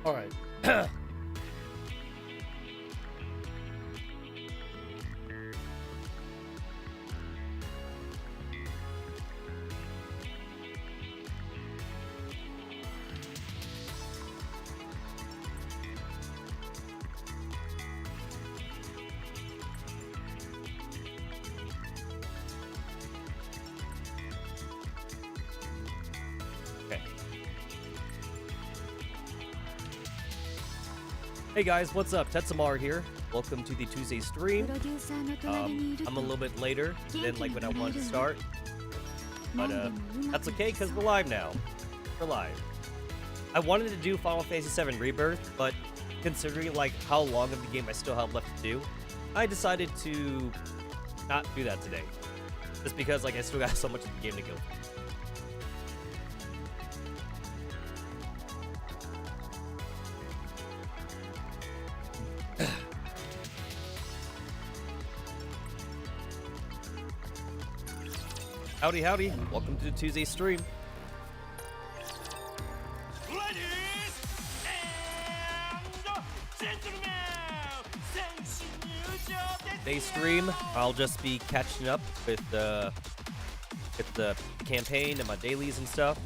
All right. Okay. Hey guys, what's up? Tetsamaru here. Welcome to the Tuesday stream. I'm a little bit later than like when I wanted to start, but that's okay because we're live now. We're live. I wanted to do Final Fantasy VII Rebirth, but considering like how long of the game I still have left to do, I decided to not do that today. Just because like I still got so much of the game to go. Howdy, howdy. Welcome to the Tuesday stream. Ladies and gentlemen, Today's stream, I'll just be catching up with the campaign and my dailies and stuff.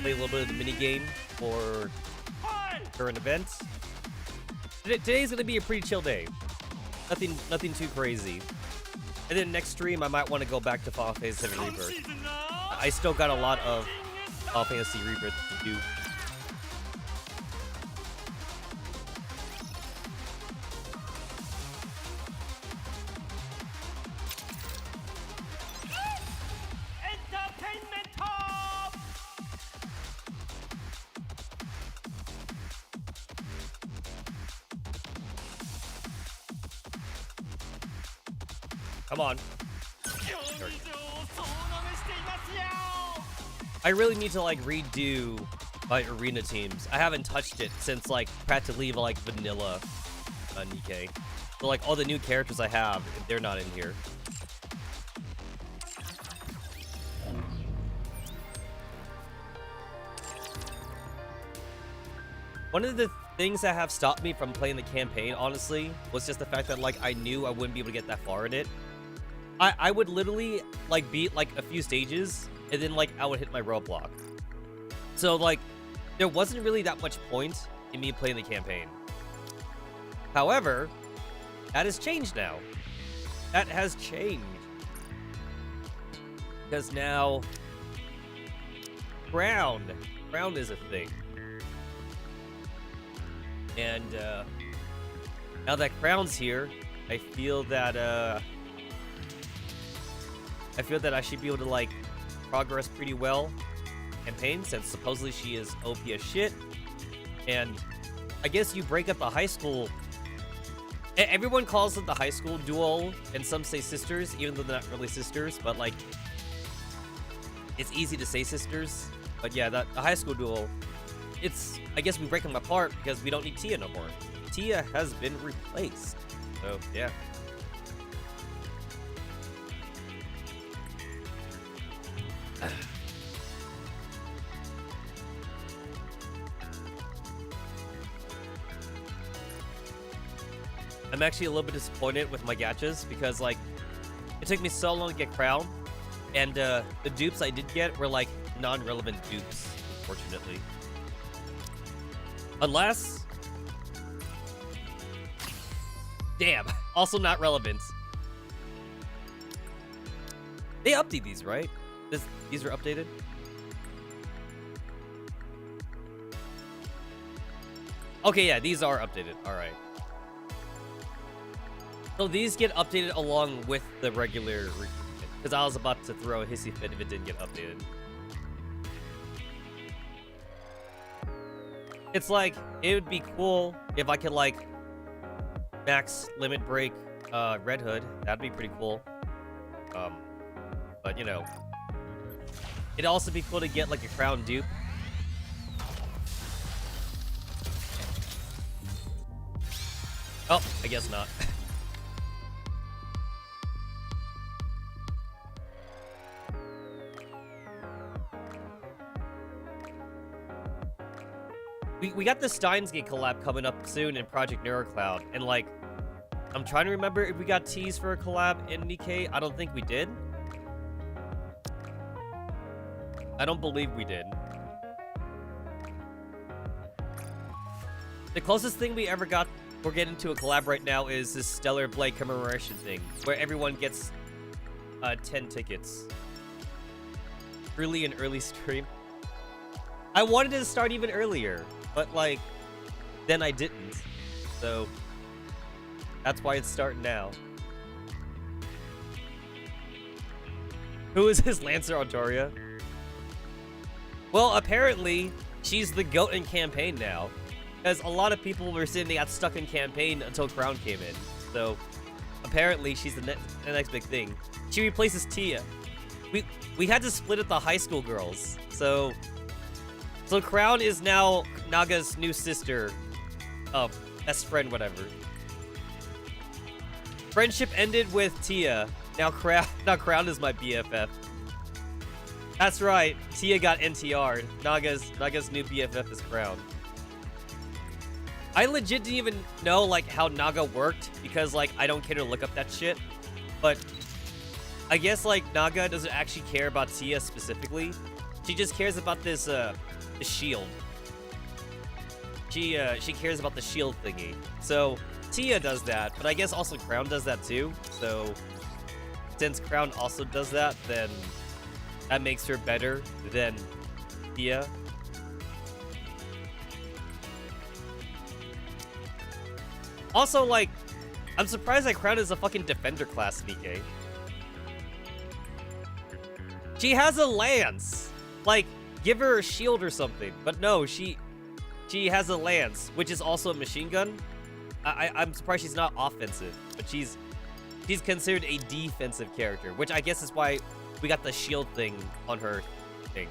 Play a little bit of the mini game for current events. Today's gonna be a pretty chill day. Nothing too crazy. And then next stream, I might want to go back to Final Fantasy VII Rebirth. I still got a lot of Final Fantasy Rebirth to do. entertainment top. Come on. I really need to like redo my arena teams. I haven't touched it since like practically like vanilla Nikke. So like all the new characters I have, they're not in here. One of the things that have stopped me from playing the campaign, honestly, was just the fact that like I knew I wouldn't be able to get that far in it. I would literally like beat like a few stages and then like I would hit my roadblock. So like there wasn't really that much point in me playing the campaign. However, that has changed now. That has changed. Because now ground is a thing. And now that Crown's here, I feel that I should be able to like progress pretty well campaign, since supposedly she is OP as shit. And I guess you break up the high school. Everyone calls it the high school duel, and some say sisters, even though they're not really sisters. But like, it's easy to say sisters. But yeah, the high school duel. I guess we break them apart because we don't need Tia no more. Tia has been replaced. So, yeah. I'm actually a little bit disappointed with my gachas because, like, it took me so long to get Crown. And the dupes I did get were, like, non-relevant dupes, unfortunately. Unless... Damn. Also not relevant. They update these, right? These are updated? Okay, yeah, these are updated. Alright. So these get updated along with the regular recruitment. Because I was about to throw a hissy fit if it didn't get updated. It's like, it would be cool if I could, like, max limit break Red Hood. That'd be pretty cool. But, you know. It'd also be cool to get, like, a Crown dupe. Oh, I guess not. We got the Steins Gate collab coming up soon in Project NeuroCloud, and like, I'm trying to remember if we got teased for a collab in Nikke. I don't think we did. I don't believe we did. The closest thing we ever got, we're getting to a collab right now, is this Stellar Blade commemoration thing, where everyone gets 10 tickets. Really an early stream. I wanted to start even earlier, but like, then I didn't. So, that's why it's starting now. Who is his Lancer Ontoria? Well, apparently, she's the GOAT in campaign now. Because a lot of people were saying they got stuck in campaign until Crown came in. So, apparently, she's the next big thing. She replaces Tia. We had to split up the high school girls. So Crown is now Naga's new sister. Best friend, whatever. Friendship ended with Tia. Now Crown is my BFF. That's right. Tia got NTR'd. Naga's new BFF is Crown. I legit didn't even know like how Naga worked because like I don't care to look up that shit. But I guess like Naga doesn't actually care about Tia specifically. She just cares about this the shield. She cares about the shield thingy. So Tia does that, but I guess also Crown does that too. So since Crown also does that, then that makes her better than Tia. Also, like, I'm surprised that Crown is a fucking defender class, Nikke. She has a lance. Like, give her a shield or something. But no, she has a lance, which is also a machine gun. I'm surprised she's not offensive, but she's considered a defensive character, which I guess is why we got the shield thing on her thing.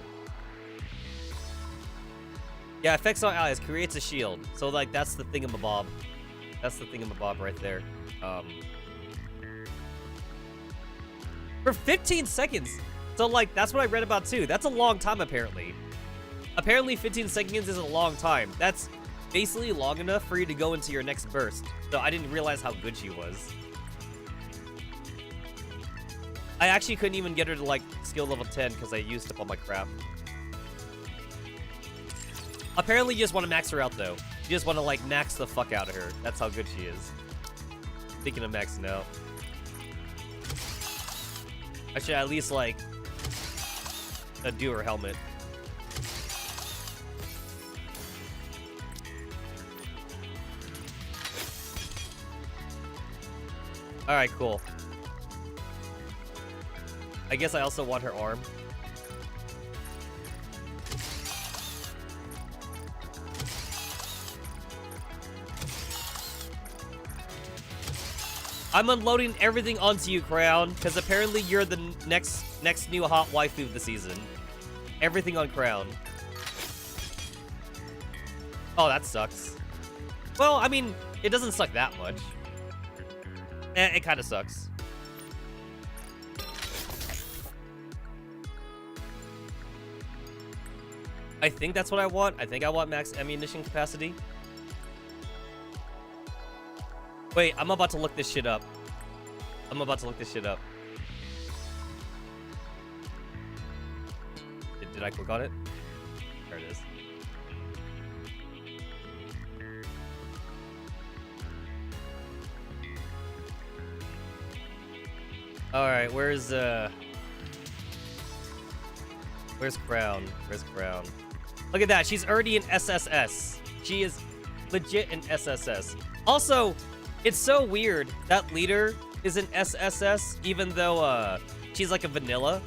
Yeah, effects on allies creates a shield. So, like, that's the thingamabob. That's the thingamabob right there. For 15 seconds. So, like, that's what I read about, too. That's a long time, apparently. Apparently, 15 seconds is a long time. That's basically long enough for you to go into your next burst. So, I didn't realize how good she was. I actually couldn't even get her to, like, skill level 10 because I used up all my crap. Apparently, you just want to max her out, though. You just want to, like, max the fuck out of her. That's how good she is. Speaking of maxing out. I should at least, like, do her helmet. Alright, cool. I guess I also want her arm. I'm unloading everything onto you, Crown, because apparently you're the next new hot waifu of the season. Everything on Crown. Oh, that sucks. Well, I mean, it doesn't suck that much. It kind of sucks. I think that's what I want. I think I want max ammunition capacity. Wait, I'm about to look this shit up. Did I click on it? There it is. Alright, where's Crown? Where's Crown? Look at that, she's already in SSS. She is legit in SSS. Also, it's so weird that Leader is in SSS, even though she's like a vanilla.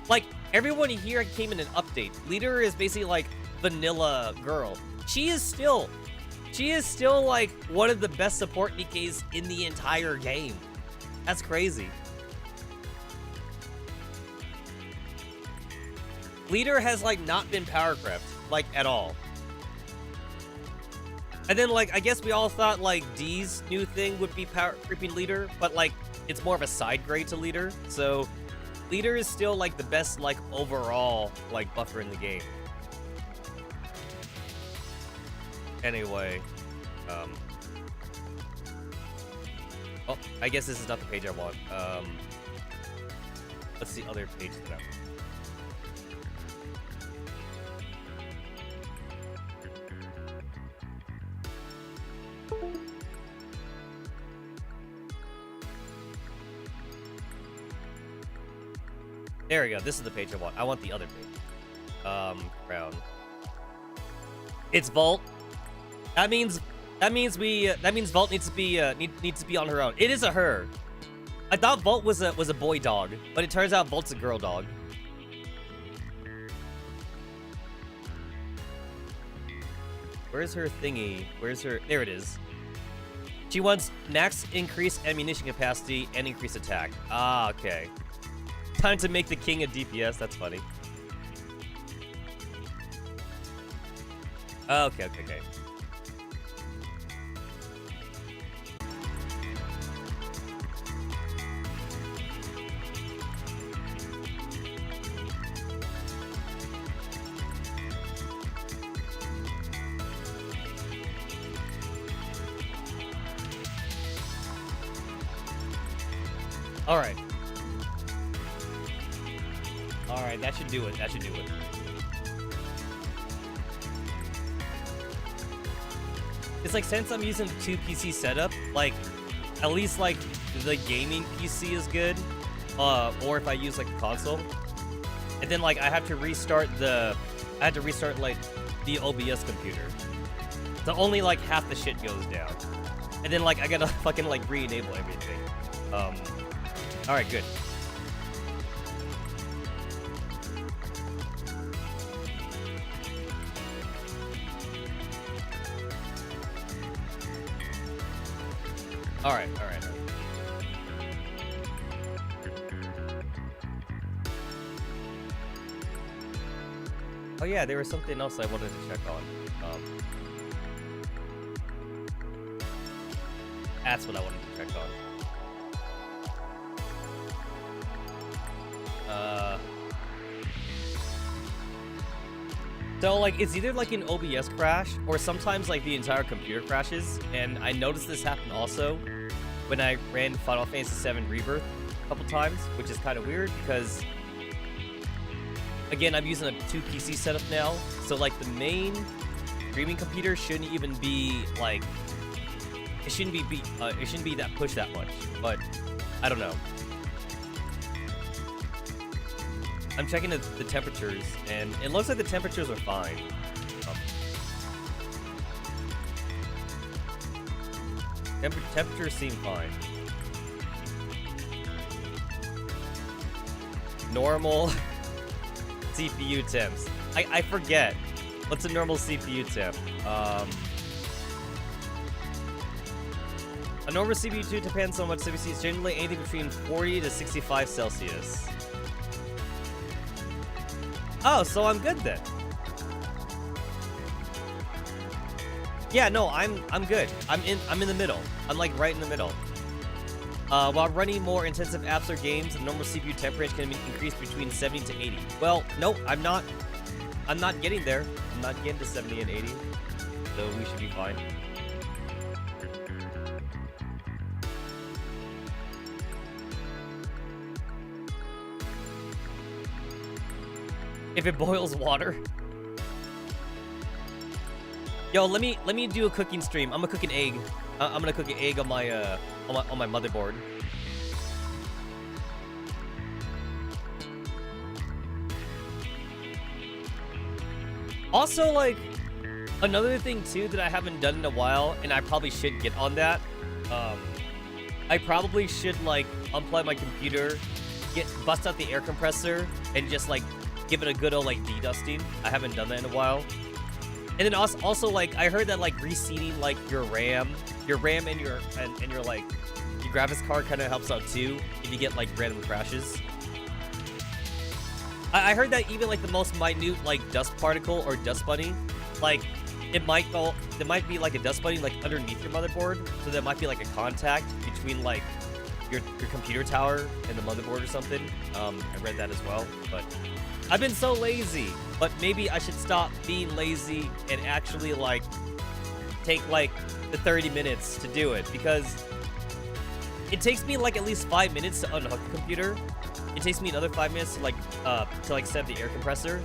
Like, everyone here came in an update. Leader is basically like vanilla girl. She is still like one of the best support Nikkes in the entire game. That's crazy. Leader has like not been power crept, like at all. And then, like, I guess we all thought, like, D's new thing would be power creeping Leader, but, like, it's more of a side grade to Leader. So, Leader is still, like, the best, like, overall, like, buffer in the game. Anyway, oh, I guess this is not the page I want. What's the other page that I want? There we go. This is the page I want. I want the other page. Crown. It's Vault. That means Vault needs to be on her own. It is a her. I thought Vault was a boy dog, but it turns out Vault's a girl dog. Where's her thingy? Where's her? There it is. She wants max increased ammunition capacity and increased attack. Ah, okay. Time to make the king a DPS. That's funny. Okay. Alright, that should do it. It's like, since I'm using the 2 PC setup, like, at least, like, the gaming PC is good, or if I use, like, a console, and then, like, I have to restart, like, the OBS computer, so only, like, half the shit goes down, and then, like, I gotta fucking, like, re-enable everything. Alright, good. Alright. Oh yeah, there was something else I wanted to check on. That's what I wanted to check on. So, like, it's either, like, an OBS crash, or sometimes, like, the entire computer crashes, and I noticed this happen also when I ran Final Fantasy VII Rebirth a couple times, which is kind of weird, because, again, I'm using a 2 PC setup now, so, like, the main streaming computer shouldn't even be, like, it shouldn't be that pushed that much, but I don't know. I'm checking the temperatures, and it looks like the temperatures are fine. Temperatures seem fine. Normal CPU temps. I forget. What's a normal CPU temp? A normal CPU depends on what CPU is, generally anything between 40 to 65 Celsius. Oh, so I'm good then. Yeah, no, I'm good. I'm in the middle. I'm like right in the middle. While running more intensive apps or games, the normal CPU temp range can be increased between 70 to 80. Well, no, I'm not getting there. I'm not getting to 70 and 80. So we should be fine. If it boils water. Yo, let me do a cooking stream. I'm gonna cook an egg. I'm gonna cook an egg on my motherboard. Also, like, another thing too that I haven't done in a while, and I probably should get on that. I probably should, like, unplug my computer, bust out the air compressor, and just, like, give it a good old, like, de-dusting. I haven't done that in a while. And then also, like, I heard that, like, reseating, like, your RAM and your like, your graphics card kind of helps out too if you get, like, random crashes. I heard that even, like, the most minute, like, dust particle or dust bunny, like, there might be, like, a dust bunny, like, underneath your motherboard, so there might be, like, a contact between, like, your computer tower and the motherboard or something. I read that as well, but I've been so lazy. But maybe I should stop being lazy and actually, like, take like the 30 minutes to do it, because it takes me like at least 5 minutes to unhook the computer. It takes me another 5 minutes to like set the air compressor,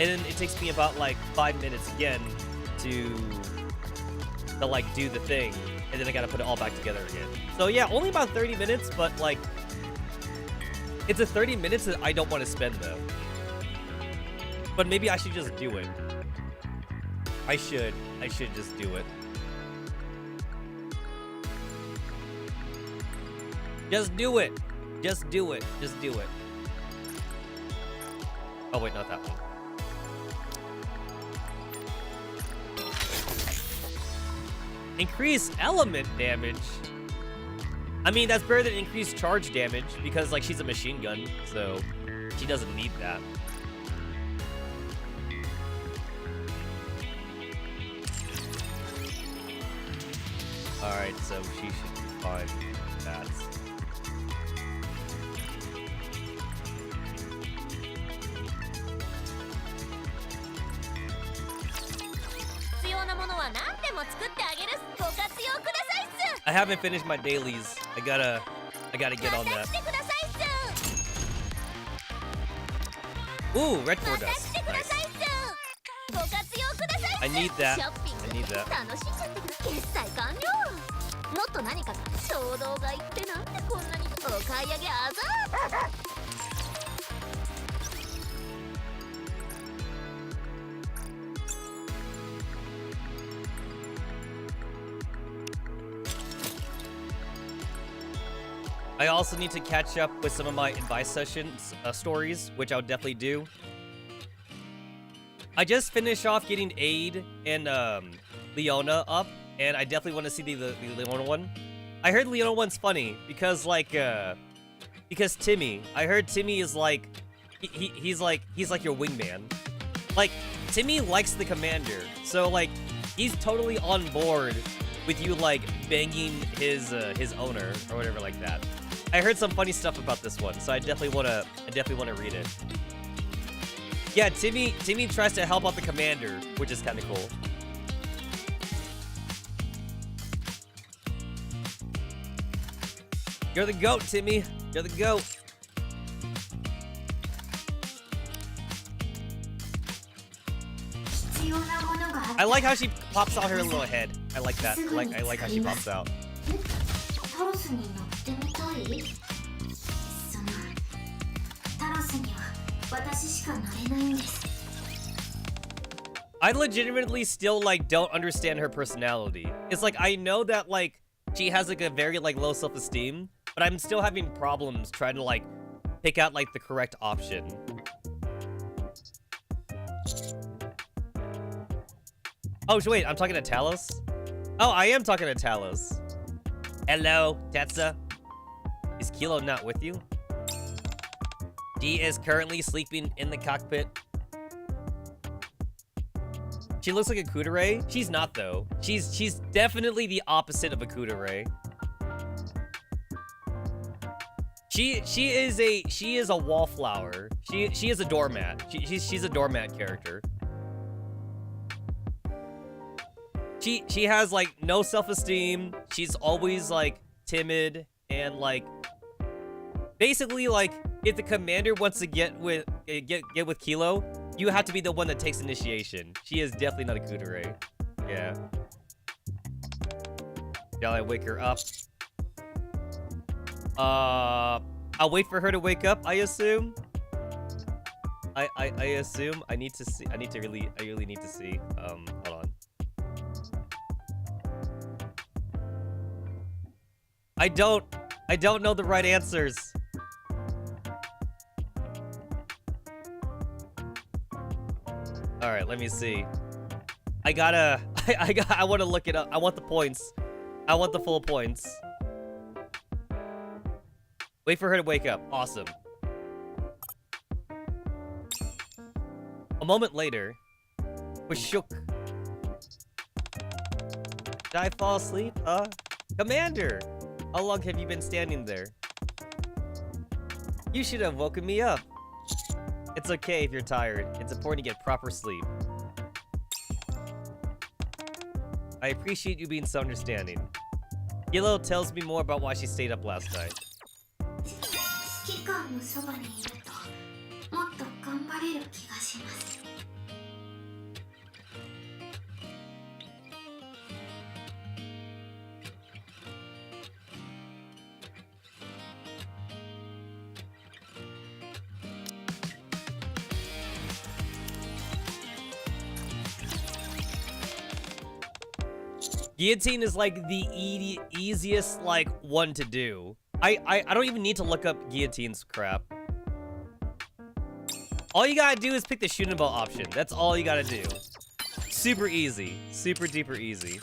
and then it takes me about like 5 minutes again to like do the thing, and then I gotta put it all back together again. So yeah, only about 30 minutes, but like it's a 30 minutes that I don't want to spend though. But maybe I should just do it. I should just do it. Just do it. Just do it. Just do it. Oh wait, not that one. Increase element damage. I mean, that's better than increased charge damage, because like she's a machine gun, so she doesn't need that. Alright, so she should be fine with that. I haven't finished my dailies. I gotta get on that. Ooh, red core dust. Nice. I need that. I need that. I also need to catch up with some of my advice sessions stories, which I'll definitely do. I just finished off getting Aid and Leona up, and I definitely want to see the Leona one. I heard Leona one's funny because because Timmy. I heard Timmy is like he's like your wingman. Like Timmy likes the commander, so like he's totally on board with you like banging his owner or whatever like that. I heard some funny stuff about this one, so I definitely wanna read it. Yeah, Timmy tries to help out the commander, which is kind of cool. You're the GOAT, Timmy. You're the GOAT. I like how she pops out her little head. I like that. I like how she pops out. I legitimately still like don't understand her personality. It's like I know that like she has like a very like low self-esteem, but I'm still having problems trying to like pick out like the correct option. Oh wait, I'm talking to Talos? Oh, I am talking to Talos. Hello, Tetsa. Is Kilo not with you? She is currently sleeping in the cockpit. She looks like a Kudere. She's not though. She's definitely the opposite of a Kudere. She is a wallflower. She is a doormat. She's a doormat character. She has like no self-esteem. She's always like timid and like basically like if the commander wants to get with Kilo, you have to be the one that takes initiation. She is definitely not a Kudere. Yeah. Shall I wake her up? I'll wait for her to wake up, I assume. I assume. I really need to see. Hold on. I don't know the right answers. All right, let me see. I want to look it up. I want the points. I want the full points. Wait for her to wake up. Awesome. A moment later, was shook. Did I fall asleep? Commander! How long have you been standing there? You should have woken me up. It's okay if you're tired. It's important to get proper sleep. I appreciate you being so understanding. Yellow tells me more about why she stayed up last night. 指揮官のそばにいるともっと頑張れる気がします。Guillotine is like the easiest like one to do. I don't even need to look up Guillotine's crap. All you gotta do is pick the shooting bow option. That's all you gotta do. Super easy. Super duper easy.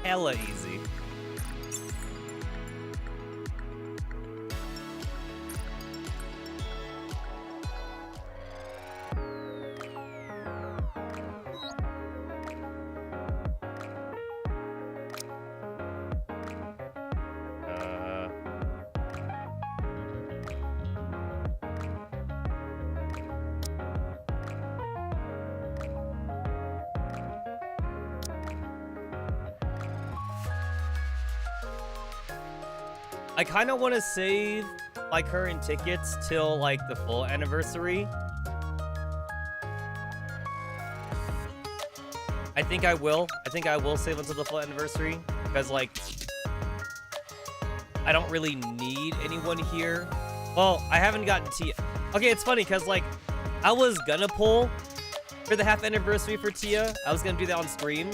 Hella easy. I kind of want to save my current tickets till like the full anniversary. I think I will. I think I will save until the full anniversary because like I don't really need anyone here. Well, I haven't gotten Tia. Okay, it's funny because like I was gonna pull for the half anniversary for Tia. I was gonna do that on stream,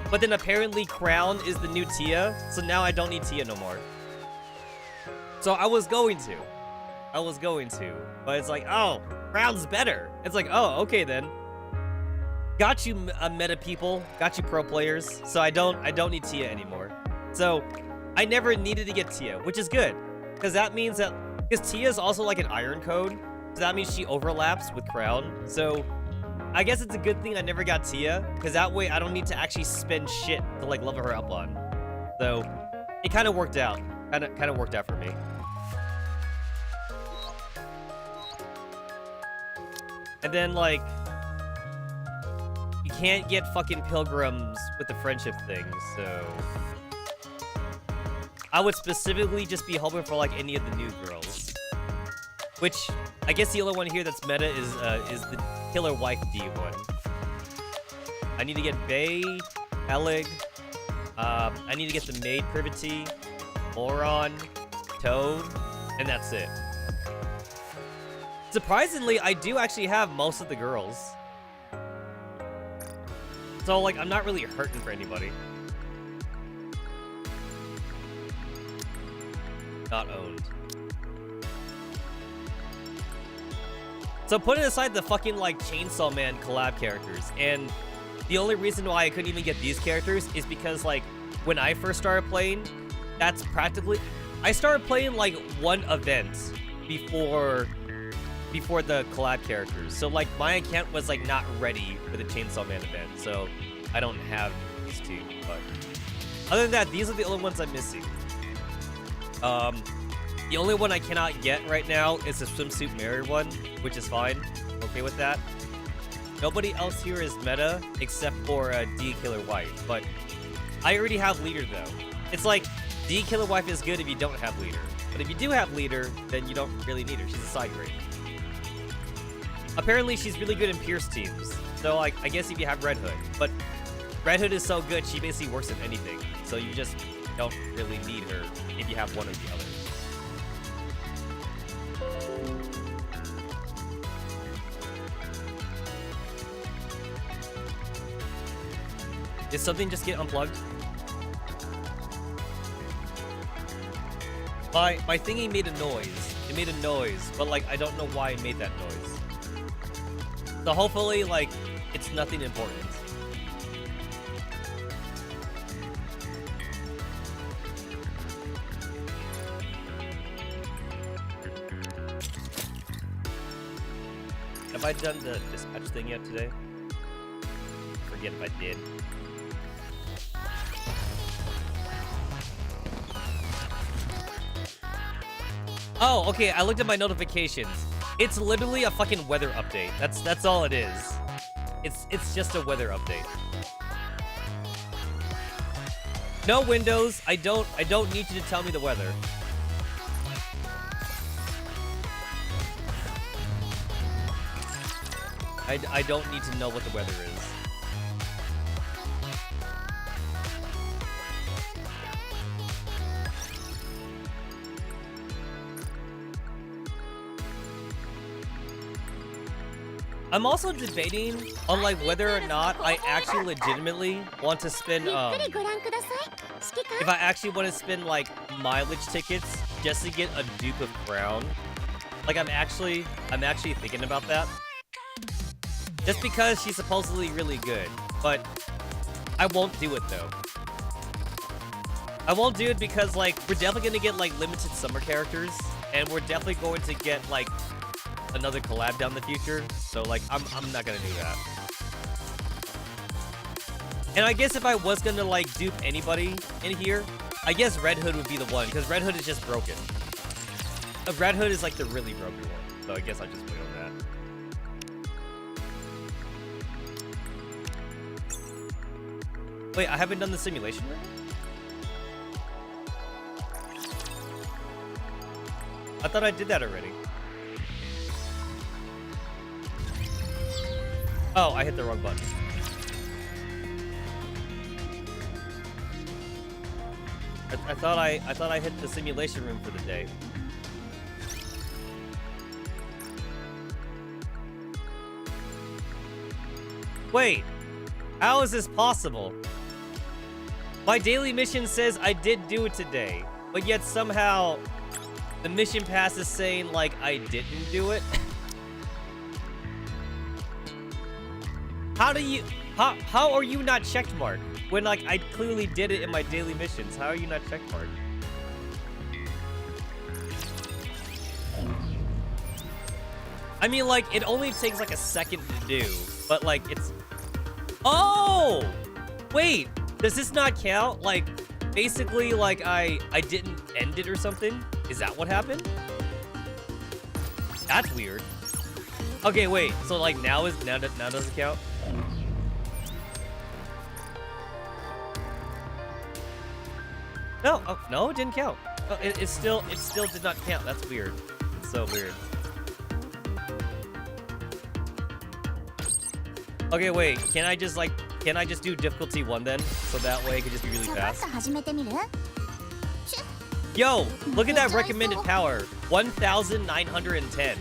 but then apparently Crown is the new Tia, so now I don't need Tia no more. So I was going to, but it's like, oh, Crown's better. It's like, oh, okay then. Got you, meta people. Got you, pro players. So I don't need Tia anymore. So I never needed to get Tia, which is good, because that means that because Tia is also like an iron code, so that means she overlaps with Crown. So I guess it's a good thing I never got Tia, because that way I don't need to actually spend shit to like level her up on. So it kind of worked out. Kind of worked out for me. And then, like, you can't get fucking pilgrims with the friendship thing, so I would specifically just be hoping for, like, any of the new girls. Which, I guess the only one here that's meta is the Killer Wife D one. I need to get Bae, Elig, I need to get the Maid Privity, Moron, Toad, and that's it. Surprisingly, I do actually have most of the girls. So, like, I'm not really hurting for anybody. Not owned. So, putting aside the fucking, like, Chainsaw Man collab characters, and the only reason why I couldn't even get these characters is because, like, when I first started playing, that's practically... I started playing, like, one event before the collab characters. So, like, my account was, like, not ready for the Chainsaw Man event. So, I don't have these two. But other than that, these are the only ones I'm missing. The only one I cannot get right now is the Swimsuit Mary one, which is fine. I'm okay with that. Nobody else here is meta except for D Killer Wife. But I already have Leader, though. It's like, D Killer Wife is good if you don't have Leader. But if you do have Leader, then you don't really need her. She's a side grade. Apparently, she's really good in Pierce teams. So, like, I guess if you have Red Hood. But Red Hood is so good, she basically works in anything. So you just don't really need her if you have one or the other. Did something just get unplugged? My thingy made a noise. It made a noise, but, like, I don't know why it made that noise. So hopefully, like, it's nothing important. Have I done the dispatch thing yet today? Forget if I did. Oh, okay, I looked at my notifications. It's literally a fucking weather update. That's all it is. It's just a weather update. No Windows. I don't need you to tell me the weather. I don't need to know what the weather is. I'm also debating on like whether or not I actually legitimately want to spend if I actually want to spend like mileage tickets just to get a dupe of crown. Like I'm actually thinking about that. Just because she's supposedly really good, but I won't do it though. I won't do it because like we're definitely gonna get like limited summer characters, and we're definitely going to get like another collab down the future. So like I'm not gonna do that. And I guess if I was gonna like dupe anybody in here, I guess Red Hood would be the one, because Red Hood is just broken. Red Hood is like the really broken one. So I guess I'll just wait on that. Wait, I haven't done the simulation room? I thought I did that already. Oh, I hit the wrong button. I thought I hit the simulation room for the day. Wait, how is this possible? My daily mission says I did do it today, but yet somehow the mission pass is saying like I didn't do it. How are you not checkmarked when like I clearly did it in my daily missions? How are you not checkmarked? I mean, like, it only takes like a second to do, but like it's... Oh! Wait, does this not count? Like, basically, like I didn't end it or something? Is that what happened? That's weird. Okay, wait, so like now does it count? No, oh, no, it didn't count. Oh, it still did not count. That's weird. It's so weird. Okay, wait. Can I just do difficulty 1 then? So that way it could just be really fast. Yo, look at that recommended power. 1,910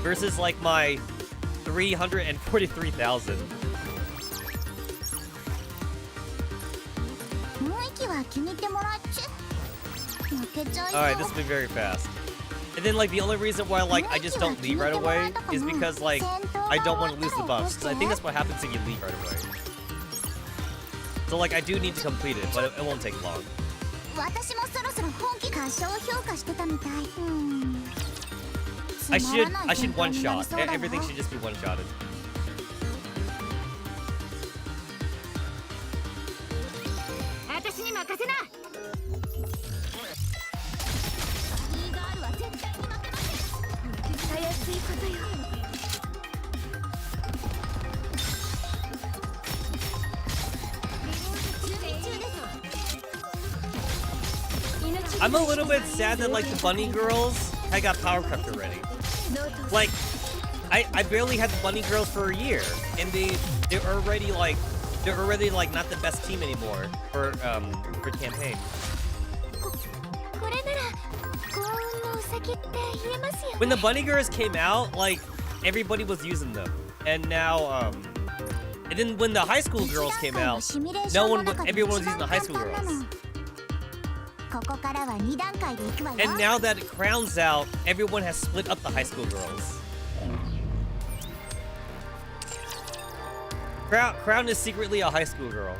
versus like my 343,000. Alright, this will be very fast. And then like the only reason why like I just don't leave right away is because like I don't want to lose the buffs. Because I think that's what happens if you leave right away. So like I do need to complete it, but it won't take long. I should one shot. Everything should just be one shotted. I'm a little bit sad that like the bunny girls had got power crept already. Like, I barely had the bunny girls for a year, and they're already like not the best team anymore for campaign. When the bunny girls came out, like everybody was using them, and now and then when the high school girls came out, everyone was using the high school girls. And now that Crown's out, everyone has split up the high school girls. Crown is secretly a high school girl.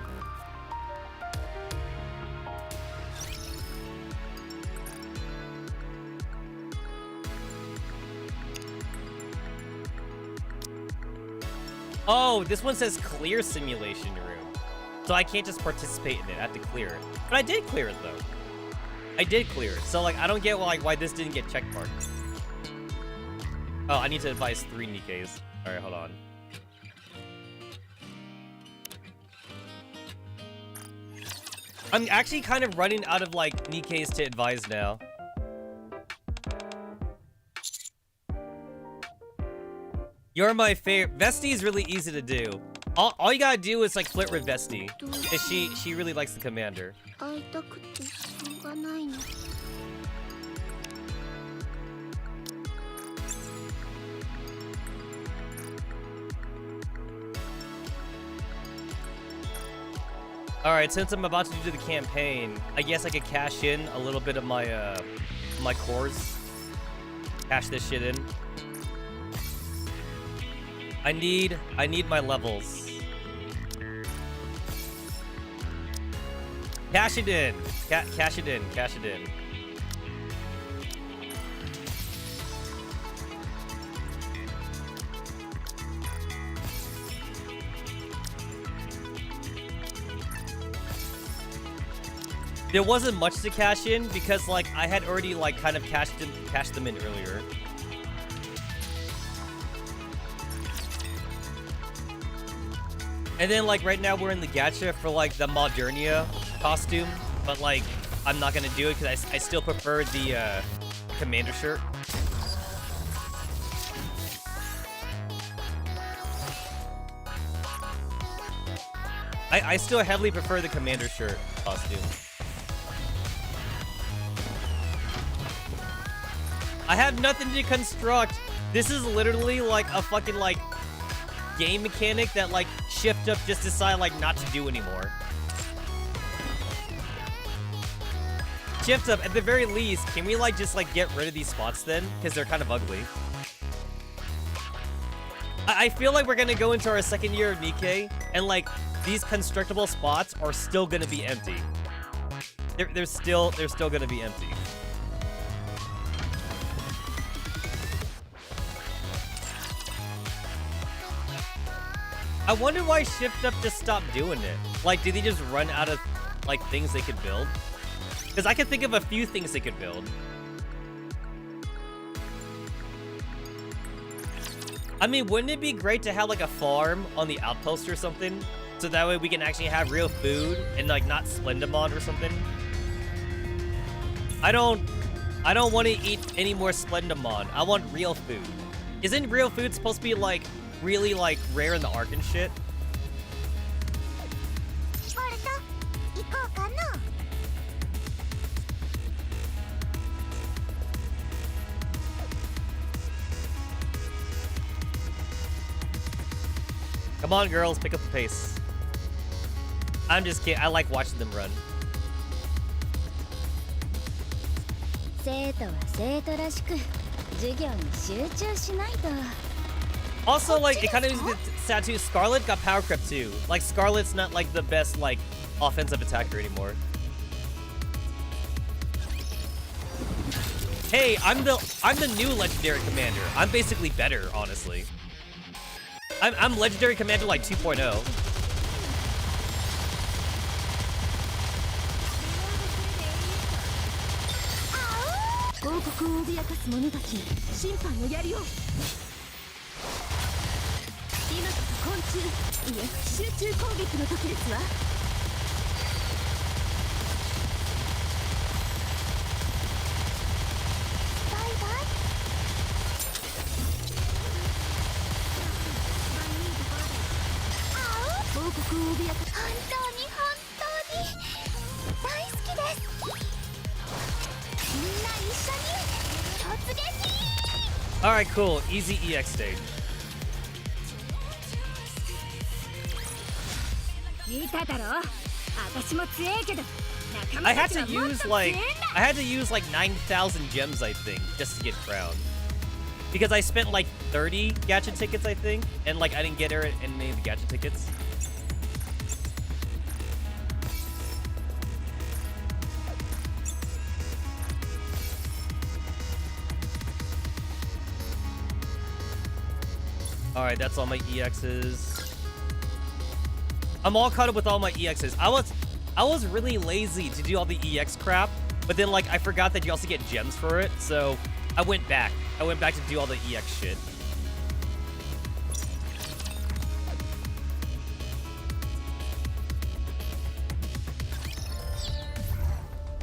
Oh, this one says clear simulation room. So I can't just participate in it, I have to clear it. But I did clear it though. I did clear it, so like I don't get like why this didn't get checkmarked. Oh, I need to advise 3 Nikkes. Alright, hold on. I'm actually kind of running out of like Nikke's to advise now. You're my favorite. Vesti is really easy to do. All you gotta do is like flirt with Vesti. She really likes the commander. 会いたくてしょうがないの。 Alright, since I'm about to do the campaign, I guess I could cash in a little bit of my my cores. Cash this shit in. I need my levels. Cash it in. Cash it in. Cash it in. There wasn't much to cash in because like I had already like kind of cashed them in earlier. And then like right now we're in the gacha for like the Modernia costume, but like I'm not gonna do it because I still prefer the commander shirt. I still heavily prefer the commander shirt costume. I have nothing to construct. This is literally like a fucking like game mechanic that like Shift Up just decided like not to do anymore. Shift Up, at the very least, can we like just like get rid of these spots then? Because they're kind of ugly. I feel like we're gonna go into our second year of Nikke and like these constructible spots are still gonna be empty. They're still gonna be empty. I wonder why Shift Up just stopped doing it. Like, did they just run out of, like, things they could build? Because I can think of a few things they could build. I mean, wouldn't it be great to have, like, a farm on the outpost or something? So that way we can actually have real food and, like, not Splendamon or something? I don't want to eat any more Splendamon. I want real food. Isn't real food supposed to be, like, really like rare in the Ark and shit? Come on, girls, pick up the pace. I'm just kidding. I like watching them run. Also, like, it kind of is a bit sad too. Scarlet got power creep too. Like, Scarlet's not like the best like offensive attacker anymore. Hey, I'm the new legendary commander. I'm basically better, honestly. I'm legendary commander like 2.0. Alright, cool. Easy EX stage. I had to use like 9,000 gems, I think, just to get crowned. Because I spent like 30 gacha tickets, I think, and like I didn't get her in any of the gacha tickets. Alright, that's all my EXs. I'm all caught up with all my EXs. I was really lazy to do all the EX crap, but then like I forgot that you also get gems for it, so I went back. I went back to do all the EX shit.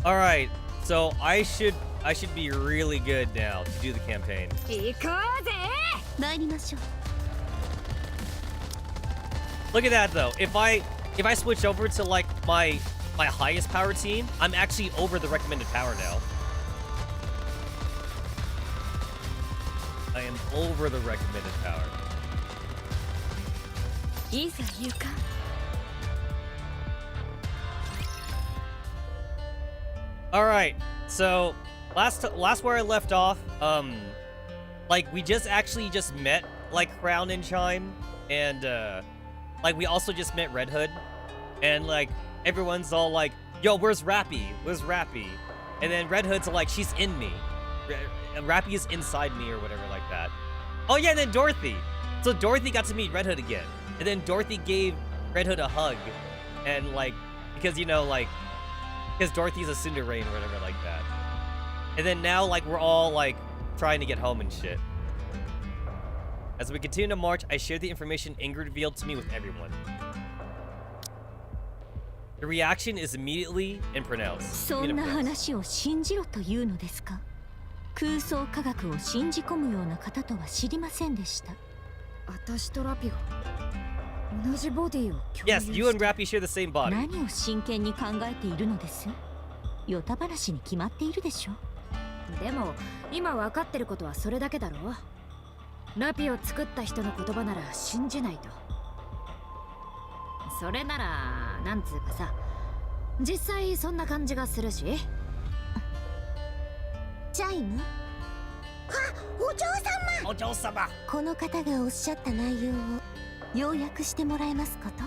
All right, so I should be really good now to do the campaign. 行こうぜ。参りましょう。 Look at that though. If I switch over to like my highest power team, I'm actually over the recommended power now. I am over the recommended power. いいさ、ゆか。All right, so last where I left off, like we just met like Crown and Chime, and like we also just met Red Hood, and like everyone's all like, "Yo, where's Rappy? Where's Rappy?" And then Red Hood's like, "She's in me. Rappy is inside me," or whatever like that. Oh yeah, and then Dorothy. So Dorothy got to meet Red Hood again, and then Dorothy gave Red Hood a hug, and like because you know like. Because Dorothy's a Cinderrain or whatever like that. And then now, like, we're all, like, trying to get home and shit. As we continue to march, I share the information Ingrid revealed to me with everyone. The reaction is immediately and pronounced. そんな話を信じろというのですか？空想科学を信じ込むような方とは知りませんでした。私とラピが同じボディを共有 Yes, you and Rappy share the same body. 何を真剣に考えているのです？ヨタ話に決まっているでしょ。でも今分かってることはそれだけだろ。ラピを作った人の言葉なら信じないと。それならなんつうかさ、実際そんな感じがするし。チャイム？お嬢様。お嬢様。この方がおっしゃった内容を要約してもらえますこと？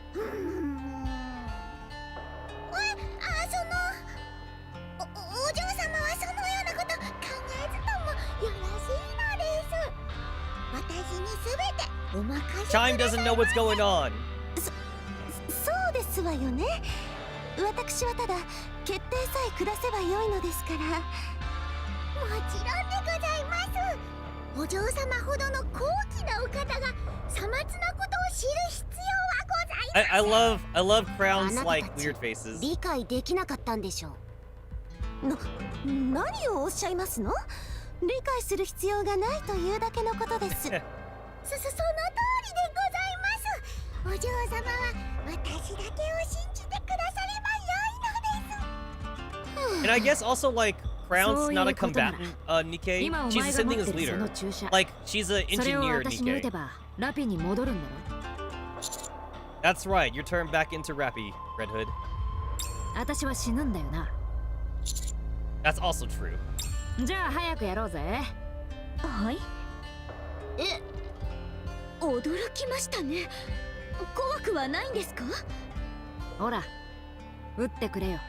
そのお嬢様はそのようなこと考えずともよろしいのです。私にすべてお任せください。 Chime doesn't know what's going on. そうですわよね。私はただ決定さえ下せばよいのですから。もちろんでございます。お嬢様ほどの高貴なお方がさまつなことを知る必要はございません。 I love Crown's like weird faces. 理解できなかったんでしょう。何をおっしゃいますの？理解する必要がないというだけのことです。その通りでございます。お嬢様は私だけを信じてくださればよいのです。 And I guess also like Crown's not a combatant, Nikke. She's the same thing as leader. Like, she's an engineer, Nikke. That's right, you turn back into Rappy, Red Hood. That's also true. じゃあ早くやろうぜ。はい。驚きましたね。怖くはないんですか？ほら、撃ってくれよ。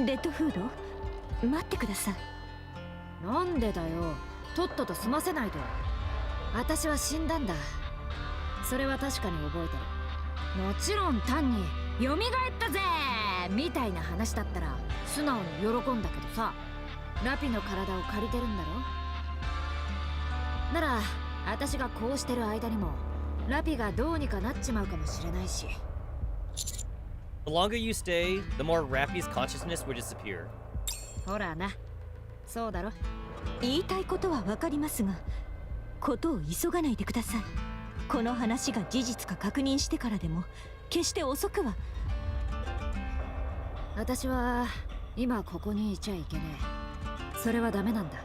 レッドフード、待ってください。なんでだよ。とっとと済ませないと。私は死んだんだ。それは確かに覚えてる。もちろん単に蘇ったぜみたいな話だったら素直に喜んだけどさ、ラピの体を借りてるんだろ。なら私がこうしてる間にもラピがどうにかなっちまうかもしれないし。 The longer you stay, the more Rappy's consciousness would disappear. ほらな、そうだろ。言いたいことはわかりますが、ことを急がないでください。この話が事実か確認してからでも決して遅くは。私は今ここにいちゃいけねえ。それはダメなんだ。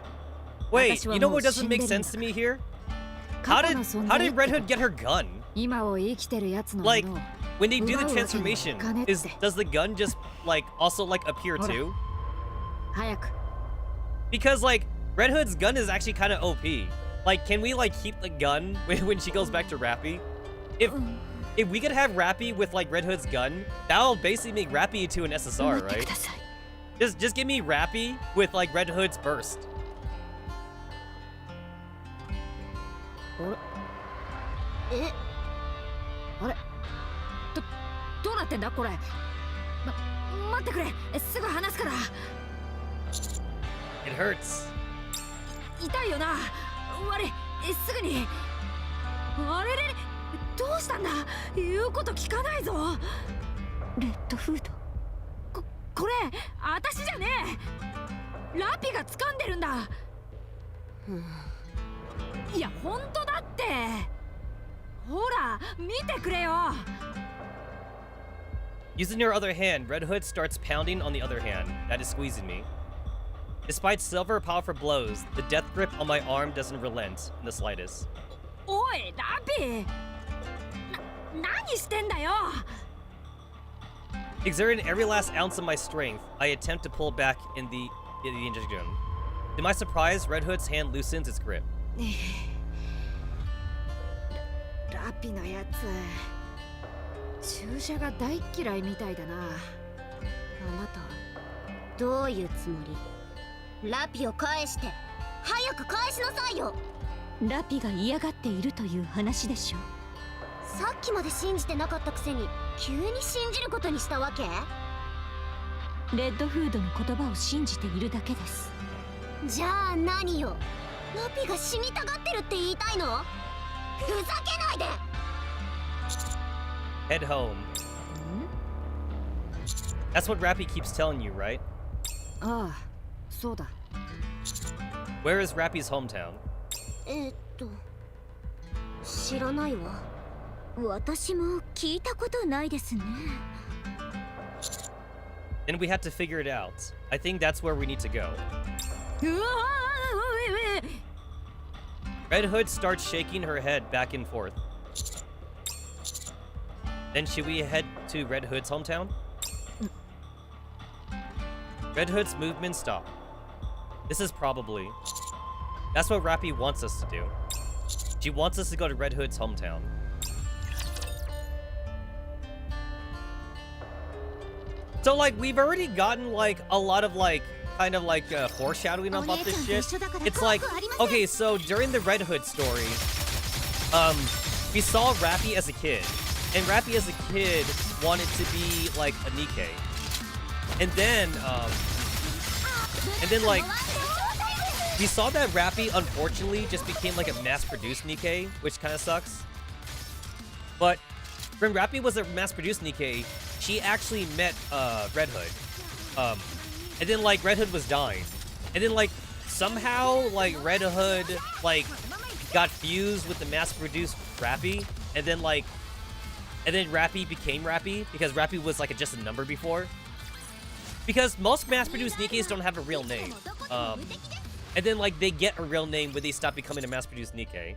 Wait, you know what doesn't make sense to me here? How did Red Hood get her gun? 今を生きてるやつの Like, when they do the transformation, does the gun just like also like appear too? 早く。 Because like Red Hood's gun is actually kind of OP. Like, can we like keep the gun when she goes back to Rappy? If we could have Rappy with like Red Hood's gun, that'll basically make Rappy into an SSR, right? Just give me Rappy with like Red Hood's burst. あれどうなってんだこれ。待ってくれ、すぐ離すから。 It hurts. 痛いよな。悪い、すぐに。あれれ、どうしたんだ。言うこと聞かないぞ。レッドフード。これ私じゃねえ。ラピが掴んでるんだ。いや本当だって。ほら見てくれよ。Using her other hand, Red Hood starts pounding on the other hand that is squeezing me. Despite several powerful blows, the death grip on my arm doesn't relent in the slightest. おいラピ、何してんだよ。Exerting every last ounce of my strength, I attempt to pull back in the injection. To my surprise, Red Hood's hand loosens its grip. ラピのやつ、注射が大嫌いみたいだな。あなたどういうつもり？ラピを返して、早く返しなさいよ。ラピが嫌がっているという話でしょ。さっきまで信じてなかったくせに急に信じることにしたわけ？レッドフードの言葉を信じているだけです。じゃあ何よ？ラピが死にたがってるって言いたいの？ふざけないで！ Head home. That's what Rappy keeps telling you, right? ああ、そうだ。Where is Rappy's hometown? 知らないわ。私も聞いたことないですね。Then we had to figure it out. I think that's where we need to go. うわー、 Red Hood starts shaking her head back and forth. Then should we head to Red Hood's hometown? Red Hood's movement stopped. This is probably... That's what Rappy wants us to do. She wants us to go to Red Hood's hometown. So, like, we've already gotten, like, a lot of, like, kind of, like, foreshadowing about this shit. It's like, okay, so during the Red Hood story, we saw Rappy as a kid. And Rappy as a kid wanted to be, like, a Nikke. And then, like, we saw that Rappy, unfortunately, just became, like, a mass-produced Nikke, which kind of sucks. But when Rappy was a mass-produced Nikke, she actually met, Red Hood. And then, like, Red Hood was dying. And then, like, somehow, like, Red Hood, like, got fused with the mass-produced Rappy. And then, like, and then Rappy became Rappy, because Rappy was, like, just a number before. Because most mass-produced Nikkes don't have a real name. And then, like, they get a real name when they stop becoming a mass-produced Nikke.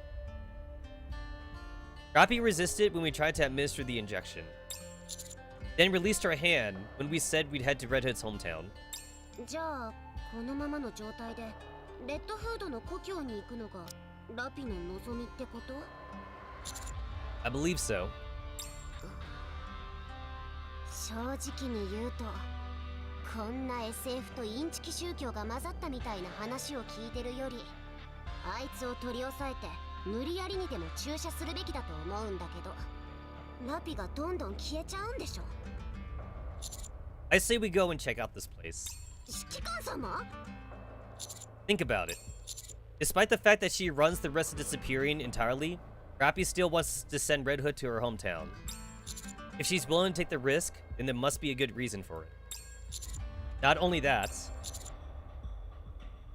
Rappy resisted when we tried to administer the injection. Then released her hand when we said we'd head to Red Hood's hometown. じゃあこのままの状態でレッドフードの故郷に行くのがラピの望みってこと？ I believe so. 正直に言うと、こんな SF とインチキ宗教が混ざったみたいな話を聞いてるより、あいつを取り押さえて無理やりにでも注射するべきだと思うんだけど、ラピがどんどん消えちゃうんでしょ。 I say we go and check out this place. 指揮官様? Think about it. Despite the fact that she runs the risk of disappearing entirely, Rappy still wants to send Red Hood to her hometown. If she's willing to take the risk, then there must be a good reason for it. Not only that,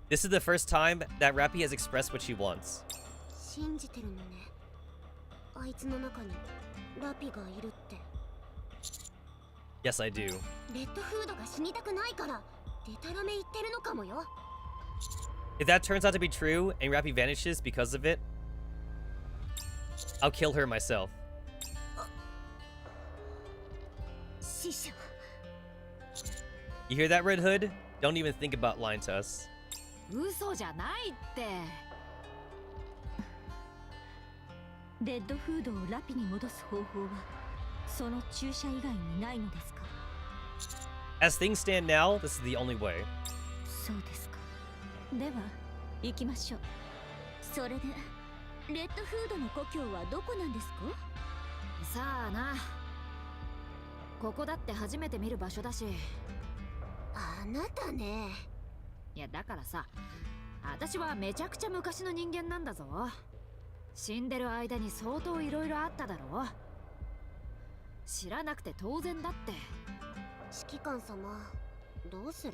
this is the first time that Rappy has expressed what she wants. 信じてるのね。あいつの中にラピがいるって。 Yes, I do. レッドフードが死にたくないからデタラメ言ってるのかもよ。 If that turns out to be true and Rappy vanishes because of it, I'll kill her myself. 死者。 You hear that, Red Hood? Don't even think about lying to us. 嘘じゃないって。レッドフードをラピに戻す方法はその注射以外にないのですか？ As things stand now, this is the only way. そうですか。では行きましょう。それでレッドフードの故郷はどこなんですか？さあな。ここだって初めて見る場所だし。あなたね。いやだからさ、私はめちゃくちゃ昔の人間なんだぞ。死んでる間に相当いろいろあっただろう。知らなくて当然だって。指揮官様、どうする？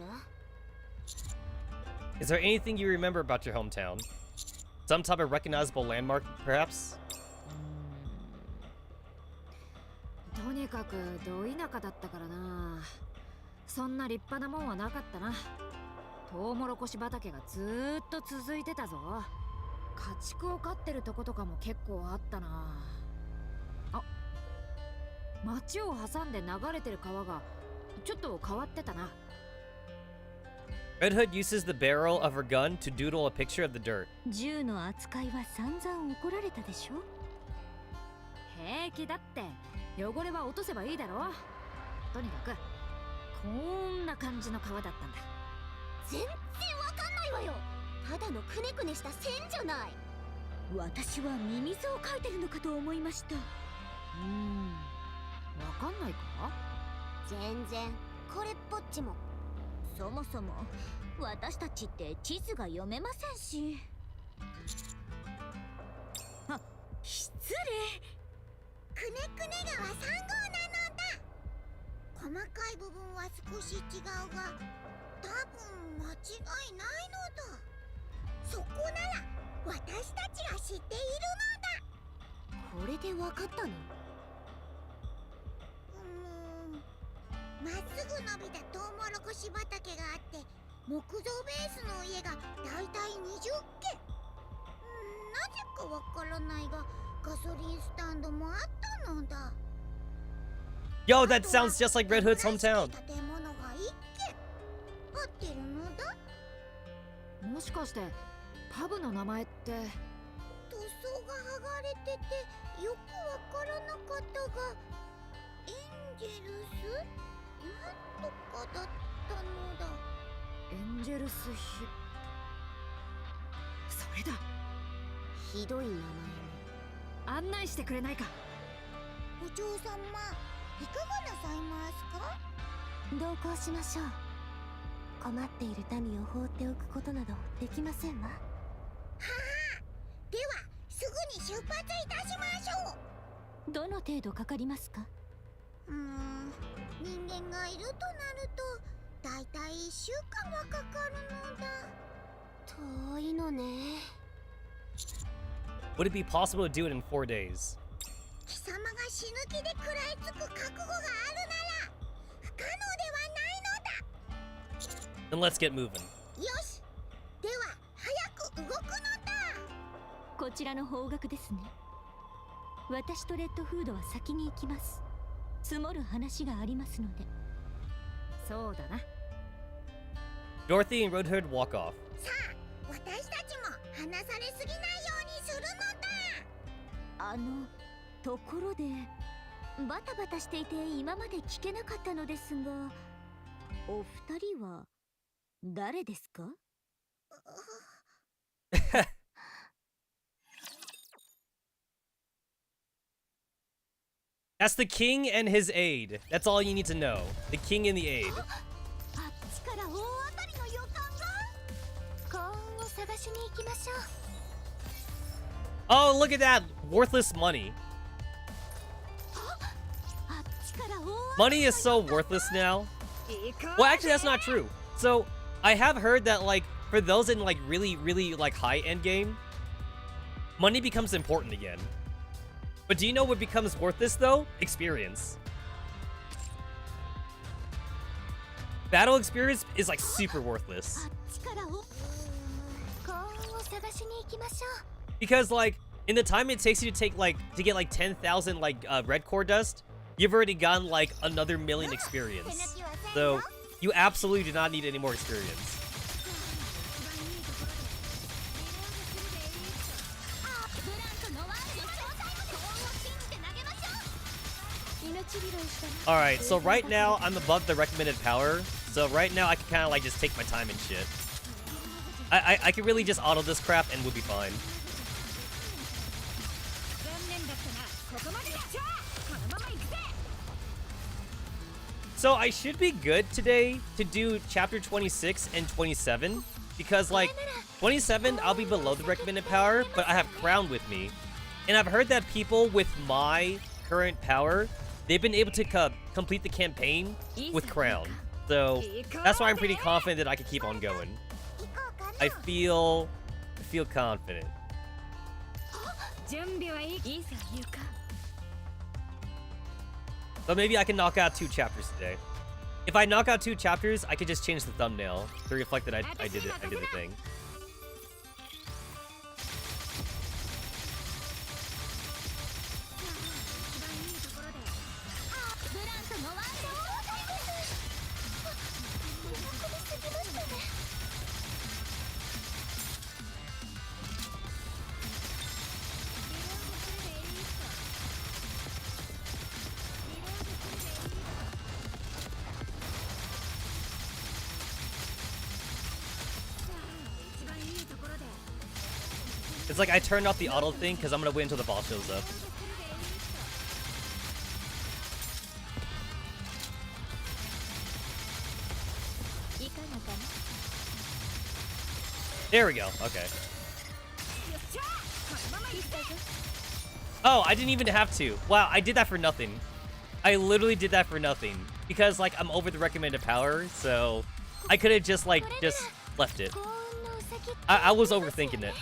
Is there anything you remember about your hometown? Some type of recognizable landmark, perhaps? とにかくど田舎だったからな。そんな立派なもんはなかったな。トウモロコシ畑がずーっと続いてたぞ。家畜を飼ってるとことかも結構あったな。あ、町を挟んで流れてる川がちょっと変わってたな。Red Hood uses the barrel of her gun to doodle a picture of the dirt. 銃の扱いは散々怒られたでしょ。平気だって。汚れは落とせばいいだろ。とにかくこんな感じの川だったんだ。全然わかんないわよ。ただのくねくねした線じゃない。私はミミズを描いてるのかと思いました。わかんないか？全然これっぽっちも。そもそも私たちって地図が読めませんし。あ、失礼。くねくね川3号なのだ。細かい部分は少し違うが、多分間違いないのだ。そこなら私たちが知っているのだ。これでわかったの？まっすぐ伸びたトウモロコシ畑があって、木造ベースの家がだいたい20軒。なぜかわからないが、ガソリンスタンドもあったのだ。 Yo, that sounds just like Red Hood's hometown. 建物が1軒合ってるのだ。もしかしてパブの名前って。塗装が剥がれててよくわからなかったが、エンジェルスなんとかだったのだ。エンジェルスヒップ。それだ。ひどい名前ね。案内してくれないか？お嬢様、いかがなさいますか？同行しましょう。困っている民を放っておくことなどできませんわ。はあ、ではすぐに出発いたしましょう。どの程度かかりますか？人間がいるとなるとだいたい1週間はかかるのだ。遠いのね。 Would it be possible to do it in 4 days? 貴様が死ぬ気で食らいつく覚悟があるなら不可能ではないのだ。 Then let's get moving. よし、では早く動くのだ。こちらの方角ですね。私とレッドフードは先に行きます。積もる話がありますので。そうだな。Dorothy and Red Hood walk off. さあ、私たちも離されすぎないようにするのだ。ところでバタバタしていて今まで聞けなかったのですが、お二人は誰ですか？That's the king and his aide. That's all you need to know. The king and the aide. あっちから大当たりの予感が。幸運を探しに行きましょう。 Oh, look at that! Worthless money. Money is so worthless now. Well, actually, that's not true. So, I have heard that, like, for those in, like, really, like, high-end game, money becomes important again. But do you know what becomes worthless, though? Experience. Battle experience is, like, super worthless. Because, like, in the time it takes you to get like 10,000 like red core dust, you've already gotten like another 1,000,000 experience. So you absolutely do not need any more experience. Alright, so right now I'm above the recommended power. So right now I can kind of like just take my time and shit. I can really just auto this crap and we'll be fine. So I should be good today to do chapter 26 and 27 because like 27 I'll be below the recommended power, but I have Crown with me. And I've heard that people with my current power, they've been able to complete the campaign with Crown. So that's why I'm pretty confident that I can keep on going. I feel confident. So maybe I can knock out 2 chapters today. If I knock out 2 chapters, I could just change the thumbnail to reflect that I did the thing. It's like I turned off the auto thing because I'm gonna wait until the boss shows up. There we go. Okay. Oh, I didn't even have to. Wow, I did that for nothing. I literally did that for nothing because like I'm over the recommended power, so I could have just left it. I was overthinking it.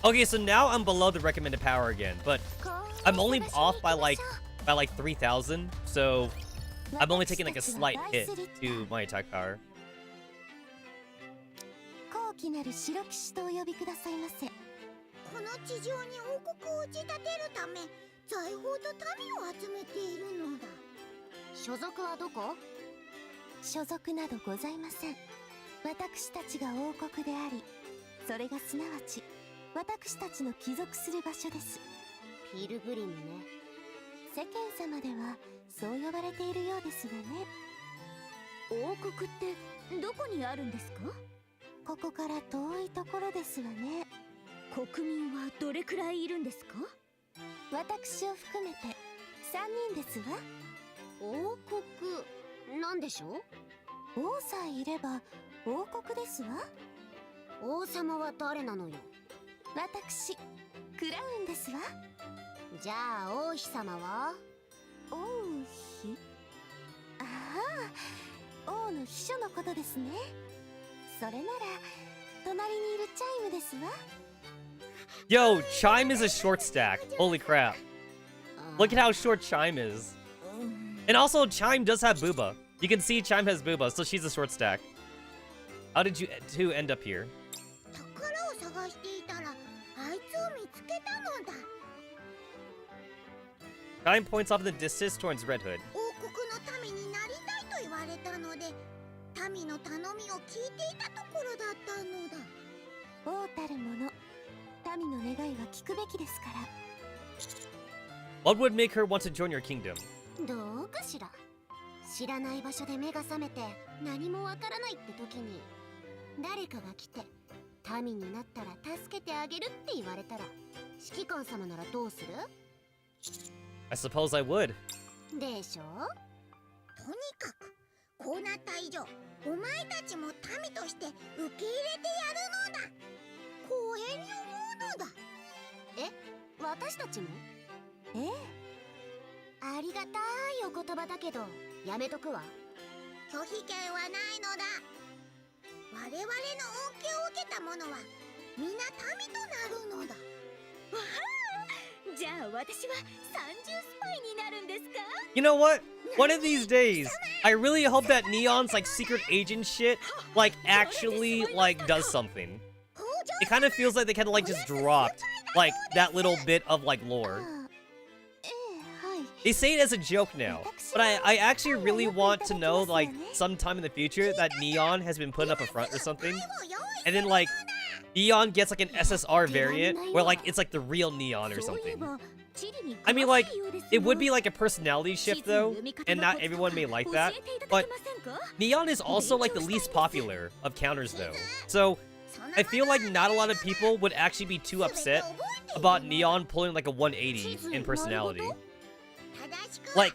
Okay, so now I'm below the recommended power again, but I'm only off by like 3,000, so I'm only taking like a slight hit to my attack power. 高貴なる白騎士とお呼びくださいませ。この地上に王国を打ち立てるため、財宝と民を集めているのだ。所属はどこ？所属などございません。私たちが王国であり、それがすなわち私たちの帰属する場所です。ピルグリムね。世間様ではそう呼ばれているようですがね。王国ってどこにあるんですか？ここから遠いところですわね。国民はどれくらいいるんですか？私を含めて3人ですわ。王国なんでしょう？王さえいれば王国ですわ。王様は誰なのよ？私、クラウンですわ。じゃあ王妃様は？王妃？ああ、王の秘書のことですね。それなら隣にいるチャイムですわ。Yo, Chime is a short stack. Holy crap. Look at how short Chime is. And also, Chime does have Booba. You can see Chime has Booba, so she's a short stack. How did you two end up here? Chime points off in the distance towards Red Hood. 民の頼みを聞いていたところだったのだ。王たる者、民の願いは聞くべきですから。What would make her want to join your kingdom? どうかしら。知らない場所で目が覚めて何もわからないって時に誰かが来て民になったら助けてあげるって言われたら指揮官様ならどうする？ I suppose I would. でしょ？とにかくこうなった以上お前たちも民として受け入れてやるのだ。光栄に思うのだ。え、私たちも？ええ。ありがたいお言葉だけどやめとくわ。拒否権はないのだ。我々の恩恵を受けた者は皆民となるのだ。じゃあ私は30スパイになるんですか？ You know what? One of these days, I really hope that Neon's like secret agent shit like actually like does something. It kind of feels like they kind of like just dropped like that little bit of like lore. They say it as a joke now, but I actually really want to know like sometime in the future that Neon has been put up a front or something, and then like Neon gets like an SSR variant where like it's like the real Neon or something. I mean, like, it would be like a personality shift though, and not everyone may like that, but Neon is also like the least popular of counters though. So I feel like not a lot of people would actually be too upset about Neon pulling like a 180 in personality. Like,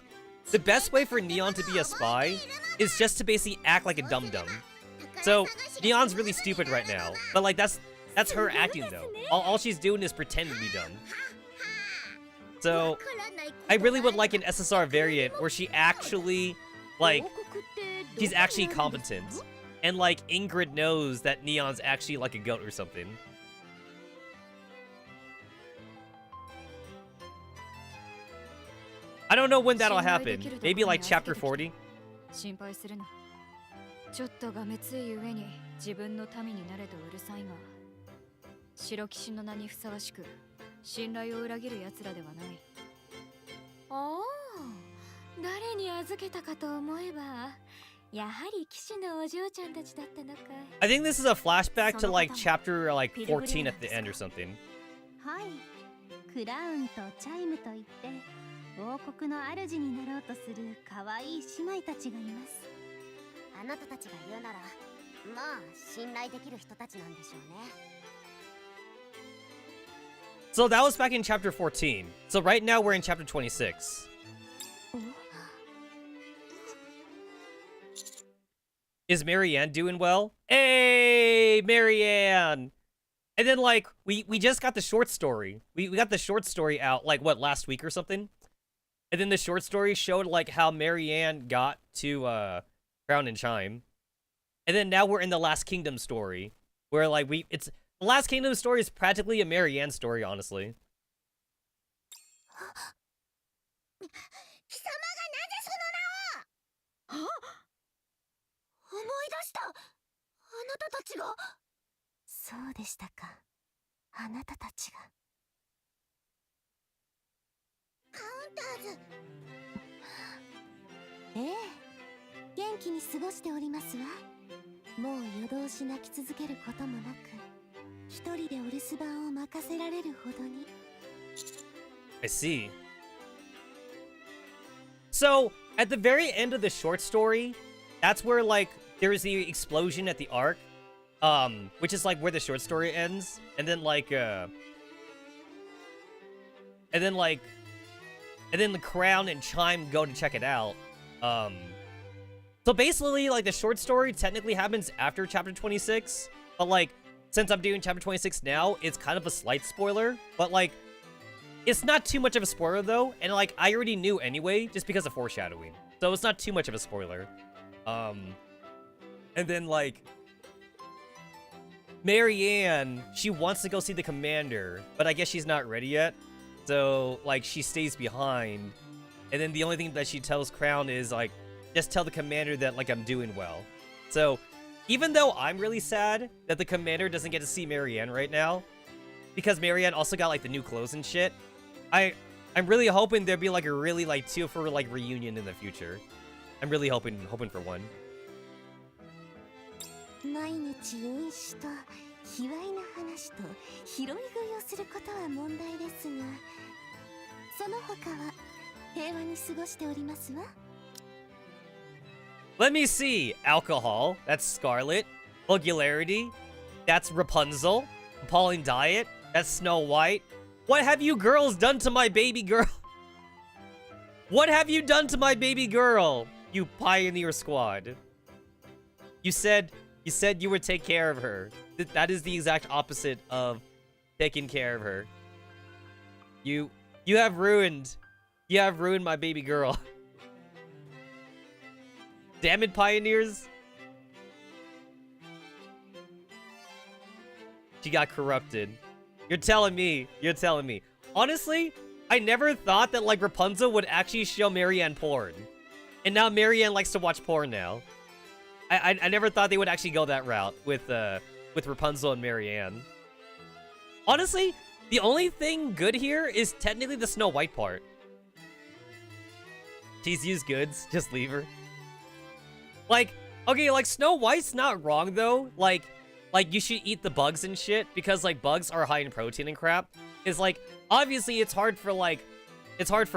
the best way for Neon to be a spy is just to basically act like a dum-dum. So, Neon's really stupid right now, but like that's her acting though. All she's doing is pretending to be dumb. So I really would like an SSR variant where she actually, like, she's actually competent. And, like, Ingrid knows that Neon's actually, like, a goat or something. I don't know when that'll happen. Maybe, like, chapter 40? 心配するな。ちょっとがめつい上に自分の民になれとうるさいが、白騎士の名にふさわしく信頼を裏切る奴らではない。おお、誰に預けたかと思えば、やはり騎士のお嬢ちゃんたちだったのか。I think this is a flashback to, like, chapter, like, 14 at the end or something. はい、クラウンとチャイムといって王国の主になろうとする可愛い姉妹たちがいます。あなたたちが言うなら、まあ信頼できる人たちなんでしょうね。So that was back in chapter 14. So right now we're in chapter 26. Is Marianne doing well? Hey, Marianne! And then, like, we just got the short story. We got the short story out, like, what, last week or something? And then the short story showed, like, how Marianne got to, Crown and Chime. And then now we're in the Last Kingdom story. Where, like, the Last Kingdom story is practically a Marianne story, honestly. 貴様がなぜその名を？思い出した。あなたたちが。そうでしたか。あなたたちが。カウンターズ。ええ、元気に過ごしておりますわ。もう夜通し泣き続けることもなく、一人でお留守番を任せられるほどに。I see. So, at the very end of the short story, that's where, like, there's the explosion at the Ark, which is, like, where the short story ends, and then, like, and then the Crown and Chime go to check it out. So basically, like, the short story technically happens after chapter 26, but, like, since I'm doing chapter 26 now, it's kind of a slight spoiler, but, like, it's not too much of a spoiler, though, and, like, I already knew anyway, just because of foreshadowing. So it's not too much of a spoiler. And then, like, Marianne, she wants to go see the commander, but I guess she's not ready yet. So, like, she stays behind. And then the only thing that she tells Crown is, like, just tell the commander that, like, I'm doing well. So, even though I'm really sad that the commander doesn't get to see Marianne right now, because Marianne also got, like, the new clothes and shit, I'm really hoping there'd be, like, a really, like, 2 for, like, reunion in the future. I'm really hoping for one. 毎日飲酒と卑猥な話と拾い食いをすることは問題ですが、その他は平和に過ごしておりますわ。Let me see. Alcohol. That's Scarlet. Vulgarity. That's Rapunzel. Appalling diet. That's Snow White. What have you girls done to my baby girl? What have you done to my baby girl, you pioneer squad? You said you would take care of her. That is the exact opposite of taking care of her. You have ruined my baby girl. Damn it, pioneers. She got corrupted. You're telling me. Honestly, I never thought that, like, Rapunzel would actually show Marianne porn. And now Marianne likes to watch porn now. I never thought they would actually go that route with Rapunzel and Marianne. Honestly, the only thing good here is technically the Snow White part. She's used goods, just leave her. Like, okay, like, Snow White's not wrong, though. Like, you should eat the bugs and shit, because, like, bugs are high in protein and crap. It's, like, obviously, it's hard for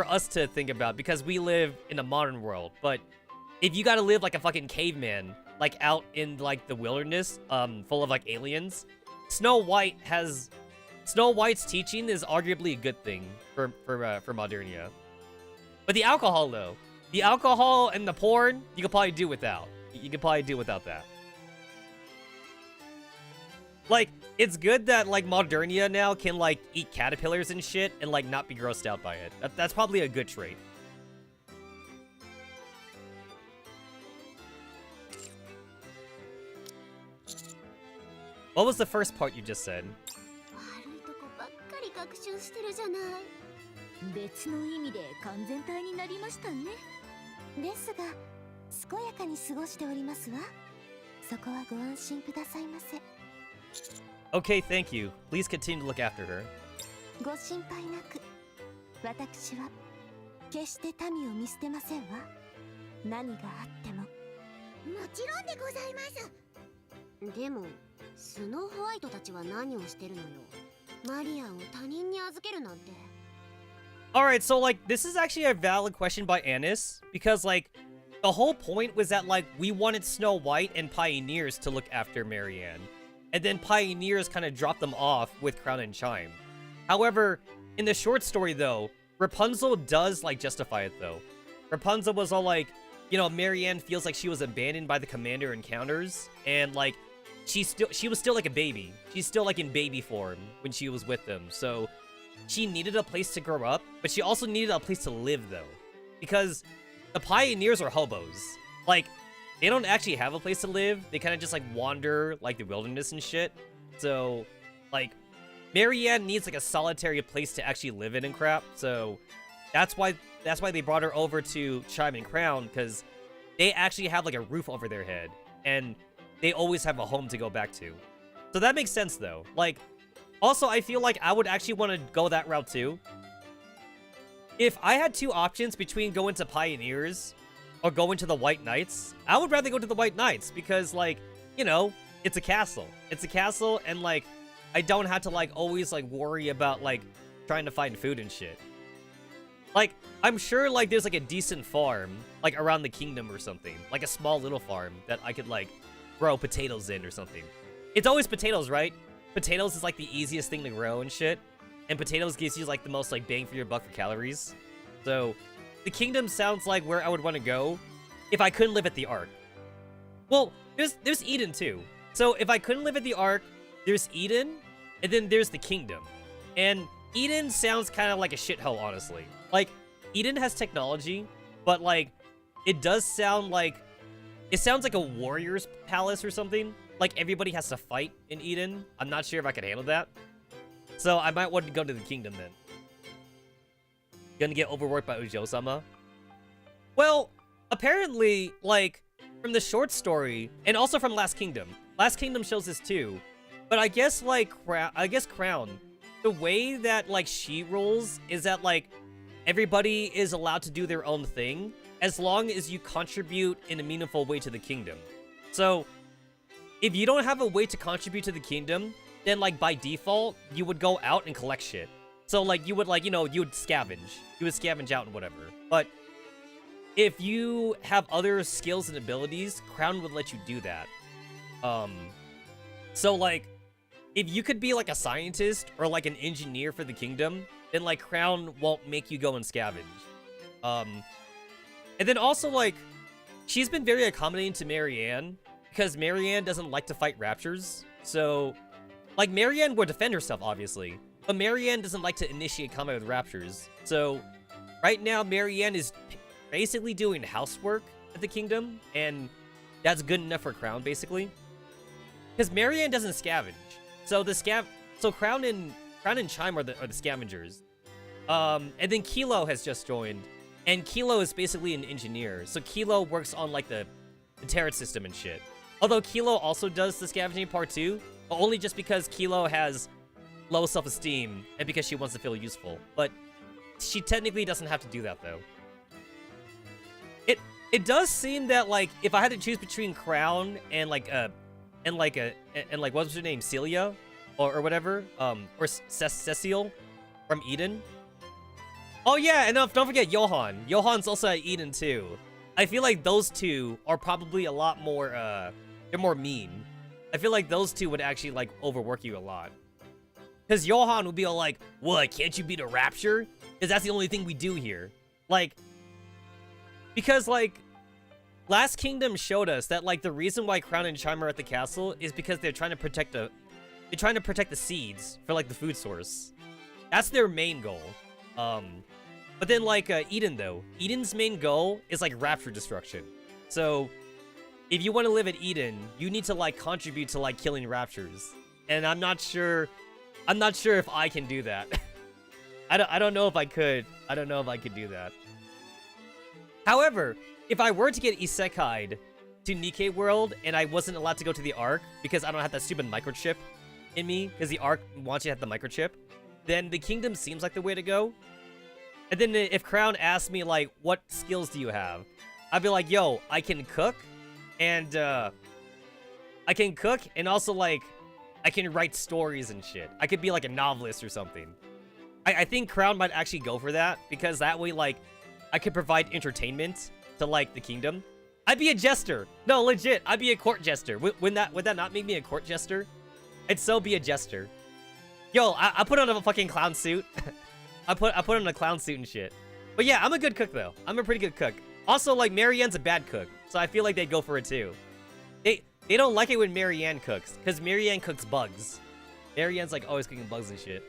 us to think about, because we live in a modern world, but if you gotta live like a fucking caveman, like, out in, like, the wilderness, full of, like, aliens, Snow White's teaching is arguably a good thing for Modernia. But the alcohol, though. The alcohol and the porn, you could probably do without. You could probably do without that. Like, It's good that, like, Modernia now can, like, eat caterpillars and shit and, like, not be grossed out by it. That's probably a good trait. What was the first part you just said? 悪いとこばっかり学習してるじゃない。別の意味で完全体になりましたね。ですが健やかに過ごしておりますわ。そこはご安心くださいませ。 Okay, thank you. Please continue to look after her. ご心配なく。私は決して民を見捨てませんわ。何があっても。もちろんでございます。でもスノーホワイトたちは何をしてるのよ。マリアンを他人に預けるなんて。 Alright, so, like, this is actually a valid question by Anis, because, like, the whole point was that, like, we wanted Snow White and Pioneers to look after Marianne, and then Pioneers kind of dropped them off with Crown and Chime. However, in the short story, though, Rapunzel does, like, justify it, though. Rapunzel was all like, you know, Marianne feels like she was abandoned by the commander encounters, and, like, she was still like a baby. She's still, like, in baby form when she was with them, so she needed a place to grow up, but she also needed a place to live, though. Because the Pioneers are hobos. Like, they don't actually have a place to live. They kind of just, like, wander, like, the wilderness and shit. So, like, Marianne needs, like, a solitary place to actually live in and crap. So, that's why they brought her over to Chime and Crown, because they actually have, like, a roof over their head. And they always have a home to go back to. So that makes sense, though. Like, also, I feel like I would actually want to go that route, too. If I had two options between going to Pioneers or going to the White Knights, I would rather go to the White Knights because, like, you know, it's a castle. It's a castle, and, like, I don't have to, like, always, like, worry about, like, trying to find food and shit. Like, I'm sure, like, there's, like, a decent farm, like, around the kingdom or something. Like, a small little farm that I could, like, grow potatoes in or something. It's always potatoes, right? Potatoes is, like, the easiest thing to grow and shit. And potatoes gives you, like, the most, like, bang for your buck for calories. So, the kingdom sounds like where I would want to go if I couldn't live at the Ark. Well, there's Eden, too. So, if I couldn't live at the Ark, there's Eden, and then there's the kingdom. And Eden sounds kind of like a shithole, honestly. Like, Eden has technology, but, like, it does sound like... It sounds like a warrior's palace or something. Like, everybody has to fight in Eden. I'm not sure if I can handle that. So, I might want to go to the kingdom, then. Gonna get overworked by Ujo-sama? Well, apparently, like, from the short story, and also from Last Kingdom. Last Kingdom shows this, too. But I guess, like, Crown, the way that, like, she rules is that, like, everybody is allowed to do their own thing, as long as you contribute in a meaningful way to the kingdom. So, if you don't have a way to contribute to the kingdom, then, like, by default, you would go out and collect shit. So, like, you would, like, you know, you would scavenge. You would scavenge out and whatever. But if you have other skills and abilities, Crown would let you do that. So, like, if you could be, like, a scientist or, like, an engineer for the kingdom, then, like, Crown won't make you go and scavenge. And then also, like, she's been very accommodating to Marianne, because Marianne doesn't like to fight raptures. So, like, Marianne would defend herself, obviously, but Marianne doesn't like to initiate combat with raptors. So, right now, Marianne is basically doing housework at the kingdom, and that's good enough for Crown, basically. Because Marianne doesn't scavenge. So, Crown and Chime are the scavengers. And then Kilo has just joined. And Kilo is basically an engineer. So Kilo works on, like, the turret system and shit. Although Kilo also does the scavenging part too. But only just because Kilo has low self-esteem and because she wants to feel useful. But she technically doesn't have to do that, though. It does seem that, like, if I had to choose between Crown and, like, what was her name? Celia? Or whatever? Or Cecile from Eden? Oh yeah, and don't forget Johan. Johan's also at Eden too. I feel like those two are probably a lot more, they're more mean. I feel like those two would actually, like, overwork you a lot. Because Johan would be all like, what, can't you beat a rapture? Because that's the only thing we do here. Like, because, like, Last Kingdom showed us that, like, the reason why Crown and Chime are at the castle is because they're trying to protect they're trying to protect the seeds for like the food source. That's their main goal. But then like Eden though, Eden's main goal is like rapture destruction. So if you want to live at Eden, you need to like contribute to like killing raptures. And I'm not sure if I can do that. I don't know if I could. I don't know if I could do that. However, if I were to get isekai'd to Nikke world and I wasn't allowed to go to the Ark because I don't have that stupid microchip in me, because the Ark wants you to have the microchip, then the kingdom seems like the way to go. And then if Crown asked me like, what skills do you have? I'd be like, yo, I can cook, and also like I can write stories and shit. I could be like a novelist or something. I think Crown might actually go for that, because that way like I could provide entertainment to like the kingdom. I'd be a jester. No, legit, I'd be a court jester. Would that not make me a court jester? I'd so be a jester. Yo, I put on a fucking clown suit. I put on a clown suit and shit. But yeah, I'm a good cook though. I'm a pretty good cook. Also, like, Marianne's a bad cook, so I feel like they'd go for it too. They don't like it when Marianne cooks, because Marianne cooks bugs. Marianne's like always cooking bugs and shit.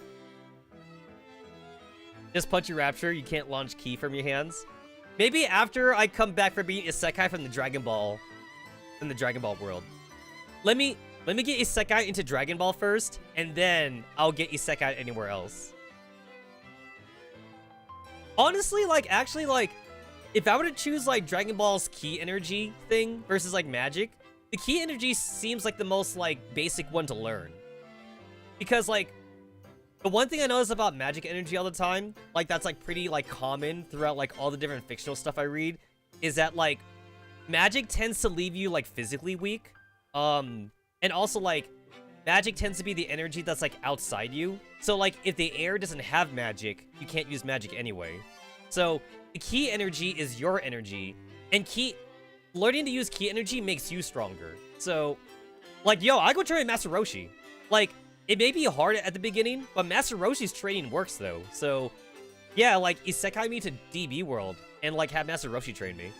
Just punch your rapture, you can't launch ki from your hands. Maybe after I come back from being isekai from the Dragon Ball world. Let me get isekai into Dragon Ball first, and then I'll get isekai anywhere else. Honestly, like, actually, like, if I were to choose, like, Dragon Ball's ki energy thing versus, like, magic, the ki energy seems like the most, like, basic one to learn. Because, like, the one thing I notice about magic energy all the time, like, that's, like, pretty, like, common throughout, like, all the different fictional stuff I read, is that, like, magic tends to leave you, like, physically weak. And also, like, magic tends to be the energy that's, like, outside you. So, like, if the air doesn't have magic, you can't use magic anyway. So, the ki energy is your energy, and learning to use ki energy makes you stronger. So, like, yo, I go train Master Roshi. Like, it may be hard at the beginning, but Master Roshi's training works, though. So, yeah, like, isekai me to DB world, and, like, have Master Roshi train me.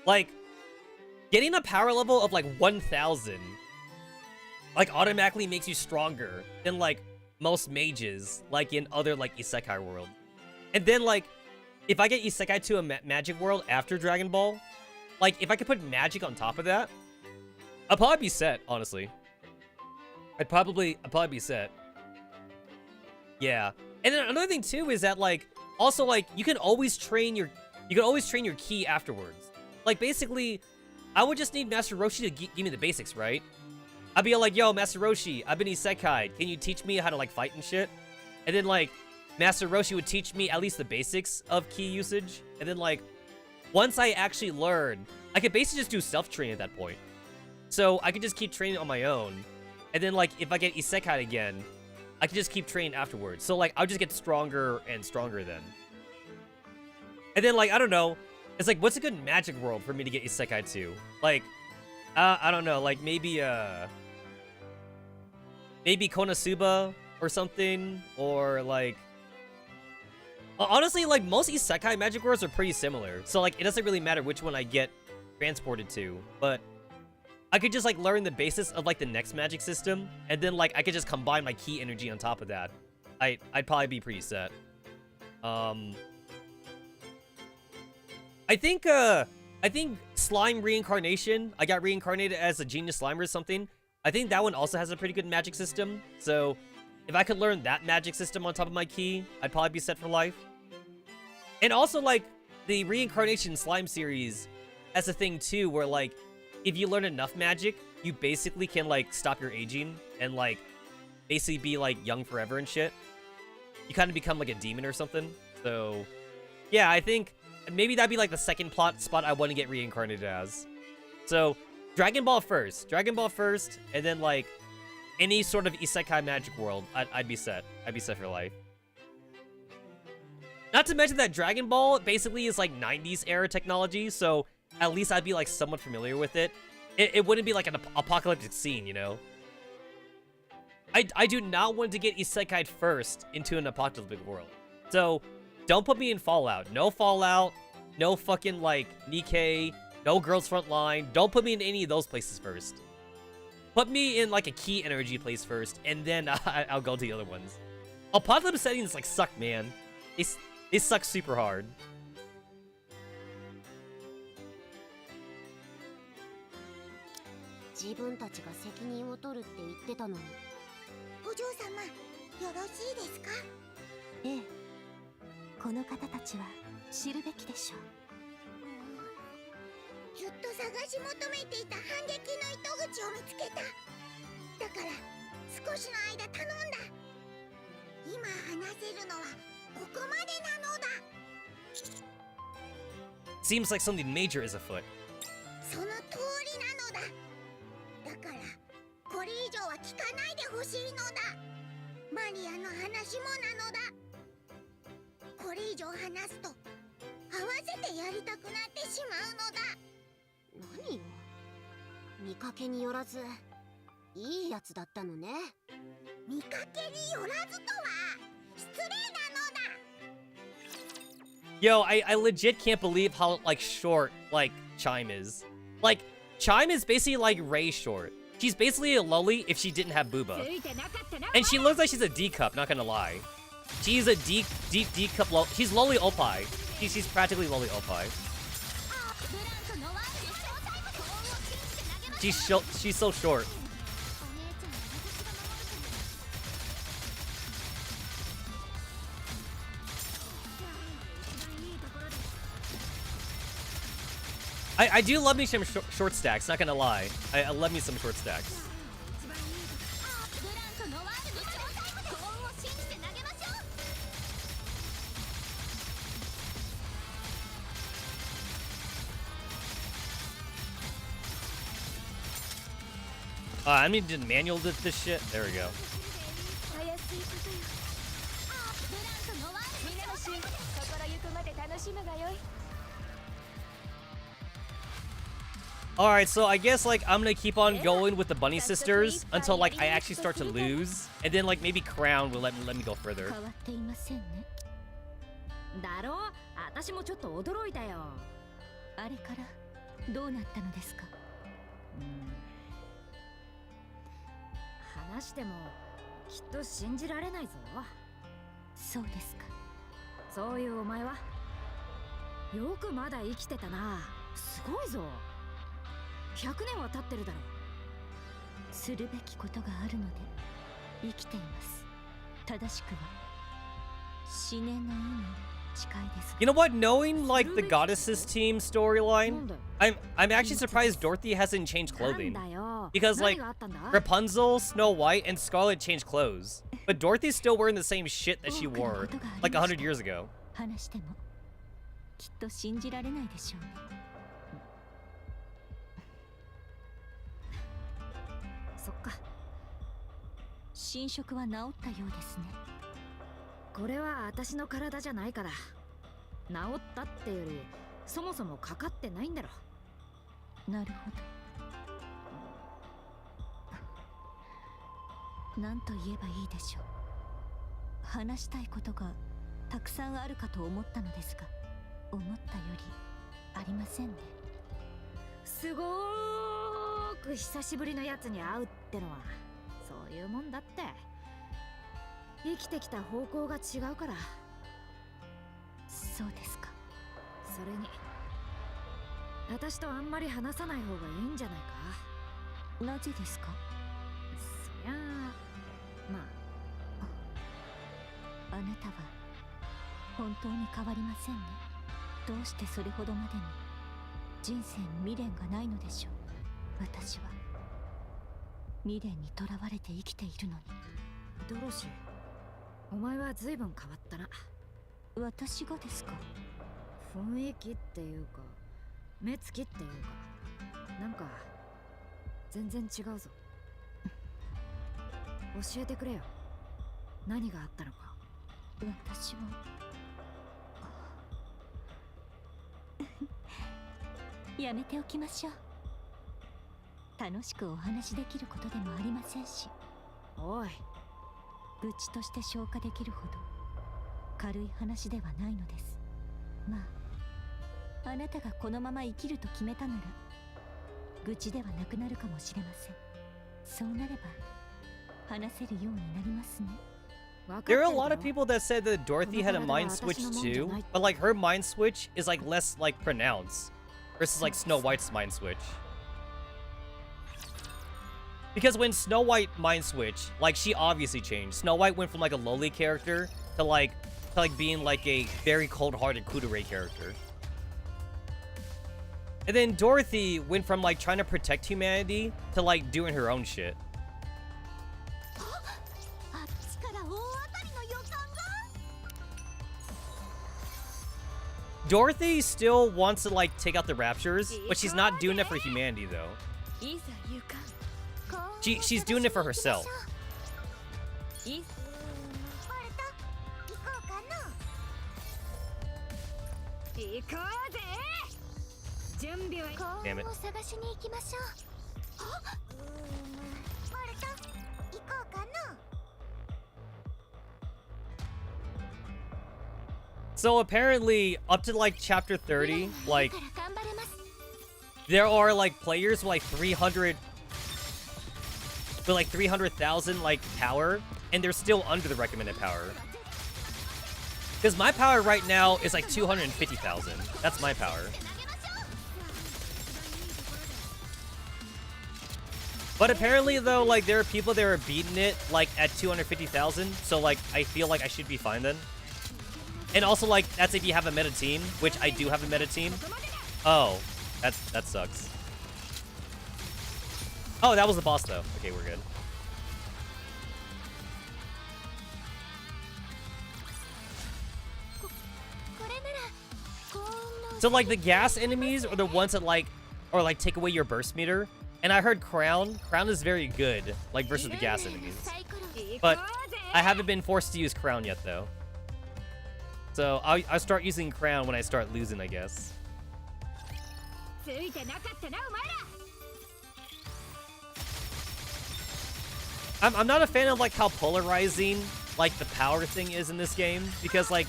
Like, getting a power level of, like, 1000, like, automatically makes you stronger than, like, most mages, like, in other, like, isekai world. And then, like, if I get isekai to a magic world after Dragon Ball, like, if I could put magic on top of that, I'd probably be set, honestly. I'd probably be set. Yeah. And then another thing, too, is that, like, also, like, you can always train your ki afterwards. Like, basically, I would just need Master Roshi to give me the basics, right? I'd be like, yo, Master Roshi, I've been isekai'd. Can you teach me how to, like, fight and shit? And then, like, Master Roshi would teach me at least the basics of ki usage. And then, like, once I actually learn, I could basically just do self-training at that point. So I could just keep training on my own. And then, like, if I get isekai'd again, I can just keep training afterwards. So, like, I'll just get stronger and stronger then. And then, like, I don't know. It's like, what's a good magic world for me to get isekai to? Like, I don't know. Like, maybe Konosuba or something. Or, like, honestly, like, most isekai magic worlds are pretty similar. So, like, it doesn't really matter which one I get transported to. But I could just, like, learn the basis of, like, the next magic system. And then, like, I could just combine my ki energy on top of that. I'd probably be pretty set. I think Slime Reincarnation, I got reincarnated as a Genius Slimer or something. I think that one also has a pretty good magic system. So, if I could learn that magic system on top of my ki, I'd probably be set for life. And also, like, the Reincarnation Slime series has a thing, too, where, like, if you learn enough magic, you basically can, like, stop your aging and, like, basically be, like, young forever and shit. You kind of become, like, a demon or something. So, yeah, I think maybe that'd be, like, the second spot I want to get reincarnated as. So, Dragon Ball first, and then, like, any sort of isekai magic world, I'd be set. I'd be set for life. Not to mention that Dragon Ball basically is, like, 90s era technology, so at least I'd be, like, somewhat familiar with it. It wouldn't be, like, an apocalyptic scene, you know? I do not want to get isekai'd first into an apocalyptic world. So, don't put me in Fallout. No Fallout, no fucking, like, Nikke, no Girls Front Line. Don't put me in any of those places first. Put me in like a key energy place first, and then I'll go to the other ones. Apocalypse settings like suck, man. They suck super hard. 自分たちが責任を取るって言ってたのに。お嬢様、よろしいですか？ええ、この方たちは知るべきでしょう。ずっと探し求めていた反撃の糸口を見つけた。だから少しの間頼んだ。今話せるのはここまでなのだ。 Seems like something major is afoot. その通りなのだ。だからこれ以上は聞かないでほしいのだ。マリアの話もなのだ。これ以上話すと合わせてやりたくなってしまうのだ。何よ、見かけによらずいいやつだったのね。見かけによらずとは失礼なのだ。 Yo, I legit can't believe how like short like Chime is. Like Chime is basically like Ray short. She's basically a lolly if she didn't have booba. And she looks like she's a D cup, not gonna lie. She's a D cup she's lolly Opie. She's practically lolly Opie. She's so short. I do love me some short stacks, not gonna lie. I love me some short stacks. I need to manual this shit. There we go. Alright, so I guess like I'm gonna keep on going with the bunny sisters until like I actually start to lose, and then like maybe Crown will let me go further. 変わっていませんね。だろう、私もちょっと驚いたよ。あれからどうなったのですか？話してもきっと信じられないぞ。そうですか。そういうお前はよくまだ生きてたな。すごいぞ。100年は経ってるだろう。するべきことがあるので生きています。正しくは死ねないに近いです。You know what? Knowing like the goddesses team storyline, I'm actually surprised Dorothy hasn't changed clothing. Because like Rapunzel, Snow White, and Scarlet changed clothes, but Dorothy's still wearing the same shit that she wore like 100 years ago. 話してもきっと信じられないでしょうね。そっか。侵食は治ったようですね。これは私の体じゃないから。治ったってよりそもそもかかってないんだろ。なるほど。何と言えばいいでしょう。話したいことがたくさんあるかと思ったのですが、思ったよりありませんね。すごーく久しぶりのやつに会うってのはそういうもんだって。生きてきた方向が違うから。そうですか。それに私とあんまり話さない方がいいんじゃないか。なぜですか？そりゃあまあなたは本当に変わりませんね。どうしてそれほどまでに人生に未練がないのでしょう。私は未練にとらわれて生きているのに。ドロシー、お前は随分変わったな。私がですか？雰囲気っていうか目つきっていうかなんか全然違うぞ。教えてくれよ、何があったのか。私はやめておきましょう。楽しくお話できることでもありませんし。おい、愚痴として消化できるほど軽い話ではないのです。まああなたがこのまま生きると決めたなら愚痴ではなくなるかもしれません。そうなれば話せるようになりますね。 There are a lot of people that said that Dorothy had a mind switch too, but like her mind switch is like less like pronounced versus like Snow White's mind switch. Because when Snow White mind switched, like she obviously changed. Snow White went from like a lowly character to like being like a very cold-hearted kudere character. And then Dorothy went from like trying to protect humanity to like doing her own shit. あっちから大当たりの予感が。 Dorothy still wants to like take out the Raptures, but she's not doing it for humanity though. She's doing it for herself. ボルト、行こうかの。行こうぜ。準備は。幸 Damn 運 it. を探しに行きましょう。ボルト、行こうかの。 So apparently, up to like chapter 30, like だから頑張れます。 there are like players with like 300,000 like power, and they're still under the recommended power. Because my power right now is like 250,000. That's my power. But apparently though, like there are people that are beating it like at 250,000. So like I feel like I should be fine then. And also like that's if you have a meta team, which I do have a meta team. Oh, that sucks. Oh, that was the boss though. Okay, we're good. So like the gas enemies are the ones that like take away your burst meter. And I heard Crown is very good, like versus the gas enemies. But I haven't been forced to use Crown yet though. So I'll start using Crown when I start losing, I guess. I'm not a fan of like how polarizing like the power thing is in this game, because like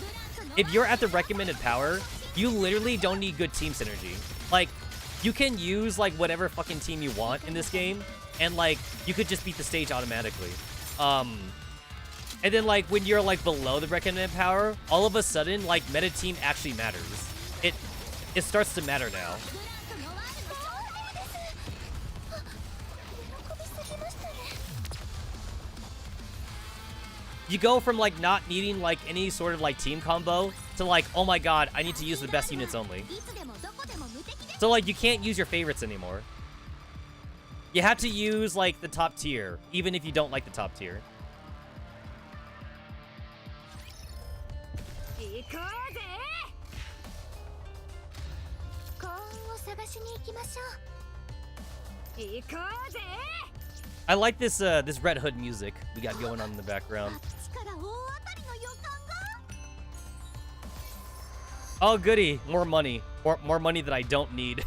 if you're at the recommended power, you literally don't need good team synergy. Like you can use like whatever fucking team you want in this game, and like you could just beat the stage automatically. And then like when you're like below the recommended power, all of a sudden like meta team actually matters. It starts to matter now. You go from like not needing like any sort of like team combo to like, oh my god, I need to use the best units only. So like you can't use your favorites anymore. You have to use like the top tier, even if you don't like the top tier. I like this this Red Hood music we got going on in the background. Oh goody, more money. More money that I don't need.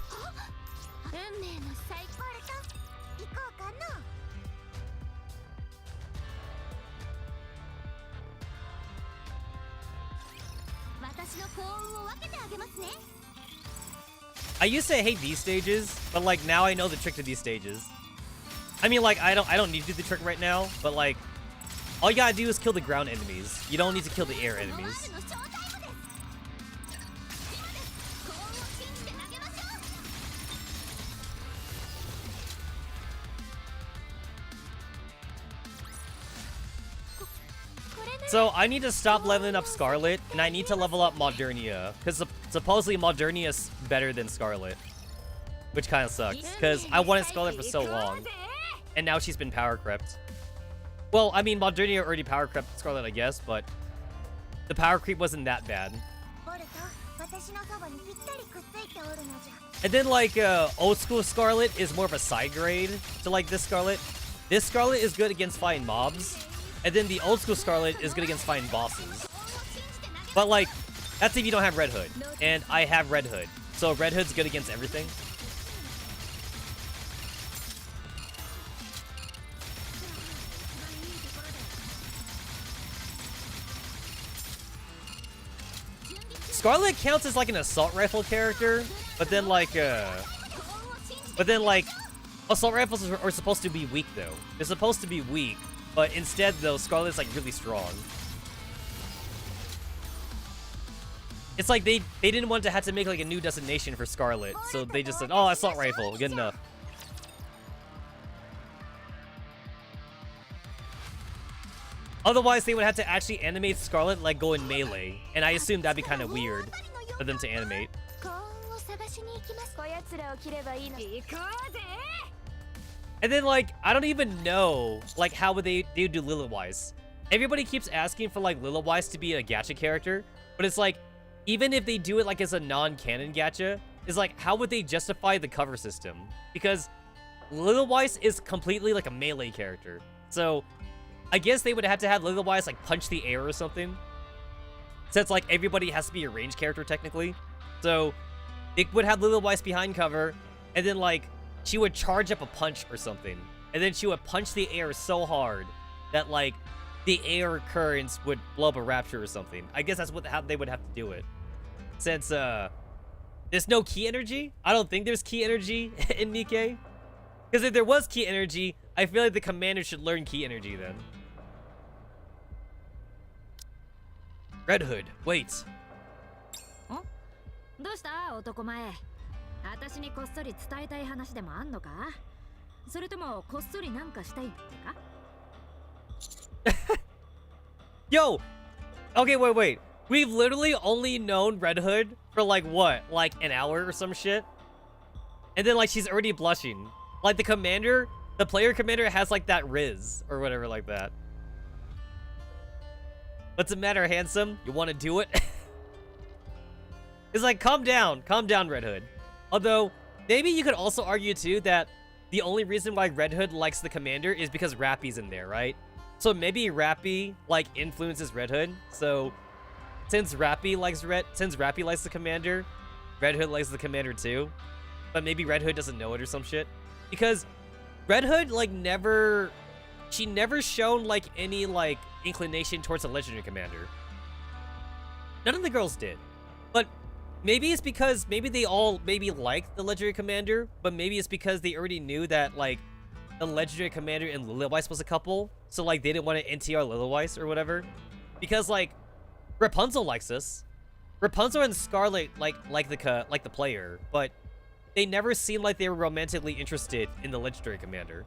I used to hate these stages, but like now I know the trick to these stages. I mean, like I don't need to do the trick right now, but like all you gotta do is kill the ground enemies. You don't need to kill the air enemies. So I need to stop leveling up Scarlet, and I need to level up Modernia, because supposedly Modernia's better than Scarlet, which kind of sucks, because I wanted Scarlet for so long, and now she's been power crept. Well, I mean, Modernia already power crept Scarlet, I guess, but the power creep wasn't that bad. And then, like, old school Scarlet is more of a side grade to, like, this Scarlet. This Scarlet is good against fighting mobs. And then the old school Scarlet is good against fighting bosses. But like, that's if you don't have Red Hood. And I have Red Hood. So Red Hood's good against everything. Scarlet counts as like an assault rifle character, but then like, Assault rifles are supposed to be weak, though. They're supposed to be weak, but instead, though, Scarlet's like really strong. It's like they didn't want to have to make like a new designation for Scarlet, so they just said, "Oh, assault rifle, good enough." Otherwise, they would have to actually animate Scarlet like going melee, and I assume that'd be kind of weird for them to animate. And then like I don't even know like how would they do Lilywise. Everybody keeps asking for like Lilywise to be a gacha character, but it's like even if they do it like as a non-canon gacha, it's like how would they justify the cover system? Because Lilywise is completely like a melee character, so I guess they would have to have Lilywise like punch the air or something, since like everybody has to be a range character technically. So they would have Lilywise behind cover, and then like she would charge up a punch or something, and then she would punch the air so hard that like the air currents would blow up a rapture or something. I guess that's how they would have to do it. Since there's no key energy, I don't think there's key energy in Nikke. Because if there was key energy, I feel like the commander should learn key energy then. Red Hood, wait. どうした男前。私にこっそり伝えたい話でもあんのか？それともこっそりなんかしたいってか？ Yo! Okay, wait. We've literally only known Red Hood for like what? Like an hour or some shit? And then like she's already blushing. Like the commander, the player commander has like that Riz or whatever like that. What's the matter, handsome? You want to do it? It's like, calm down, Red Hood. Although, maybe you could also argue too that the only reason why Red Hood likes the commander is because Rappy's in there, right? So maybe Rappy like influences Red Hood. So since Rappy likes the commander, Red Hood likes the commander too. But maybe Red Hood doesn't know it or some shit. Because Red Hood like never shown like any like inclination towards a legendary commander. None of the girls did. But maybe it's because maybe they all liked the legendary commander, but maybe it's because they already knew that like the legendary commander and Lilywise was a couple, so like they didn't want to NTR Lilywise or whatever. Because like Rapunzel likes us. Rapunzel and Scarlet like the player, but they never seemed like they were romantically interested in the legendary commander.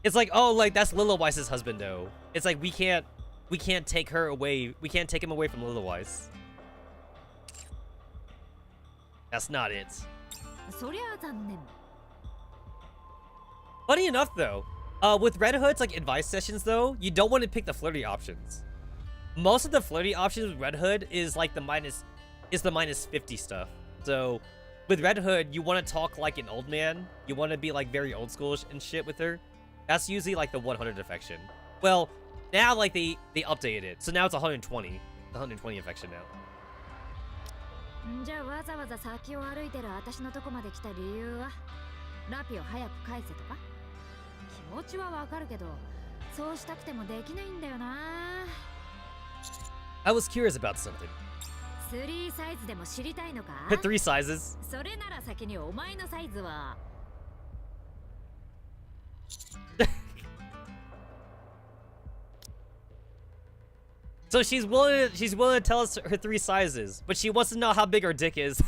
It's like, oh, like that's Lilywise's husband though. It's like we can't take her away. We can't take him away from Lilywise. That's not it. Funny enough though, with Red Hood's like advice sessions though, you don't want to pick the flirty options. Most of the flirty options with Red Hood is like the minus 50 stuff. So with Red Hood, you want to talk like an old man. You want to be like very old school and shit with her. That's usually like the 100 affection. Well, now like they updated it, so now it's 120. 120 affection now. じゃあわざわざ先を歩いてる私のとこまで来た理由はラピを早く返せとか気持ちはわかるけどそうしたくてもできないんだよな I was curious about something. 3サイズでも知りたいのか 3 sizes. それなら先にお前のサイズは So she's willing to tell us her 3 sizes, but she wants to know how big her dick is.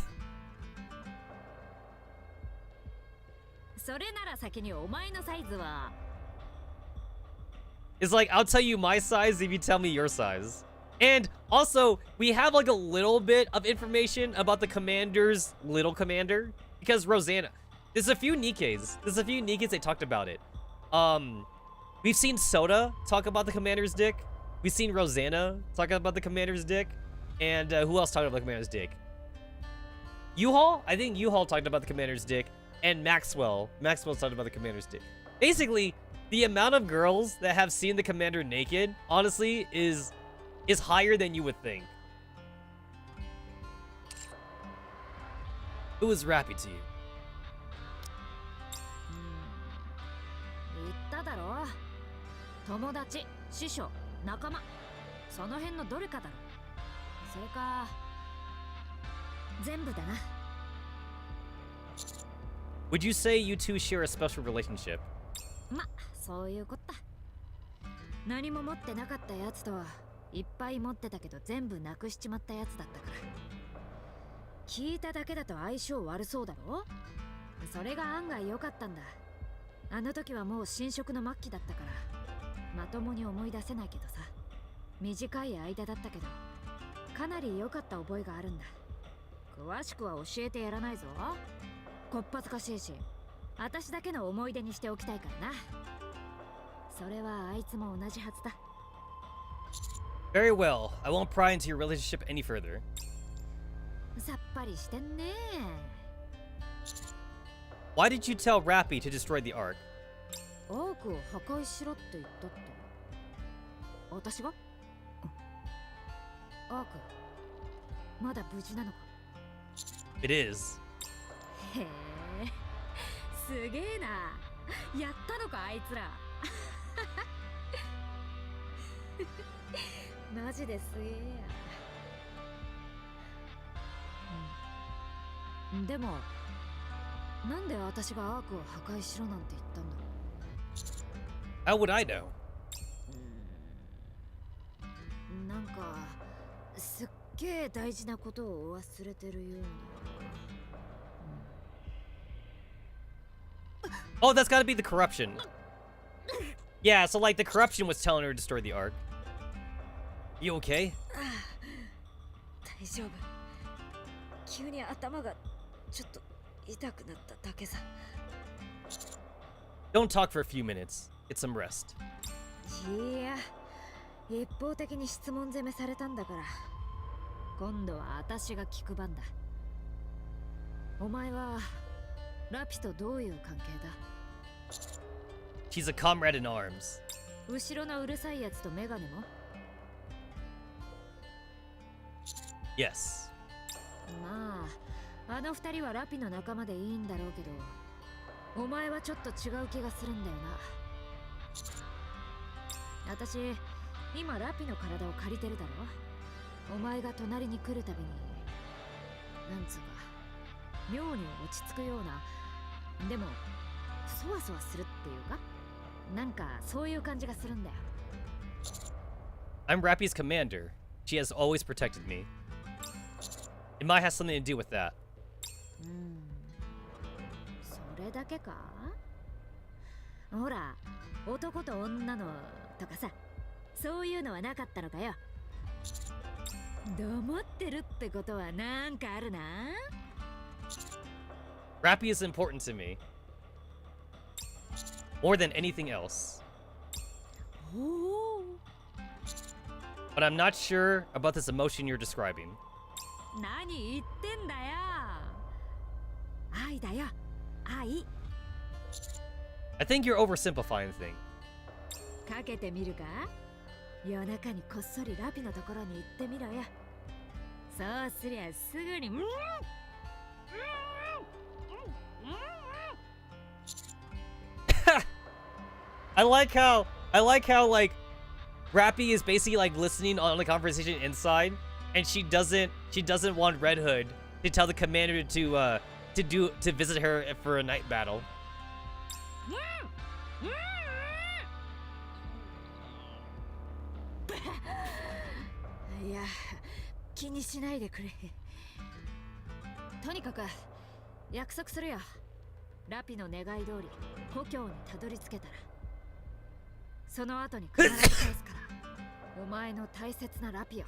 それなら先にお前のサイズは It's like, I'll tell you my size if you tell me your size. And also, we have like a little bit of information about the commander's little commander. Because Rosanna, there's a few Nikkes. They talked about it. We've seen Soda talk about the commander's dick. We've seen Rosanna talk about the commander's dick. And who else talked about the commander's dick? U-Haul? I think U-Haul talked about the commander's dick. And Maxwell talked about the commander's dick. Basically, the amount of girls that have seen the commander naked, honestly, is higher than you would think. Who is Rappy to you? 言っただろ友達、師匠、仲間その辺のどれかだろそれか全部だな Would you say you two share a special relationship? ま、そういうこった。何も持ってなかったやつとはいっぱい持ってたけど全部なくしちまったやつだったから。聞いただけだと相性悪そうだろ。それが案外良かったんだ。あの時はもう新職の末期だったからまともに思い出せないけどさ。短い間だったけどかなり良かった覚えがあるんだ。詳しくは教えてやらないぞ。こっぱずかしいし私だけの思い出にしておきたいからな。それはあいつも同じはずだ。 Very well. I won't pry into your relationship any further. さっぱりしてんね。 Why did you tell Rappy to destroy the Ark? アークを破壊しろって言ったって。私が？アークまだ無事なのか？ It is. へえ、すげえな。やったのかあいつら。マジですげえや。でもなんで私がアークを破壊しろなんて言ったんだろう。 How would I know? なんかすっげえ大事なことを忘れてるような。Oh, that's gotta be the corruption. Yeah, so like the corruption was telling her to destroy the Ark. You okay? 大丈夫。急に頭がちょっと痛くなっただけさ。 Don't talk for a few minutes. Get some rest. いや、一方的に質問攻めされたんだから今度は私が聞く番だ。お前はラピとどういう関係だ？ She's a comrade in arms. 後ろのうるさいやつとメガネも？ Yes. まあ、あの二人はラピの仲間でいいんだろうけど、お前はちょっと違う気がするんだよな。私、今ラピの体を借りてるだろ。お前が隣に来るたびに、なんつうか、妙に落ち着くような、でも、そわそわするっていうか、なんかそういう感じがするんだよ。I'm Rappy's commander. She has always protected me. It might have something to do with that. それだけか？ほら、男と女のとかさ、そういうのはなかったのかよ。黙ってるってことはなんかあるな。 Rappy is important to me. More than anything else. おお。 But I'm not sure about this emotion you're describing. 何言ってんだよ。愛だよ、愛。 I think you're oversimplifying the thing. かけてみるか？夜中にこっそりラピのところに行ってみろよ。そうすりゃすぐに。I like how like Rappy is basically like listening on the conversation inside, and she doesn't want Red Hood to tell the commander to visit her for a night battle. いや、気にしないでくれ。とにかく約束するよ。ラピの願い通り故郷にたどり着けたら、その後に必ず返すから。お前の大切なラピを。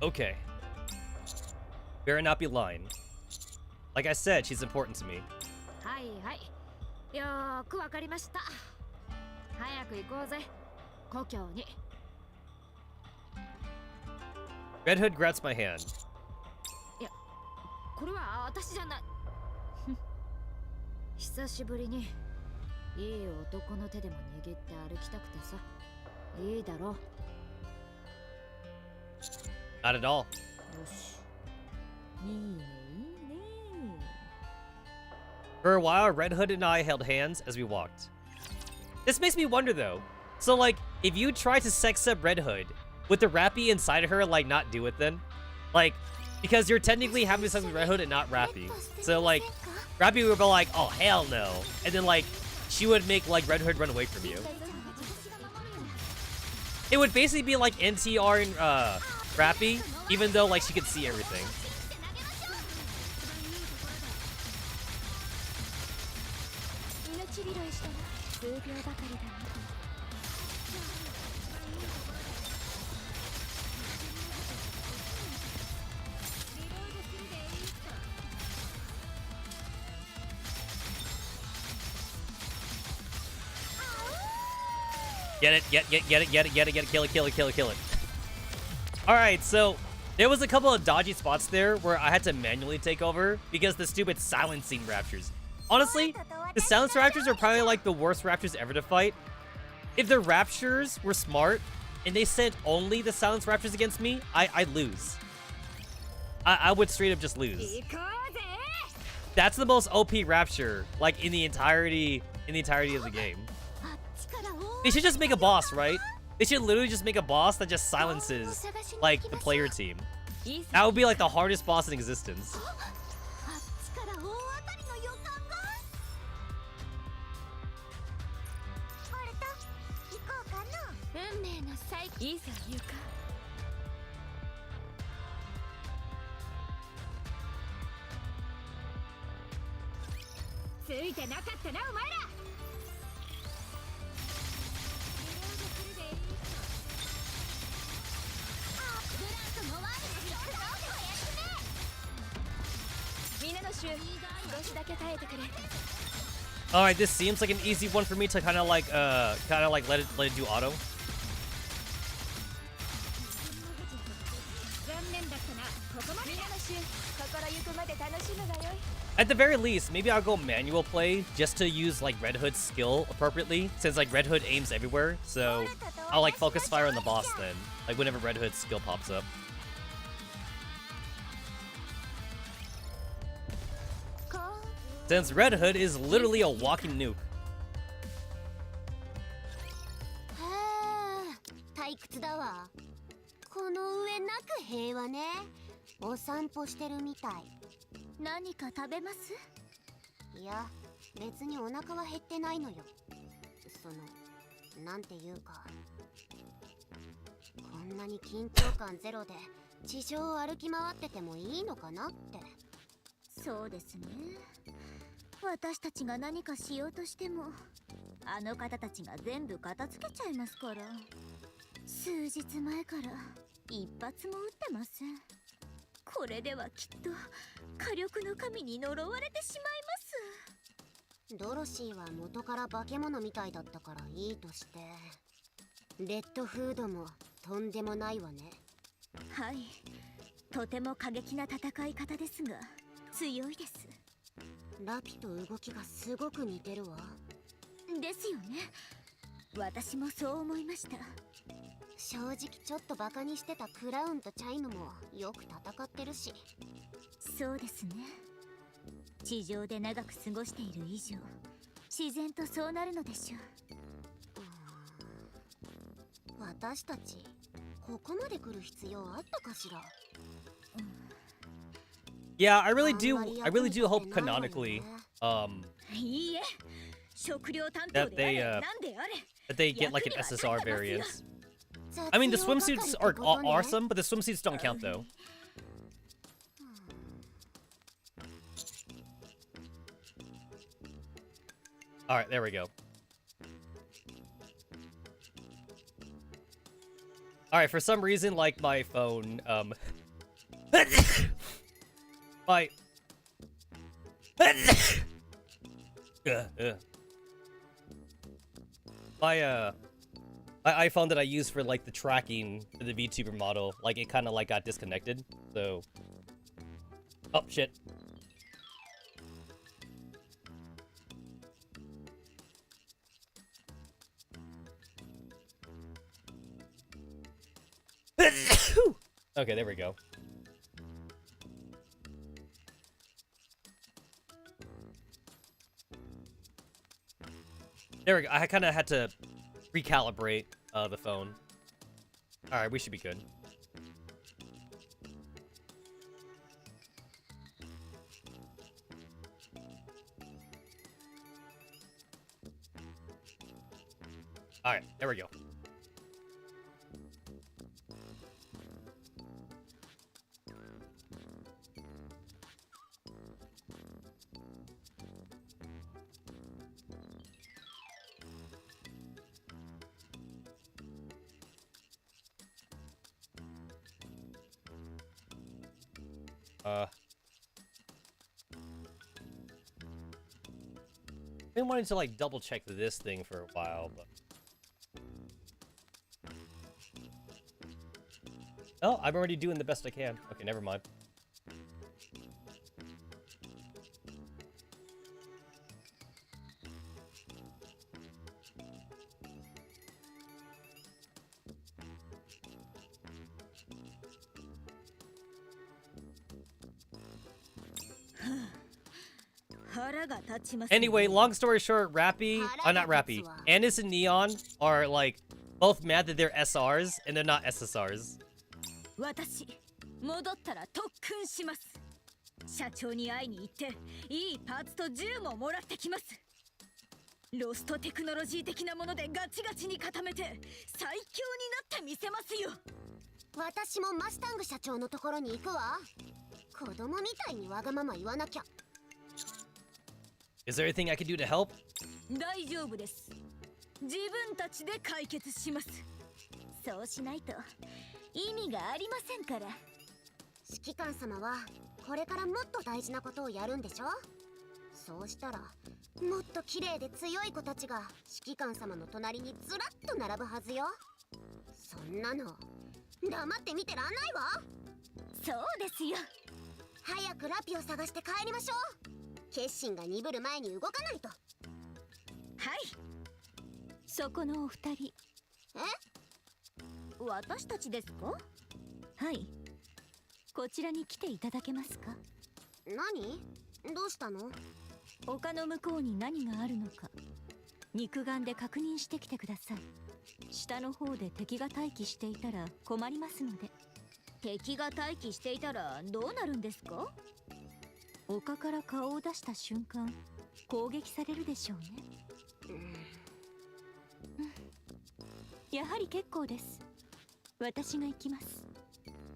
Okay. Better not be lying. Like I said, she's important to me. はいはい、よーくわかりました。早く行こうぜ、故郷に。 Red Hood grabs my hand. いや、これは私じゃない。久しぶりにいい男の手でも握って歩きたくてさ。いいだろ。 Not at all. よし。いいね、いいね。 For a while, Red Hood and I held hands as we walked. This makes me wonder though. So like, if you try to sex up Red Hood, would the Rappy inside of her like not do it then? Like, Because you're technically having sex with Red Hood and not Rappy. So like, Rappy would be like, oh hell no. And then like, she would make like Red Hood run away from you. It would basically be like NTR and Rappy, even though like she could see everything. Get it, get it, kill it. Alright, so there was a couple of dodgy spots there where I had to manually take over because the stupid silencing raptors. Honestly, the silence raptors are probably like the worst raptors ever to fight. If the raptors were smart and they sent only the silence raptors against me, I'd lose. I would straight up just lose. That's the most OP rapture, like in the entirety of the game. They should just make a boss, right? They should literally just make a boss that just silences, like, the player team. That would be, like, the hardest boss in existence. Alright, this seems like an easy one for me to kind of like let it do auto. At the very least, maybe I'll go manual play just to use like Red Hood's skill appropriately, since like Red Hood aims everywhere. So I'll like focus fire on the boss then, like whenever Red Hood's skill pops up. Since Red Hood is literally a walking nuke. 退屈だわ。この上なく平和ね。お散歩してるみたい。何か食べます？いや、別にお腹は減ってないのよ。その、なんていうか。こんなに緊張感ゼロで地上を歩き回っててもいいのかなって。そうですね。私たちが何かしようとしてもあの方たちが全部片付けちゃいますから。数日前から一発も撃ってません。これではきっと火力の神に呪われてしまいます。ドロシーは元から化け物みたいだったからいいとして、レッドフードもとんでもないわね。はい、とても過激な戦い方ですが強いです。ラピと動きがすごく似てるわ。ですよね。私もそう思いました。正直ちょっとバカにしてたクラウンとチャイムもよく戦ってるし。そうですね。地上で長く過ごしている以上自然とそうなるのでしょう。私たちここまで来る必要あったかしら。Yeah, I really do hope canonically, that they get like an SSR variant. I mean, the swimsuits are awesome, but the swimsuits don't count though. All right, there we go. All right, for some reason, like my phone, my my iPhone that I use for like the tracking for the VTuber model, like it kind of like got disconnected. So, oh shit. Okay, there we go. There we go. I kind of had to recalibrate the phone. All right, we should be good. Alright, there we go. I've been wanting to like double check this thing for a while, but oh, I'm already doing the best I can. Okay, never mind. Anyway, long story short, Rappy, not Rappy, Anis and Neon are like both mad that they're SRs and they're not SSRs. 私戻ったら特訓します。社長に会いに行っていいパーツと銃ももらってきます。ロストテクノロジー的なものでガチガチに固めて最強になってみせますよ。私もマスタング社長のところに行くわ。子供みたいにわがまま言わなきゃ。Is there anything I can do to help? 大丈夫です。自分たちで解決します。そうしないと意味がありませんから。指揮官様はこれからもっと大事なことをやるんでしょ。そうしたらもっと綺麗で強い子たちが指揮官様の隣にずらっと並ぶはずよ。そんなの黙って見てらんないわ。そうですよ。早くラピを探して帰りましょう。決心が鈍る前に動かないと。はい。そこのお二人。え？私たちですか？はい。こちらに来ていただけますか？何？どうしたの？丘の向こうに何があるのか肉眼で確認してきてください。下の方で敵が待機していたら困りますので。敵が待機していたらどうなるんですか？丘から顔を出した瞬間攻撃されるでしょうね。やはり結構です。私が行きます。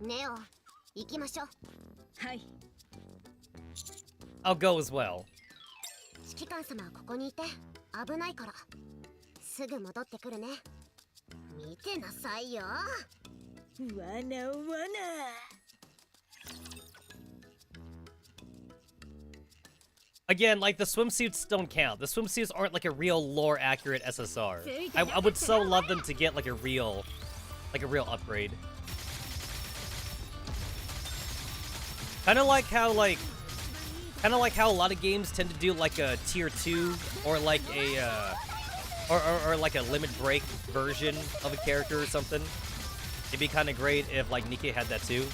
ネオ、行きましょう。はい。I'll go as well. 指揮官様はここにいて危ないからすぐ戻ってくるね。見てなさいよ。わなわな。Again, like the swimsuits don't count. The swimsuits aren't like a real lore accurate SSR. I would so love them to get like a real upgrade. Kind of like how a lot of games tend to do like a tier 2 or like a or like a limit break version of a character or something. It'd be kind of great if like Nikke had that too.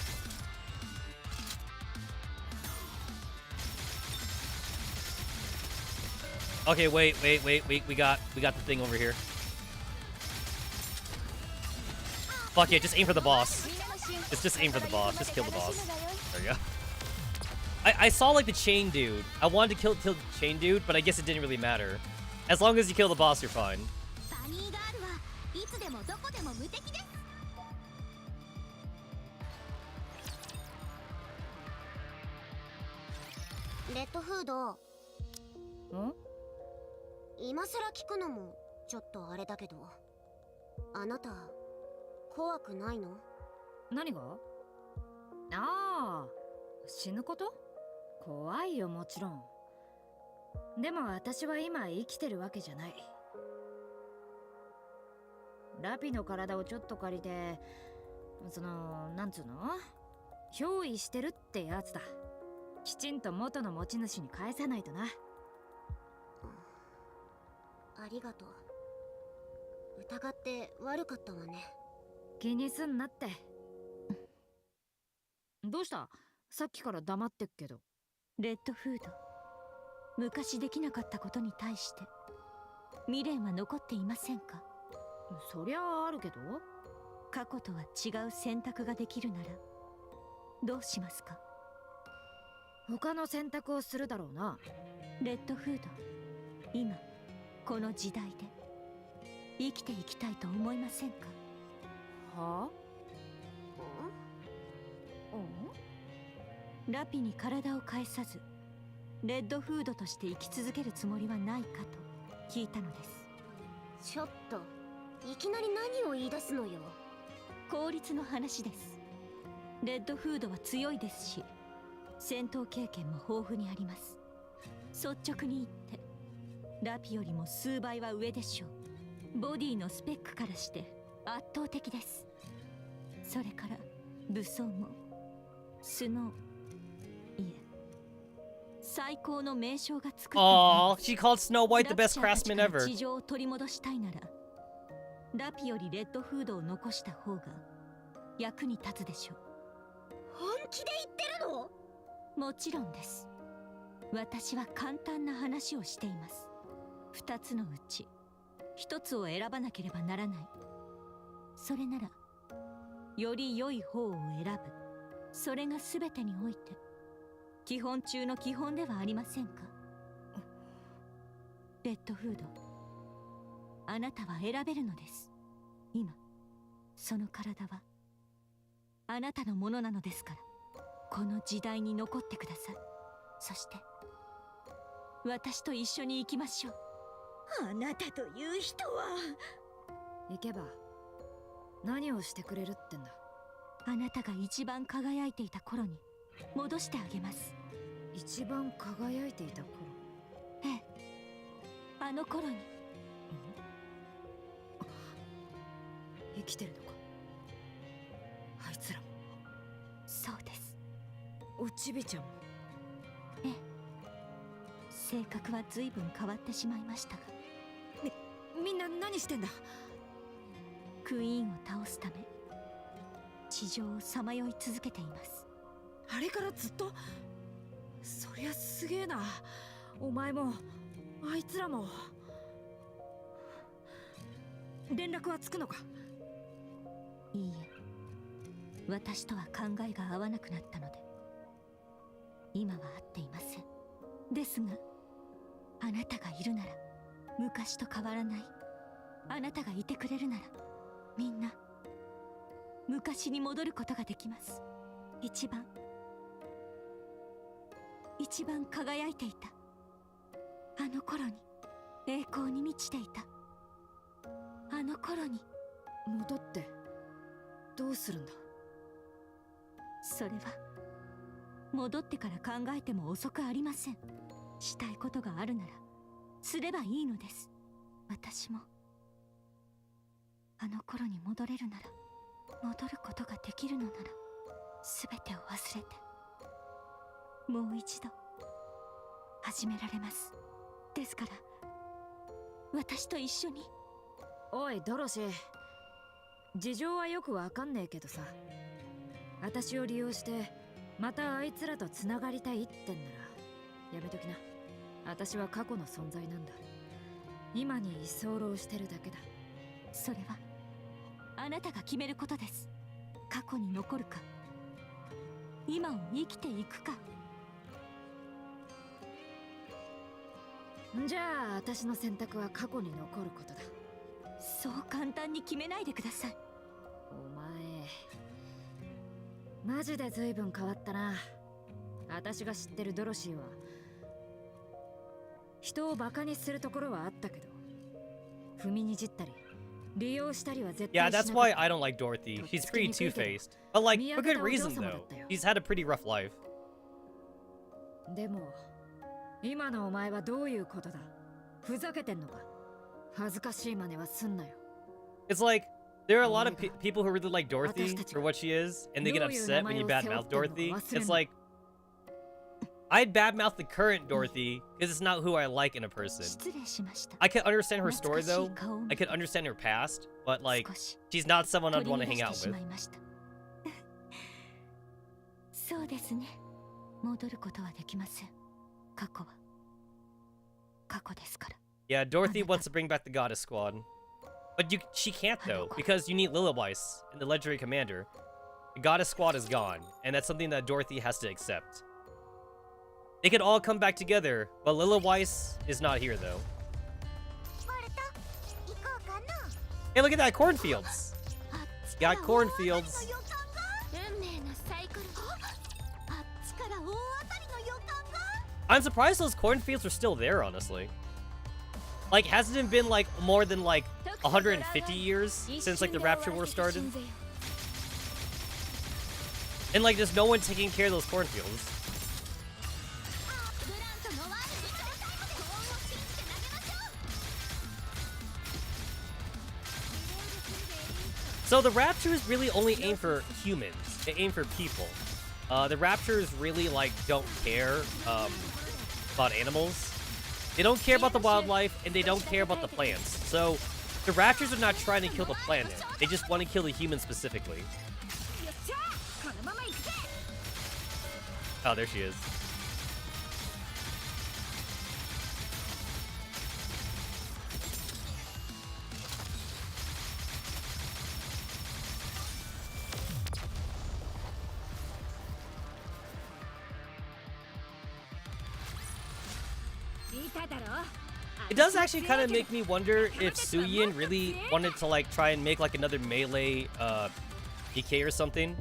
Okay, wait, we got the thing over here. Fuck yeah, just aim for the boss. Just aim for the boss. Just kill the boss. There we go. I saw like the chain dude. I wanted to kill the chain dude, but I guess it didn't really matter. As long as you kill the boss, you're fine. レッドフード。ん？今さら聞くのもちょっとあれだけど、あなた怖くないの？何が？ああ、死ぬこと？怖いよ、もちろん。でも私は今生きてるわけじゃない。ラピの体をちょっと借りて、なんつうの？憑依してるってやつだ。きちんと元の持ち主に返さないとな。ありがとう。疑って悪かったわね。気にすんなって。どうした？さっきから黙ってっけど。レッドフード、昔できなかったことに対して未練は残っていませんか？そりゃあるけど。過去とは違う選択ができるならどうしますか？他の選択をするだろうな。レッドフード、今この時代で生きていきたいと思いませんか？はラピに体を返さずレッドフードとして生き続けるつもりはないかと聞いたのです。ちょっといきなり何を言い出すのよ。効率の話です。レッドフードは強いですし戦闘経験も豊富にあります。率直に言ってラピよりも数倍は上でしょう。ボディのスペックからして圧倒的です。それから武装もスノー、いえ最高の名称がつく。Aww, she called Snow White the best ラピュ craftsman タたちから ever. 地上を取り戻したいならラピよりレッドフードを残した方が役に立つでしょう。本気で言ってるの？もちろんです。私は簡単な話をしています。2つのうち1つを選ばなければならない。それならより良い方を選ぶ。それが全てにおいて基本中の基本ではありませんか？レッドフード、あなたは選べるのです。今その体はあなたのものなのですから、この時代に残ってください。そして私と一緒に行きましょう。あなたという人は。行けば何をしてくれるってんだ。あなたが一番輝いていた頃に戻してあげます。一番輝いていた頃。ええ、あの頃に。生きてるのかあいつらも。そうです。おちびちゃんも。ええ、性格は随分変わってしまいましたが。みんな何してんだ。クイーンを倒すため地上をさまよい続けています。あれからずっと。そりゃすげえな。お前もあいつらも。連絡はつくのか？いいえ、私とは考えが合わなくなったので今は会っていません。ですがあなたがいるなら昔と変わらない。あなたがいてくれるならみんな昔に戻ることができます。一番輝いていたあの頃に、栄光に満ちていたあの頃に。戻ってどうするんだ？それは戻ってから考えても遅くありません。したいことがあるならすればいいのです。私もあの頃に戻れるなら、戻ることができるのなら全てを忘れてもう一度始められます。ですから私と一緒に。おいドロシー、事情はよくわかんねえけどさ、私を利用してまたあいつらとつながりたいってんならやめときな。私は過去の存在なんだ。今に居候してるだけだ。それはあなたが決めることです。過去に残るか今を生きていくか。じゃあ私の選択は過去に残ることだ。そう簡単に決めないでください。お前マジで随分変わったな。私が知ってるドロシーは人をバカにするところはあったけど、踏みにじったり利用したりは絶対 Yeah, しな that's かっ why た。 I don't like Dorothy. She's pretty two-faced. But like, for good reason though. She's had a pretty rough life. でも今のお前はどういうことだ？ふざけてんのか？恥ずかしい真似はすんなよ。It's like, there are a lot of people who really like Dorothy for what she is, and they get upset when you badmouth Dorothy. It's like, I'd badmouth the current Dorothy because it's not who I like in a person. 失礼しました。 I can understand her story 懐かし though. い顔を I can understand her past, but like, 少し she's not someone I'd 取 want り to 乱 hang して out し with. まいました。そうですね。戻ることはできません。過去は過去ですから。 Yeah, Dorothy wants to bring back the Goddess Squad. But she can't though, because you need Lilyweiss and the Legendary Commander. The Goddess Squad is gone, and that's something that Dorothy has to accept. They could all come back together, but Lilyweiss is not here though. ボルト行こうかの。Hey, look at that, cornfields. Got cornfields. 運命のサイクル。あっちから大当たりの予感が。 I'm surprised those cornfields are still there, honestly. Like, hasn't it been like more than like 150 years since like the Rapture War started? And like, there's no one taking care of those cornfields. ブラントのワールド最後で幸運を信じて投げましょう。 So the Raptures really only aim for humans. They aim for people. The Raptures really like don't care about animals. They don't care about the wildlife, and they don't care about the plants. So the Raptors are not trying to kill the planet. They just want to kill the humans specifically. Oh, there she is. It does actually kind of make me wonder if Suyin really wanted to like try and make like another melee PK or something.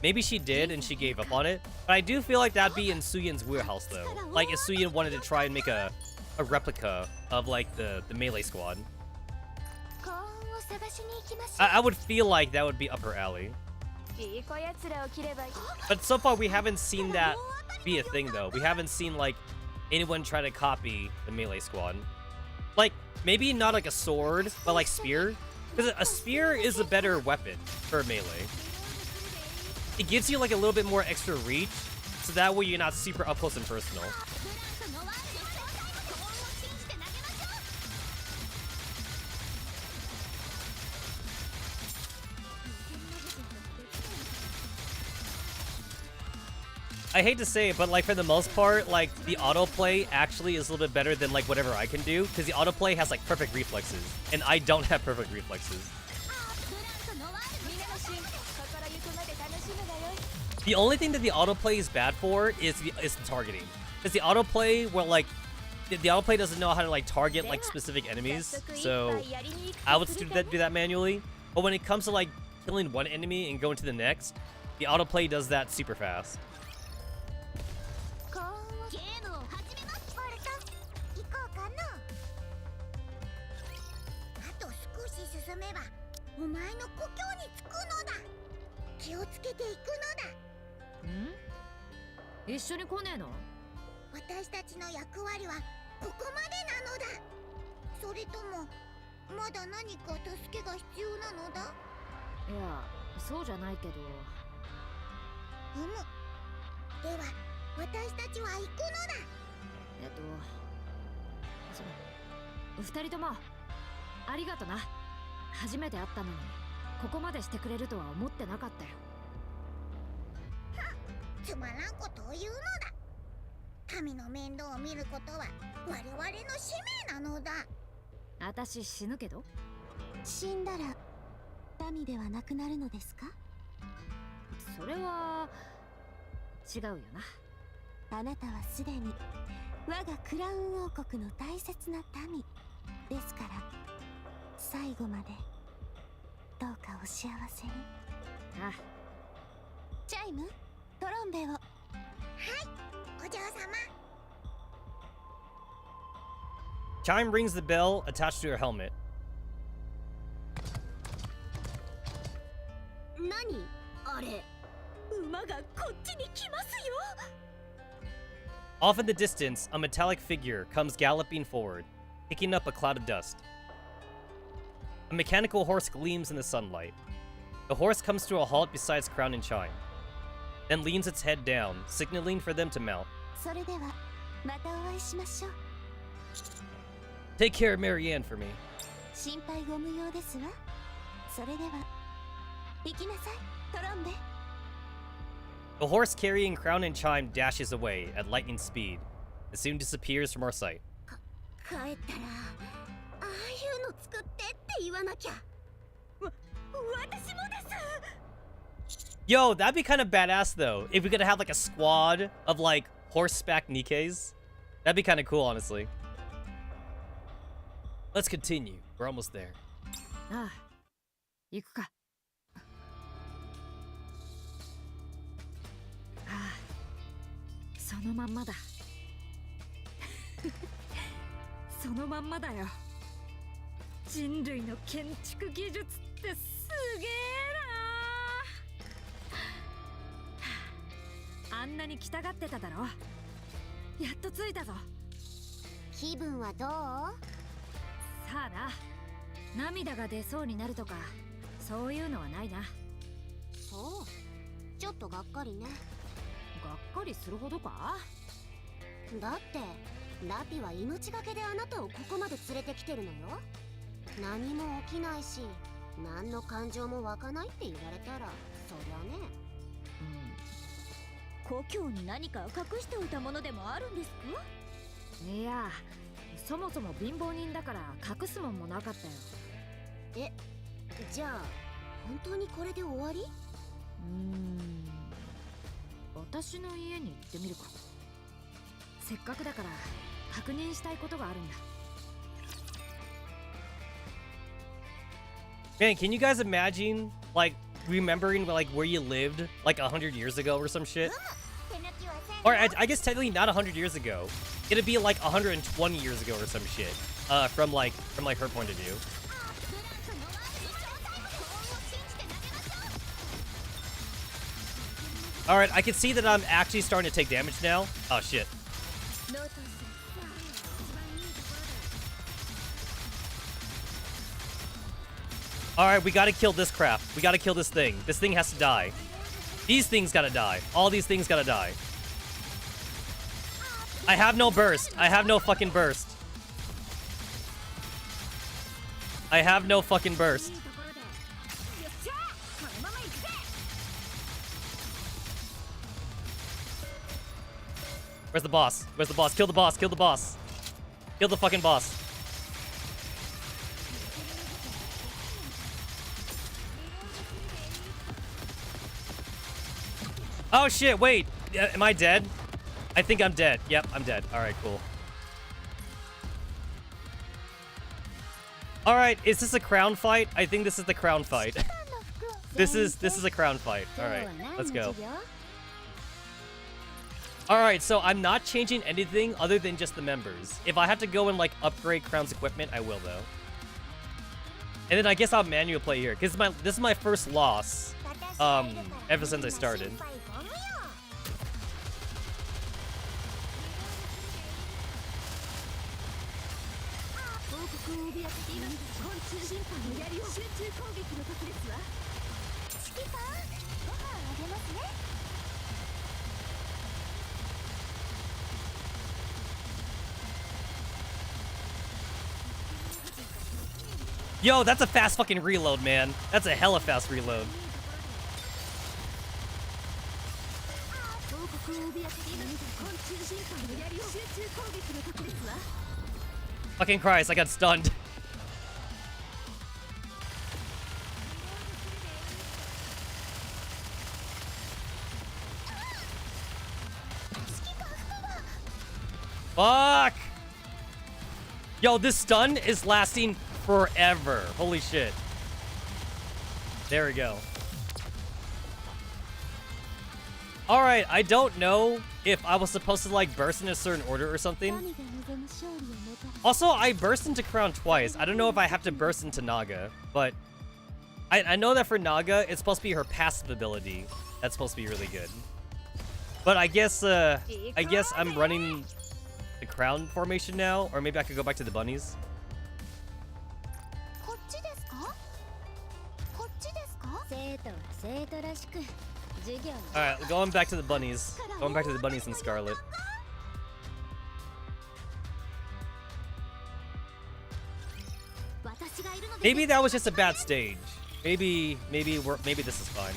Maybe she did and she gave up on it. But I do feel like that'd be in Suyin's wheelhouse though. Like if Suyin wanted to try and make a replica of like the melee squad. 幸運を探しに行きましょう。 I would feel like that would be up her alley. いい子やつらを切ればいい。 But so far we haven't seen that be a thing though. We haven't seen like anyone try to copy the melee squad. Like maybe not like a sword, but like spear. Because a spear is a better weapon for melee. It gives you like a little bit more extra reach, so that way you're not super up close and personal. ブラントのワールド最後で幸運を信じて投げましょう。 I hate to say it, but like for the most part, like the autoplay actually is a little bit better than like whatever I can do, because the autoplay has like perfect reflexes, and I don't have perfect reflexes. ブラントのワールド最後で幸運を信じて。 心ゆくまで楽しむがよい。 The only thing that the autoplay is bad for is the targeting, because the autoplay will like the autoplay doesn't know how to like target like specific enemies, so I would do that manually. But when it comes to like killing one enemy and going to the next, the autoplay does that super fast. 幸運をゲームを始めます。ボルト、行こうかの。あと少し進めばお前の故郷に着くのだ。気をつけていくのだ。一緒に来ねえの？私たちの役割はここまでなのだ。それともまだ何か助けが必要なのだ。いや、そうじゃないけど。では私たちは行くのだ。二人ともありがとな。初めて会ったのにここまでしてくれるとは思ってなかったよ。つまらんことを言うのだ。神の面倒を見ることは我々の使命なのだ。私死ぬけど。死んだら民ではなくなるのですか？それは違うよな。あなたはすでに我がクラウン王国の大切な民ですから、最後までどうかお幸せに。あ、チャイム、トロンベを。はい、お嬢様。 Chime rings the bell attached to her helmet. 何あれ？馬がこっちに来ますよ。 Off in the distance, a metallic figure comes galloping forward, picking up a cloud of dust. A mechanical horse gleams in the sunlight. The horse comes to a halt beside Crown and Chime, then leans its head down, signaling for them to mount. それではまたお会いしましょう。 Take care of Marianne for me. 心配ご無用ですわ。それでは行きなさい、トロンベ。 The horse carrying Crown and Chime dashes away at lightning speed, and soon disappears from our sight. 帰ったらああいうの作ってって言わなきゃ。私もです。 Yo, that'd be kind of badass though, if we could have like a squad of like horseback Nikkes. That'd be kind of cool, honestly. Let's continue. We're almost there. ああ、行くか。ああ、そのまんまだ。そのまんまだよ。人類の建築技術ってすげえな。あんなに来たがってただろ。やっと着いたぞ。気分はどう？さあな、涙が出そうになるとかそういうのはないな。そう、ちょっとがっかりね。がっかりするほどか？だってラピは命がけであなたをここまで連れてきてるのよ。何も起きないし何の感情も湧かないって言われたらそりゃね。故郷に何か隠しておいたものでもあるんですか？いや、そもそも貧乏人だから隠すもんもなかったよ。え、じゃあ本当にこれで終わり？私の家に行ってみるか。せっかくだから確認したいことがあるんだ。Man, can you guys imagine, like, remembering, like, where you lived, like, 100 years ago or some shit? Or, I guess technically not 100 years ago. It'd be, like, 120 years ago or some shit. From her point of view. Alright, I can see that I'm actually starting to take damage now. Oh, shit. Alright, we gotta kill this crap. We gotta kill this thing. This thing has to die. These things gotta die. All these things gotta die. I have no burst. I have no fucking burst. I have no fucking burst. Where's the boss? Where's the boss? Kill the boss. Kill the boss. Kill the fucking boss. Oh shit, wait. Am I dead? I think I'm dead. Yep, I'm dead. Alright, cool. Alright, is this a crown fight? I think this is the crown fight. This is a crown fight. Alright, let's go. Alright, so I'm not changing anything other than just the members. If I have to go and like upgrade Crown's equipment, I will though. And then I guess I'll manual play here, because this is my first loss ever since I started. Yo, that's a fast fucking reload, man. That's a hella fast reload. Fucking Christ, I got stunned. Fuck! Yo, this stun is lasting forever. Holy shit. There we go. Alright, I don't know if I was supposed to like burst in a certain order or something. Also, I burst into Crown twice. I don't know if I have to burst into Naga, but I know that for Naga, it's supposed to be her passive ability. That's supposed to be really good. But I guess I'm running the Crown formation now, or maybe I could go back to the bunnies. Alright, going back to the bunnies. Going back to the bunnies in Scarlet. Maybe that was just a bad stage. Maybe this is fine.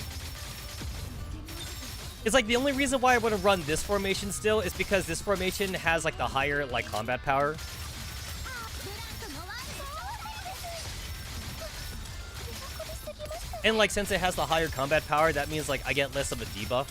It's like the only reason why I want to run this formation still is because this formation has like the higher like combat power. And like since it has the higher combat power, that means like I get less of a debuff.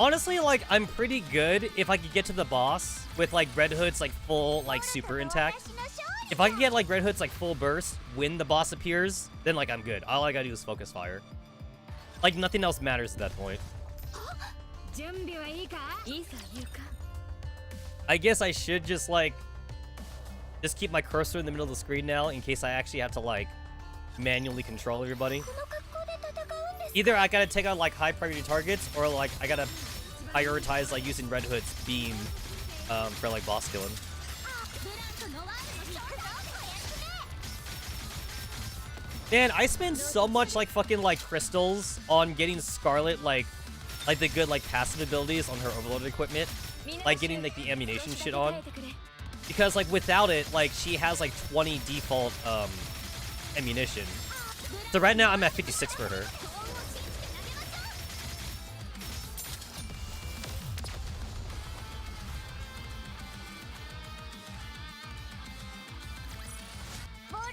Honestly, like, I'm pretty good if I could get to the boss with, like, Red Hood's, like, full, like, super intact. If I can get, like, Red Hood's, like, full burst when the boss appears, then, like, I'm good. All I gotta do is focus fire. Like, nothing else matters at that point. I guess I should just, like, just keep my cursor in the middle of the screen now in case I actually have to, like, manually control everybody. Either I gotta take out, like, high priority targets, or, like, I gotta prioritize, like, using Red Hood's beam for, like, boss killing. Man, I spend so much, like, fucking, like, crystals on getting Scarlet, like the good, like, passive abilities on her overloaded equipment. Like, getting, like, the ammunition shit on. Because, like, without it, like, she has, like, 20 default, ammunition. So right now, I'm at 56 for her.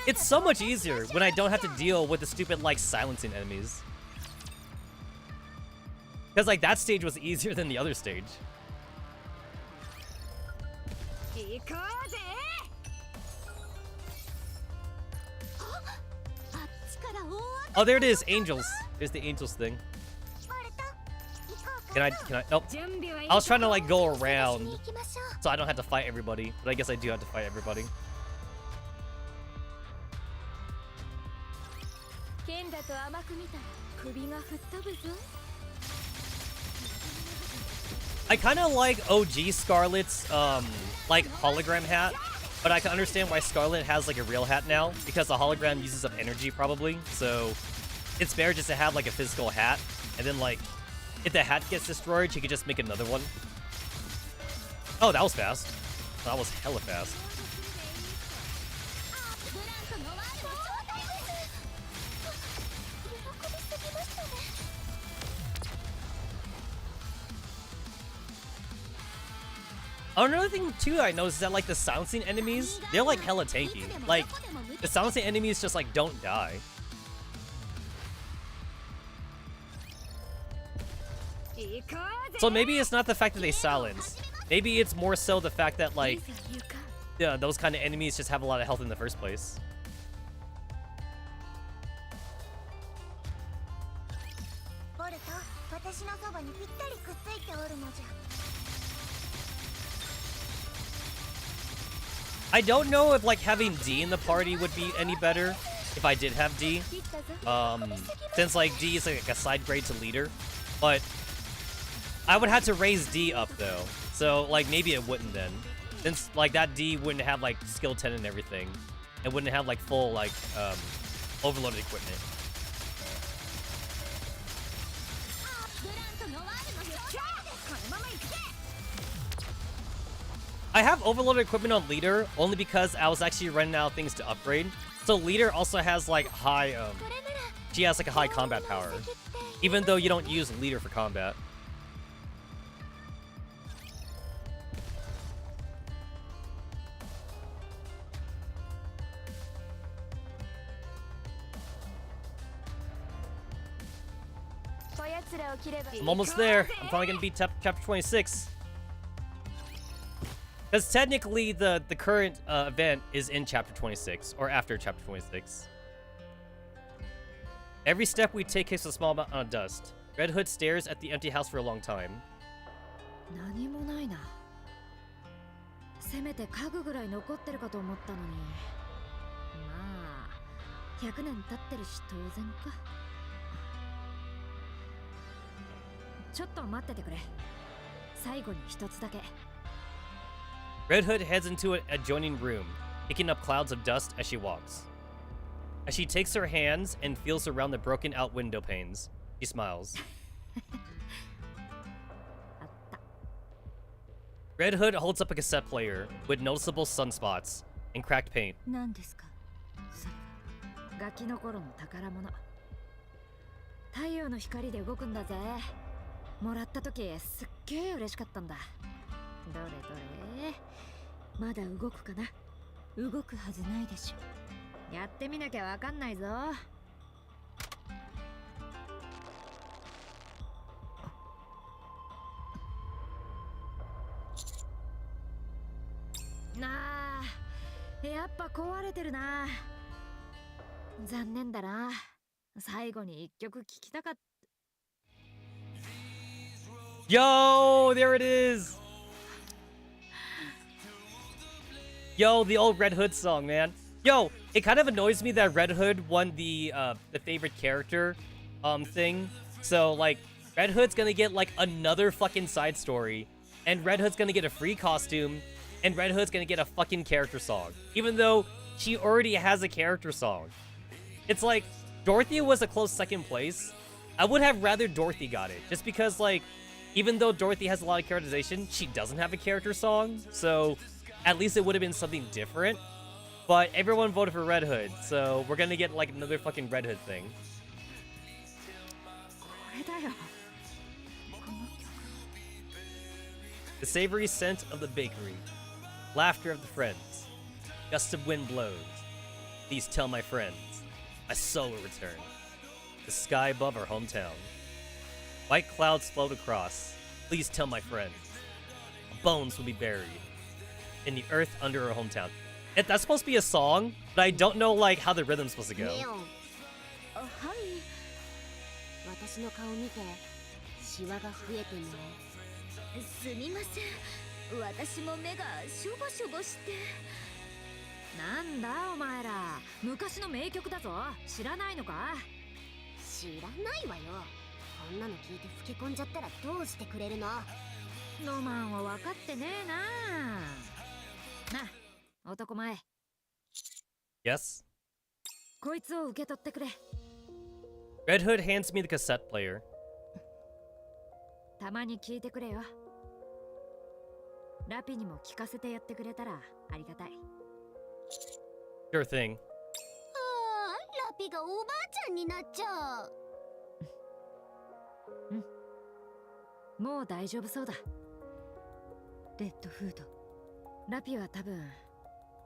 It's so much easier when I don't have to deal with the stupid, like, silencing enemies. Because, like, that stage was easier than the other stage. Oh, there it is, Angels. There's the Angels thing. Can I, nope. I was trying to, like, go around so I don't have to fight everybody, but I guess I do have to fight everybody. I kind of like OG Scarlet's, like, hologram hat, but I can understand why Scarlet has, like, a real hat now, because the hologram uses up energy, probably, so it's better just to have, like, a physical hat, and then, like, if the hat gets destroyed, she could just make another one. Oh, that was fast. That was hella fast. Oh, another thing, too, I noticed is that, like, the silencing enemies, they're, like, hella tanky. Like, the silencing enemies just, like, don't die. So maybe it's not the fact that they silence. Maybe it's more so the fact that, like, yeah, those kind of enemies just have a lot of health in the first place. I don't know if, like, having D in the party would be any better if I did have D. Since, like, D is, like, a side grade to leader. But I would have to raise D up, though. So, like, maybe it wouldn't then. Since, like, that D wouldn't have, like, skill 10 and everything. It wouldn't have, like, full, like, overloaded equipment. I have overloaded equipment on Leader only because I was actually running out of things to upgrade. So Leader also has, like, high, she has, like, a high combat power. Even though you don't use Leader for combat. I'm almost there. I'm probably gonna beat chapter 26. Because technically, the current event is in chapter 26, or after chapter 26. Every step we take kicks a small amount of dust. Red Hood stares at the empty house for a long time. 何もないな。せめて家具ぐらい残ってるかと思ったのに。まあ、100年経ってるし当然か。ちょっと待っててくれ。最後に一つだけ。Red Hood heads into an adjoining room, picking up clouds of dust as she walks. As she takes her hands and feels around the broken out window panes, she smiles. Red Hood holds up a cassette player with noticeable sunspots and cracked paint. 何ですかそれはガキの頃の宝物。太陽の光で動くんだぜ。もらった時すっげえ嬉しかったんだ。どれどれ。まだ動くかな。動くはずないでしょ。やってみなきゃわかんないぞ。なあ、やっぱ壊れてるな。残念だな。最後に一曲聴きたかった。 Yo, there it is. Yo, the old Red Hood song, man. Yo, it kind of annoys me that Red Hood won the favorite character thing. So like Red Hood's gonna get like another fucking side story, and Red Hood's gonna get a free costume, and Red Hood's gonna get a fucking character song, even though she already has a character song. It's like Dorothy was a close second place. I would have rather Dorothy got it, just because like even though Dorothy has a lot of characterization, she doesn't have a character song, so at least it would have been something different. But everyone voted for Red Hood, so we're gonna get like another fucking Red Hood thing. これだよ。 The savory scent of the bakery, laughter of the friends, gust of wind blows. Please tell my friends, my soul will return. The sky above our hometown. White clouds float across. Please tell my friends, our bones will be buried in the earth under our hometown. That's supposed to be a song, but I don't know like how the rhythm's supposed to go. ネオン。あ、はい。私の顔見て、シワが増えてね。すみません、私も目がしょぼしょぼして。なんだお前ら、昔の名曲だぞ。知らないのか？知らないわよ。こんなの聞いて老け込んじゃったらどうしてくれるの？ロマンを分かってねえな。なあ、男前。Yes? こいつを受け取ってくれ。 Red Hood hands me the cassette player. たまに聞いてくれよ。ラピにも聞かせてやってくれたらありがたい。 Sure thing. ああ、ラピがおばあちゃんになっちゃう。もう大丈夫そうだ。レッドフード。ラピは多分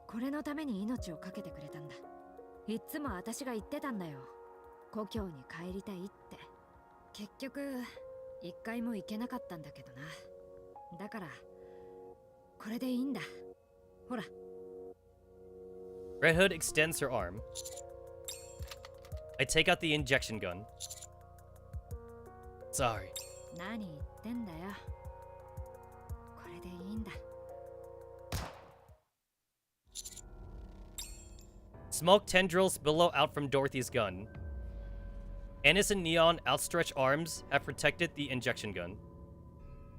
これのために命を懸けてくれたんだ。いっつも私が言ってたんだよ。故郷に帰りたいって。結局一回も行けなかったんだけどな。だからこれでいいんだ。ほら。 Red Hood extends her arm. I take out the injection gun. Sorry. 何言ってんだよ。これでいいんだ。 Smoke tendrils billow out from Dorothy's gun. Annis and Neon outstretched arms have protected the injection gun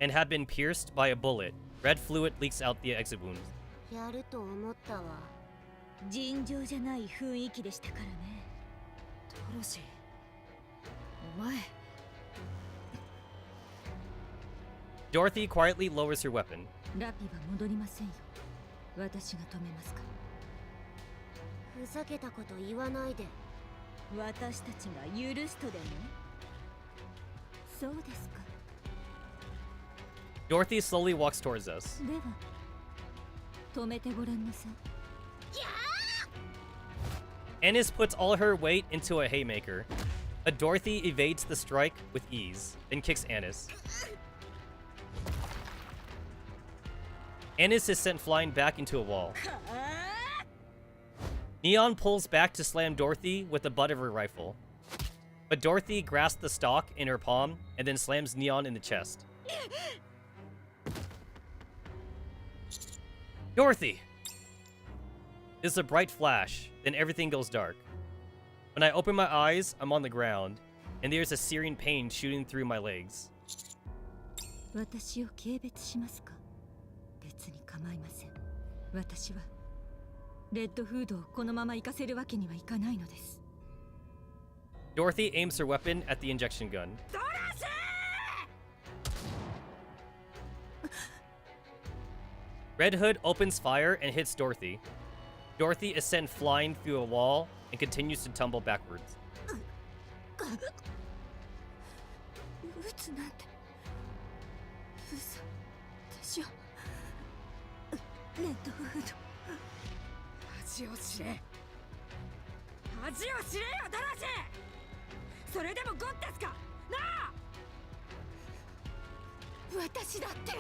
and have been pierced by a bullet. Red fluid leaks out the exit wounds. やると思ったわ。尋常じゃない雰囲気でしたからね。トロシ、お前。 Dorothy quietly lowers her weapon. ラピは戻りませんよ。私が止めますから。ふざけたこと言わないで。私たちが許すとでも？そうですか。 Dorothy slowly walks towards us. では止めてごらんなさい。 Annis puts all her weight into a haymaker, but Dorothy evades the strike with ease, then kicks Annis. Annis is sent flying back into a wall. Neon pulls back to slam Dorothy with the butt of her rifle. But Dorothy grasps the stock in her palm and then slams Neon in the chest. Dorothy! There's a bright flash, then everything goes dark. When I open my eyes, I'm on the ground, and there's a searing pain shooting through my legs. 私を軽蔑しますか？別に構いません。私はレッドフードをこのまま行かせるわけにはいかないのです。 Dorothy aims her weapon at the injection gun. Red Hood opens fire and hits Dorothy. Dorothy is sent flying through a wall and continues to tumble backwards. 撃つなんて嘘でしょ。レッドフード。恥を知れ。恥を知れよ、ドラシ。それでもゴッテスかなあ。私だって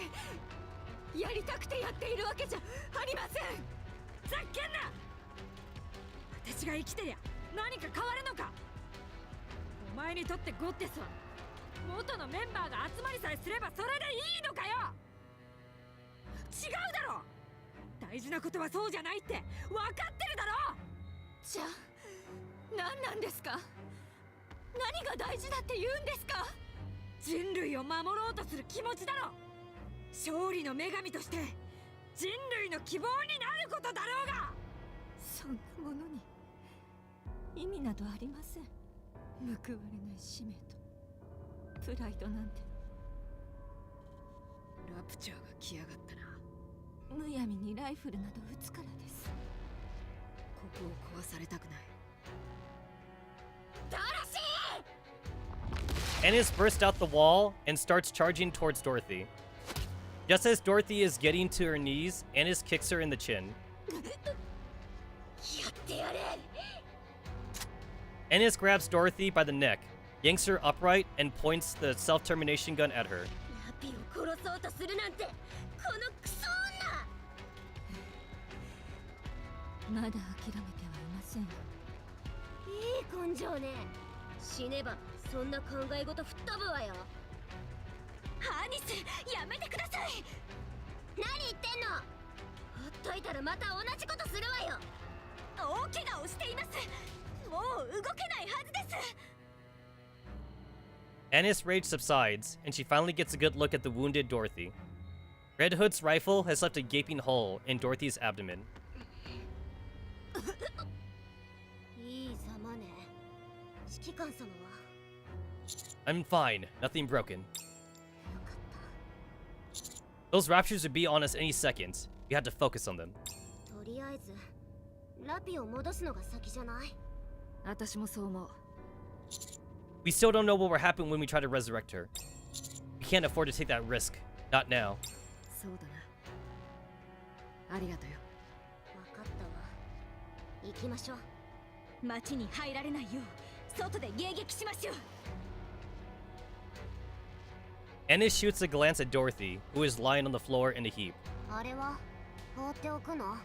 やりたくてやっているわけじゃありません。ざっけんな。私が生きてりゃ何か変わるのか。お前にとってゴッテスは元のメンバーが集まりさえすればそれでいいのかよ。違うだろ。大事なことはそうじゃないって分かってるだろ。じゃあ何なんですか。何が大事だって言うんですか。人類を守ろうとする気持ちだろ。勝利の女神として人類の希望になることだろうが。そんなものに意味などありません。報われない使命とプライドなんて。ラプチャーが来やがったな。むやみにライフルなど撃つからです。ここを壊されたくない。ドロシー! Ennis bursts out the wall and starts charging towards Dorothy. Just as Dorothy is getting to her knees, Ennis kicks her in the chin. やってやれ。 Ennis grabs Dorothy by the neck, yanks her upright, and points the self-termination gun at her. ラピを殺そうとするなんてこのクソまだ諦めてはいませんよ。女。いい根性ね。死ねばそんな考え事吹っ飛ぶわよ。アニス、やめてください。何言ってんの。ほっといたらまた同じことするわよ。大怪我をしています。もう動けないはずです。 Ennis' rage subsides, and she finally gets a good look at the wounded Dorothy. Red Hood's rifle has left a gaping hole in Dorothy's abdomen. いいざまね。指揮官様は。 I'm fine, nothing broken. よかっ Those raptures would be on us any second. We had to focus on them. た。とりあえずラピを戻すのが先じゃない。私もそう思う。 We still don't know what will happen when we try to resurrect her. We can't afford to take that risk. Not now. そうだな。ありがとうよ。分かったわ。行きましょう。町に入られないよう外で迎撃しましょう。 Ennis shoots a glance at Dorothy, who is lying on the floor in a heap. あれは放っておくの。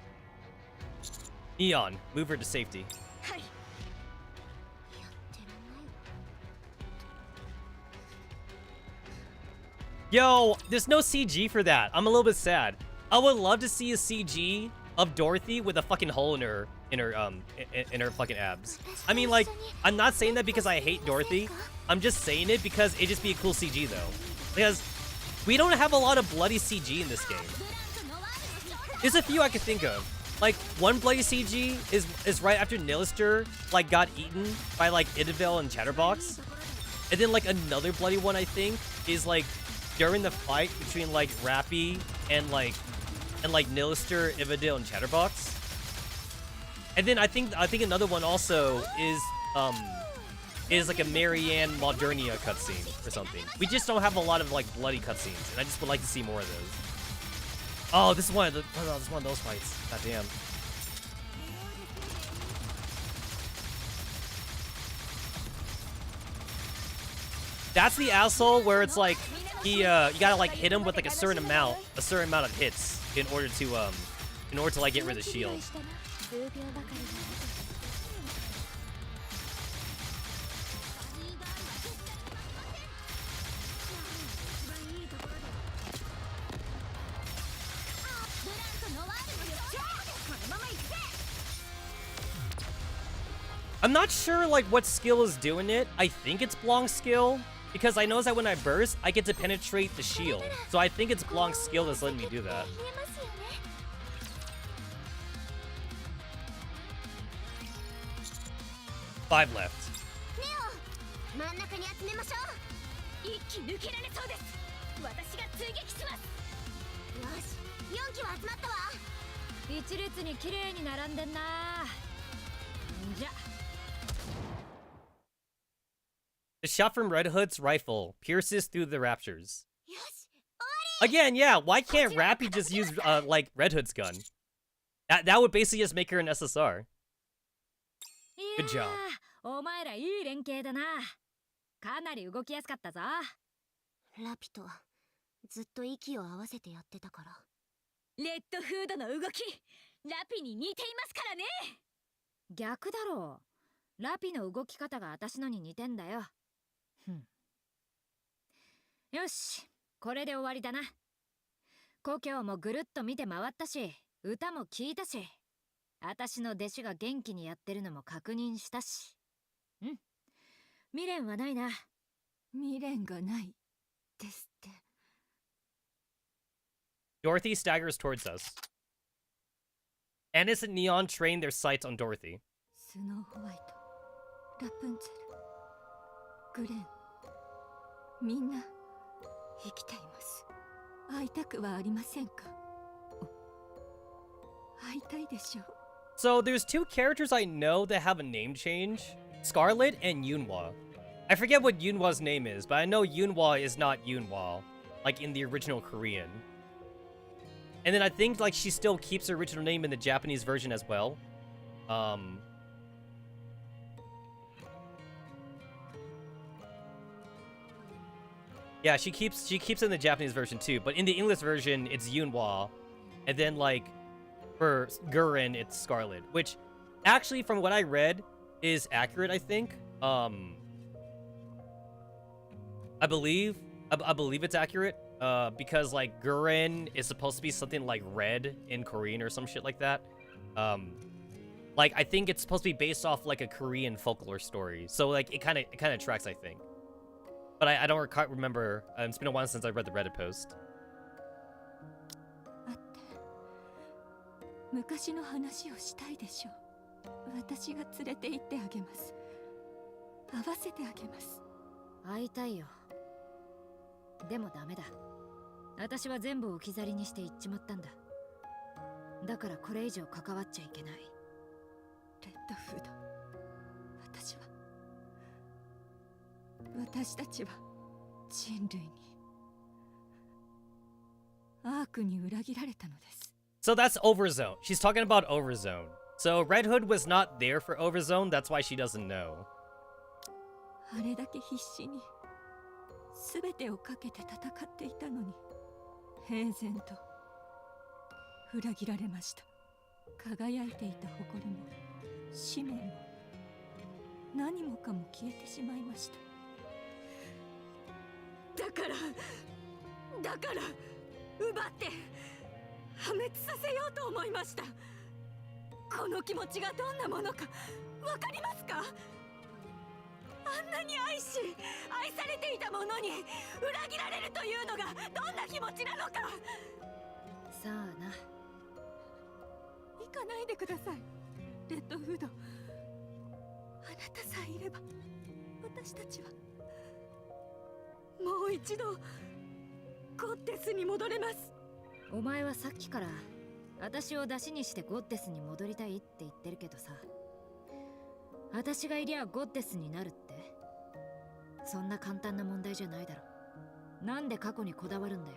Neon, move her to safety. はい。やってらんないわ。 Yo, there's no CG for that. I'm a little bit sad. I would love to see a CG of Dorothy with a fucking hole in her fucking abs. I mean, like, I'm not saying that because I hate Dorothy. I'm just saying it because it'd just be a cool CG though. Because we don't have a lot of bloody CG in this game. There's a few I could think of. Like, one bloody CG is right after Nilister, like, got eaten by, like, Idabel and Chatterbox. And then, like, another bloody one, I think, is, like, during the fight between, like, Rappy and Nilister, Ivadale, and Chatterbox. And then I think another one also is like a Marianne Modernia cutscene or something. We just don't have a lot of, like, bloody cutscenes, and I just would like to see more of those. Oh, this is one of those fights. God damn. That's the asshole where it's like you gotta like hit him with like a certain amount of hits in order to like get rid of the shield. I'm not sure like what skill is doing it. I think it's Blanc's skill, because I notice that when I burst, I get to penetrate the shield. So I think it's Blanc's skill that's letting me do that. Five left. 真ん中に集めましょう。一気抜けられそうです。私が追撃します。よし、4機は集まったわ。一列に綺麗に並んでんな。じゃ。 The shot from Red Hood's rifle pierces through the raptors. よし、 Again, yeah, why can't Rappy just use, like, Red Hood's gun? That would basically just make her an SSR. Good job. お前らいい連携だな。かなり動きやすかったぞ。ラピとずっと息を合わせてやってたから。レッドフードの動きラピに似ていますからね。逆だろう。ラピの動き方が私のに似てんだよ。よし、これで終わりだな。故郷もぐるっと見て回ったし、歌も聴いたし、私の弟子が元気にやってるのも確認したし。未練はないな。未練がないですって。Dorothy staggers towards us. Ennis and Neon train their sights on Dorothy. スノーホワイト、ラプンツェル、グレン、みんな生きています。会いたくはありませんか？会いたいでしょう。 So there's two characters I know that have a name change. Scarlet and Yunhwa. I forget what Yunhwa's name is, but I know Yunhwa is not Yunhwa, like in the original Korean. And then I think like she still keeps her original name in the Japanese version as well. Yeah, she keeps it in the Japanese version too, but in the English version it's Yunhwa, and then like for Gurren it's Scarlet, which actually from what I read is accurate, I think. I believe it's accurate. Because like Gurren is supposed to be something like red in Korean or some shit like that. Like I think it's supposed to be based off like a Korean folklore story. So like it kind of tracks, I think. But I don't remember. It's been a while since I read the Reddit post. 会って昔の話をしたいでしょう。私が連れて行ってあげます。会わせてあげます。会いたいよ。でもダメだ。私は全部置き去りにして行っちまったんだ。だからこれ以上関わっちゃいけない。レッドフード、私たちは人類に悪に裏切られたのです。 So that's Overzone. She's talking about Overzone. So Red Hood was not there for Overzone. That's why she doesn't know. あれだけ必死に全てをかけて戦っていたのに平然と裏切られました。輝いていた誇りも使命も何もかも消えてしまいました。だから奪って破滅させようと思いました。この気持ちがどんなものかわかりますか？あんなに愛し愛されていたものに裏切られるというのがどんな気持ちなのか。さあな。行かないでください、レッドフード。あなたさえいれば私たちはもう一度ゴッテスに戻れます。お前はさっきから私を出しにしてゴッテスに戻りたいって言ってるけどさ、私がいりゃゴッテスになるって、そんな簡単な問題じゃないだろ。なんで過去にこだわるんだよ。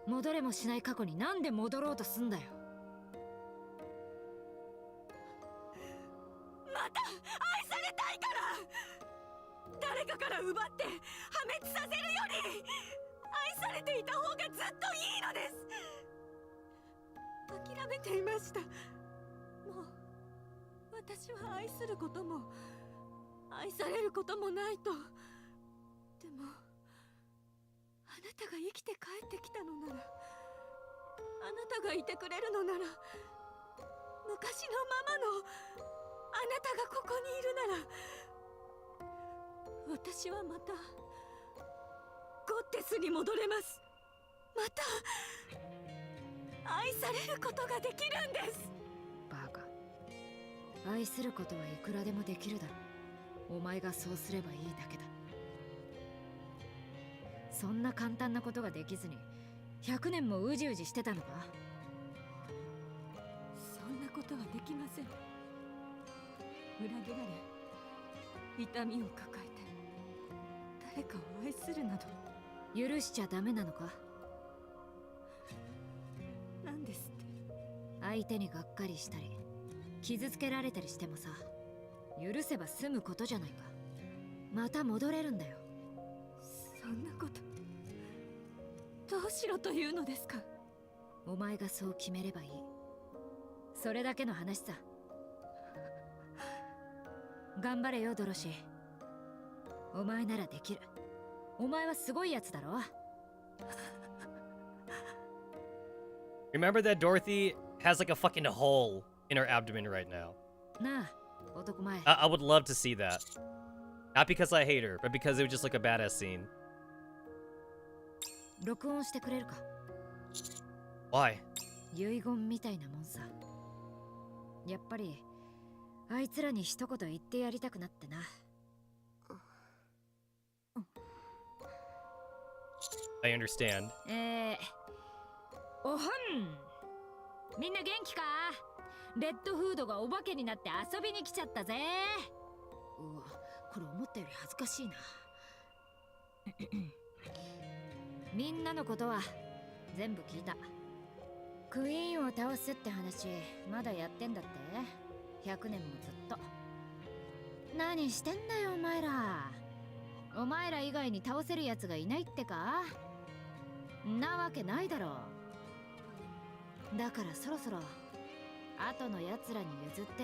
戻れもしない過去になんで戻ろうとすんだよ。また愛されたいから。誰かから奪って破滅させるより愛されていた方がずっといいのです。諦めていました。もう私は愛することも愛されることもないと。でもあなたが生きて帰ってきたのなら、あなたがいてくれるのなら、昔のままのあなたがここにいるなら、私はまたゴッテスに戻れます。また愛されることができるんです。バカ。愛することはいくらでもできるだろう。お前がそうすればいいだけだ。そんな簡単なことができずに100年もうじうじしてたのか？そんなことはできません。裏切られ痛みを抱えて誰かを愛するなど許しちゃダメなのか？なんですって。相手にがっかりしたり傷つけられたりしてもさ、許せば済むことじゃないか。また戻れるんだよ。そんなことどうしろというのですか？お前がそう決めればいい。それだけの話さ。頑張れよドロシー。お前ならできる。お前はすごいやつだろ。Remember that Dorothy has like a fucking hole in her abdomen right now. なあ、男前。I would love to see that. Not because I hate her, but because it would just look a badass scene. 録音してくれるか。 Why? 遺言みたいなもんさ。やっぱりあいつらに一言言ってやりたくなってな。I understand. おはん。みんな元気か？レッドフードがお化けになって遊びに来ちゃったぜ。うわ、これ思ったより恥ずかしいな。みんなのことは全部聞いた。クイーンを倒すって話まだやってんだって。100年もずっと。何してんだよお前ら。お前ら以外に倒せるやつがいないってか？なわけないだろ。だからそろそろ後のやつらに譲って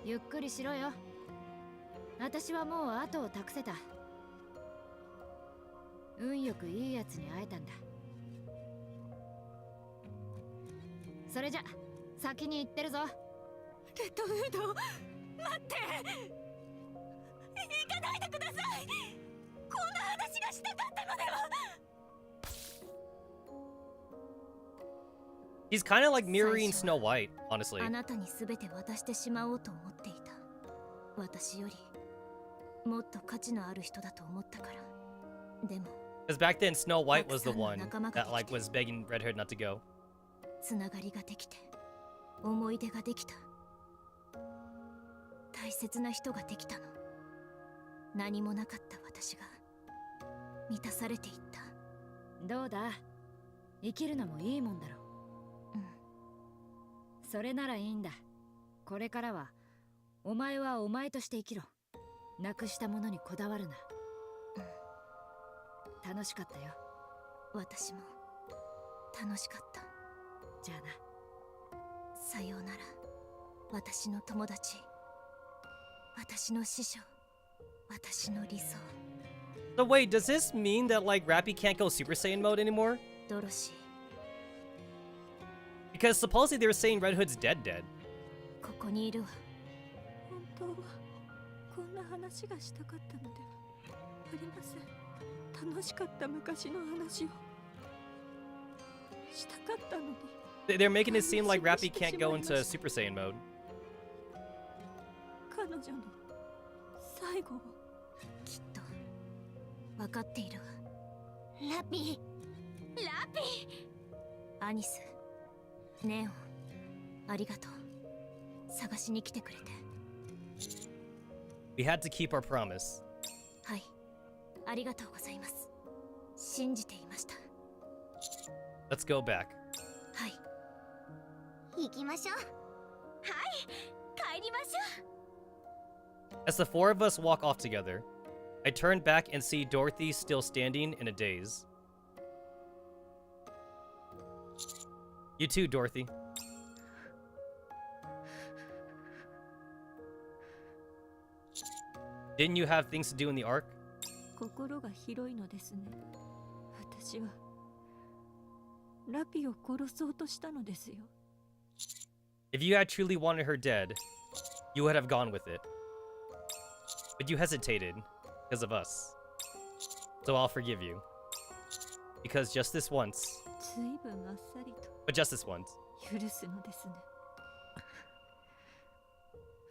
ゆっくりしろよ。私はもう後を託せた。運よくいいやつに会えたんだ。それじゃ先に行ってるぞ。レッドフード、待って、行かないでください。こんな話がしたかったのでは。He's kind of like mirroring Snow White, honestly. あなたに全て渡してしまおうと思っていた。私よりもっと価値のある人だと思ったから。でも Because back then, Snow White was the one that like was begging Red Hood not to go. つながりができて、思い出ができた。大切な人ができたの。何もなかった私が満たされていった。どうだ、生きるのもいいもんだろ。それならいいんだ。これからはお前はお前として生きろ。なくしたものにこだわるな。楽しかったよ。私も楽しかった。じゃあな。さようなら、私の友達、私の師匠、私の理想。 So wait, does this mean that like Rappy can't go Super Saiyan mode anymore? ドロシー、 Because supposedly they were saying Red Hood's dead. ここにいるわ。本当はこんな話がしたかったのではありません。楽しかった昔の話をしたかったのに。They're making it seem like Rappy can't go into Super Saiyan mode. 彼女の最後をきっと分かっているわ。ラピー、ラピー。アニス、ネオン、ありがとう。探しに来てくれて。We had to keep our promise. はい、ありがとうございます。信じていました。 Let's go back. はい、行きましょう。帰りましょう。 As the four of us walk off together, I turn back and see Dorothy still standing in a daze. You too, Dorothy. Didn't you have things to do in the Ark? 心が広いのですね。私はラピを殺そうとしたのですよ。 If you had truly wanted her dead, you would have gone with it. But you hesitated because of us. So I'll forgive you. Because just this once, ずいぶんあっさりと but just this once, 許すのですね。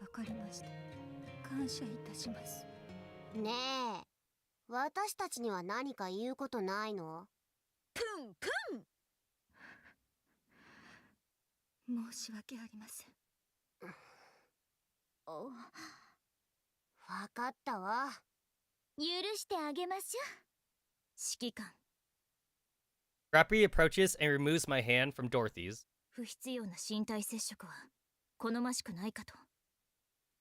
わかりました。感謝いたします。ねえ、私たちには何か言うことないの？プンプン。申し訳ありません。わかったわ。許してあげましょう。指揮官、 Rappy approaches and removes my hand from Dorothy's. 不必要な身体接触は好ましくないかと。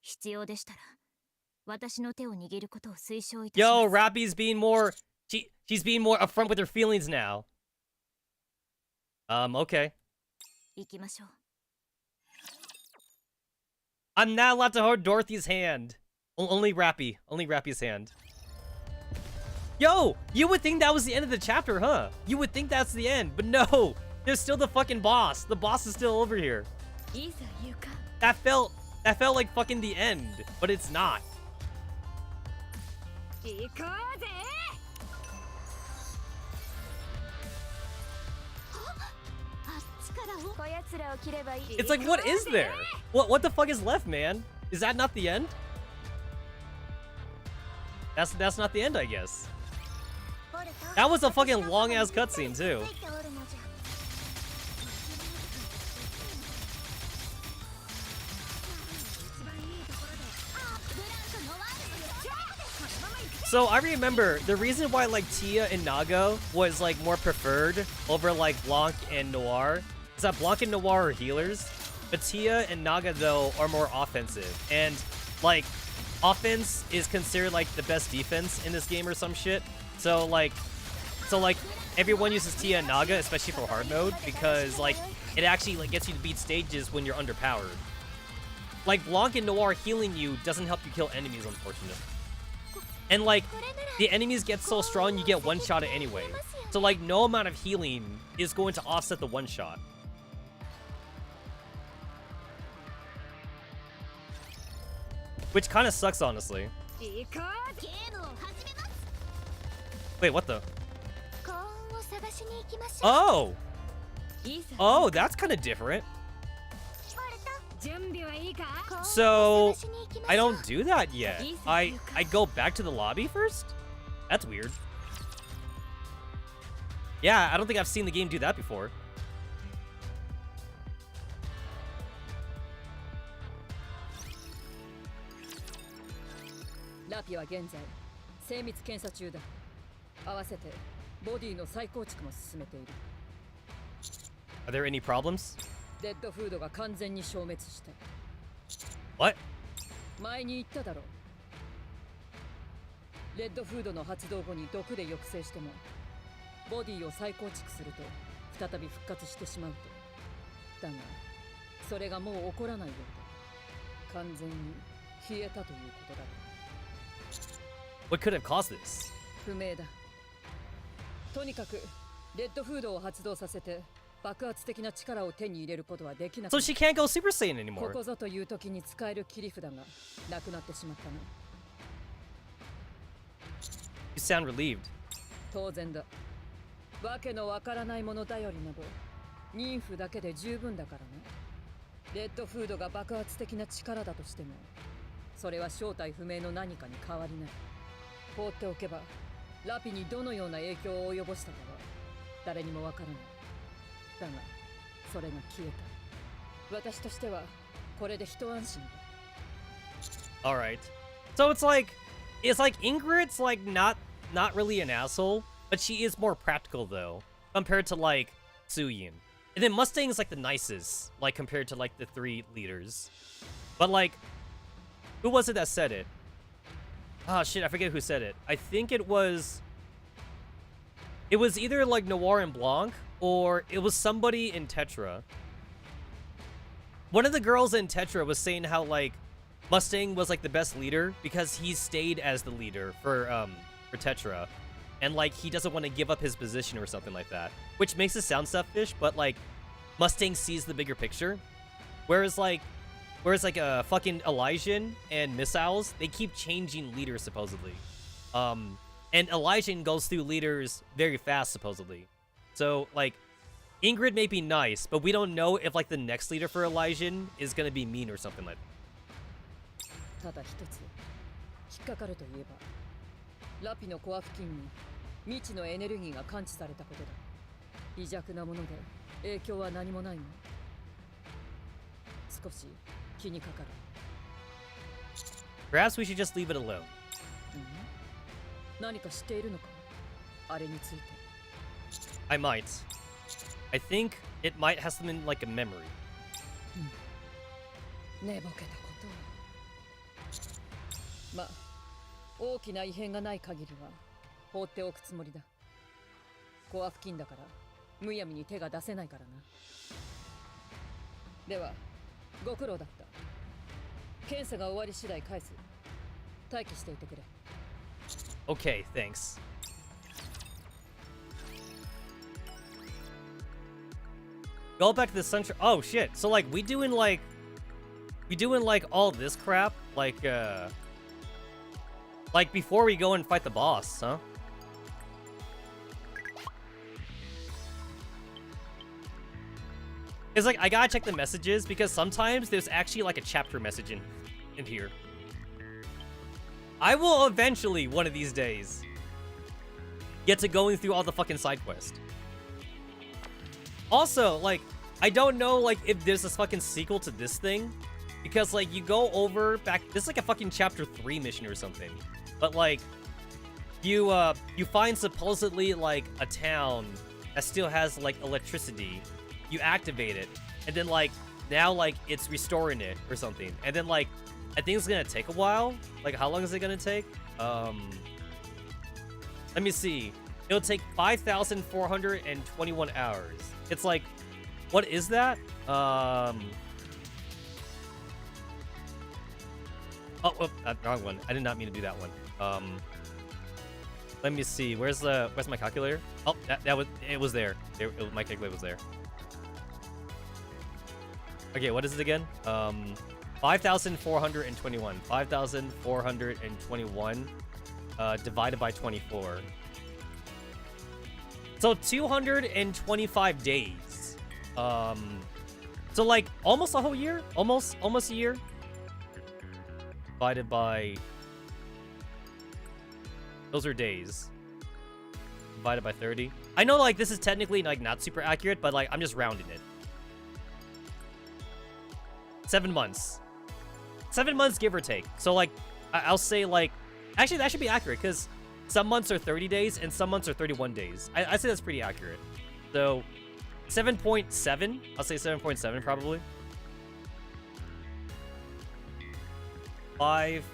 必要でしたら私の手を握ることを推奨いたします。 Yo, Rappy's being more... She's being more upfront with her feelings now. Okay. 行きましょう。 I'm not allowed to hold Dorothy's hand. Only Rappy's hand. Yo, you would think that was the end of the chapter, huh? You would think that's the end, but no. There's still the fucking boss. The boss is still over here. That felt like fucking the end, but it's not. It's like, what is there? What the fuck is left, man? Is that not the end? That's not the end, I guess. That was a fucking long ass cutscene too. So I remember the reason why like Tia and Naga was like more preferred over like Blanc and Noir is that Blanc and Noir are healers, but Tia and Naga though are more offensive, and like offense is considered like the best defense in this game or some shit. So like everyone uses Tia and Naga, especially for hard mode, because like it actually like gets you to beat stages when you're underpowered. Like Blanc and Noir healing you doesn't help you kill enemies, unfortunately. And like the enemies get so strong you get one shot it anyway. So like no amount of healing is going to offset the one shot. Which kind of sucks, honestly. Wait, what the? Oh! Oh, that's kind of different. So, I don't do that yet. I go back to the lobby first? That's weird. Yeah, I don't think I've seen the game do that before. Lapi は現在精密検査中だ。合わせてボディの再構築も進めている。Are there any problems? デッドフードが完全に消滅した。What? 前に言っただろう。レッドフードの発動後に毒で抑制しても、ボディを再構築すると再び復活してしまうと。だが、それがもう起こらないようだ。完全に消えたということだろう。What could have caused this? 不明だ。とにかくレッドフードを発動させて爆発的な力を手に入れることはできなく So she can't go Super Saiyan こ anymore. こぞという時に使える切り札がなくなってしまったな。You sound relieved. 当然だ。わけのわからないもの頼りなど妊婦だけで十分だからな。レッドフードが爆発的な力だとしても、それは正体不明の何かに変わりない。放っておけばラピにどのような影響を及ぼしたかは誰にもわからない。だがそれが消えた。私としてはこれで一安心だ。 Alright. So it's like Ingrid's like not really an asshole, but she is more practical though, compared to like Tsuyin. And then Mustang's like the nicest, like compared to like the three leaders. But like, who was it that said it? Oh shit, I forget who said it. I think it was either like Noir and Blanc, or it was somebody in Tetra. One of the girls in Tetra was saying how like Mustang was like the best leader because he stayed as the leader for Tetra, and like he doesn't want to give up his position or something like that, which makes it sound selfish, but like Mustang sees the bigger picture, whereas like fucking Elysian and Missiles, they keep changing leaders supposedly, and Elysian goes through leaders very fast supposedly. So like Ingrid may be nice, but we don't know if like the next leader for Elysian is gonna be mean or something like that. ただ一つ引っかかるといえば、ラピのコア付近に未知のエネルギーが感知されたことだ。微弱なもので影響は何もないの。少し気にかかる。Perhaps we should just leave it alone. 何か知っているのか、あれについて。I might. I think it might have something like a memory. 寝ぼけたことを。まあ、大きな異変がない限りは放っておくつもりだ。コア付近だからむやみに手が出せないからな。ではご苦労だった。検査が終わり次第返す。待機していてくれ。 Okay, thanks. Go back to the central. Oh shit. So like we doing like all this crap like before we go and fight the boss, huh? It's like I gotta check the messages because sometimes there's actually like a chapter message in here. I will eventually, one of these days, get to going through all the fucking side quests. Also, like, I don't know, like, if there's a fucking sequel to this thing. Because, like, you go over back... This is like a fucking Chapter 3 mission or something. But, like, you find supposedly, like, a town that still has, like, electricity. You activate it. And then, like, now, like, it's restoring it or something. And then, like, I think it's gonna take a while. Like, how long is it gonna take? Let me see. It'll take 5,421 hours. It's like, what is that? Oh, wrong one. I did not mean to do that one. Let me see. Where's my calculator? Oh, it was there. My calculator was there. Okay, what is it again? 5,421. 5,421 divided by 24. So 225 days. So like almost a whole year? Almost a year? Divided by... Those are days. Divided by 30. I know like this is technically like not super accurate, but like I'm just rounding it. 7 months. 7 months, give or take. So, like, I'll say, like... Actually, that should be accurate, because some months are 30 days, and some months are 31 days. I'd say that's pretty accurate. So, 7.7? I'll say 7.7, probably. 5,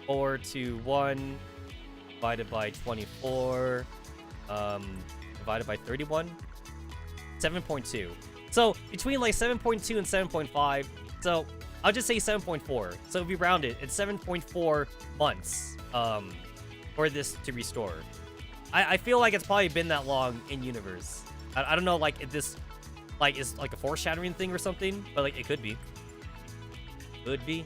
4, 2, 1, divided by 24, divided by 31. 7.2. So, between, like, 7.2 and 7.5, so... I'll just say 7.4. So if we round it, it's 7.4 months for this to restore. I feel like it's probably been that long in universe. I don't know, like, if this like is like a foreshadowing thing or something, but like it could be. Could be.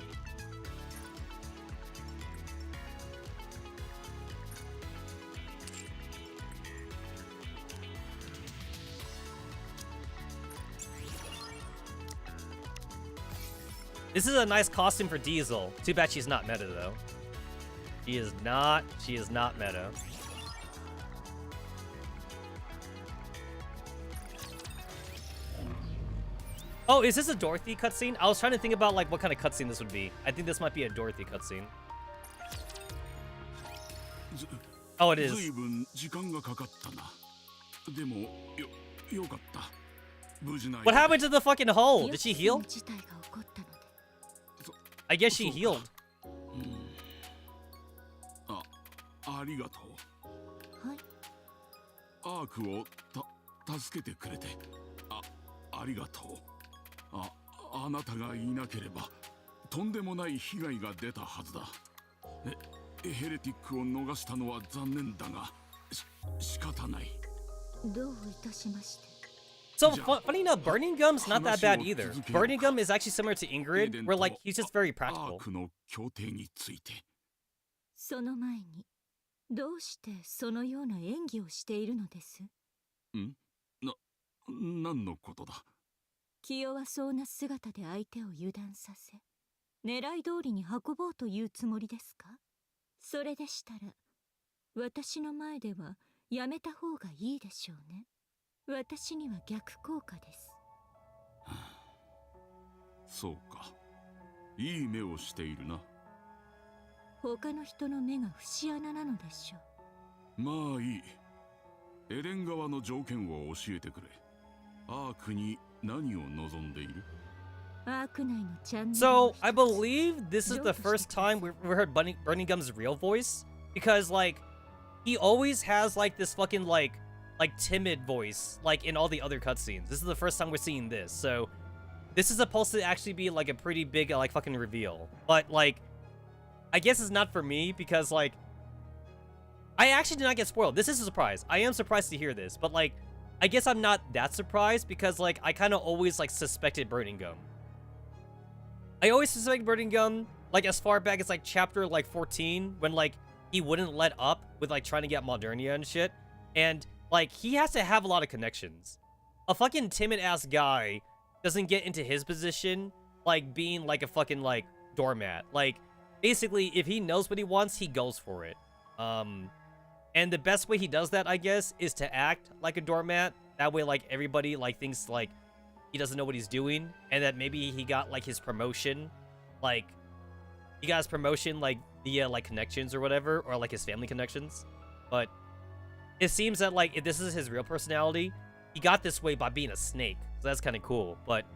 This is a nice costume for Diesel. Too bad she's not meta, though. She is not meta. Oh, is this a Dorothy cutscene? I was trying to think about, like, what kind of cutscene this would be. I think this might be a Dorothy cutscene. Oh, it is. What happened to the fucking hole? Did she heal? I guess she healed. ありがとう。はい。アークを助けてくれてありがとう。あなたがいなければとんでもない被害が出たはずだ。ヘレティックを逃したのは残念だが仕方ない。どういたしまして。 So, funny enough, Burning Gum's not that bad either. Burning Gum is actually similar to Ingrid, where, like, he's just very practical. その前に、どうしてそのような演技をしているのです？何のことだ？気弱そうな姿で相手を油断させ、狙い通りに運ぼうというつもりですか？それでしたら、私の前ではやめた方がいいでしょうね。 私には逆効果です。そうか。いい目をしているな。他の人の目が節穴なのでしょう。まあいい。エレン側の条件を教えてくれ。アークに何を望んでいる？ So, I believe this is the first time we heard Burning Gum's real voice, because, like, he always has, like, this fucking, like timid voice, like in all the other cutscenes. This is the first time we're seeing this, so this is supposed to actually be like a pretty big like fucking reveal. But like, I guess it's not for me because like, I actually did not get spoiled. This is a surprise. I am surprised to hear this, but like, I guess I'm not that surprised because like, I kind of always like suspected burning gum. I always suspected burning gum like as far back as like chapter like 14 when like he wouldn't let up with like trying to get Modernia and shit. And like, he has to have a lot of connections. A fucking timid ass guy doesn't get into his position like being like a fucking like doormat. Like, basically, if he knows what he wants, he goes for it. And the best way he does that, I guess, is to act like a doormat. That way, like, everybody like thinks like he doesn't know what he's doing, and that maybe he got like his promotion, like he got his promotion like via like connections or whatever, or like his family connections. But it seems that like if this is his real personality, he got this way by being a snake. So that's kind of cool. But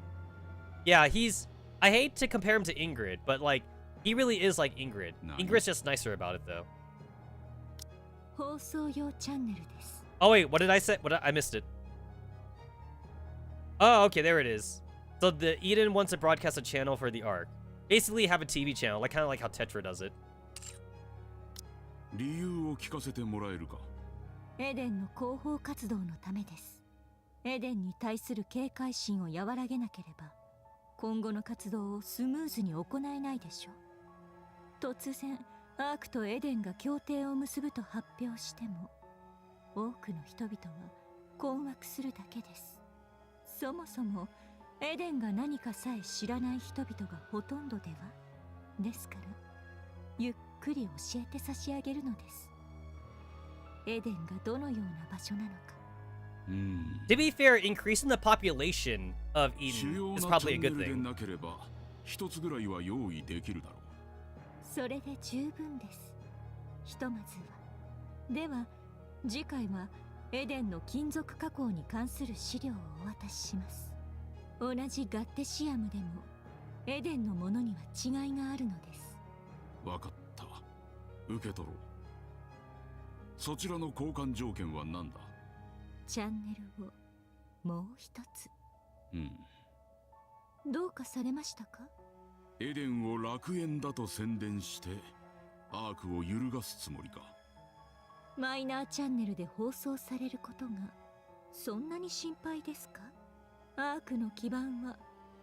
yeah, I hate to compare him to Ingrid, but like he really is like Ingrid. Ingrid's just nicer about it though. Oh wait, what did I say? I missed it. Oh, okay, there it is. So the Eden wants to broadcast a channel for the arc. Basically have a TV channel, like kind of like how Tetra does it. 理由を聞かせてもらえるか。エデンの広報活動のためです。エデンに対する警戒心を和らげなければ、今後の活動をスムーズに行えないでしょう。突然、アークとエデンが協定を結ぶと発表しても、多くの人々は困惑するだけです。そもそも、エデンが何かさえ知らない人々がほとんどでは。ですから、ゆっくり教えて差し上げるのです。エデンがどのような場所なのか。To be fair, increasing the population of Eden is probably a good thing. 一つぐらいは用意できるだろう。それで十分です。ひとまずは。では、次回はエデンの金属加工に関する資料をお渡しします。同じガッテシアムでも、エデンのものには違いがあるのです。わかった。受け取ろう。そちらの交換条件は何だ？チャンネルをもう一つ。どうかされましたか？エデンを楽園だと宣伝してアークを揺るがすつもりか。マイナーチャンネルで放送されることがそんなに心配ですか？アークの基盤は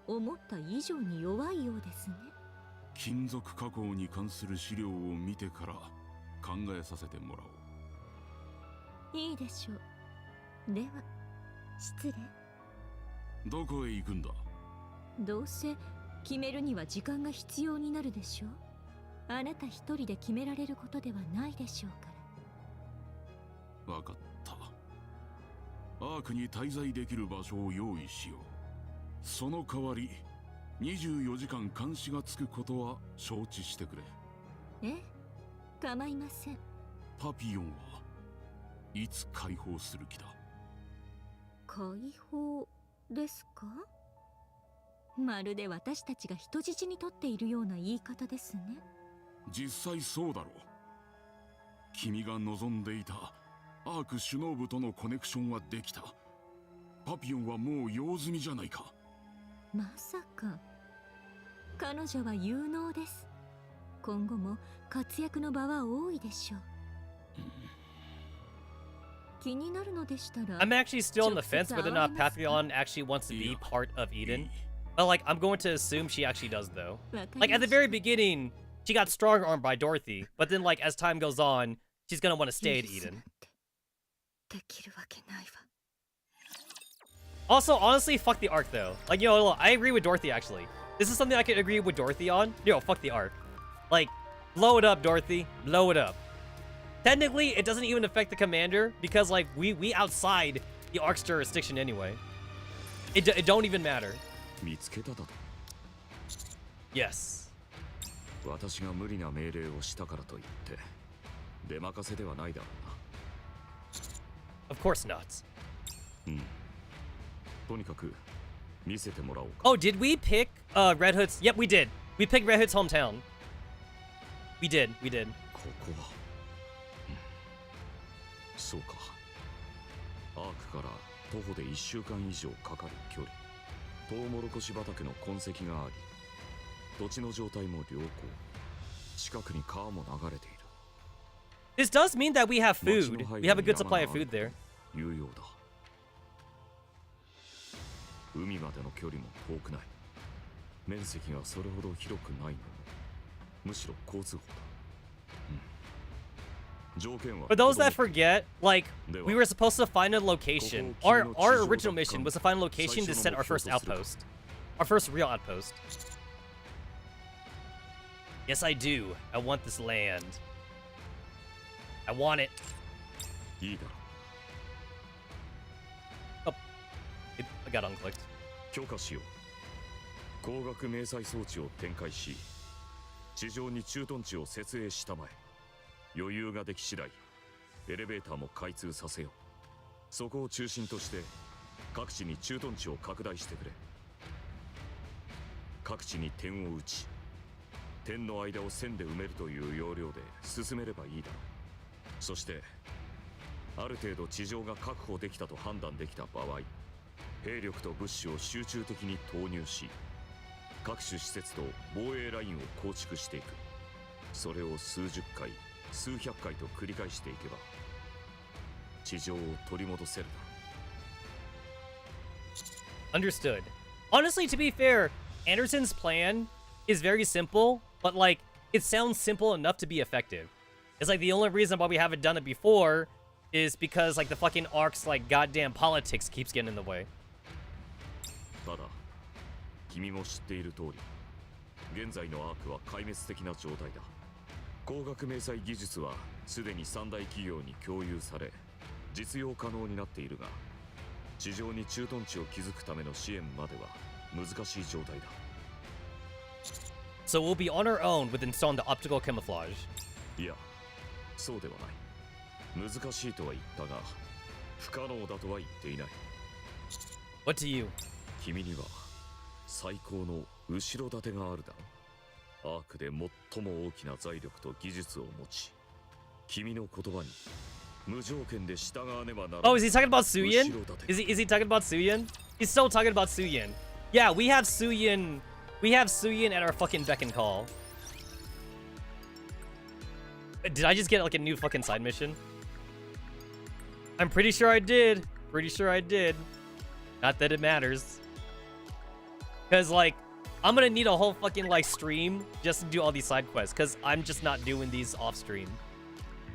思った以上に弱いようですね。金属加工に関する資料を見てから考えさせてもらおう。いいでしょう。では失礼。どこへ行くんだ？どうせ決めるには時間が必要になるでしょう。あなた一人で決められることではないでしょうから。わかった。アークに滞在できる場所を用意しよう。その代わり24時間監視がつくことは承知してくれ。ええ、構いません。パピヨンはいつ解放する気だ？解放ですか？まるで私たちが人質にとっているような言い方ですね。実際そうだろう。君が望んでいたアーク首脳部とのコネクションはできた。パピヨンはもう用済みじゃないか。まさか。彼女は有能です。今後も活躍の場は多いでしょう。気になるのでしたら。I'm actually still on the fence whether or not Papillon actually wants to be part of Eden. But like, I'm going to assume she actually does though. Like at the very beginning, she got strong armed by Dorothy, but then like as time goes on, she's gonna want to stay at Eden. Also, honestly, fuck the arc though. Like, you know, I agree with Dorothy actually. This is something I could agree with Dorothy on. Yo, fuck the arc. Like, blow it up, Dorothy. Blow it up. Technically, it doesn't even affect the commander because like we outside the arc's jurisdiction anyway. It don't even matter. Yes. 私が無理な命令をしたからといって出任せではないだろうな。 Of course not. とにかく見せてもらおうか。 Oh, did we pick Red Hood's? Yep, we did. We picked Red Hood's hometown. We did. ここは、そうか。アークから徒歩で1週間以上かかる距離。トウモロコシ畑の痕跡があり、土地の状態も良好。近くに川も流れている。 This does mean that we have food. We have a good supply of food there. 有用だ。海までの距離も遠くない。面積がそれほど広くないのも、むしろ交通法だ。条件は For those that forget, like, we were supposed to find a location. Our original mission was to find a location to set our first outpost. Our first real outpost. Yes, I do. I want this land. I want it. いいだろ Oh, I got unclicked. 許可しよう。光学迷彩装置を展開し、地上に駐屯地を設営したまえ。余裕ができ次第、エレベーターも開通させよう。そこを中心として各地に駐屯地を拡大してくれ。各地に点を打ち、点の間を線で埋めるという要領で進めればいいだろう。そしてある程度地上が確保できたと判断できた場合、兵力と物資を集中的に投入し、各種施設と防衛ラインを構築していく。それを数十回数百回と繰り返していけば地上を取り戻せるだろう。 Understood. Honestly, to be fair, Anderson's plan is very simple, but like, it sounds simple enough to be effective. It's like the only reason why we haven't done it before is because like the fucking arc's like goddamn politics keeps getting in the way. ただ君も知っている通り、現在のアークは壊滅的な状態だ。光学迷彩技術はすでに三大企業に共有され実用可能になっているが、地上に駐屯地を築くための支援までは難しい状態だ。 So we'll be on our own with installing the optical camouflage. いや、そうではない。難しいとは言ったが、不可能だとは言っていない。 What do you? 君には最高の後ろ盾があるだろう。アークで最も大きな財力と技術を持ち、君の言葉に無条件で従わねばならない。 Oh, is he talking about Suyin? Is he talking about Suyin? He's still talking about Suyin. Yeah, we have Suyin. We have Suyin at our fucking beck and call. Did I just get like a new fucking side mission? I'm pretty sure I did. Pretty sure I did. Not that it matters. Cause like, I'm gonna need a whole fucking like stream just to do all these side quests, cause I'm just not doing these off stream.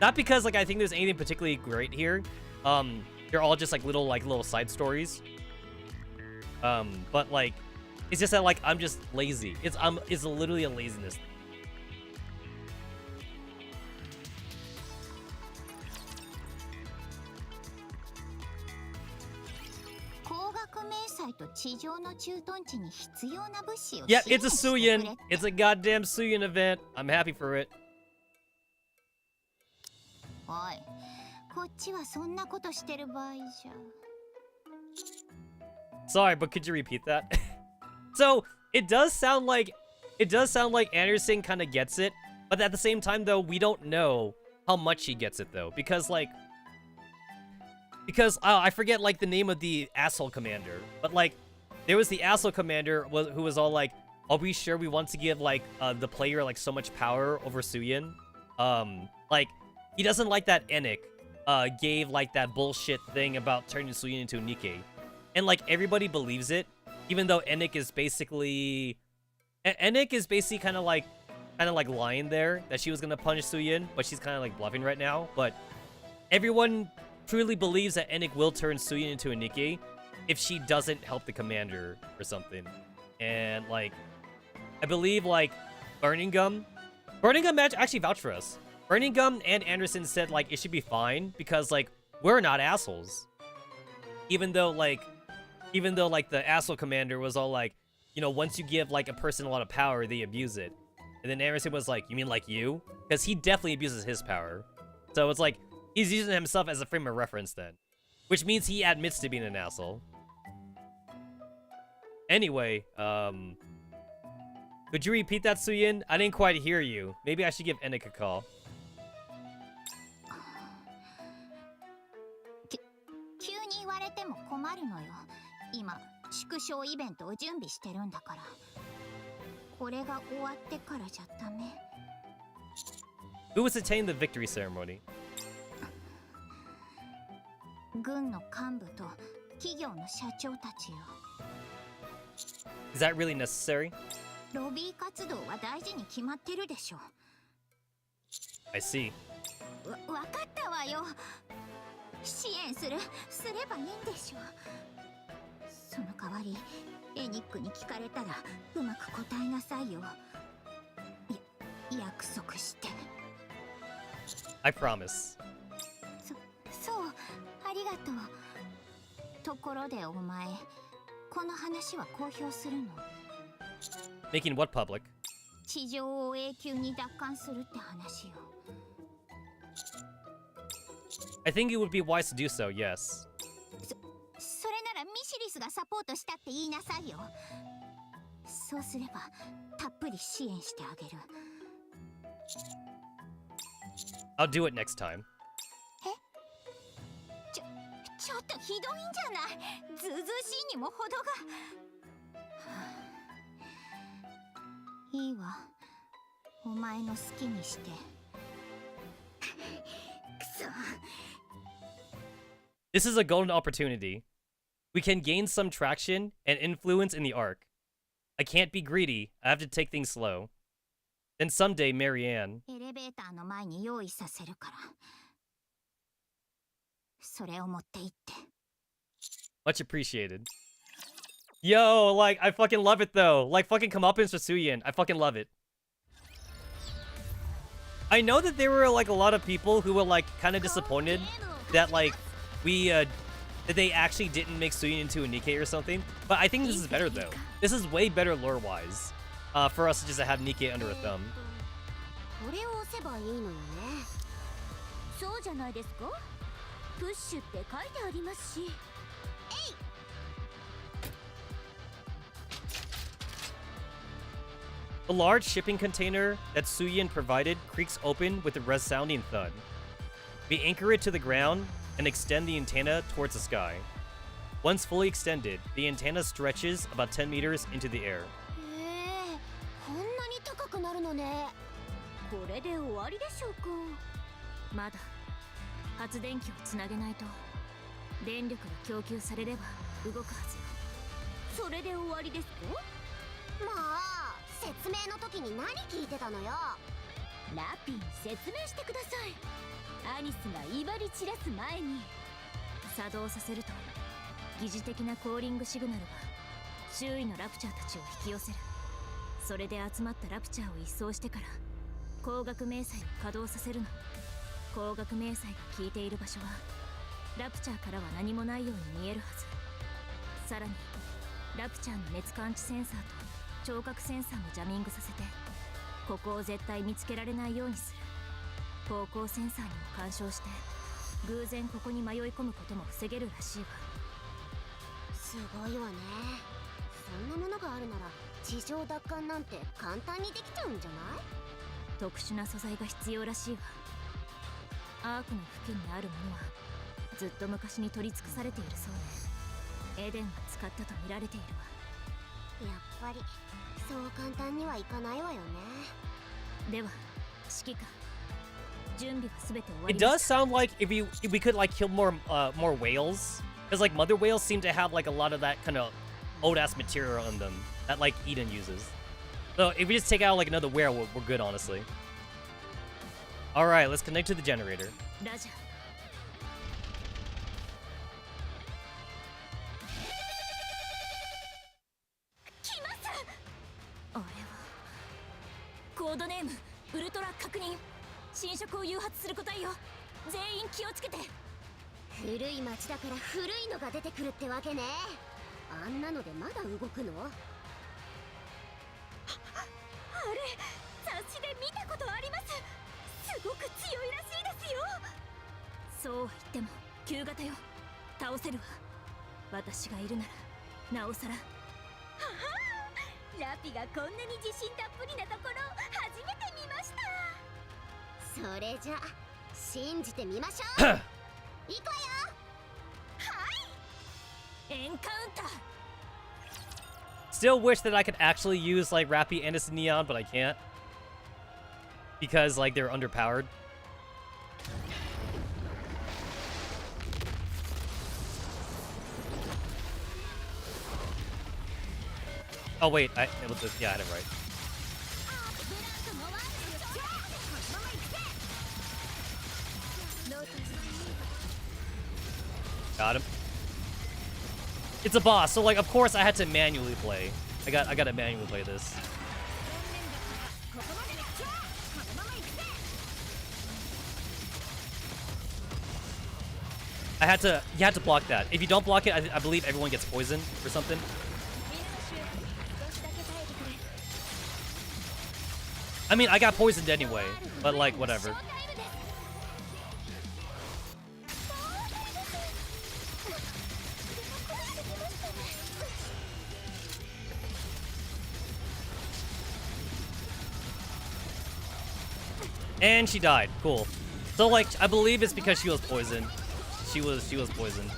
Not because like I think there's anything particularly great here. They're all just like little side stories. But like, it's just that like I'm just lazy. It's literally a laziness. と地上の駐屯地に必要な物資を Yeah, it's a Suyin. It's a goddamn Suyin event. I'm happy for it. おい、こっちはそんなことしてる場合じゃ。 Sorry, but could you repeat that? So it does sound like Anderson kind of gets it, but at the same time though, we don't know how much he gets it though, because I forget like the name of the asshole commander, but like there was the asshole commander who was all like, "Are we sure we want to give like the player like so much power over Suyin?" Like he doesn't like that Enic gave like that bullshit thing about turning Suyin into a Nikke, and like everybody believes it, even though Enic is basically kind of like lying there that she was gonna punish Suyin, but she's kind of like bluffing right now. But everyone truly believes that Enic will turn Suyin into a Nikke if she doesn't help the commander or something. And like, I believe like Burning Gum actually vouched for us. Burning Gum and Anderson said like it should be fine because like we're not assholes. Even though like the asshole commander was all like, you know, once you give like a person a lot of power, they abuse it. And then Anderson was like, you mean like you? Because he definitely abuses his power. So it's like, he's using himself as a frame of reference then. Which means he admits to being an asshole. Anyway, could you repeat that, Suyin? I didn't quite hear you. Maybe I should give Enic a call. 急に言われても困るのよ。今縮小イベントを準備してるんだから、これが終わってからじゃダメ。 Who was attending the victory ceremony? 軍の幹部と企業の社長たちよ。 Is that really necessary? ロビー活動は大事に決まってるでしょ。 I see. わかったわよ。支援すればいいんでしょ。その代わりエニックに聞かれたらうまく答えなさいよ。約束して。 I promise. そう、ありがとう。ところでお前、この話は公表するの？ Making what public? 地上を永久に奪還するって話よ。 I think it would be wise to do so, yes. それならミシリスがサポートしたって言いなさいよ。そうすればたっぷり支援してあげる。 I'll do it next time. ちょっとひどいんじゃない？ずうずうしいにも程が。いいわ、お前の好きにして。くそ。 This is a golden opportunity. We can gain some traction and influence in the arc. I can't be greedy. I have to take things slow. Then someday, Marianne. エレベーターの前に用意させるから。それを持って行って。 Much appreciated. Yo, like, I fucking love it though. Like, fucking comeuppance for Suyin. I fucking love it. I know that there were, like, a lot of people who were, like, kind of disappointed that, like, that they actually didn't make Suyin into a Nikke or something. But I think this is better though. This is way better lore-wise. For us just to have Nikke under a thumb. これを押せばいいのよね。そうじゃないですか。プッシュって書いてありますし。 The large shipping container that Suyin provided creaks open with a resounding thud. We anchor it to the ground and extend the antenna towards the sky. Once fully extended, the antenna stretches about 10 meters into the air. こんなに高くなるのね。これで終わりでしょうか。まだ発電機をつなげないと電力が供給されれば動くはずよ。それで終わりですか？まあ、説明の時に何聞いてたのよ。ラピン、説明してください。アニスが威張り散らす前に。作動させると疑似的なコーリングシグナルが周囲のラプチャーたちを引き寄せる。それで集まったラプチャーを一掃してから光学迷彩を稼働させるの。光学迷彩が効いている場所はラプチャーからは何もないように見えるはず。さらにラプチャーの熱感知センサーと聴覚センサーもジャミングさせてここを絶対見つけられないようにする。方向センサーにも干渉して偶然ここに迷い込むことも防げるらしいわ。すごいわね。そんなものがあるなら地上奪還なんて簡単にできちゃうんじゃない？特殊な素材が必要らしいわ。アークの付近にあるものはずっと昔に取り尽くされているそうで、エデンが使ったと見られているわ。やっぱりそう簡単にはいかないわよね。では指揮官、準備はすべて終わり It ま does した。 sound like if we could like kill more whales, because like mother whales seem to have like a lot of that kind of old ass material in them that like Eden uses. So if we just take out like another whale, we're good, honestly. All right, let's connect to the generator. ラジャー。来ます。あれはコードネームウルトラ確認。侵食を誘発する個体よ。全員気をつけて。古い町だから古いのが出てくるってわけね。あんなのでまだ動くの？あれ、雑誌で見たことあります。すごく強いらしいですよ。そうは言っても旧型よ。倒せるわ。私がいるならなおさら。ははラピがこんなに自信たっぷりなところ初めて見ました。それじゃ信じてみましょう。行くわよ。エンカウンター。Still wish that I could actually use like Rappy, Anderson, Neon, but I can't. Because like they're underpowered. Oh wait, it was this, yeah, I had it right. Got him. It's a boss, so like of course I had to manually play. I gotta manually play this. You had to block that. If you don't block it, I believe everyone gets poisoned or something. I mean, I got poisoned anyway, but like, whatever. And she died. Cool. So like, I believe it's because she was poisoned. She was poisoned.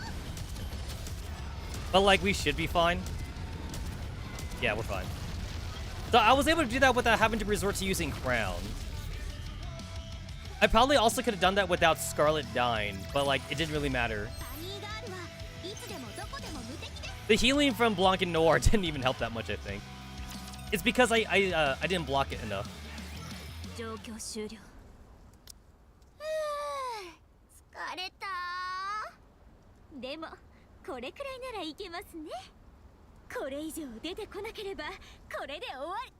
But like, we should be fine. Yeah, we're fine. So I was able to do that without having to resort to using Crown. I probably also could have done that without Scarlet dying, but like, it didn't really matter. The healing from Blanc and Noir didn't even help that much, I think. It's because I didn't block it enough. 疲れた。でもこれくらいならいけますね。これ以上出てこなければこれで終わり。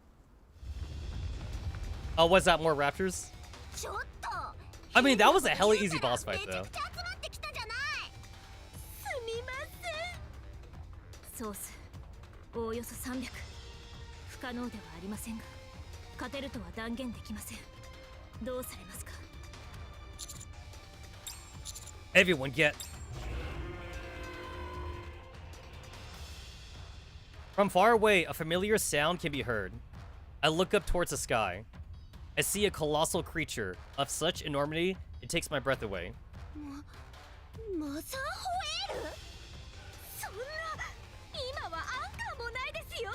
Oh, was that more Raptors? ちょっと。 I mean, that was a hella easy boss fight, though. すみません。ソースおおよそ300。不可能ではありませんが、勝てるとは断言できません。どうされますか？ Everyone get. From far away, a familiar sound can be heard. I look up towards the sky. I see a colossal creature of such enormity, it takes my breath away. マザーホエール？そんな今はアンカーもないですよ。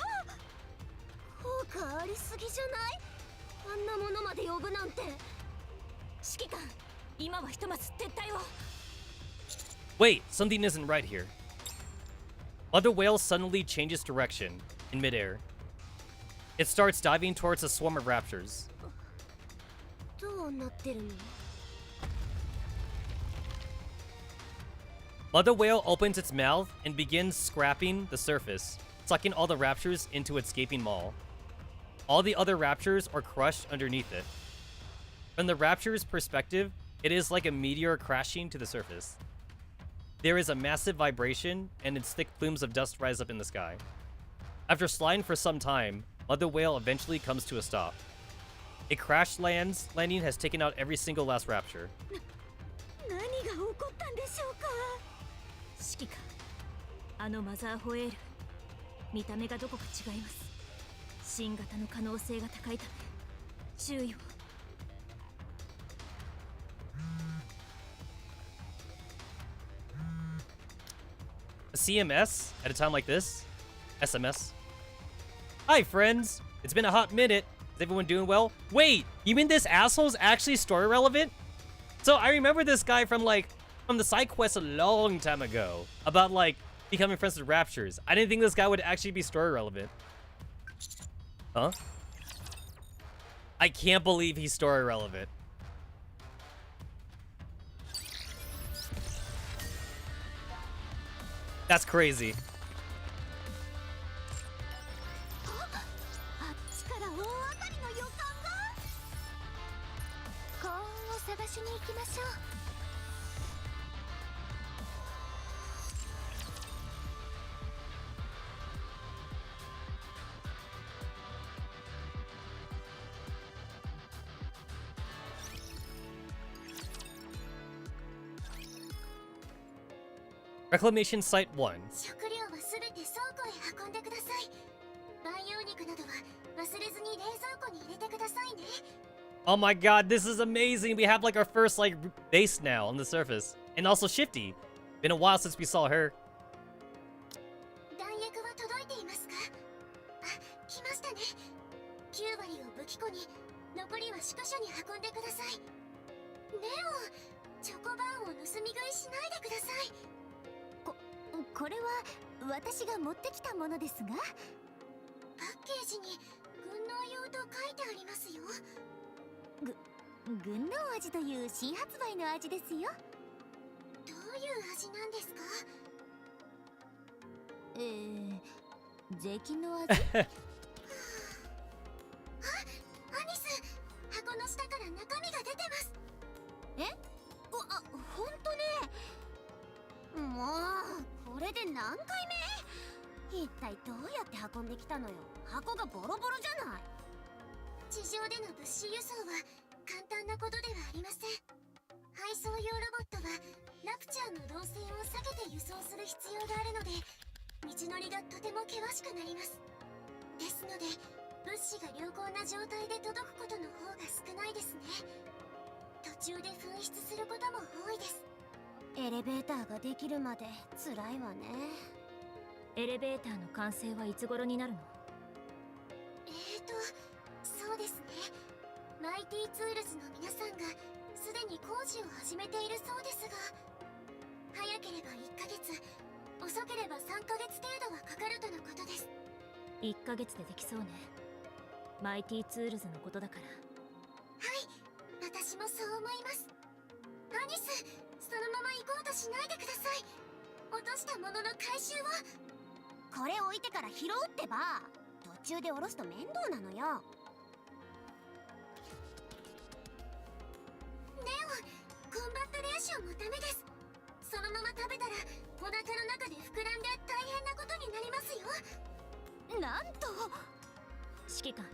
効果ありすぎじゃない？あんなものまで呼ぶなんて。指揮官、今はひとまず撤退を。 Wait, something isn't right here. Mother Whale suddenly changes direction in midair. It starts diving towards a swarm of raptors. どうなってるの？ Mother Whale opens its mouth and begins scrapping the surface, sucking all the raptors into its gaping maw. All the other raptors are crushed underneath it. From the raptor's perspective, it is like a meteor crashing to the surface. There is a massive vibration, and its thick plumes of dust rise up in the sky. After sliding for some time, Mother Whale eventually comes to a stop. A crash landing has taken out every single last raptor. 何が起こったんでしょうか？指揮官、あのマザーホエール、見た目がどこか違います。新型の可能性が高いため注意を。 A CMS at a time like this? SMS. Hi, friends. It's been a hot minute. Is everyone doing well? Wait, you mean this asshole's actually story relevant? So I remember this guy from the side quest a long time ago about like becoming friends with raptors. I didn't think this guy would actually be story relevant. Huh? I can't believe he's story relevant. That's crazy. あっちから大当たりの予感が。幸運を探しに行きましょう。 Reclamation Site 1. 食料はすべて倉庫へ運んでください。培養肉などは忘れずに冷蔵庫に入れてくださいね。 Oh my god, this is amazing. We have like our first like base now on the surface. And also Shifty. Been a while since we saw her. 弾薬は届いていますか？しないでください。これは私が持ってきたものですが、パッケージに軍能用と書いてありますよ。軍能味という新発売の味ですよ。どういう味なんですか？税金の味？あ、アニス、箱の下から中身が出てます。ほんとね。もうこれで何回目？一体どうやって運んできたのよ。箱がボロボロじゃない。地上での物資輸送は簡単なことではありません。配送用ロボットはラプチャーの動線を避けて輸送する必要があるので、道のりがとても険しくなります。ですので物資が良好な状態で届くことの方が少ないですね。途中で紛失することも多いです。エレベーターができるまで辛いわね。エレベーターの完成はいつ頃になるの？そうですね。マイティツールズの皆さんがすでに工事を始めているそうですが、早ければ1ヶ月、遅ければ3ヶ月程度はかかるとのことです。1ヶ月でできそうね。マイティツールズのことだから。はい、私もそう思います。アニス、そのまま行こうとしないでください。落としたものの回収を。これ置いてから拾うってば。途中で下ろすと面倒なのよ。ネオン、コンバットレーションもダメです。そのまま食べたらお腹の中で膨らんで大変なことになりますよ。なんと。指揮官、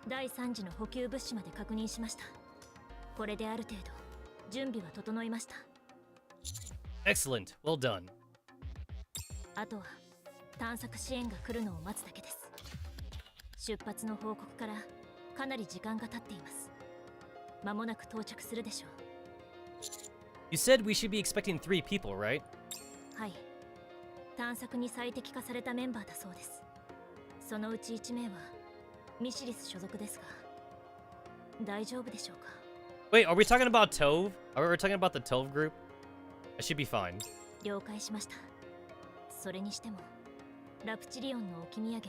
第3次の補給物資まで確認しました。これである程度準備は整いました。 Excellent. Well done. あとは探索支援が来るのを待つだけです。出発の報告からかなり時間が経っています。間もなく到着するでしょう。 You said we should be expecting 3 people, right? はい、探索に最適化されたメンバーだそうです。そのうち1名はミシリス所属ですが、大丈夫でしょうか？ Wait, are we talking about Tove? Are we talking about the Tove group? I should be fine. 了解しました。それにしてもラプチリオンの置き土産が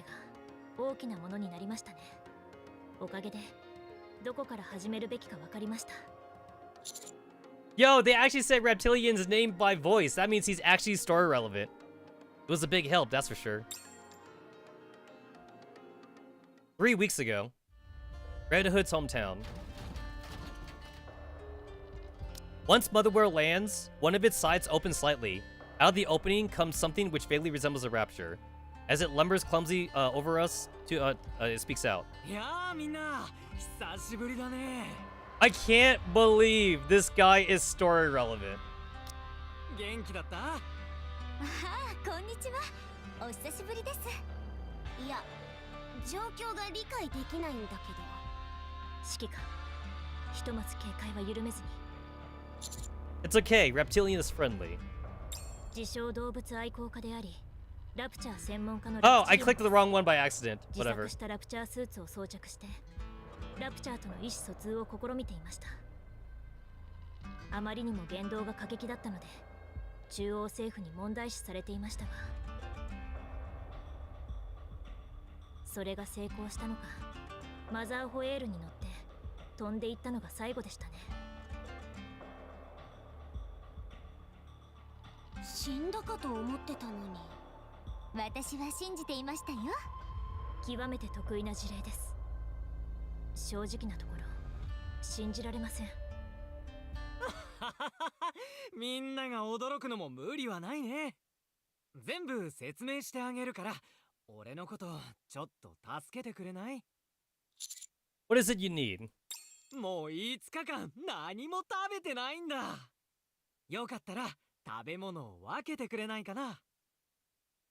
大きなものになりましたね。おかげでどこから始めるべきか分かりました。 Yo, they actually said Reptilian's name by voice. That means he's actually story relevant. It was a big help, that's for sure. 3 weeks ago, Red Hood's hometown. Once Motherware lands, one of its sides opens slightly. Out of the opening comes something which vaguely resembles a rapture. As it lumbers clumsy over us, it speaks out. I can't believe this guy is story relevant. 元気だった？ああ、こんにちは。お久しぶりです。いや、状況が理解できないんだけど。指揮官、ひとまず警戒は緩めずに。It's okay, Reptilian is friendly. 自称動物愛好家であり、ラプチャー専門家の Oh, I clicked the wrong one by accident. 自 Whatever. 作したラプチャースーツを装着して、ラプチャーとの意思疎通を試みていました。あまりにも言動が過激だったので、中央政府に問題視されていましたが、それが成功したのか、マザーホエールに乗って飛んでいったのが最後でしたね。死んだかと思ってたのに。私は信じていましたよ。極めて得意な事例です。正直なところ信じられません。みんなが驚くのも無理はないね。全部説明してあげるから、俺のことちょっと助けてくれない？ What is it you need? もう5日間何も食べてないんだ。よかったら食べ物を分けてくれないかな。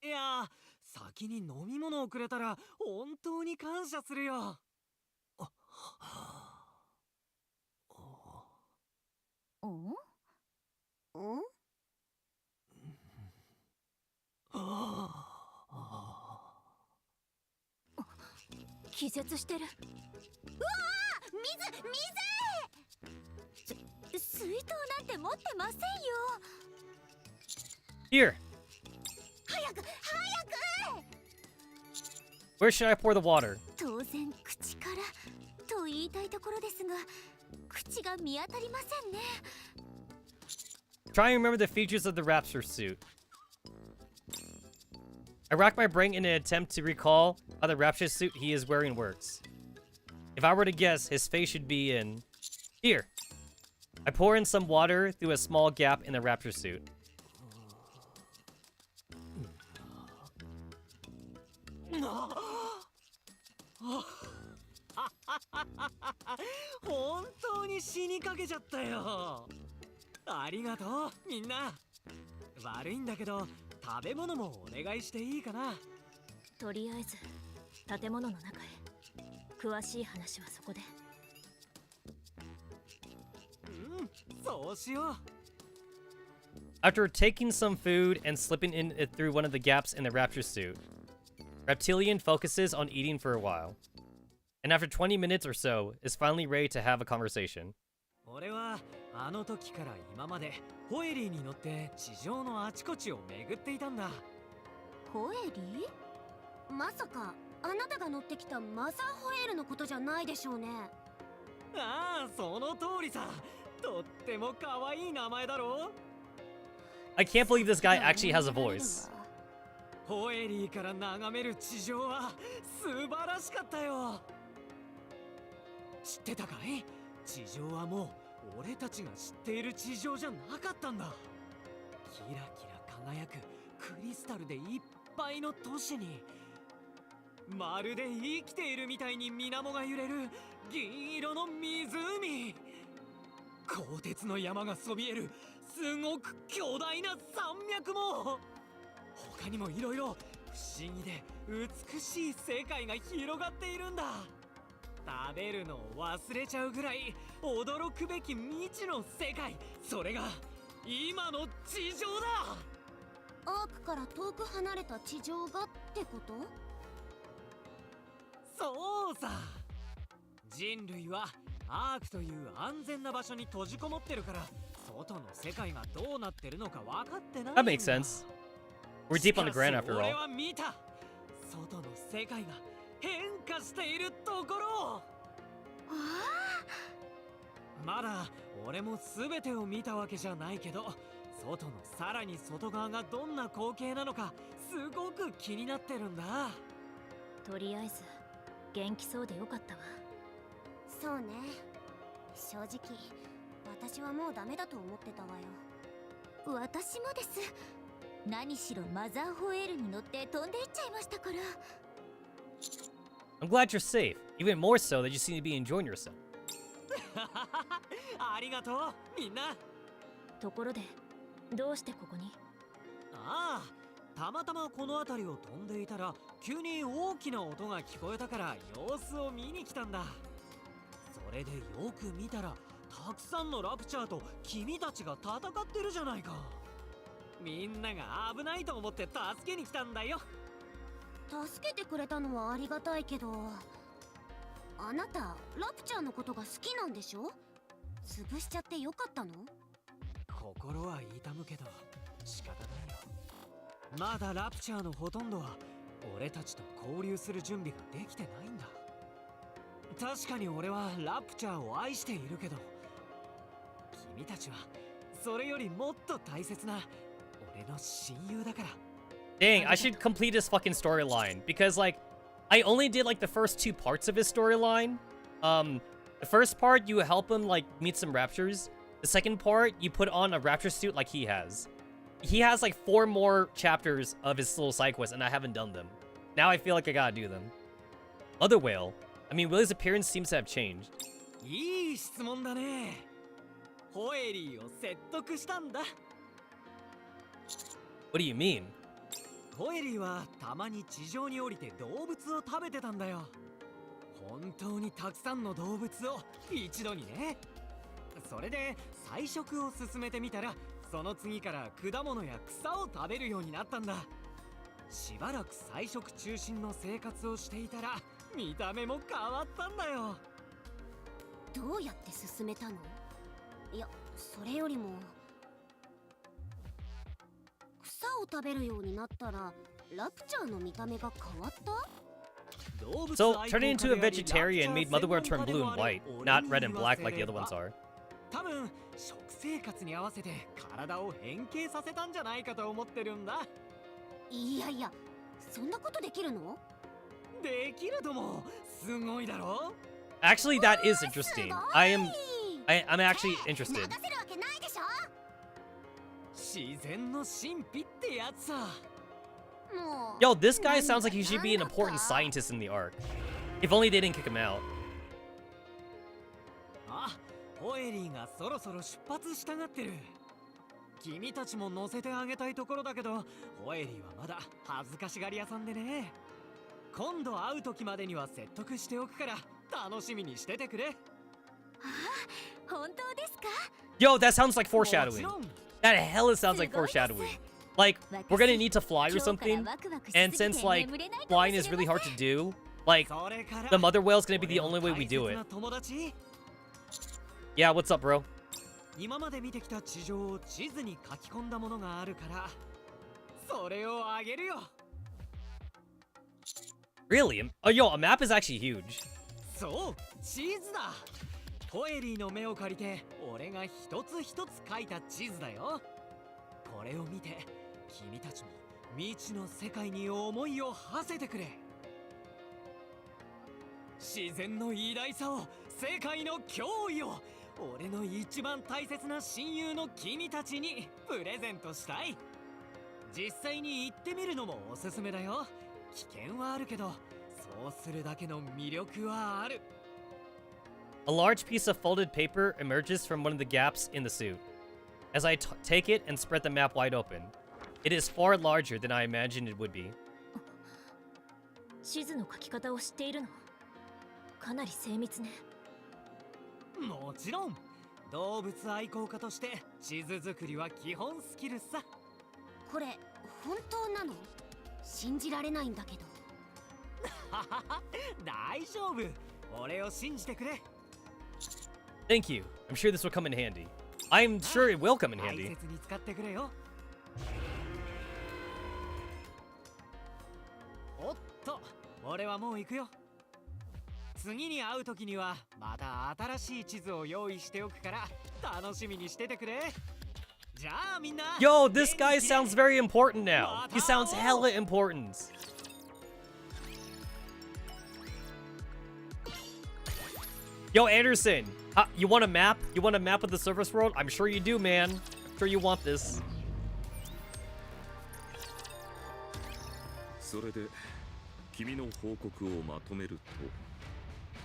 いや、先に飲み物をくれたら本当に感謝するよ。気絶してる。うわー、水水筒なんて持ってませんよ。Here. 早く早く。 Where should I pour the water? 当然口からと言いたいところですが、口が見当たりませんね。 Try and remember the features of the Raptor suit. I rack my brain in an attempt to recall how the Raptor suit he is wearing works. If I were to guess, his face should be in... Here. I pour in some water through a small gap in the Raptor suit. 本当に死にかけちゃったよ。ありがとうみんな。悪いんだけど食べ物もお願いしていいかな。とりあえず建物の中へ。詳しい話はそこで。うん、そうしよう。 After taking some food and slipping in it through one of the gaps in the Raptor suit, Reptilian focuses on eating for a while. And after 20 minutes or so, is finally ready to have a conversation. 俺はあの時から今までホエリーに乗って地上のあちこちを巡っていたんだ。ホエリー？まさかあなたが乗ってきたマザーホエールのことじゃないでしょうね。ああ、その通りさ。とっても可愛い名前だろ。 I can't believe this guy actually has a voice. ホエリーから眺める地上は素晴らしかったよ。知ってたかい？地上はもう俺たちが知っている地上じゃなかったんだ。キラキラ輝くクリスタルでいっぱいの都市に、まるで生きているみたいに水面が揺れる銀色の湖。鋼鉄の山がそびえるすごく巨大な山脈も。他にもいろいろ不思議で美しい世界が広がっているんだ。食べるのを忘れちゃうぐらい驚くべき未知の世界、それが今の地上だ。アークから遠く離れた地上がってこと？そうさ。人類はアークという安全な場所に閉じこもってるから、外の世界がどうなってるのか分かってないんだ。 That makes sense. We're deep on the ground after 俺 all. は見た。外の世界が変化しているところ。まだ俺も全てを見たわけじゃないけど、外のさらに外側がどんな光景なのかすごく気になってるんだ。とりあえず元気そうでよかったわ。そうね。正直私はもうダメだと思ってたわよ。私もです。何しろマザーホエールに乗って飛んでいっちゃいましたから。 I'm glad you're safe. Even more so that you seem to be enjoying yourself. ありがとうみんな。ところでどうしてここに？ああ、たまたまこの辺りを飛んでいたら急に大きな音が聞こえたから様子を見に来たんだ。それでよく見たらたくさんのラプチャーと君たちが戦ってるじゃないか。みんなが危ないと思って助けに来たんだよ。助けてくれたのはありがたいけど、あなたラプチャーのことが好きなんでしょ？潰しちゃってよかったの？心は痛むけど仕方ないよ。まだラプチャーのほとんどは俺たちと交流する準備ができてないんだ。確かに俺はラプチャーを愛しているけど、君たちはそれよりもっと大切な俺の親友だから。 Dang, I should complete his fucking storyline. Because, like, I only did, like, the first 2 parts of his storyline. The first part, you help him, like, meet some raptors. The second part, you put on a raptor suit like he has. He has, like, 4 more chapters of his little side quests, and I haven't done them. Now I feel like I gotta do them. Mother Whale. I mean, Willie's appearance seems to have changed. いい質問だね。ホエリーを説得したんだ。What do you mean? ホエリーはたまに地上に降りて動物を食べてたんだよ。本当にたくさんの動物を一度にね。それで菜食を進めてみたら、その次から果物や草を食べるようになったんだ。しばらく菜食中心の生活をしていたら見た目も変わったんだよ。どうやって進めたの？いや、それよりも草を食べるようになったらラプチャーの見た目が変わった？ So, turning into a vegetarian made Motherware turn blue and white, not red and black like the other ones are. 多分食生活に合わせて体を変形させたんじゃないかと思ってるんだ。いやいや、そんなことできるの？できるとも。すごいだろ？ Actually, that is interesting. I'm actually interested. 流せるわけないでしょ。自然の神秘ってやつさ。Yo, this guy sounds like he should be an important scientist in the arc. If only they didn't kick him out. あ、ホエリーがそろそろ出発したがってる。君たちも乗せてあげたいところだけど、ホエリーはまだ恥ずかしがり屋さんでね。今度会う時までには説得しておくから楽しみにしててくれ。あ、本当ですか？ Yo, that sounds like foreshadowing. That hella sounds like foreshadowing. Like, we're gonna need to fly or something, and since, like, flying is really hard to do, like, the mother whale's gonna be the only way we do it. Yeah, what's up, bro? 今まで見てきた地上を地図に書き込んだものがあるから、それをあげるよ。Really? Oh, yo, a map is actually huge. そう、地図だ。ホエリーの目を借りて、俺が一つ一つ書いた地図だよ。これを見て、君たちも未知の世界に思いを馳せてくれ。自然の偉大さを、世界の脅威を、俺の一番大切な親友の君たちにプレゼントしたい。実際に行ってみるのもおすすめだよ。危険はあるけど、そうするだけの魅力はある。A large piece of folded paper emerges from one of the gaps in the suit. As I take it and spread the map wide open, it is far larger than I imagined it would be. 地図の書き方を知っているの？かなり精密ね。もちろん、動物愛好家として地図作りは基本スキルさ。これ本当なの？信じられないんだけど。大丈夫。俺を信じてくれ。Thank you. I'm sure this will come in handy. I'm sure it will come in handy. 大切に使ってくれよ。おっと、俺はもう行くよ。次に会う時にはまた新しい地図を用意しておくから楽しみにしててくれ。じゃあみんな。Yo, this guy sounds very important now. He sounds hella important. Yo, Anderson, you want a map? You want a map of the surface world? I'm sure you do, man. I'm sure you want this. それで君の報告をまとめる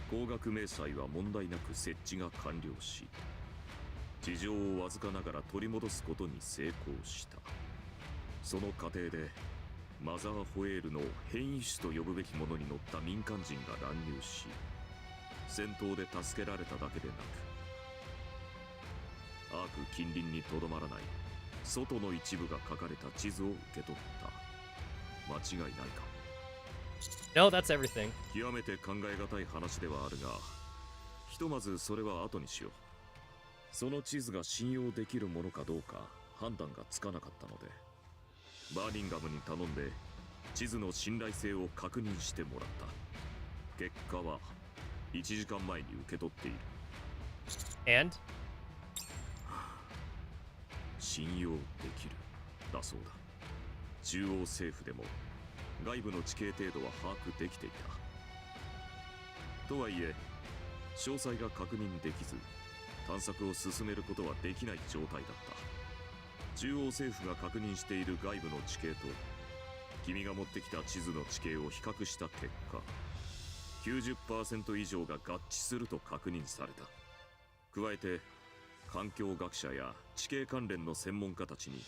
と、光学迷彩は問題なく設置が完了し、地上をわずかながら取り戻すことに成功した。その過程でマザーホエールの変異種と呼ぶべきものに乗った民間人が乱入し、戦闘で助けられただけでなく、アーク近隣にとどまらない外の一部が書かれた地図を受け取った。間違いないか？ No, that's everything. 極めて考え難い話ではあるが、ひとまずそれは後にしよう。その地図が信用できるものかどうか判断がつかなかったので、バーニンガムに頼んで地図の信頼性を確認してもらった。結果は1時間前に受け取っている。 And? 信用できるだそうだ。中央政府でも外部の地形程度は把握できていた。とはいえ詳細が確認できず、探索を進めることはできない状態だった。中央政府が確認している外部の地形と君が持ってきた地図の地形を比較した結果、90% 以上が合致すると確認された。加えて環境学者や地形関連の専門家たちに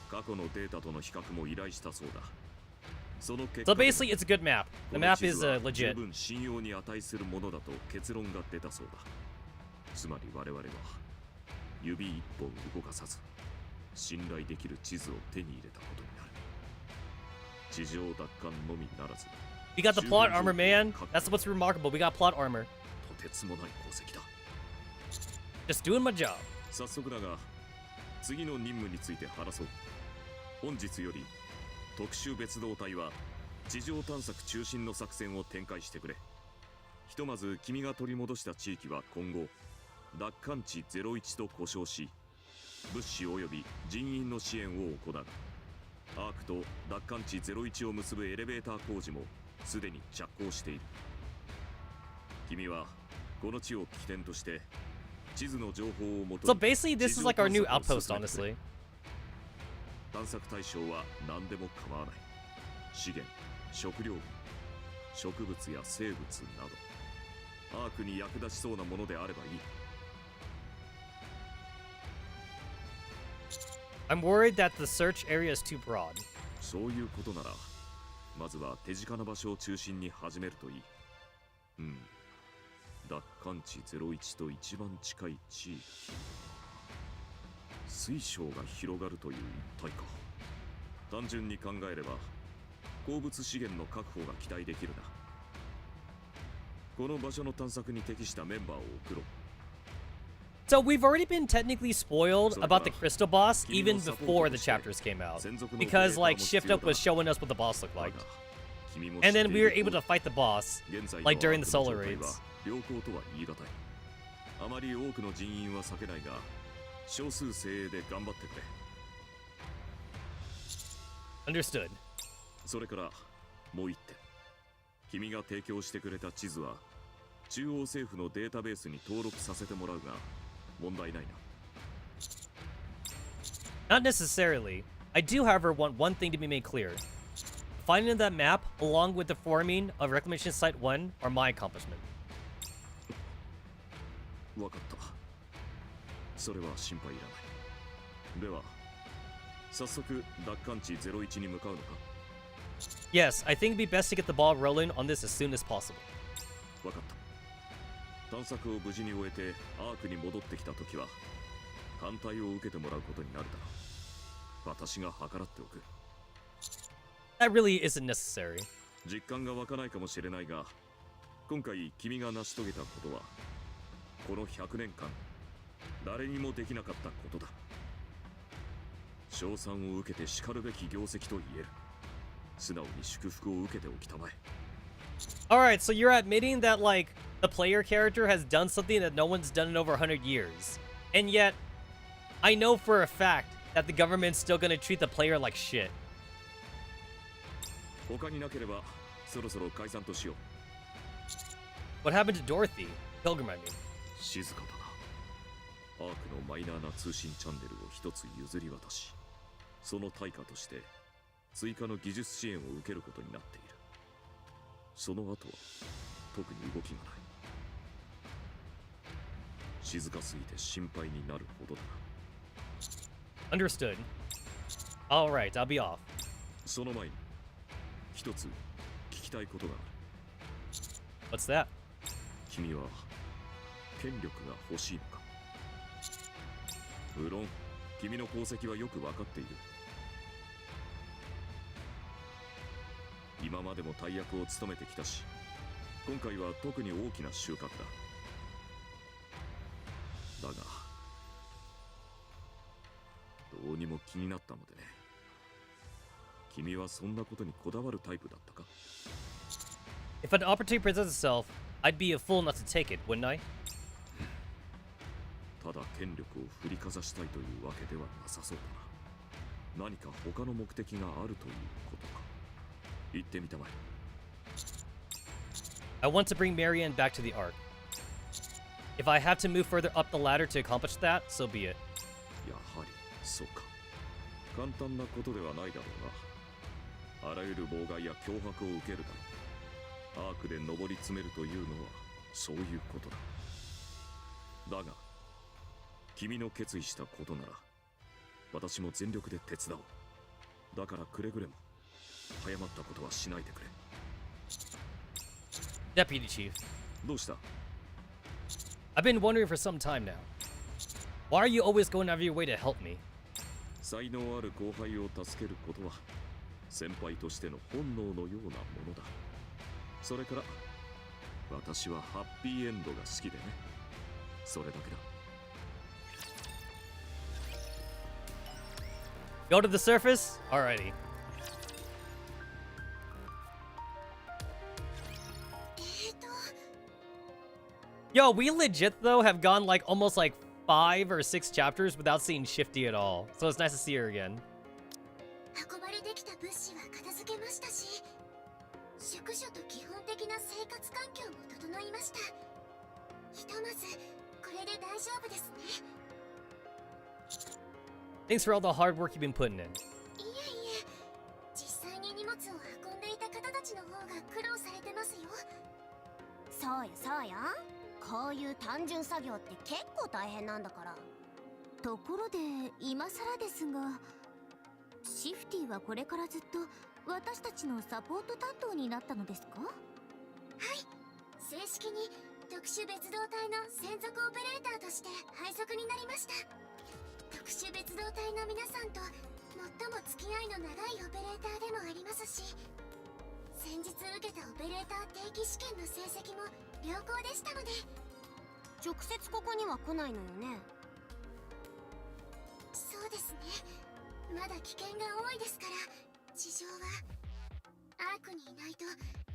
過去のデータとの比較も依頼したそうだ。その結果、 So basically, it's a good map. The map is 十 legit. 分信用に値するものだと結論が出たそうだ。つまり我々は指一本動かさず信頼できる地図を手に入れたことになる。地上奪還のみならず、 We got the plot armor, man. That's what's remarkable. We got plot armor. とてつもない功績だ。 Just doing my job. 早速だが次の任務について話そう。本日より特殊別動隊は地上探索中心の作戦を展開してくれ。ひとまず君が取り戻した地域は今後奪還地01と呼称し、物資及び人員の支援を行う。アークと奪還地01を結ぶエレベーター工事もすでに着工している。君はこの地を起点として地図の情報をもと So に basically, this is like our new outpost, honestly. 探索対象は何でも構わない。資源、食料分、植物や生物などアークに役立ちそうなものであればいい。I'm worried that the search area is too broad. そういうことならまずは手近な場所を中心に始めるといい。奪還地01と一番近い地域、水晶が広がるという一帯か。単純に考えれば鉱物資源の確保が期待できるな。この場所の探索に適したメンバーを送ろう。So we've already been technically spoiled about the crystal boss even before the chapters came out, because like Shift Up was showing us what the boss looked like, and then we were able to fight the boss like during the solar raids. 良好とは言い難い。あまり多くの人員は避けないが少数精鋭で頑張ってくれ。 Understood. それからもう一点、君が提供してくれた地図は中央政府のデータベースに登録させてもらうが問題ないな。 Not necessarily. I do, however, want one thing to be made clear. Finding that map, along with the forming of Reclamation Site 1, are my accomplishment. わかった。それは心配いらない。では早速奪還地01に向かうのか？ Yes, I think it'd be best to get the ball rolling on this as soon as possible. わかった。探索を無事に終えてアークに戻ってきた時は艦隊を受けてもらうことになるだろう。私が計らっておく。 That really isn't necessary. 実感が湧かないかもしれないが、今回君が成し遂げたことはこの100年間誰にもできなかったことだ。賞賛を受けて叱るべき業績と言える。素直に祝福を受けておきたまえ。 Alright, so you're admitting that, like, the player character has done something that no one's done in over 100 years. And yet, I know for a fact that the government's still gonna treat the player like shit. 他になければそろそろ解散としよう。 What happened to Dorothy? Pilgrim, I mean. 静かだな。アークのマイナーな通信チャンネルを一つ譲り渡し、その対価として追加の技術支援を受けることになっている。その後は特に動きがない。静かすぎて心配になるほどだな。 Understood. Alright, I'll be off. その前に一つ聞きたいことがある。 What's that? 君は権力が欲しいのか？無論君の功績はよく分かっている。今までも大役を務めてきたし、今回は特に大きな収穫だ。だがどうにも気になったのでね。君はそんなことにこだわるタイプだったか？ If an opportunity presents itself, I'd be a fool not to take it, wouldn't I? ただ権力を振りかざしたいというわけではなさそうだな。何か他の目的があるということか。言ってみたまえ。 I want to bring Marianne back to the Ark. If I have to move further up the ladder to accomplish that, so be it. やはりそうか。簡単なことではないだろうな。あらゆる妨害や脅迫を受けるだろう。アークで上り詰めるというのはそういうことだ。だが君の決意したことなら私も全力で手伝おう。だからくれぐれも早まったことはしないでくれ。 Deputy Chief, どうした？ I've been wondering for some time now. Why are you always going out of your way to help me? 才能ある後輩を助けることは先輩としての本能のようなものだ。それから私はハッピーエンドが好きでね。それだけだ。Go to the surface? Alrighty. Yo, we legit, though, have gone, like, almost, like, 5 or 6 chapters without seeing Shifty at all. So it's nice to see her again. 運ばれてきた物資は片付けましたし、宿所と基本的な生活環境も整いました。ひとまずこれで大丈夫ですね。Thanks for all the hard work you've been putting in. いえいえ、実際に荷物を運んでいた方たちの方が苦労されてますよ。そうよそうよ。こういう単純作業って結構大変なんだから。ところで今更ですが、シフティはこれからずっと私たちのサポート担当になったのですか？はい、正式に特殊別動隊の専属オペレーターとして配属になりました。特殊別動隊の皆さんと最も付き合いの長いオペレーターでもありますし、先日受けたオペレーター定期試験の成績も良好でしたので。直接ここには来ないのよね。そうですね、まだ危険が多いですから、地上はアークにいないと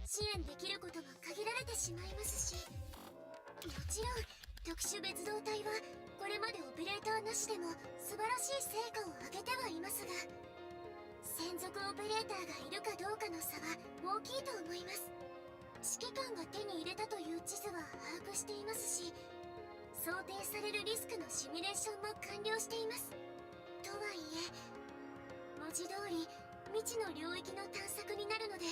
支援できることも限られてしまいますし、もちろん特殊別動隊はこれまでオペレーターなしでも素晴らしい成果を上げてはいますが、専属オペレーターがいるかどうかの差は大きいと思います。指揮官が手に入れたという地図は把握していますし、想定されるリスクのシミュレーションも完了しています。とはいえ、文字通り未知の領域の探索になるので、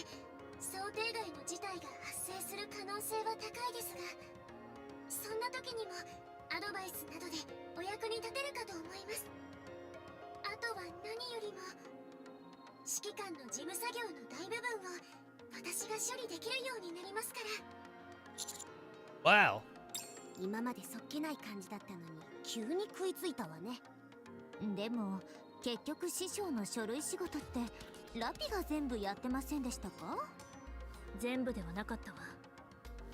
想定外の事態が発生する可能性は高いですが、そんな時にもアドバイスなどでお役に立てるかと思います。あとは何よりも指揮官の事務作業の大部分を私が処理できるようになりますから。Wow. 今までそっけない感じだったのに急に食いついたわね。でも結局師匠の書類仕事ってラピが全部やってませんでしたか？全部ではなかったわ。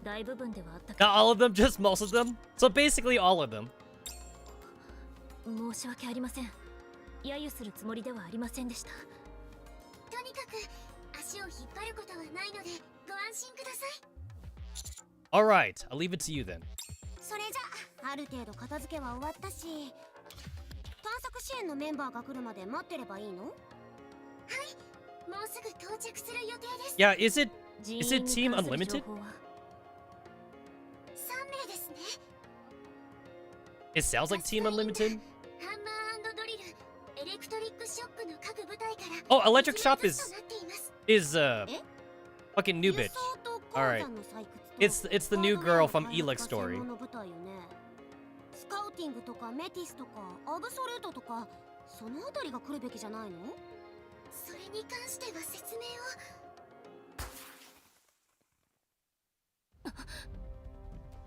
大部分ではあったけど。 Not all of them, just most of them. So basically all of them. 申し訳ありません。揶揄するつもりではありませんでした。とにかく足を引っ張ることはないのでご安心ください。 Alright, I'll leave it to you then. それじゃある程度片付けは終わったし、探索支援のメンバーが来るまで待ってればいいの？はい、もうすぐ到着する予定です。 Yeah, is it Team Unlimited? 3名ですね。 It sounds like Team Unlimited. ハンマー&ドリル、エレクトリックショップの各部隊から Oh, Electric Shop 一名ずつとなっています。 is fucking new bitch. Alright. It's the new girl from Elix Story. スカウティングとかメティスとかアブソルートとか、そのあたりが来るべきじゃないの？それに関しては説明を。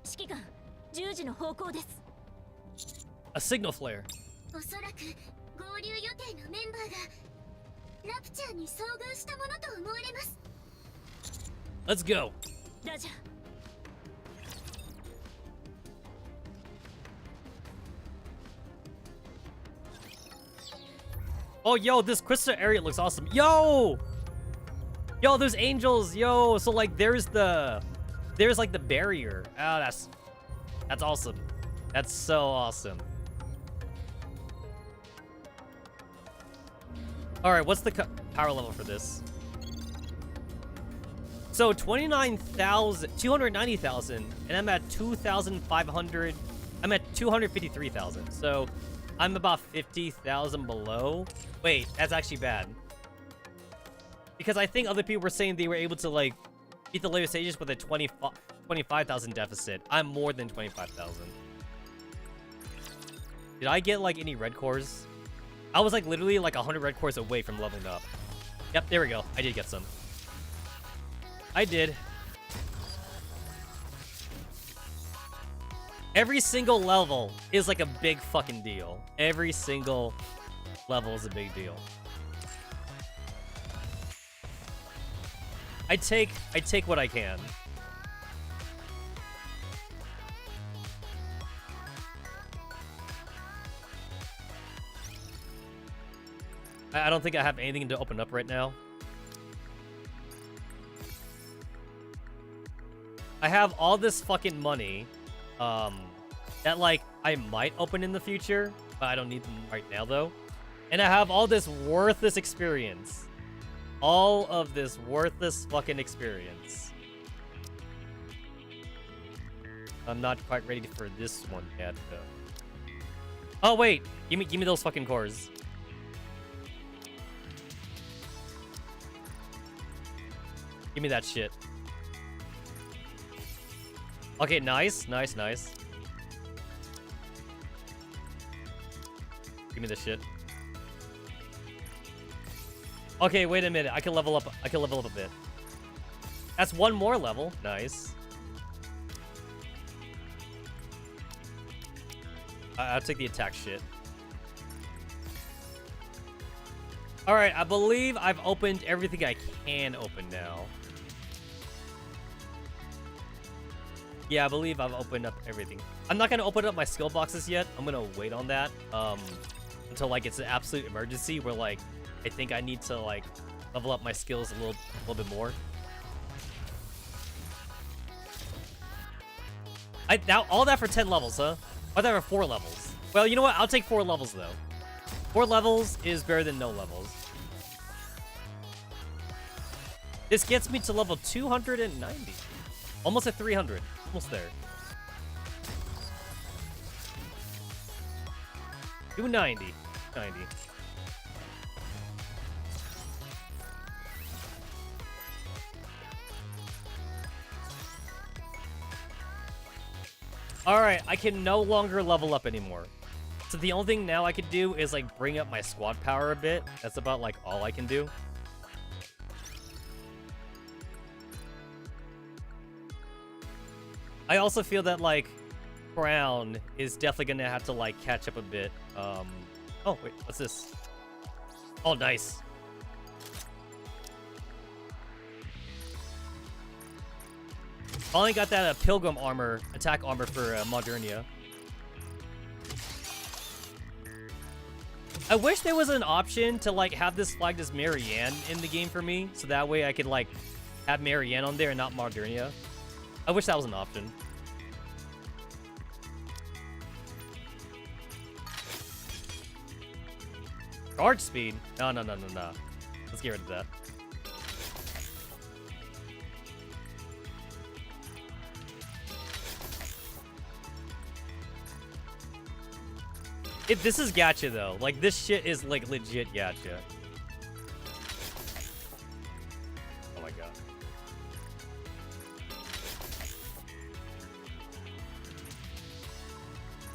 指揮官、10時の方向です。 A signal flare. おそらく合流予定のメンバーがラプチャーに遭遇したものと思われます。 Let's go. ラジャー。 Oh, yo, this crystal area looks awesome. Yo, there's angels. Yo, so like there's like the barrier. Oh, that's awesome. That's so awesome. All right, what's the power level for this? So 29,000, 290,000, and I'm at 2,500. I'm at 253,000. So I'm about 50,000 below. Wait, that's actually bad. Because I think other people were saying they were able to like beat the later stages with a 25,000 deficit. I'm more than 25,000. Did I get like any red cores? I was like literally like 100 red cores away from leveling up. Yep, there we go. I did get some. I did. Every single level is like a big fucking deal. Every single level is a big deal. I take what I can. I don't think I have anything to open up right now. I have all this fucking money, that like I might open in the future, but I don't need them right now though. And I have all this worthless experience. All of this worthless fucking experience. I'm not quite ready for this one yet though. Oh wait, give me those fucking cores. Give me that shit. Okay, nice. Give me this shit. Okay, wait a minute. I can level up a bit. That's one more level. Nice. I'll take the attack shit. Alright, I believe I've opened everything I can open now. Yeah, I believe I've opened up everything. I'm not gonna open up my skill boxes yet. I'm gonna wait on that until like it's an absolute emergency where like I think I need to like level up my skills a little bit more. All that for 10 levels, huh? All that for 4 levels. Well, you know what? I'll take 4 levels though. 4 levels is better than no levels. This gets me to level 290. Almost at 300. Almost there. 290. 90. Alright, I can no longer level up anymore. So the only thing now I can do is like bring up my squad power a bit. That's about like all I can do. I also feel that like Crown is definitely gonna have to like catch up a bit. Oh wait, what's this? Oh, nice. Finally got that pilgrim armor, attack armor for Modernia. I wish there was an option to like have this flagged as Marianne in the game for me, so that way I could like have Marianne on there and not Modernia. I wish that was an option. Charge speed? No. Let's get rid of that. This is gacha though. Like this shit is like legit gacha. Oh my god.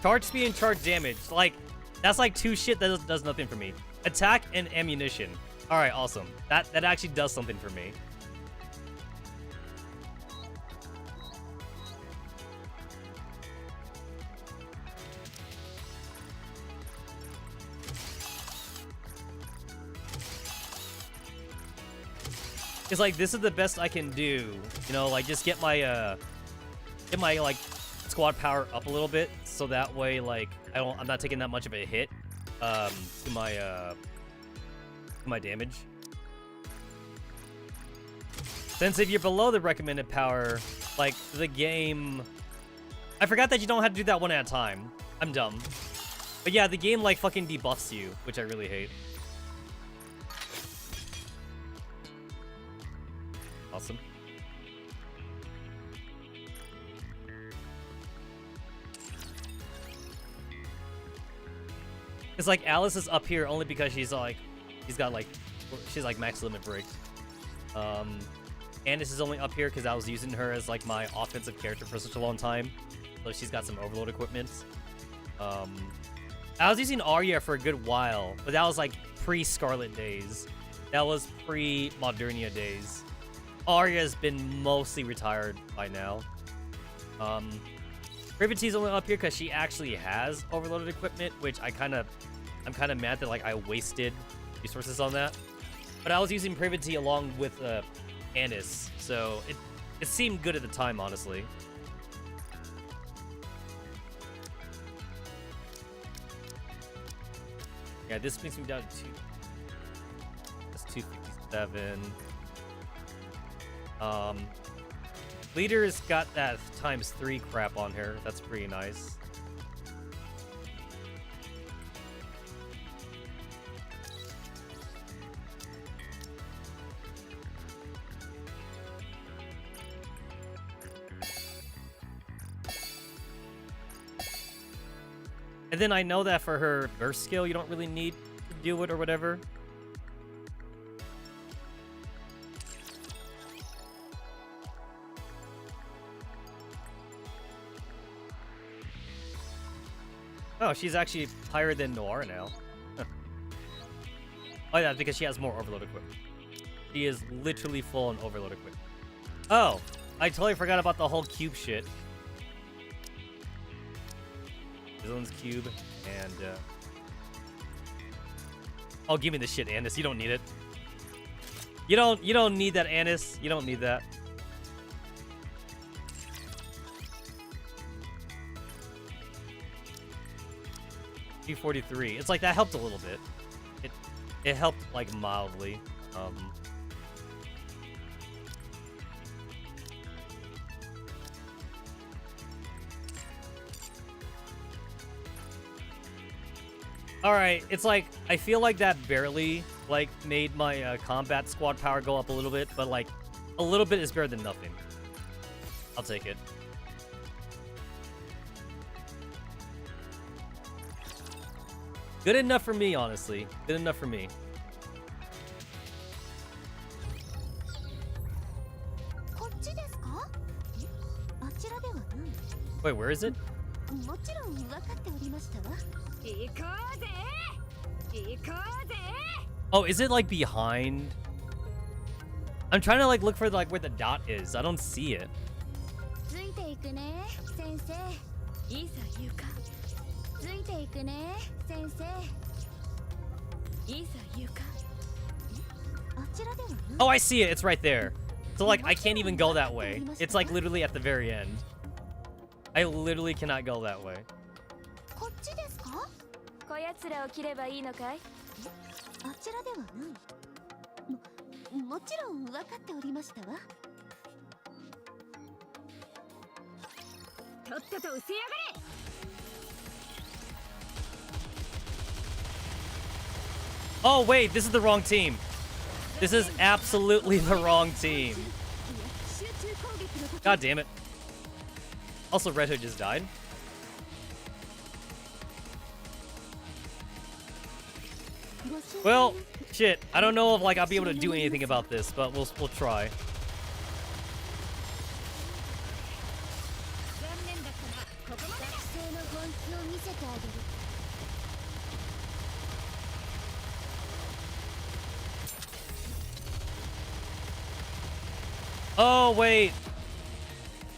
Charge speed and charge damage. Like, that's like 2 shit that does nothing for me. Attack and ammunition. Alright, awesome. That actually does something for me. It's like, this is the best I can do. You know, like, just get my, like, squad power up a little bit, so that way, like, I'm not taking that much of a hit, to my damage. Since if you're below the recommended power, like, the game... I forgot that you don't have to do that one at a time. I'm dumb. But yeah, the game, like, fucking debuffs you, which I really hate. Awesome. It's like Alice is up here only because she's like max limit break. Candace is only up here because I was using her as like my offensive character for such a long time. So she's got some overload equipment. I was using Arya for a good while, but that was like pre-Scarlet days. That was pre-Modernia days. Arya's been mostly retired by now. Privity's only up here because she actually has overloaded equipment, which I'm kind of mad that like I wasted resources on that. But I was using Privity along with Candace, so it seemed good at the time, honestly. Yeah, this brings me down to 2. 257. Leader's got that ×3 crap on her. That's pretty nice. And then I know that for her burst skill, you don't really need to do it or whatever. Oh, she's actually higher than Noir now. Huh. Oh yeah, because she has more overload equipment. She is literally full on overload equipment. Oh, I totally forgot about the whole cube shit. Villain's cube and oh, give me the shit, Anis. You don't need it. You don't need that, Anis. You don't need that. G43. It's like that helped a little bit. It helped like mildly. Alright, it's like, I feel like that barely, like, made my combat squad power go up a little bit, but, like, a little bit is better than nothing. I'll take it. Good enough for me, honestly. Good enough for me. Wait, where is it? Oh, is it like behind? I'm trying to like look for like where the dot is. I don't see it. Oh, I see it. It's right there. So like I can't even go that way. It's like literally at the very end. I literally cannot go that way. Oh wait, this is the wrong team. This is absolutely the wrong team. God damn it. Also, Red Hood just died. Well, shit. I don't know if like I'll be able to do anything about this, but we'll try. Oh wait.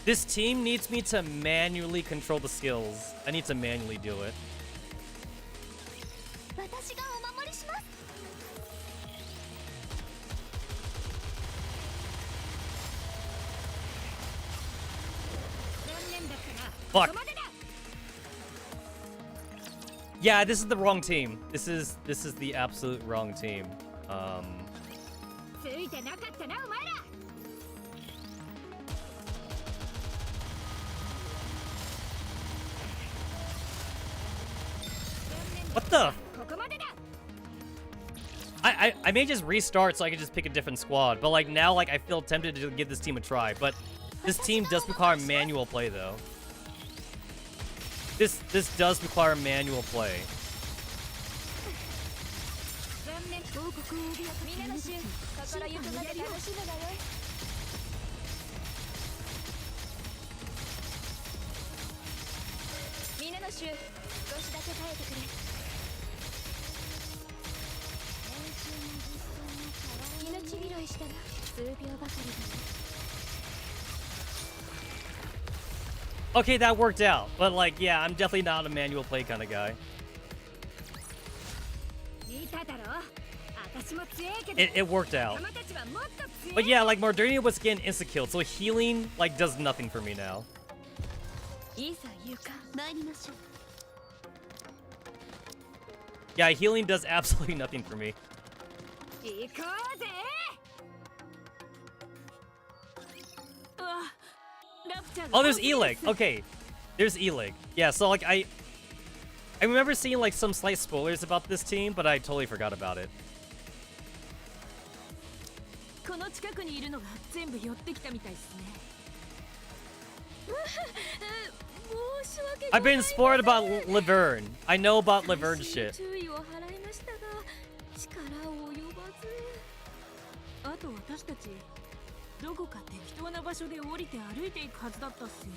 This team needs me to manually control the skills. I need to manually do it. Fuck. Yeah, this is the wrong team. This is the absolute wrong team. What the? I may just restart so I can just pick a different squad, but like now like I feel tempted to give this team a try, but this team does require manual play though. This does require manual play. Okay, that worked out. But like, yeah, I'm definitely not a manual play kind of guy. It worked out. But yeah, like Mardernia was getting insta-killed, so healing like does nothing for me now. Yeah, healing does absolutely nothing for me. 行こうぜ。Oh, there's E-Leg. Okay, there's E-Leg. Yeah, so like I remember seeing like some slight spoilers about this team, but I totally forgot about it. この近くにいるのが全部寄ってきたみたいですね。申し訳ご I've ざい been ません。 spoiled about Laverne. I know about Laverne shit. 注意を払いましたが力及ばず。あと私たちどこか適当な場所で降りて歩いていくはずだったっすよね。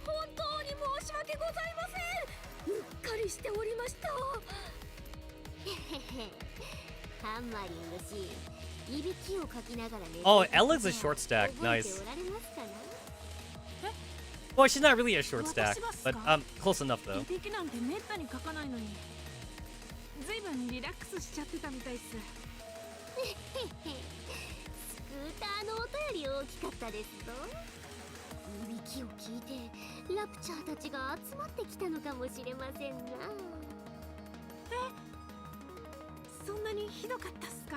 本当に申し訳ございません。うっかりしておりました。ハンマリングし、いびきをかきながら寝てい Oh, た Ella's こと a は short stack. 覚えて Nice. おられますかな？ Well, she's not really a short stack, but close enough though. いびきなんてめったに書かないのに。ずいぶんリラックスしちゃってたみたいっす。スクーターの音より大きかったですぞ。いびきを聞いてラプチャーたちが集まってきたのかもしれませんな。そんなにひどかったっすか？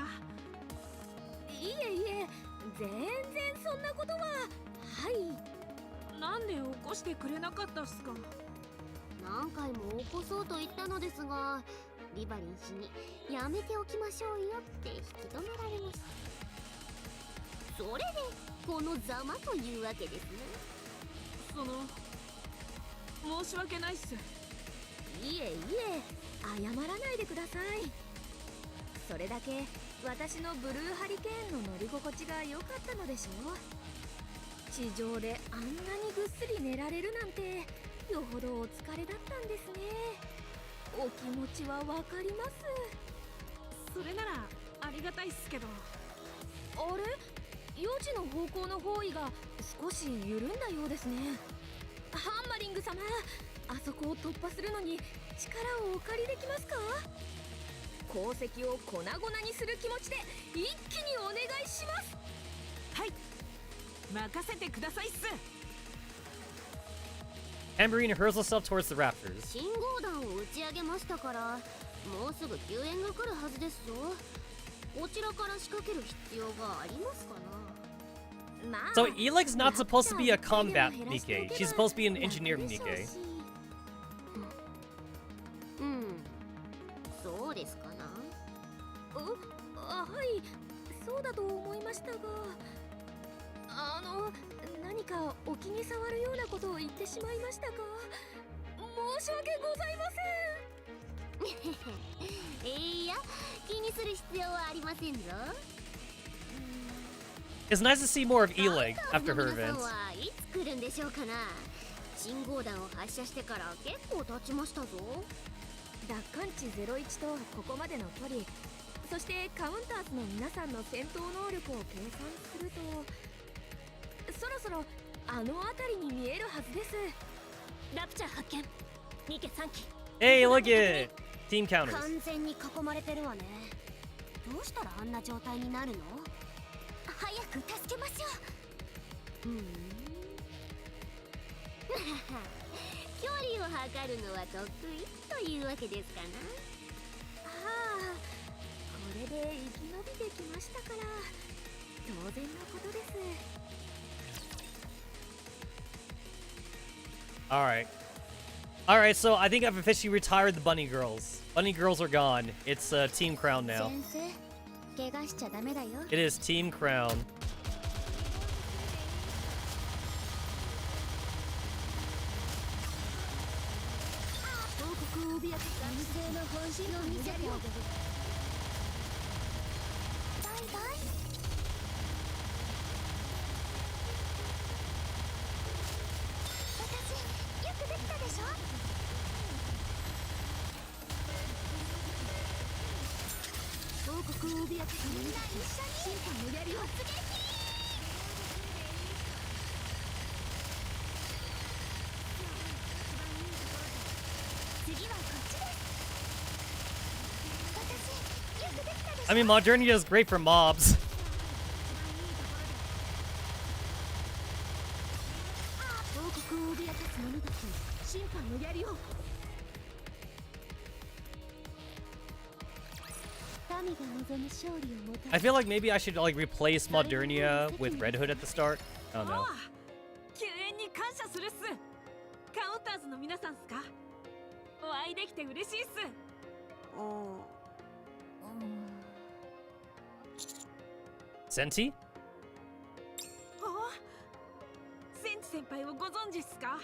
いえいえ、全然そんなことは。はい。なんで起こしてくれなかったっすか？何回も起こそうと言ったのですが、リバリン氏にやめておきましょうよって引き止められました。それでこのざまというわけですね。申し訳ないっす。いえいえ、謝らないでください。それだけ私のブルーハリケーンの乗り心地が良かったのでしょう。地上であんなにぐっすり寝られるなんてよほどお疲れだったんですね。お気持ちはわかります。それならありがたいっすけど。あれ、4時の方向の方位が少し緩んだようですね。ハンマリング様、あそこを突破するのに力をお借りできますか？鉱石を粉々にする気持ちで一気にお願いします。はい、任せてくださいっす。 Amberine hurls herself towards the rafters. 信号弾を打ち上げましたから、もうすぐ救援が来るはずですぞ。こちらから仕掛ける必要がありますかな？ So E-Leg's not supposed to be a combat Nikke. She's supposed to be an engineer Nikke. うん、そうですかな。はい、そうだと思いましたが、何かお気に障るようなことを言ってしまいましたか？申し訳ございません。いや、気にする必要はありませんぞ。It's nice to see more of E-Leg after her 皆さん events. はいつ来るんでしょうかな。信号弾を発射してから結構経ちましたぞ。奪還値01とここまでの距離、そしてカウンターズの皆さんの戦闘能力を計算すると、そろそろあの辺りに見えるはずです。ラプチャー発見。ニケ3機。 Hey, look at it! Team counters. 完全に囲まれてるわね。どうしたらあんな状態になるの？早く助けましょう。距離を測るのは得意というわけですかな。はあ、これで生き延びてきましたから当然のことです。 Alright, so I think I've officially retired the bunny girls. Bunny girls are gone. It's Team Crown now. 先生、怪我しちゃダメだよ。 It is Team Crown. 王国を脅かす男性の本心を見せてあげる。バイバイ。私、よくできたでしょ？王国を脅かすみんな一緒に審判の槍を突撃。次はこっちです。私、よくできたでしょ？ I mean, Modernity is great for mobs. 王国を脅かす者たち、審判の槍を。神が望む勝利をもた I feel like maybe I should like replace Modernia with Red Hood at the start. I don't know. 救援に感謝するっす。カウンターズの皆さんっすか。お会いできて嬉しいっす。Senti? センチ先輩をご存知っすか。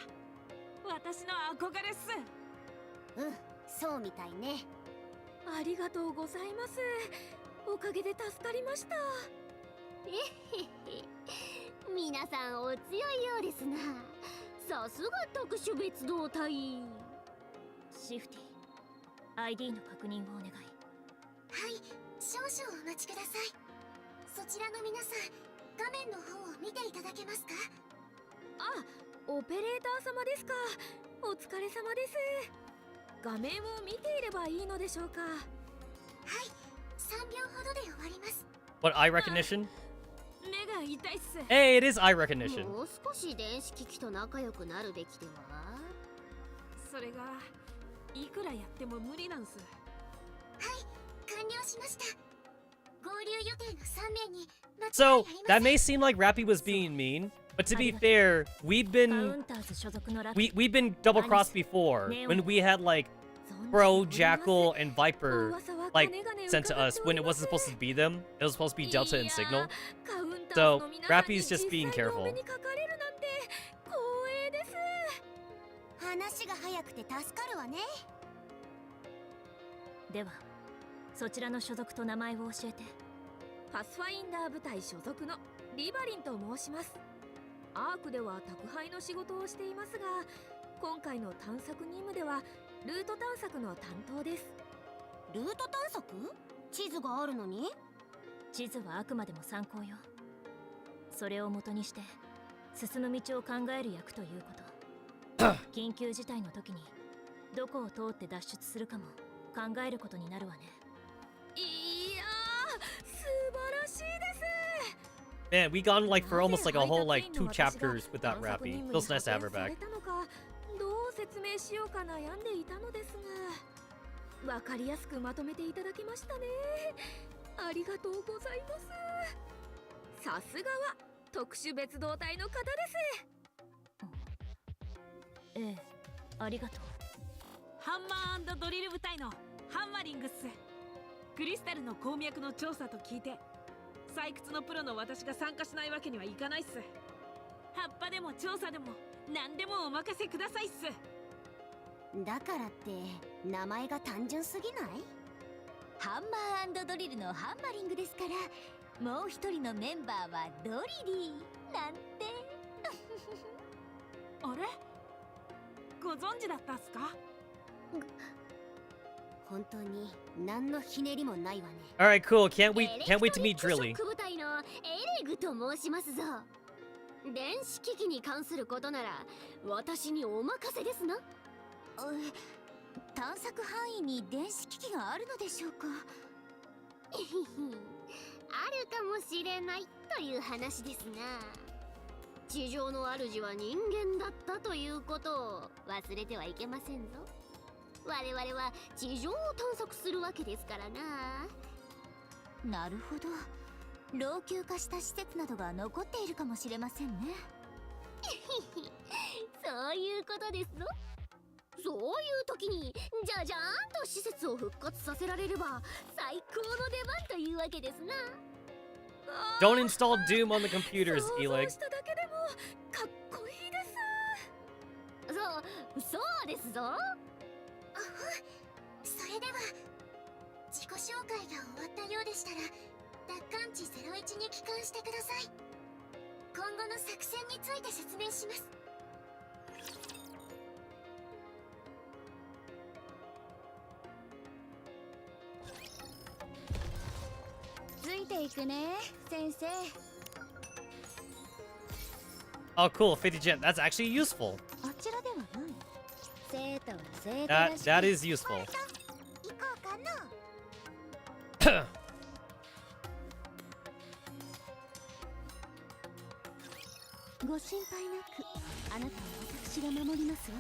私の憧れっす。そうみたいね。ありがとうございます。おかげで助かりました。皆さんお強いようですな。さすが特殊別動隊。シフティ ID の確認をお願い。はい、少々お待ちください。そちらの皆さん、画面の方を見ていただけますか。あ、オペレーター様ですか。お疲れ様です。画面を見ていればいいのでしょうか。はい、3秒ほどで終わります。 What, eye recognition? 目が痛いっす。Hey, it is eye recognition. もう少し電子機器と仲良くなるべきでは。それがいくらやっても無理なんす。はい、完了しました。合流予定の3名に間違い So, あ that りません。 may seem like Rappy was being mean, but to be fair, we've カウ been ンターズ所属のラピ we've been double crossed before when we had like Crow, Jackal, and Viper like sent to us when it wasn't supposed to be them. It was supposed to be Delta and Signal. So, Rappy's just being careful. 話が早くて助かるわね。ではそちらの所属と名前を教えて。パスファインダー部隊所属のリバリンと申します。アークでは宅配の仕事をしていますが、今回の探索任務ではルート探索の担当です。ルート探索？地図があるのに？地図はあくまでも参考よ。それを元にして進む道を考える役ということ。緊急事態の時にどこを通って脱出するかも考えることになるわね。いやー、素晴らしいです。 Man, we gone like for almost like a whole like 2 chapters without Rappy. Feels nice to have her back. どう説明しようか悩んでいたのですが、わかりやすくまとめていただきましたね。ありがとうございます。さすがは特殊別動隊の方です。ええ、ありがとう。ハンマー&ドリル部隊のハンマリングっす。クリスタルの鉱脈の調査と聞いて、採掘のプロの私が参加しないわけにはいかないっす。葉っぱでも調査でも何でもお任せくださいっす。だからって名前が単純すぎない？ハンマー&ドリルのハンマリングですから、もう一人のメンバーはドリリーなんて。あれ？ご存知だったっすか？本当に何のひねりもないわね。 Alright, cool. Can't wait to meet エレクトリックショ Drilly. ック部隊のエレグと申しますぞ。電子機器に関することなら私にお任せですな。探索範囲に電子機器があるのでしょうか。あるかもしれないという話ですが、地上の主は人間だったということを忘れてはいけませんぞ。我々は地上を探索するわけですからな。なるほど、老朽化した施設などが残っているかもしれませんね。そういうことですぞ。そういう時にじゃじゃーんと施設を復活させられれば最高の出番というわけですな。Don't install Doom on the computers, 想 Eleg. 像しただけでもかっこいいです。そうですぞ。それでは自己紹介が終わったようでしたら奪還地01に帰還してください。今後の作戦について説明します。ついていくね、先生。 Oh, cool. 50 gem. That's actually useful. あちらではない。生徒は生徒らしく That is useful. 行こうかな。ご心配なく、あなたは私が守りますわ。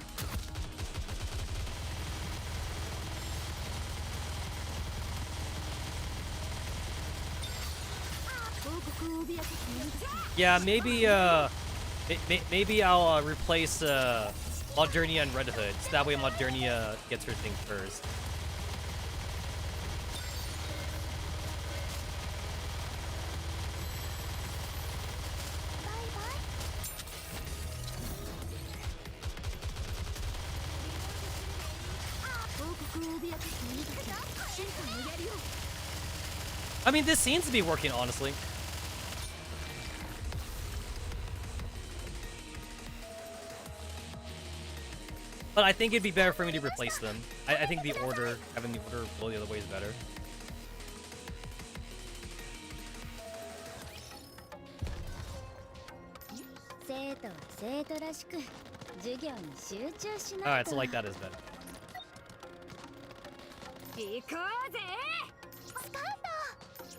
Yeah, maybe I'll replace Modernia and Red Hood, so that way Modernia gets her thing first. I mean, this seems to be working, honestly. But I think it'd be better for me to replace them. I think having the order go the other way is better. Alright, so like that is better.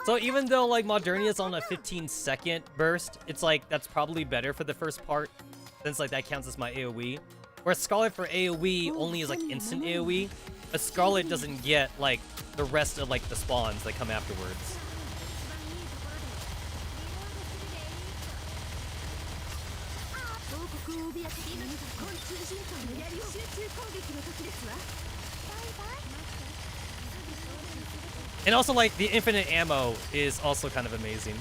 So even though like Modernia's on a 15-second burst, it's like that's probably better for the first part, since like that counts as my AoE. Whereas Scarlet for AoE only is like instant AoE, but Scarlet doesn't get like the rest of like the spawns that come afterwards. And also, like, the infinite ammo is also kind of amazing.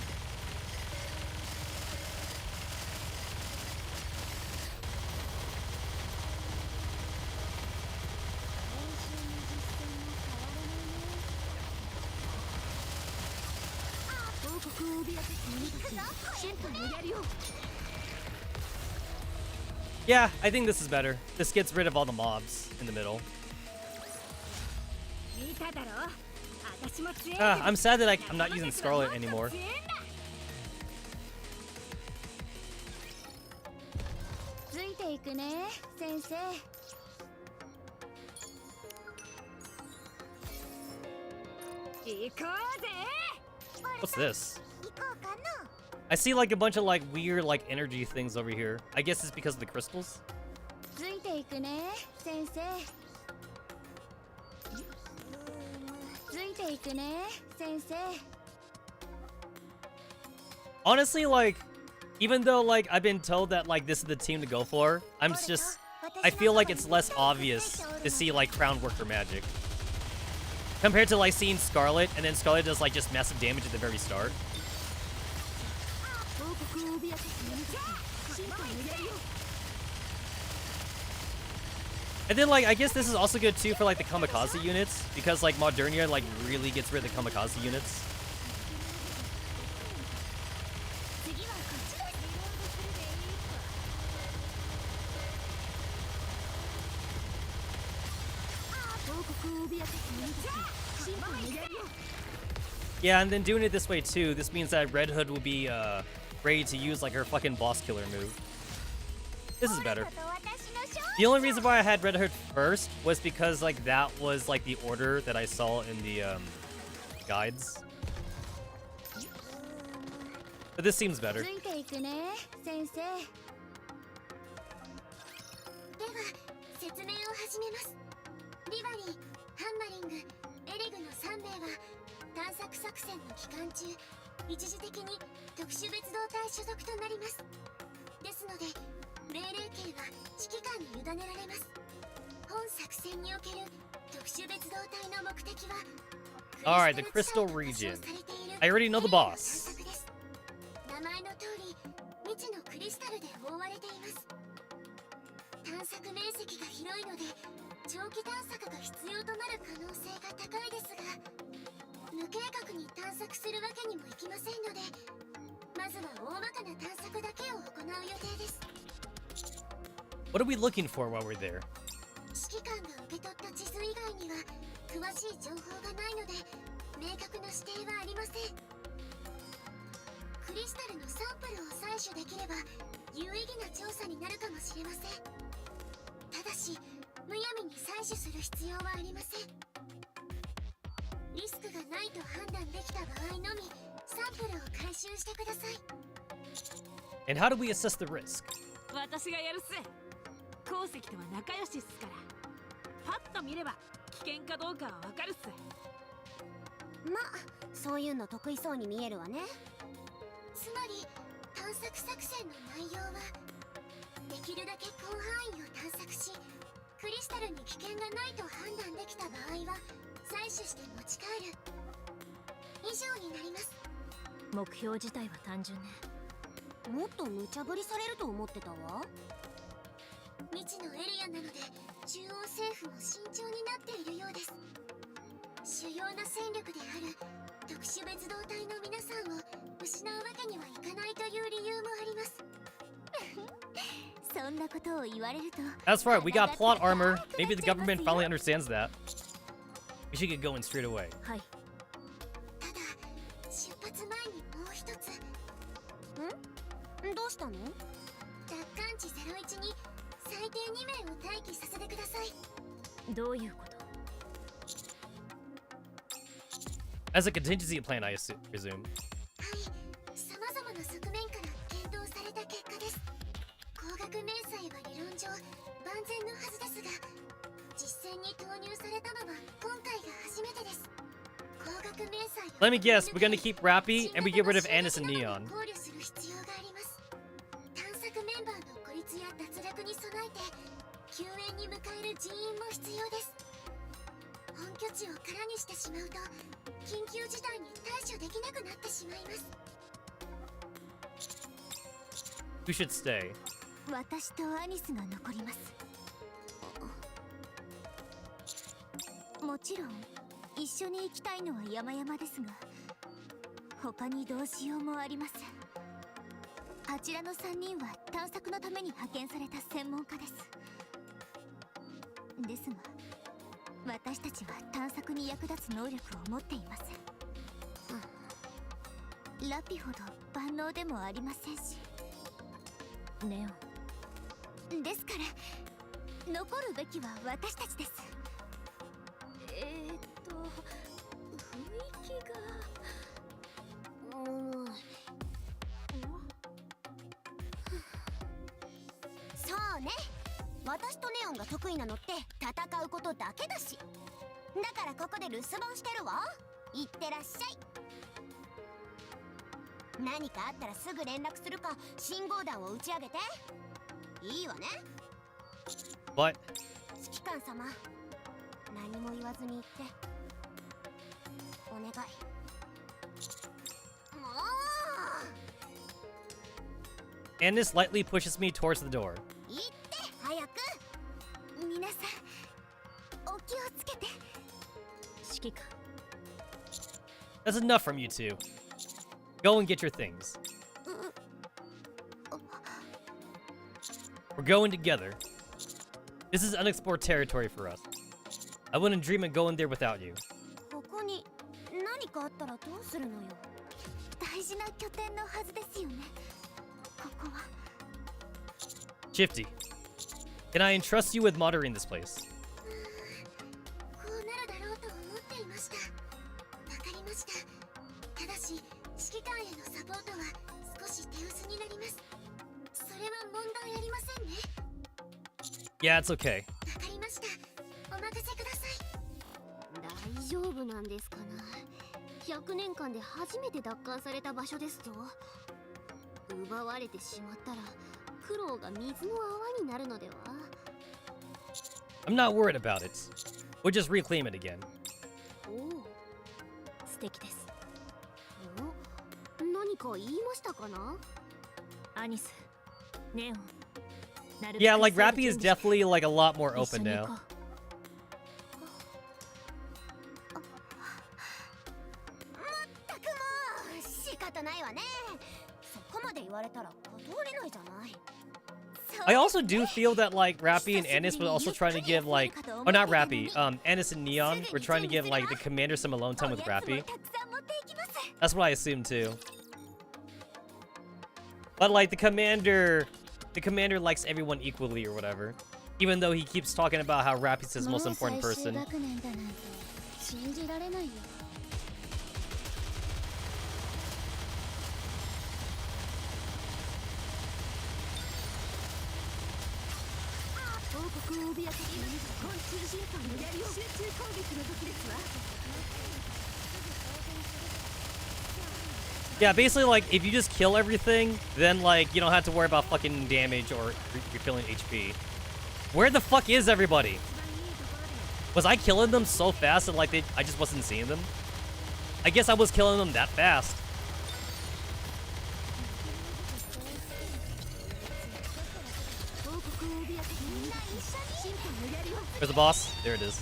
Yeah, I think this is better. This gets rid of all the mobs in the middle. I'm sad that I'm not using Scarlet anymore. What's this? I see like a bunch of like weird like energy things over here. I guess it's because of the crystals. Honestly, like, even though like I've been told that like this is the team to go for, I feel like it's less obvious to see like Crown Worker magic compared to like seeing Scarlet, and then Scarlet does like just massive damage at the very start. And then, like, I guess this is also good, too, for, like, the Kamikaze units. Because, like, Modernia, like, really gets rid of the Kamikaze units. Yeah, and then doing it this way, too, this means that Red Hood will be, ready to use, like, her fucking boss killer move. This is better. The only reason why I had Red Hood first was because, like, that was, like, the order that I saw in the, guides. But this seems better. Alright, the Crystal Region. I already know the boss. What are we looking for while we're there? And how do we assess the risk? つまり探索作戦の内容はできるだけ広範囲を探索し、クリスタルに危険がないと判断できた場合は採取して持ち帰る以上になります。目標自体は単純ね。もっと無茶ぶりされると思ってたわ。未知のエリアなので中央政府も慎重になっているようです。主要な戦力である特殊別動隊の皆さんを失うわけにはいかないという理由もあります。そんなことを言われると。 That's right, we got plot armor. Maybe the government finally understands that. We should get going straight away. はい。ただ出発前にもう一つ。どうしたの？奪還地01に最低2名を待機させてください。どういうこと？ As a contingency plan, I presume. はい、様々な側面から検討された結果です。高額明細は理論上万全のはずですが、実戦に投入されたのは今回が初めてです。高額明細 Let me guess, we're gonna keep Rappy and we get rid of Anis and Neon. 考慮する必要があります。探索メンバーの孤立や脱落に備えて救援に迎える人員も必要です。本拠地を空にしてしまうと緊急事態に対処できなくなってしまいます。 Who should stay? 私とアニスが残ります。もちろん一緒に行きたいのは山々ですが、他にどうしようもありません。あちらの3人は探索のために派遣された専門家です。ですが私たちは探索に役立つ能力を持っていません。ラピほど万能でもありませんし。ネオンですから残るべきは私たちです。雰囲気が。そうね、私とネオンが得意なのって戦うことだけだし、だからここで留守番してるわ。いってらっしゃい。何かあったらすぐ連絡するか信号弾を打ち上げていいわね。 What? 指揮官様、何も言わずに言ってお願い。もう Anis lightly pushes me towards the door. 言って早く。皆さんお気をつけて。指揮官。 That's enough from you two. Go and get your things. We're going together. This is unexplored territory for us. I wouldn't dream of going there without you. ここに何かあったらどうするのよ。大事な拠点のはずですよね。ここは。 Shifty, can I entrust you with monitoring this place? こうなるだろうと思っていました。わかりました。ただし指揮官へのサポートは少し手薄になります。それは問題ありませんね。 Yeah, it's okay. わかりました。お任せください。大丈夫なんですかな。100年間で初めて奪還された場所ですぞ。奪われてしまったら苦労が水の泡になるのでは。 I'm not worried about it. We'll just reclaim it again. おお、素敵です。何か言いましたかな。アニス、ネオン。 Yeah, like Rappy is definitely like a lot more open now. 全くもう仕方ないわね。そこまで言われたら断れないじゃない。 I also do feel that like Rappy and Anis were also trying to give like, oh not Rappy, Anis and Neon were trying to give like the commander some alone time with Rappy. That's what I assumed too. But like the commander likes everyone equally or whatever. Even though he keeps talking about how Rappy's his most important person. 信じられないよ。王国を脅かす昆虫人間の槍を集中攻撃の時ですわ。Yeah, basically, like, if you just kill everything, then, like, you don't have to worry about fucking damage or refilling HP. Where the fuck is everybody? Was I killing them so fast that, like, I just wasn't seeing them? I guess I was killing them that fast. Where's the boss? There it is.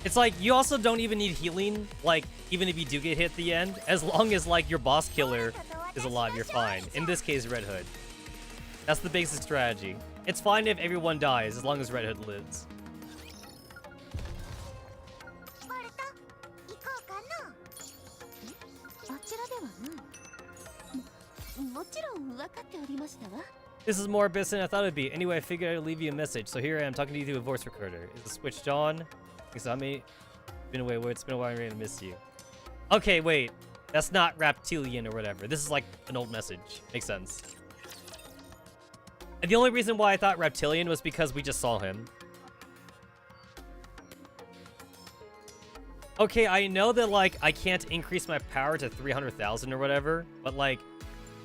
It's like, you also don't even need healing, like, even if you do get hit at the end. As long as, like, your boss killer is alive, you're fine. In this case, Red Hood. That's the basic strategy. It's fine if everyone dies, as long as Red Hood lives. This is more abyss than I thought it'd be. Anyway, I figured I'd leave you a message. So here I am, talking to you through a voice recorder. Is it switched on? Because I may been away. It's been a while. I'm ready to miss you. Okay, wait. That's not reptilian or whatever. This is like an old message. Makes sense. And the only reason why I thought reptilian was because we just saw him. Okay, I know that, like, I can't increase my power to 300,000 or whatever, but, like,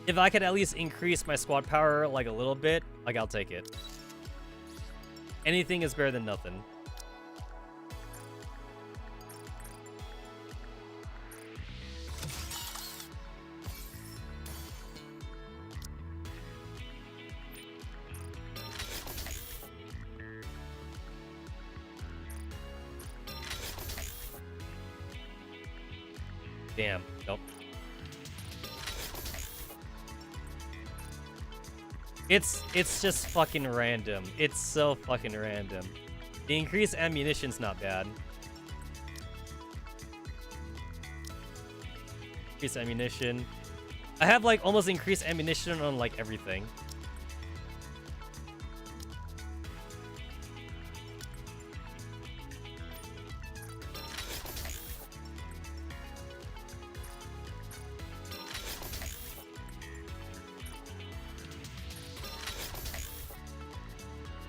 if I could at least increase my squad power, like, a little bit, like, I'll take it. Anything is better than nothing. Damn. Nope. It's just fucking random. It's so fucking random. The increased ammunition's not bad. Increased ammunition. I have like almost increased ammunition on like everything.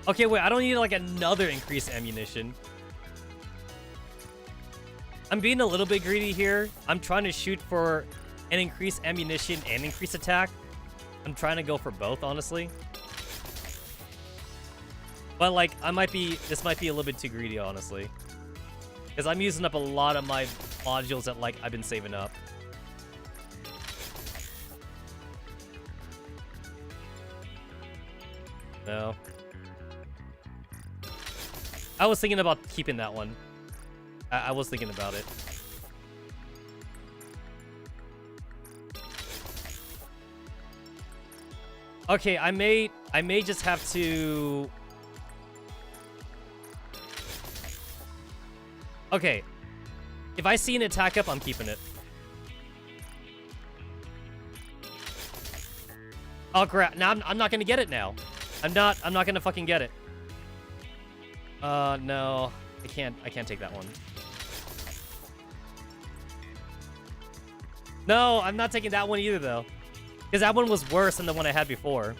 Okay, wait, I don't need like another increased ammunition. I'm being a little bit greedy here. I'm trying to shoot for an increased ammunition and increased attack. I'm trying to go for both, honestly. But like, this might be a little bit too greedy, honestly. Because I'm using up a lot of my modules that like I've been saving up. No. I was thinking about keeping that one. I was thinking about it. Okay, I may just have to... Okay. If I see an attack up, I'm keeping it. Oh crap, now I'm not gonna get it now. I'm not gonna fucking get it. No. I can't take that one. No, I'm not taking that one either, though. Because that one was worse than the one I had before.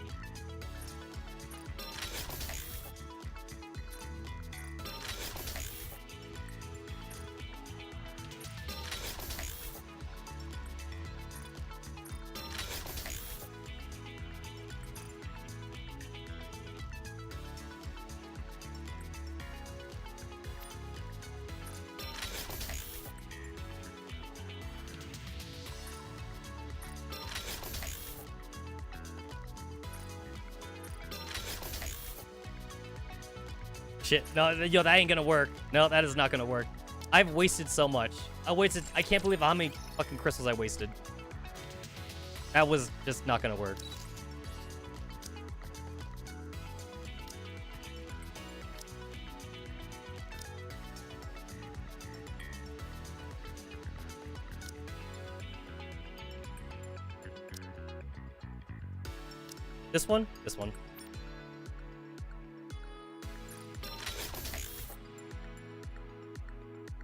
Shit, no, yo, that ain't gonna work. No, that is not gonna work. I've wasted so much. I can't believe how many fucking crystals I wasted. That was just not gonna work. This one? This one.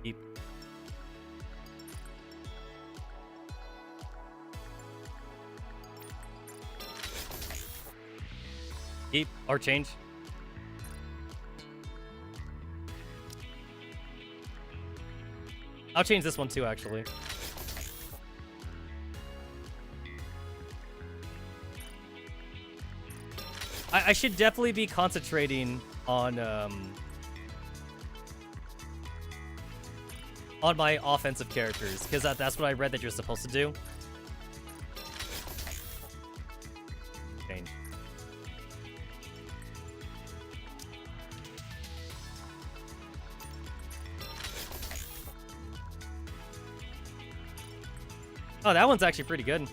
Keep. Keep or change. I'll change this one too, actually. I should definitely be concentrating on my offensive characters, because that's what I read that you're supposed to do. Change. Oh, that one's actually pretty good.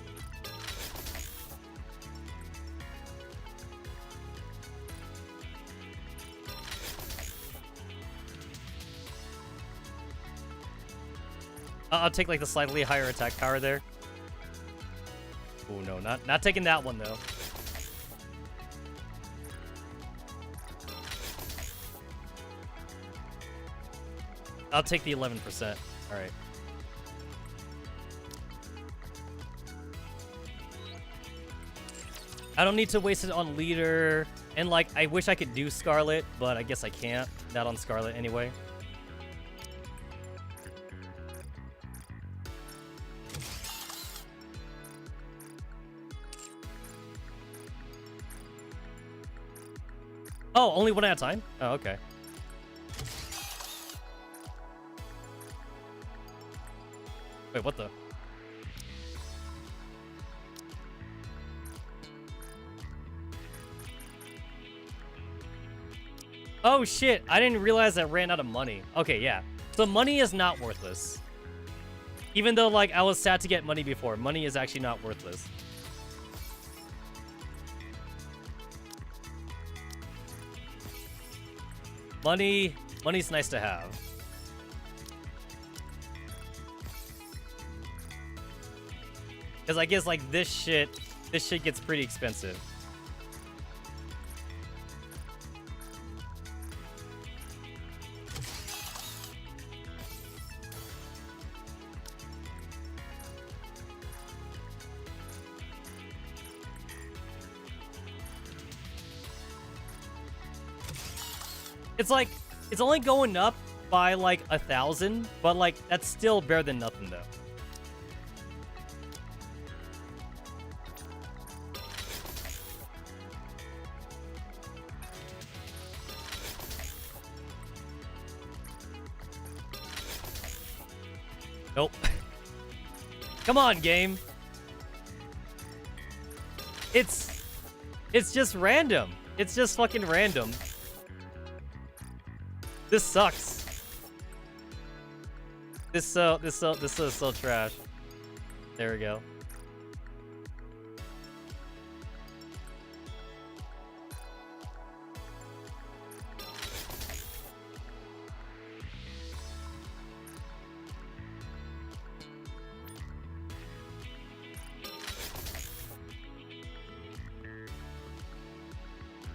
I'll take like the slightly higher attack power there. Oh no, not taking that one though. I'll take the 11%. All right. I don't need to waste it on leader, and like I wish I could do Scarlet, but I guess I can't. Not on Scarlet anyway. Oh, only one at a time? Oh, okay. Wait, what the? Oh shit, I didn't realize I ran out of money. Okay, yeah. So money is not worthless. Even though, like, I was sad to get money before, money is actually not worthless. Money's nice to have. Because I guess, like, this shit gets pretty expensive. It's like, it's only going up by like 1,000, but like, that's still better than nothing though. Nope. Come on, game. It's just random. It's just fucking random. This sucks. This is so trash. There we go.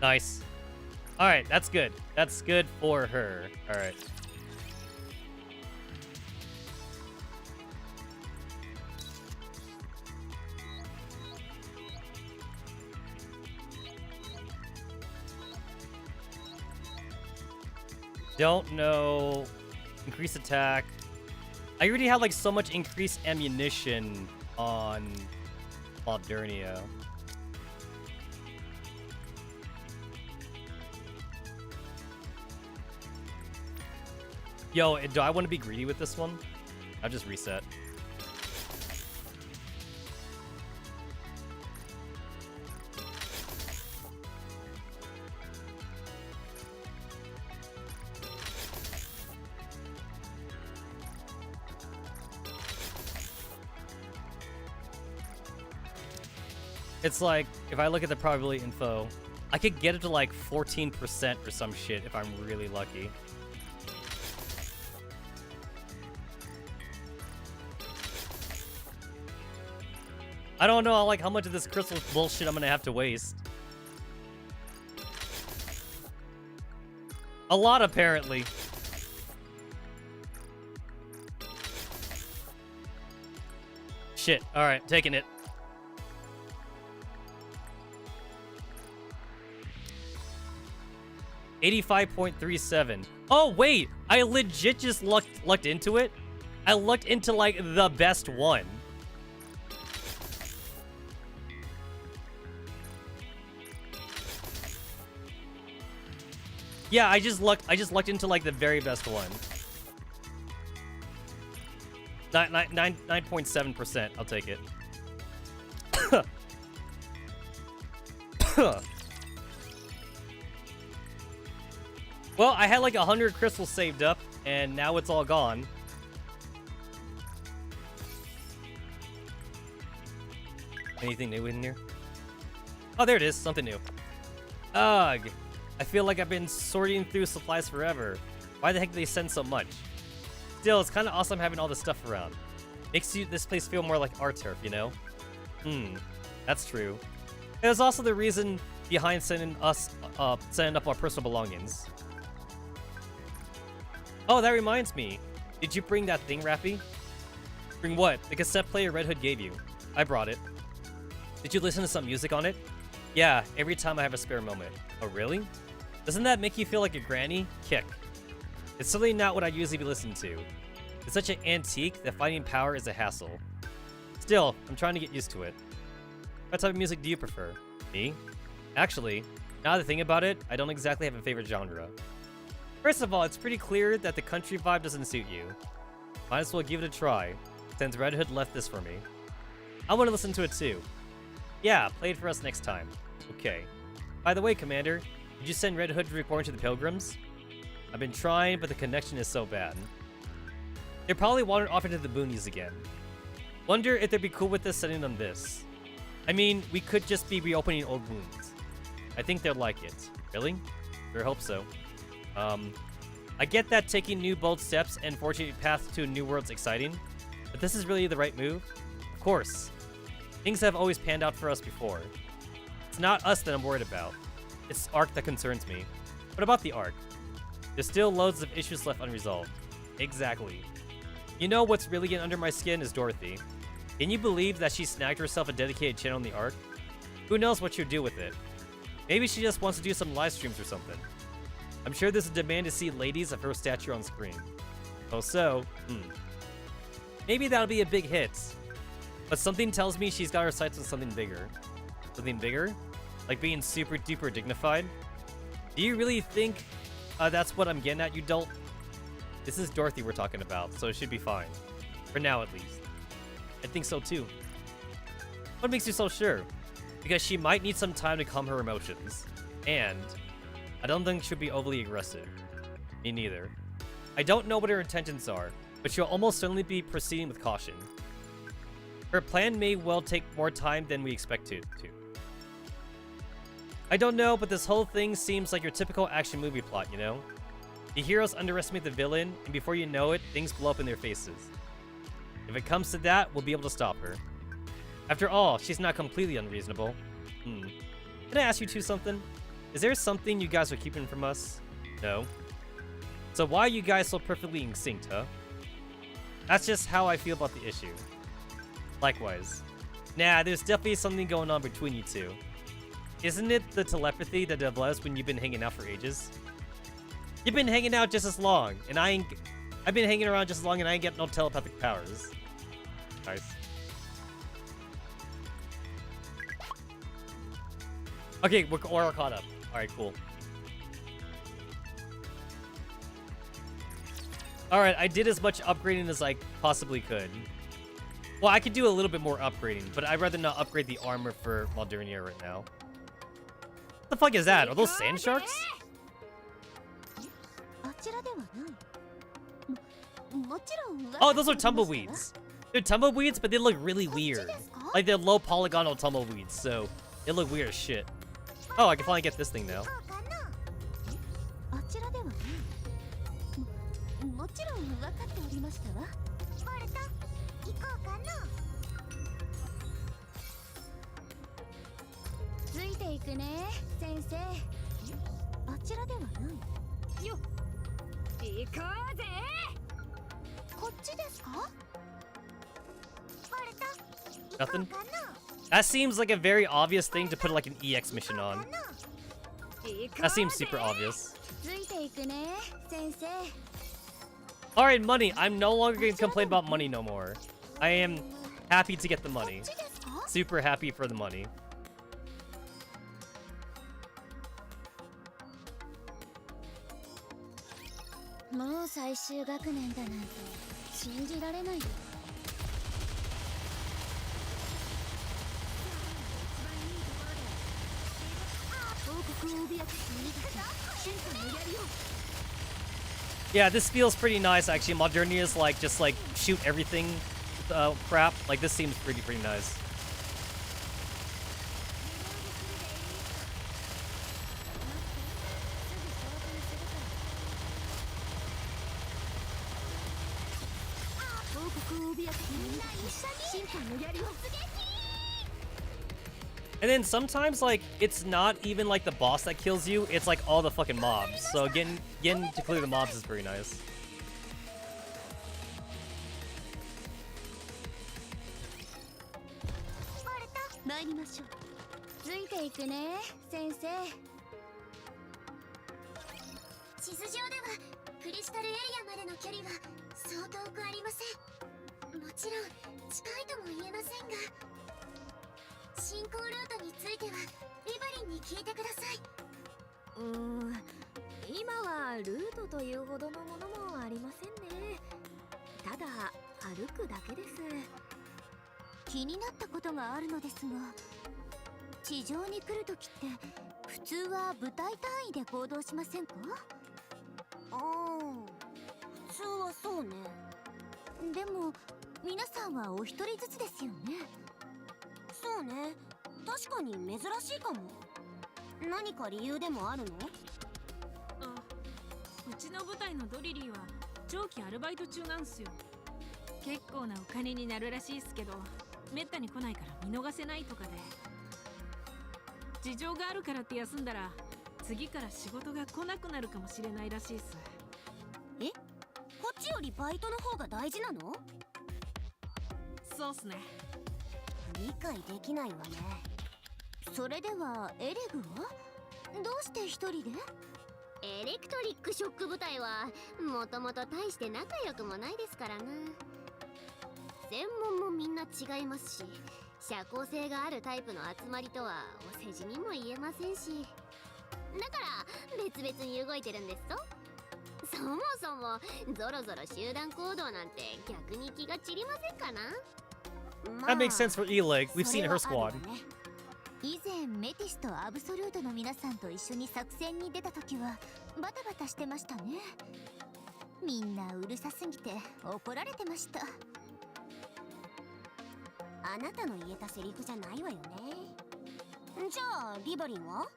Nice. All right, that's good. That's good for her. All right. Don't know. Increase attack. I already have like so much increased ammunition on Modernia. Yo, do I want to be greedy with this one? I'll just reset. It's like, if I look at the probability info, I could get it to like 14% or some shit if I'm really lucky. I don't know, like, how much of this crystal bullshit I'm gonna have to waste. A lot, apparently. Shit. Alright, taking it. $85.37. Oh, wait! I legit just lucked into it? I looked into like the best one. Yeah, I just looked into like the very best one. 9.7%. I'll take it. Well, I had like 100 crystals saved up, and now it's all gone. Anything new in here? Oh, there it is. Something new. Ugh. I feel like I've been sorting through supplies forever. Why the heck do they send so much? Still, it's kind of awesome having all this stuff around. Makes this place feel more like our turf, you know? That's true. It was also the reason behind sending up our personal belongings. Oh, that reminds me. Did you bring that thing, Rappy? Bring what? The cassette player Red Hood gave you. I brought it. Did you listen to some music on it? Yeah, every time I have a spare moment. Oh, really? Doesn't that make you feel like a granny? Kick. It's certainly not what I usually be listening to. It's such an antique that finding power is a hassle. Still, I'm trying to get used to it. What type of music do you prefer? Me? Actually, now that I think about it, I don't exactly have a favorite genre. First of all, it's pretty clear that the country vibe doesn't suit you. Might as well give it a try, since Red Hood left this for me. I want to listen to it too. Yeah, play it for us next time. Okay. By the way, Commander, did you send Red Hood to report to the Pilgrims? I've been trying, but the connection is so bad. They probably wandered off into the boonies again. Wonder if they'd be cool with us sending them this. I mean, we could just be reopening old wounds. I think they'll like it. Really? Sure hope so. I get that taking new bold steps and forging a path to a new world's exciting, but this is really the right move? Of course. Things have always panned out for us before. It's not us that I'm worried about. It's Arc that concerns me. What about the Arc? There's still loads of issues left unresolved. Exactly. You know what's really getting under my skin is Dorothy. Can you believe that she snagged herself a dedicated channel on the Arc? Who knows what she'll do with it? Maybe she just wants to do some live streams or something. I'm sure there's a demand to see ladies of her stature on screen. Oh, so, maybe that'll be a big hit. But something tells me she's got her sights on something bigger. Something bigger? Like being super duper dignified? Do you really think that's what I'm getting at, you dolt? This is Dorothy we're talking about, so it should be fine. For now, at least. I think so, too. What makes you so sure? Because she might need some time to calm her emotions. And I don't think she'll be overly aggressive. Me neither. I don't know what her intentions are, but she'll almost certainly be proceeding with caution. Her plan may well take more time than we expect it to. I don't know, but this whole thing seems like your typical action movie plot, you know? The heroes underestimate the villain, and before you know it, things blow up in their faces. If it comes to that, we'll be able to stop her. After all, she's not completely unreasonable. Can I ask you two something? Is there something you guys are keeping from us? No. So why are you guys so perfectly in sync, huh? That's just how I feel about the issue. Likewise. Nah, there's definitely something going on between you two. Isn't it the telepathy that develops when you've been hanging out for ages? You've been hanging out just as long, and I've been hanging around just as long and I ain't get no telepathic powers. Nice. Okay, we're all caught up. Alright, cool. Alright, I did as much upgrading as I possibly could. Well, I could do a little bit more upgrading, but I'd rather not upgrade the armor for Modernia right now. What the fuck is that? Are those sand sharks? Oh, those are tumbleweeds. They're tumbleweeds, but they look really weird. Like they're low polygonal tumbleweeds, so they look weird as shit. Oh, I can finally get this thing now. Nothing? That seems like a very obvious thing to put like an EX mission on. That seems super obvious. Alright, money. I'm no longer gonna complain about money no more. I am happy to get the money. Super happy for the money. もう最終学年だなんて信じられないよ。王国を脅かす鬼たち、瞬間のやりよう。 Yeah, this feels pretty nice actually. Modernity is like just like shoot everything crap. Like this seems pretty nice. And then sometimes like it's not even like the boss that kills you, it's like all the fucking mobs. So getting to clear the mobs is pretty nice. 参りましょう。ついていくね、先生。地図上ではクリスタルエリアまでの距離はそう遠くありません。もちろん近いとも言えませんが、進行ルートについてはリバリンに聞いてください。今はルートというほどのものもありませんね。ただ歩くだけです。気になったことがあるのですが、地上に来るときって普通は部隊単位で行動しませんか？普通はそうね。でも皆さんはお一人ずつですよね。そうね、確かに珍しいかも。何か理由でもあるの？うちの部隊のドリリーは長期アルバイト中なんすよ。結構なお金になるらしいっすけど、めったに来ないから見逃せないとかで、事情があるからって休んだら次から仕事が来なくなるかもしれないらしいっす。え？こっちよりバイトの方が大事なの？そうっすね。理解できないわね。それではエレグはどうして一人で？エレクトリックショック部隊はもともと大して仲良くもないですからな。専門もみんな違いますし、社交性があるタイプの集まりとはお世辞にも言えませんし、だから別々に動いてるんですと。そもそもゾロゾロ集団行動なんて逆に気が散りませんかな。 That makes sense for E-Leg. We've seen her squad. 以前メティスとアブソルートの皆さんと一緒に作戦に出た時はバタバタしてましたね。みんなうるさすぎて怒られてました。あなたの言えたセリフじゃないわよね。じゃあリバリンは？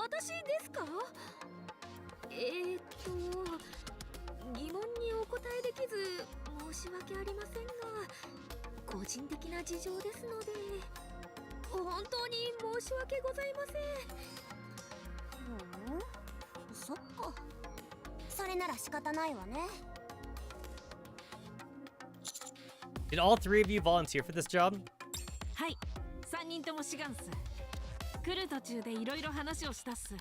私ですか？疑問にお答えできず申し訳ありませんが、個人的な事情ですので本当に申し訳ございません。そっか、それなら仕方ないわね。 Did all three of you volunteer for this job? はい、3人とも志願っす。来る途中でいろいろ話をしたっす。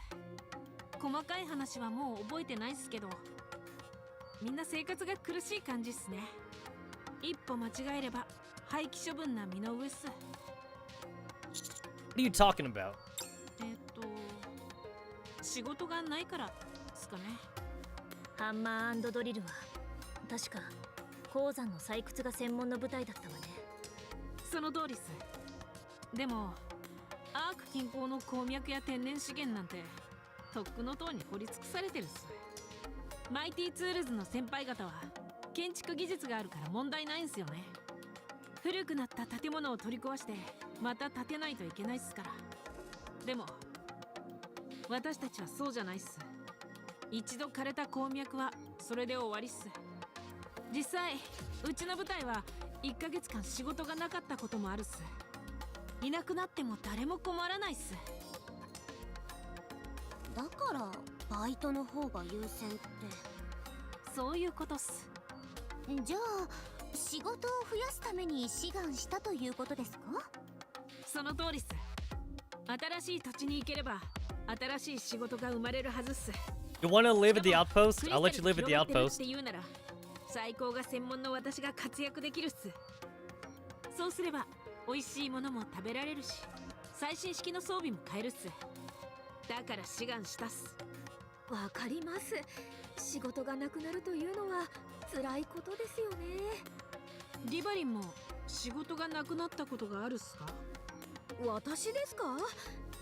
細かい話はもう覚えてないっすけど、みんな生活が苦しい感じっすね。一歩間違えれば廃棄処分な身の上っす。 What are you talking about? 仕事がないからっすかね。ハンマー&ドリルは確か鉱山の採掘が専門の部隊だったわね。その通りっす。でもアーク近郊の鉱脈や天然資源なんてとっくの塔に掘り尽くされてるっす。マイティツールズの先輩方は建築技術があるから問題ないんすよね。古くなった建物を取り壊してまた建てないといけないっすから。でも私たちはそうじゃないっす。一度枯れた鉱脈はそれで終わりっす。実際うちの部隊は1ヶ月間仕事がなかったこともあるっす。いなくなっても誰も困らないっす。だからバイトの方が優先って。そういうことっす。じゃあ仕事を増やすために志願したということですか？その通りっす。新しい土地に行ければ新しい仕事が生まれるはずっす。You want to live at the outpost? I'll let you live at the クリスタルに広がってるっ outpost. て言うなら最高が専門の私が活躍できるっす。そうすれば美味しいものも食べられるし最新式の装備も買えるっす。だから志願したっす。わかります。仕事がなくなるというのは辛いことですよね。リバリンも仕事がなくなったことがあるっすか？私ですか？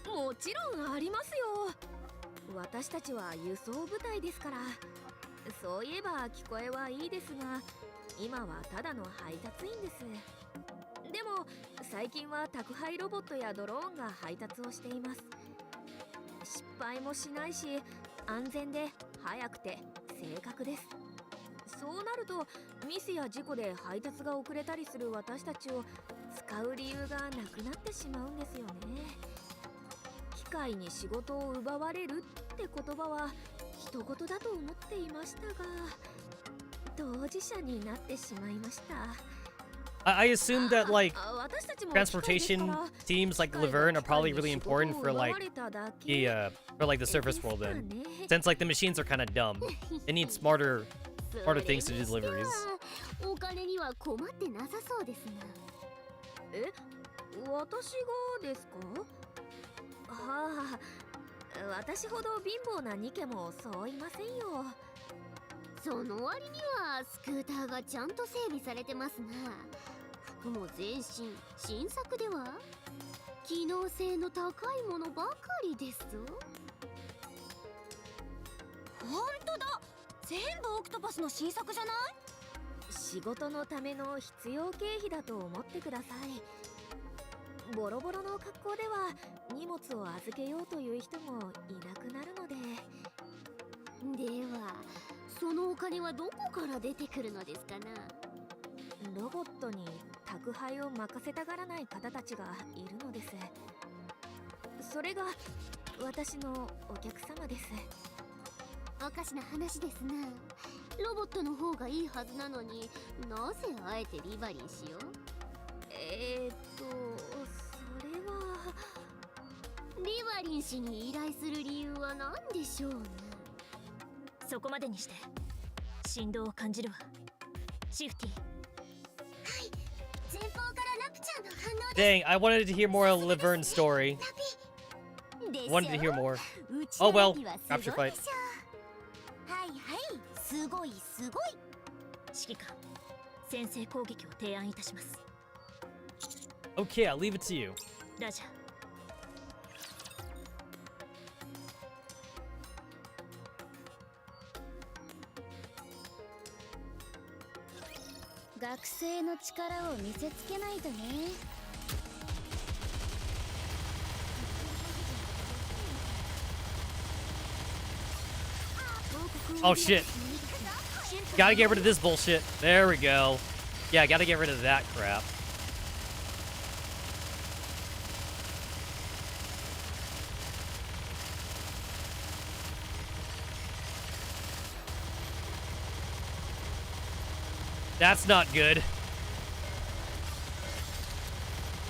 もちろんありますよ。私たちは輸送部隊ですから。そういえば聞こえはいいですが、今はただの配達員です。でも最近は宅配ロボットやドローンが配達をしています。失敗もしないし安全で早くて正確です。そうなるとミスや事故で配達が遅れたりする私たちを使う理由がなくなってしまうんですよね。機械に仕事を奪われるって言葉は人事だと思っていましたが、当事者になってしまいました。I assume that like transportation teams like Laverne are probably really important for like the surface world then. Since like the machines are kind of dumb. They need smarter things to do deliveries. お金には困ってなさそうですが。え、私がですか？はあ、私ほど貧乏なニケもそういませんよ。その割にはスクーターがちゃんと整備されてますな。服も全身新作では。機能性の高いものばかりですぞ。ほんとだ。全部オクトパスの新作じゃない？仕事のための必要経費だと思ってください。ボロボロの格好では荷物を預けようという人もいなくなるので。ではそのお金はどこから出てくるのですかな？ロボットに宅配を任せたがらない方たちがいるのです。それが私のお客様です。おかしな話ですな。ロボットの方がいいはずなのになぜあえてリバリンしよう？それはリバリン氏に依頼する理由は何でしょうな。そこまでにして振動を感じるわ。シフティ。はい、前方からラプチャーの反応です。Dang, I wanted to hear more of Laverne's story. Wanted to hear more. Oh well, capture fight. はいはい、すごいすごい。指揮官、先制攻撃を提案いたします。Okay, I'll leave it to you. ラジャー。学生の力を見せつけないとね。Oh shit. Gotta get rid of this bullshit. There we go. Yeah, gotta get rid of that crap. That's not good.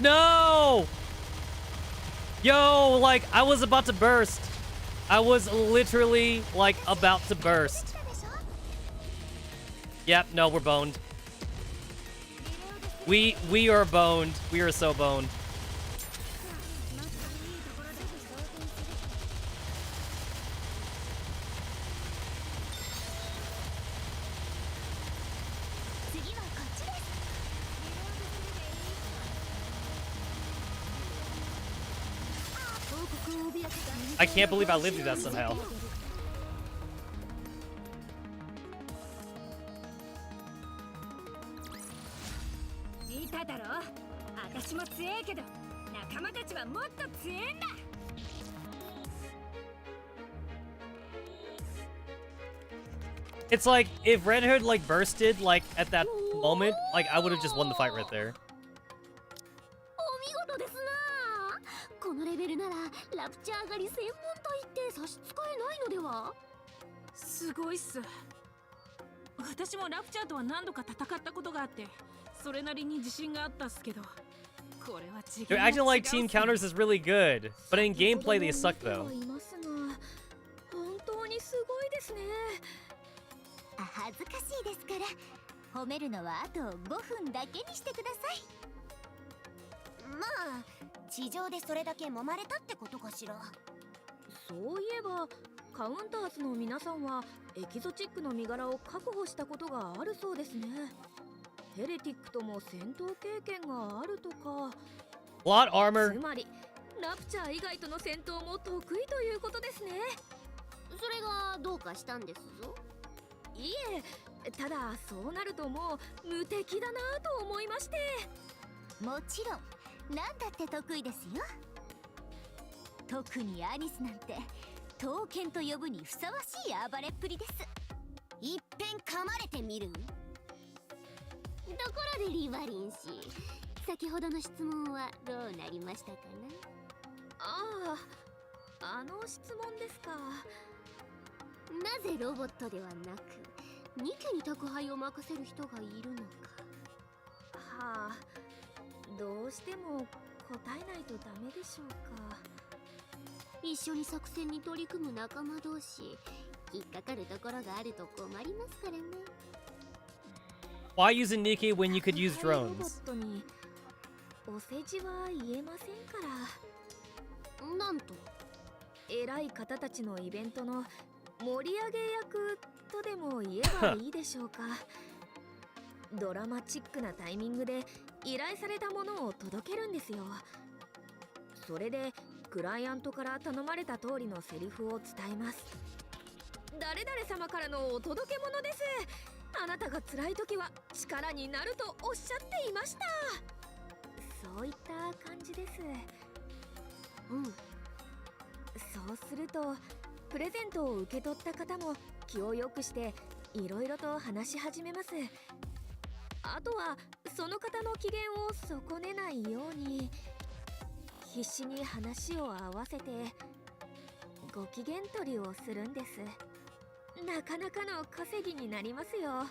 No! Yo, like, I was about to burst. I was literally, like, about to burst. Yep, no, we're boned. We are boned. We are so boned. I can't believe I lived through that somehow. 見ただろ？私も強えけど仲間たちはもっと強えんだ。It's like if Red Hood like bursted like at that moment, like I would have just won the fight right there. お見事ですな。このレベルならラプチャー狩り専門と言って差し支えないのでは？すごいっす。私もラプチャーとは何度か戦ったことがあって、それなりに自信があったっすけど、これは次元 They're acting like team counters is really good, but in gameplay they suck though. 本当にすごい恥ずかしいですから、褒めるのはあと5分だけにしてください。まあ地上でそれだけ揉まれたってことかしら。そういえばカウンターズの皆さんはエキゾチックの身柄を確保したことがあるそうですね。ヘレティックとも戦闘経験があるとか。 Plot armor. つまりラプチャー以外との戦闘も得意ということですね。それがどうかしたんですぞ。いえ、ただそうなるともう無敵だなと思いまして。もちろん何だって得意ですよ。特にアニスなんて刀剣と呼ぶにふさわしい暴れっぷりです。いっぺん噛まれてみる。ところでリバリン氏、先ほどの質問はどうなりましたかな。ああ、あの質問ですか。なぜロボットではなくニケに宅配を任せる人がいるのか。はあ、どうしても答えないとダメでしょうか。一緒に作戦に取り組む仲間同士、引っかかるところがあると困りますからね。Why use a Nikke when you could use ロボ drones? ットにお世辞は言えませんから。なんと偉い方たちのイベントの盛り上げ役とでも言えばいいでしょうか。ドラマチックなタイミングで依頼されたものを届けるんですよ。それでクライアントから頼まれた通りのセリフを伝えます。誰々様からのお届け物です。あなたが辛い時は力になるとおっしゃっていました。そういった感じです。うん。そうするとプレゼントを受け取った方も気を良くしていろいろと話し始めます。あとはその方の機嫌を損ねないように必死に話を合わせてご機嫌取りをするんです。なかなかの稼ぎになりますよ。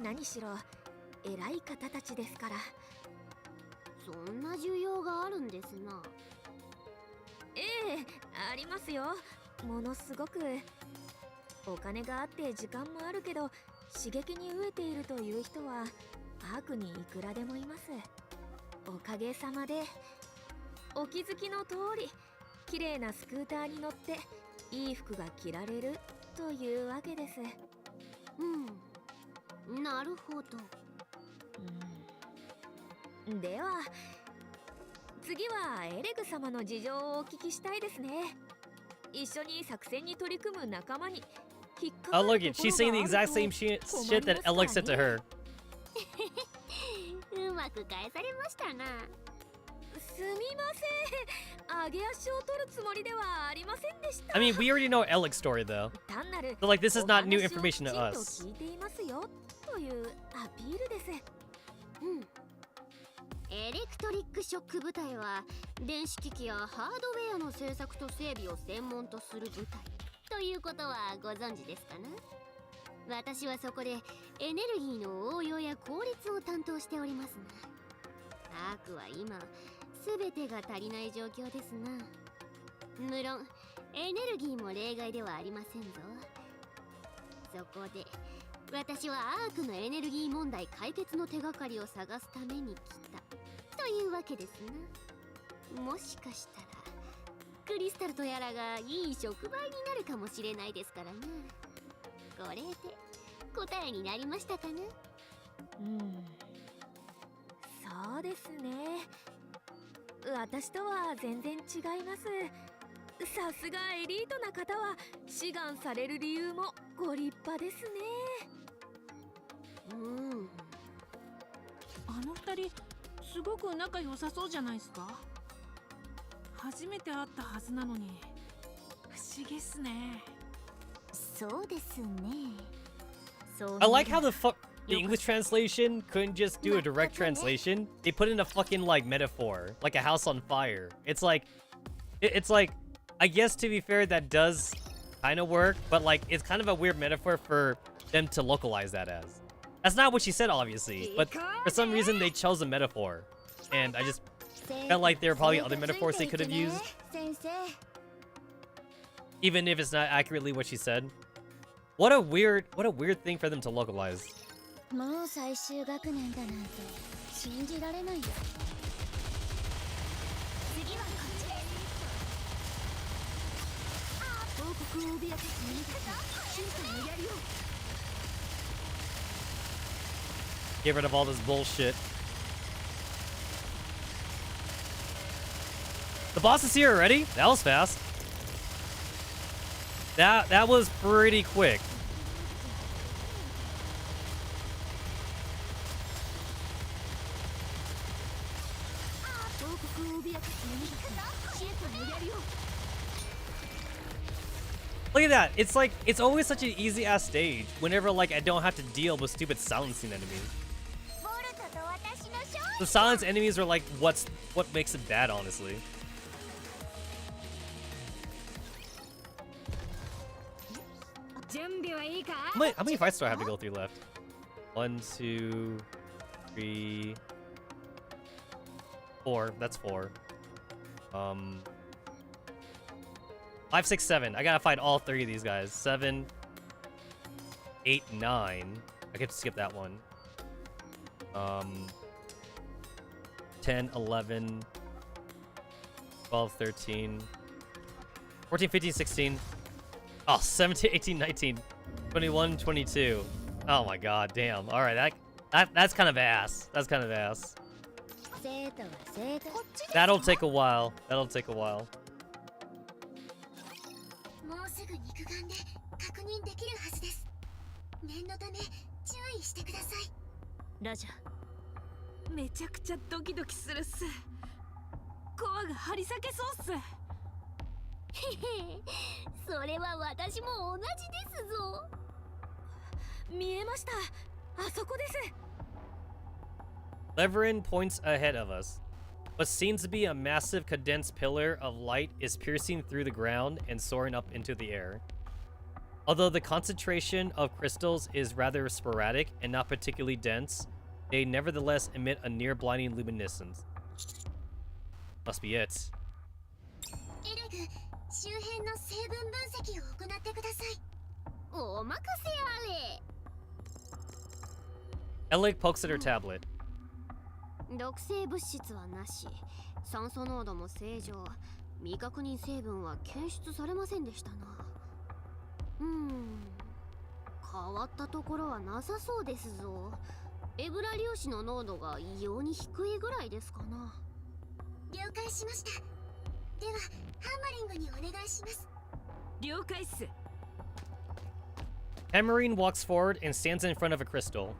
何しろ偉い方たちですから。そんな需要があるんですな。ええ、ありますよ。ものすごく。お金があって時間もあるけど刺激に飢えているという人はアークにいくらでもいます。おかげさまでお気づきの通り綺麗なスクーターに乗っていい服が着られるというわけです。うん、なるほど。では次はエレグ様の事情をお聞きしたいですね。一緒に作戦に取り組む仲間に引っかか Oh, る look it. ところ She's saying the があ exact ると same shit that Alex said to her. うまく返されましたな。すみません。上げ足を取るつもりではありませんでした。 I mean, we already know Alex's story though. 単なる So like, this is not new お話を information to きちんと us. 聞いていますよというアピールです。うん。エレクトリックショック部隊は電子機器やハードウェアの製作と整備を専門とする部隊ということはご存知ですかな。私はそこでエネルギーの応用や効率を担当しておりますな。アークは今全てが足りない状況ですな。無論エネルギーも例外ではありませんぞ。そこで私はアークのエネルギー問題解決の手がかりを探すために来たというわけですな。もしかしたらクリスタルとやらがいい触媒になるかもしれないですからな。これで答えになりましたかな。そうですね。私とは全然違います。さすがエリートな方は志願される理由もご立派ですね。あの二人すごく仲良さそうじゃないですか。初めて会ったはずなのに不思議っすね。そうですね。I like how the English translation couldn't just do a direct translation. They put in a fucking like metaphor, like a house on fire. It's like, it's like, I guess to be fair, that does kind of work, but like it's kind of a weird metaphor for them to localize that as. That's not what she said, obviously, but for some reason they chose a metaphor, and I just felt like there were probably other metaphors they could have used, even if it's not accurately what she said. What a weird thing for them to localize. もう最終学年だなんて信じられないよ。次はこっちです。王国を脅かす者たち審判のやりを。 Get rid of all this bullshit. The boss is here already? That was fast. That was pretty quick. Look at that. It's like, it's always such an easy ass stage whenever like I don't have to deal with stupid silencing enemies. The silence enemies are like what makes it bad, honestly. How many fights do I have to go through left? 1, 2, 3, 4. That's 4. 5, 6, 7. I gotta fight all 3 of these guys. 7, 8, 9. I get to skip that one. 10, 11, 12, 13, 14, 15, 16. Oh, 17, 18, 19, 21, 22. Oh my god, damn. All right, that's kind of ass. That's kind of ass. That'll take a while. That'll take a while. もうすぐ肉眼で確認できるはずです。念のため注意してください。ラジャ。めちゃくちゃドキドキするっす。コアが張り裂けそうっす。へへ、それは私も同じですぞ。見えました。あそこです。Leverin points ahead of us. What seems to be a massive condensed pillar of light is piercing through the ground and soaring up into the air. Although the concentration of crystals is rather sporadic and not particularly dense, they nevertheless emit a near-blinding luminescence. Must be it. エレグ、周辺の成分分析を行ってください。お任せあれ。 Eleg pokes at her tablet. 毒性物質はなし、酸素濃度も正常、未確認成分は検出されませんでしたな。変わったところはなさそうですぞ。エブラ粒子の濃度が異様に低いぐらいですかな。了解しました。ではハンマリングにお願いします。了解っす。Hammering walks forward and stands in front of a crystal.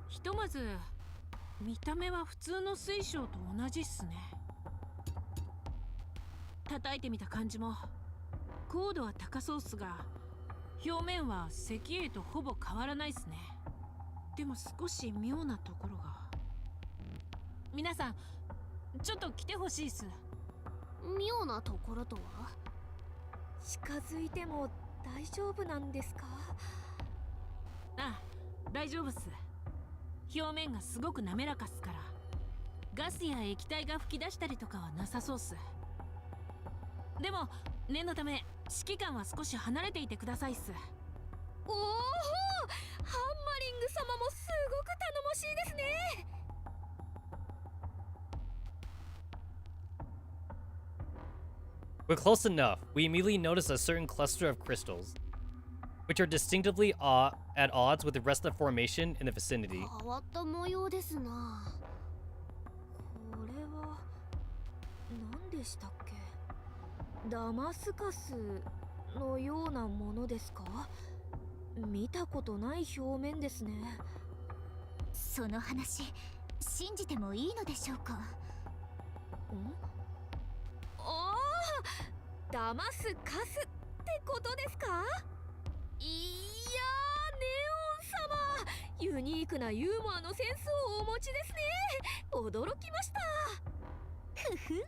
ひとまず見た目は普通の水晶と同じっすね。叩いてみた感じも高度は高そうっすが、表面は石英とほぼ変わらないっすね。でも少し妙なところが。皆さんちょっと来てほしいっす。妙なところとは？近づいても大丈夫なんですか？あ、大丈夫っす。表面がすごく滑らかっすから、ガスや液体が噴き出したりとかはなさそうっす。でも念のため指揮官は少し離れていてくださいっす。おお、ハンマリング様もすごく頼もしいですね。We're close enough. We immediately notice a certain cluster of crystals, which are distinctively at odds with the rest of the formation in the vicinity. 変わった模様ですな。これは何でしたっけ？ダマスカスのようなものですか？見たことない表面ですね。その話信じてもいいのでしょうか？ああ、ダマスカスってことですか？いやー、ネオン様、ユニークなユーモアのセンスをお持ちですね。驚きました。ふふ、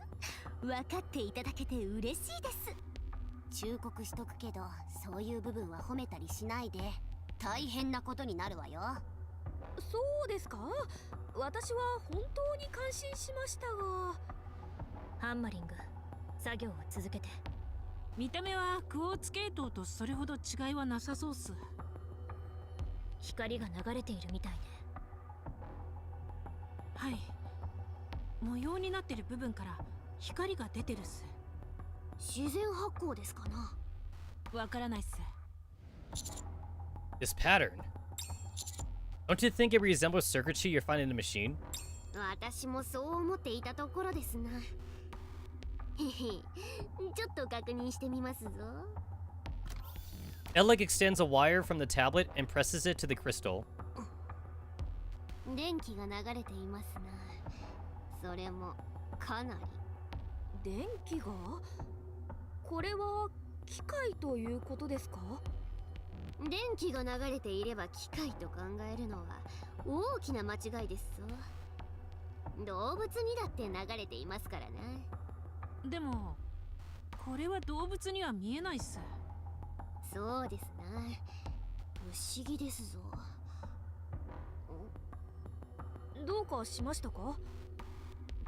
分かっていただけて嬉しいです。忠告しとくけど、そういう部分は褒めたりしないで。大変なことになるわよ。そうですか？私は本当に感心しましたが。ハンマリング、作業を続けて。見た目はクォーツ系統とそれほど違いはなさそうっす。光が流れているみたいね。はい。模様になってる部分から光が出てるっす。自然発光ですかな。わからないっす。This pattern. Don't you think it resembles circuitry you're finding in a machine? 私もそう思っていたところですな。へへ、ちょっと確認してみますぞ。Elec extends a wire from the tablet and presses it to the crystal. 電気が流れていますな。それもかなり。電気が？これは機械ということですか？電気が流れていれば機械と考えるのは大きな間違いですぞ。動物にだって流れていますからな。でもこれは動物には見えないっす。そうですな。不思議ですぞ。どうかしましたか？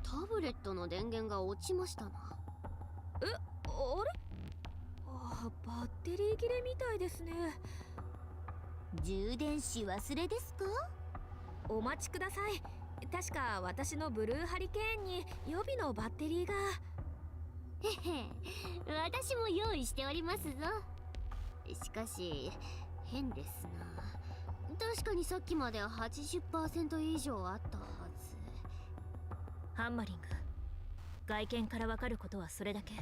タブレットの電源が落ちましたな。あれ？バッテリー切れみたいですね。充電し忘れですか？お待ちください。確か私のブルーハリケーンに予備のバッテリーが。へへ、私も用意しておりますぞ。しかし変ですな。確かにさっきまでは 80% 以上あったはず。ハンマリング、外見からわかることはそれだけ？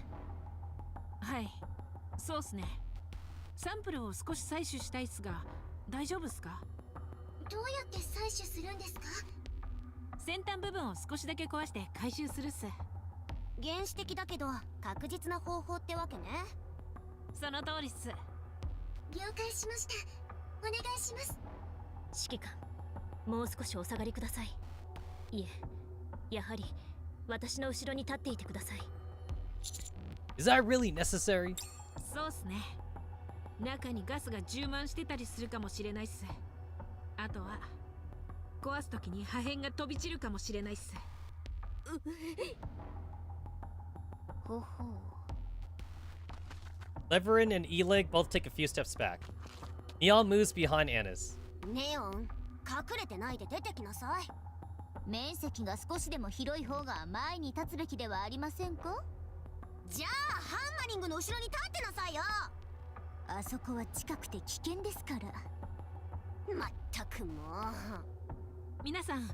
はい、そうっすね。サンプルを少し採取したいっすが大丈夫っすか？どうやって採取するんですか？先端部分を少しだけ壊して回収するっす。原始的だけど確実な方法ってわけね。その通りっす。了解しました。お願いします。指揮官、もう少しお下がりください。いえ、やはり私の後ろに立っていてください。 Is that really necessary? そうっすね。中にガスが充満してたりするかもしれないっす。あとは壊すときに破片が飛び散るかもしれないっす。ほほう。Leverin and Eleg both take a few steps back. Neon moves behind Annis. ネオン、隠れてないで出てきなさい。面積が少しでも広い方が前に立つべきではありませんか？じゃあハンマリングの後ろに立ってなさいよ。あそこは近くて危険ですから。まったくもう。皆さん、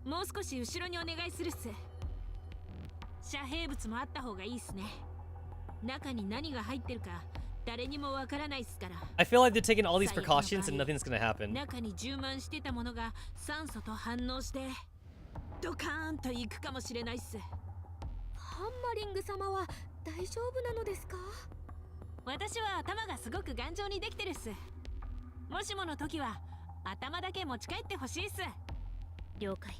もう少し後ろにお願いするっす。遮蔽物もあった方がいいっすね。中に何が入ってるか誰にもわからないっすから。I feel like they're taking all these precautions and nothing's gonna happen. 中に充満してたものが酸素と反応してドカーンといくかもしれないっす。ハンマリング様は大丈夫なのですか？私は頭がすごく頑丈にできてるっす。もしもの時は頭だけ持ち帰ってほしいっす。了解。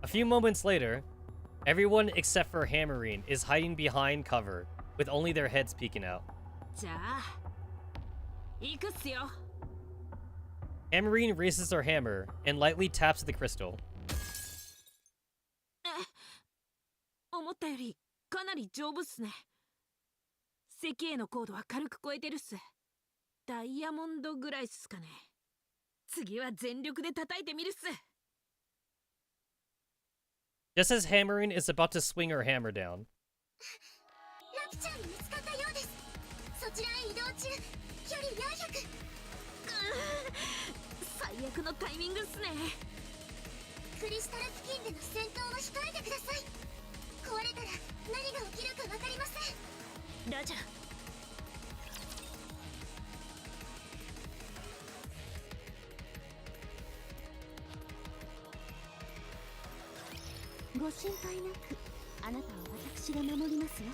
A few moments later, everyone except for Hammerine is hiding behind cover, with only their heads peeking out. じゃあ行くっすよ。Hammerine raises her hammer and lightly taps the crystal. 思ったよりかなり丈夫っすね。石英の高度は軽く超えてるっす。ダイヤモンドぐらいっすかね。次は全力で叩いてみるっす。Just as Hammerine is about to swing her hammer down, ラプチャーに見つかったようです。そちらへ移動中。距離400。最悪のタイミングっすね。クリスタル付近での戦闘は控えてください。壊れたら何が起きるか分かりません。ラジャー。ご心配なく、あなたは私が守りますわ。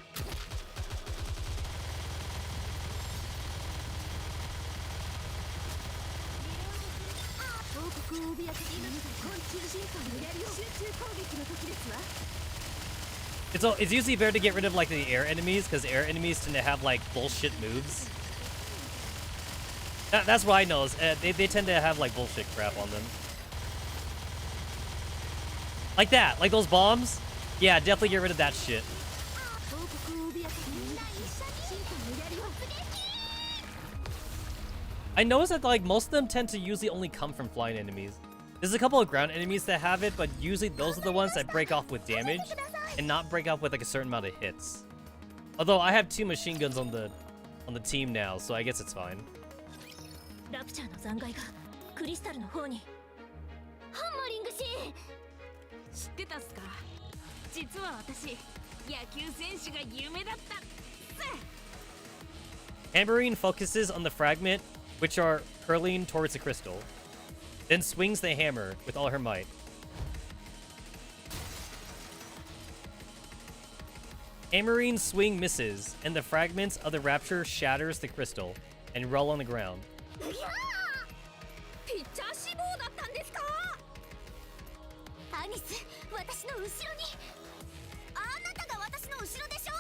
王国を脅かす何か昆虫人間のやり集中攻撃の時ですわ。it's usually better to get rid of like the air enemies, because air enemies tend to have like bullshit moves. That's what I know. Is, they tend to have like bullshit crap on them. Like that, like those bombs. Yeah, definitely get rid of that shit. I noticed that like most of them tend to usually only come from flying enemies. There's a couple of ground enemies that have it, but usually those are the ones that break off with damage and not break off with like a certain amount of hits. Although I have 2 machine guns on the team now, so I guess it's fine. ラプチャーの残骸がクリスタルの方に。ハンマリングシーン。知ってたっすか？実は私野球選手が夢だったっす。 Hammering focuses on the fragment, which are hurling towards the crystal, then swings the hammer with all her might. Hammering swing misses, and the fragments of the rapture shatters the crystal and roll on the ground. ピッチャー志望だったんですか？アニス、私の後ろに。あなたが私の後ろでしょ？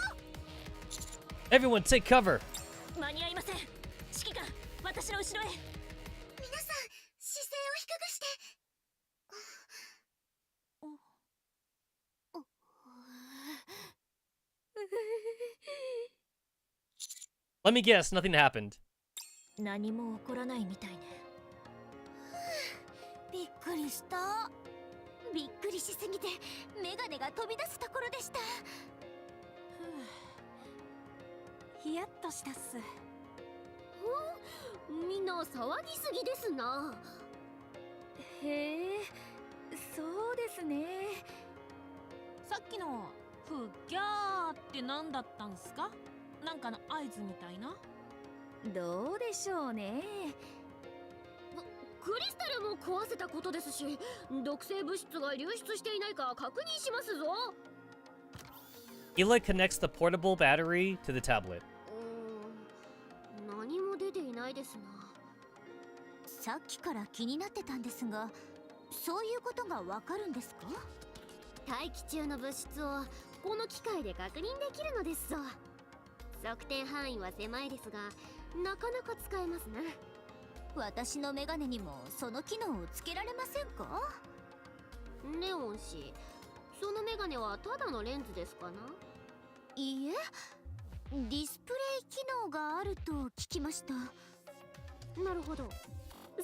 Everyone take cover! 間に合いません。指揮官、私の後ろへ。皆さん、姿勢を低くして。Let me guess, nothing happened. 何も起こらないみたいね。びっくりした。びっくりしすぎてメガネが飛び出すところでした。ヒヤッとしたっす。みんな騒ぎすぎですな。へえ、そうですね。さっきのふっぎゃーって何だったんすか？なんかの合図みたいな。どうでしょうね。クリスタルも壊せたことですし、毒性物質が流出していないか確認しますぞ。Hila connects the portable battery to the tablet. 何も出ていないですな。さっきから気になってたんですが、そういうことがわかるんですか？大気中の物質をこの機械で確認できるのですぞ。測定範囲は狭いですが、なかなか使えますね。私のメガネにもその機能をつけられませんか？レオン氏、そのメガネはただのレンズですかな？いいえ、ディスプレイ機能があると聞きました。なるほど。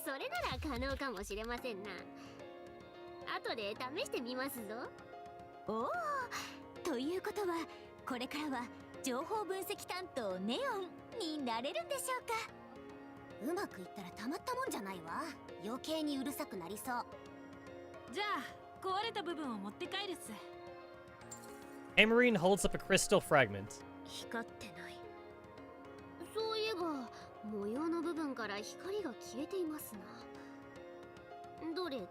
それなら可能かもしれませんな。後で試してみますぞ。おお、ということはこれからは情報分析担当ネオンになれるんでしょうか？うまくいったらたまったもんじゃないわ。余計にうるさくなりそう。じゃあ壊れた部分を持って帰るっす。 Hammering holds up a crystal fragment. 光ってない。そういえば模様の部分から光が消えていますな。どれどれ。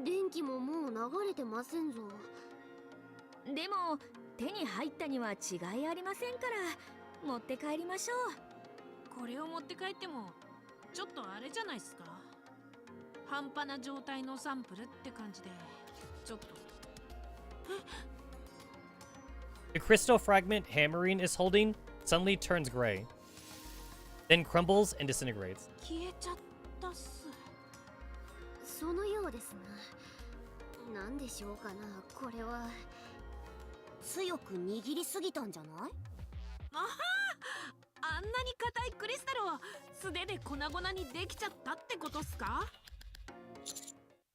電気ももう流れてませんぞ。でも手に入ったには違いありませんから持って帰りましょこれを持って帰ってもちょっとあれじゃないっすか。半端な状態のサンプルって感じでちょっと。The crystal fragment Hammering is holding suddenly turns gray, then crumbles and disintegrates. 消えちゃったっす。そのようですな。なんでしょうかな、これは。強く握りすぎたんじゃない？あはあんなに硬いクリスタルを素手で粉々にできちゃったってことっすか？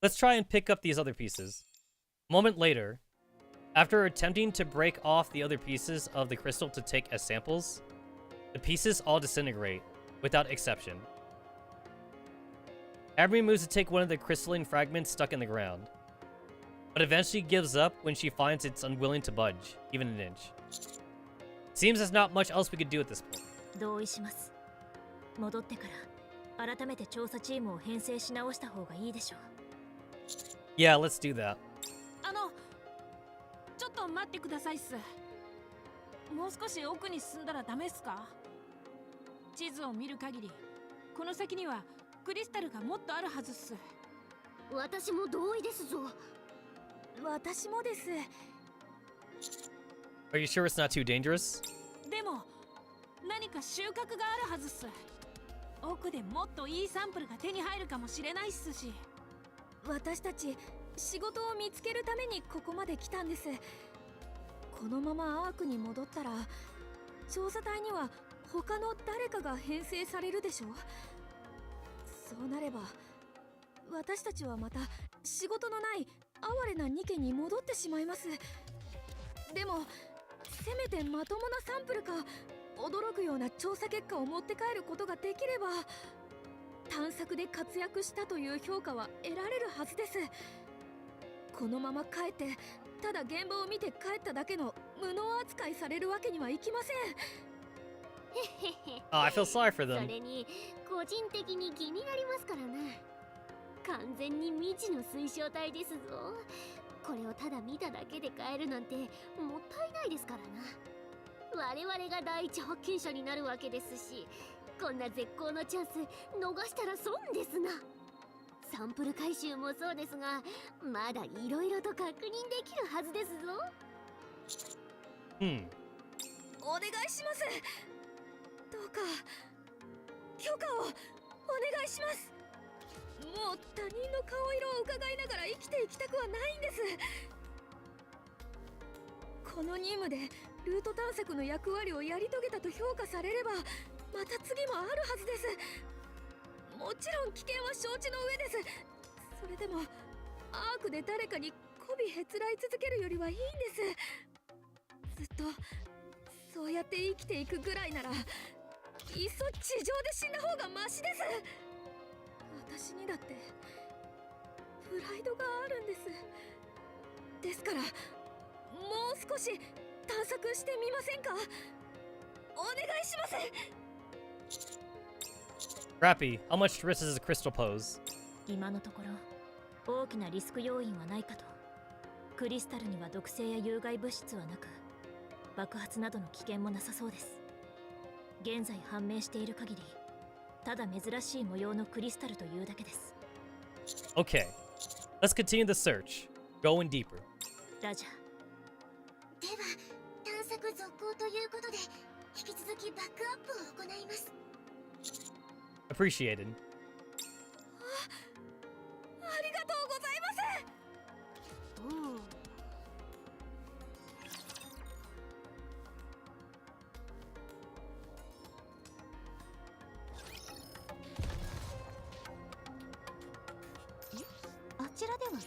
Let's try and pick up these other pieces. A moment later, after attempting to break off the other pieces of the crystal to take as samples, the pieces all disintegrate, without exception. Hammering moves to take one of the crystalline fragments stuck in the ground, but eventually gives up when she finds it's unwilling to budge, even an inch. Seems there's not much else we could do at this point. 同意します。戻ってから改めて調査チームを編成し直した方がいいでしょう。Yeah, let's do that. ちょっと待ってくださいっす。もう少し奥に進んだらダメっすか？地図を見る限りこの先にはクリスタルがもっとあるはずっす。私も同意ですぞ。私もです。Are you sure it's not too dangerous? でも何か収穫があるはずっす。奥でもっといいサンプルが手に入るかもしれないっすし。私たち仕事を見つけるためにここまで来たんです。このままアークに戻ったら調査隊には他の誰かが編成されるでしょう。そうなれば私たちはまた仕事のない哀れなニケに戻ってしまいます。でもせめてまともなサンプルか驚くような調査結果を持って帰ることができれば、探索で活躍したという評価は得られるはずです。このまま帰ってただ現場を見て帰っただけの無能扱いされるわけにはいきません。Oh, I feel sorry for そ them. れに個人的に気になりますからな。完全に未知の水晶体ですぞ。これをただ見ただけで帰るなんてもったいないですからな。我々が第一発見者になるわけですし、こんな絶好のチャンス逃したら損ですな。サンプル回収もそうですが、まだいろいろと確認できるはずですぞ。お願いします。どうか許可をお願いします。もう他人の顔色を伺いながら生きていきたくはないんです。この任務でルート探索の役割をやり遂げたと評価されれば、また次もあるはずです。もちろん危険は承知の上です。それでもアークで誰かに媚びへつらい続けるよりはいいんです。ずっとそうやって生きていくぐらいなら、いっそ地上で死んだ方がマシです。私にだってプライドがあるんです。ですからもう少し探索してみませんか。お願いします。Rappy, how much risk is a crystal pose? 今のところ大きなリスク要因はないかと。クリスタルには毒性や有害物質はなく、爆発などの危険もなさそうです。現在判明している限り、ただ珍しい模様のクリスタルというだけです。 Okay, let's continue the search. Going deeper. ラジャー。では探索続行ということで、引き続きバックアップを行います。 Appreciated. ありがとうございます。あちらではない。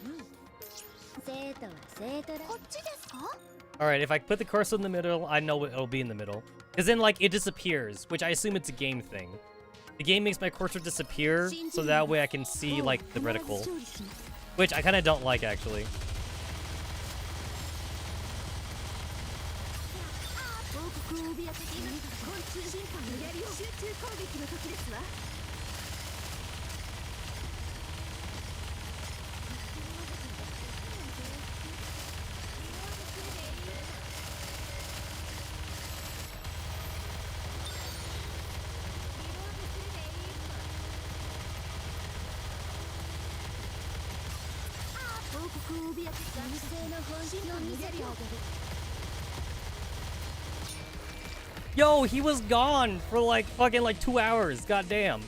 生徒は生徒だ。こっちですか？ Alright, if I put the cursor in the middle, I know it'll be in the middle. Because then, like, it disappears, which I assume it's a game thing. The game makes my cursor disappear, so that way I can see, like, the reticle. Which I kind of don't like, actually. Yo, he was gone for like fucking like 2 hours. Goddamn.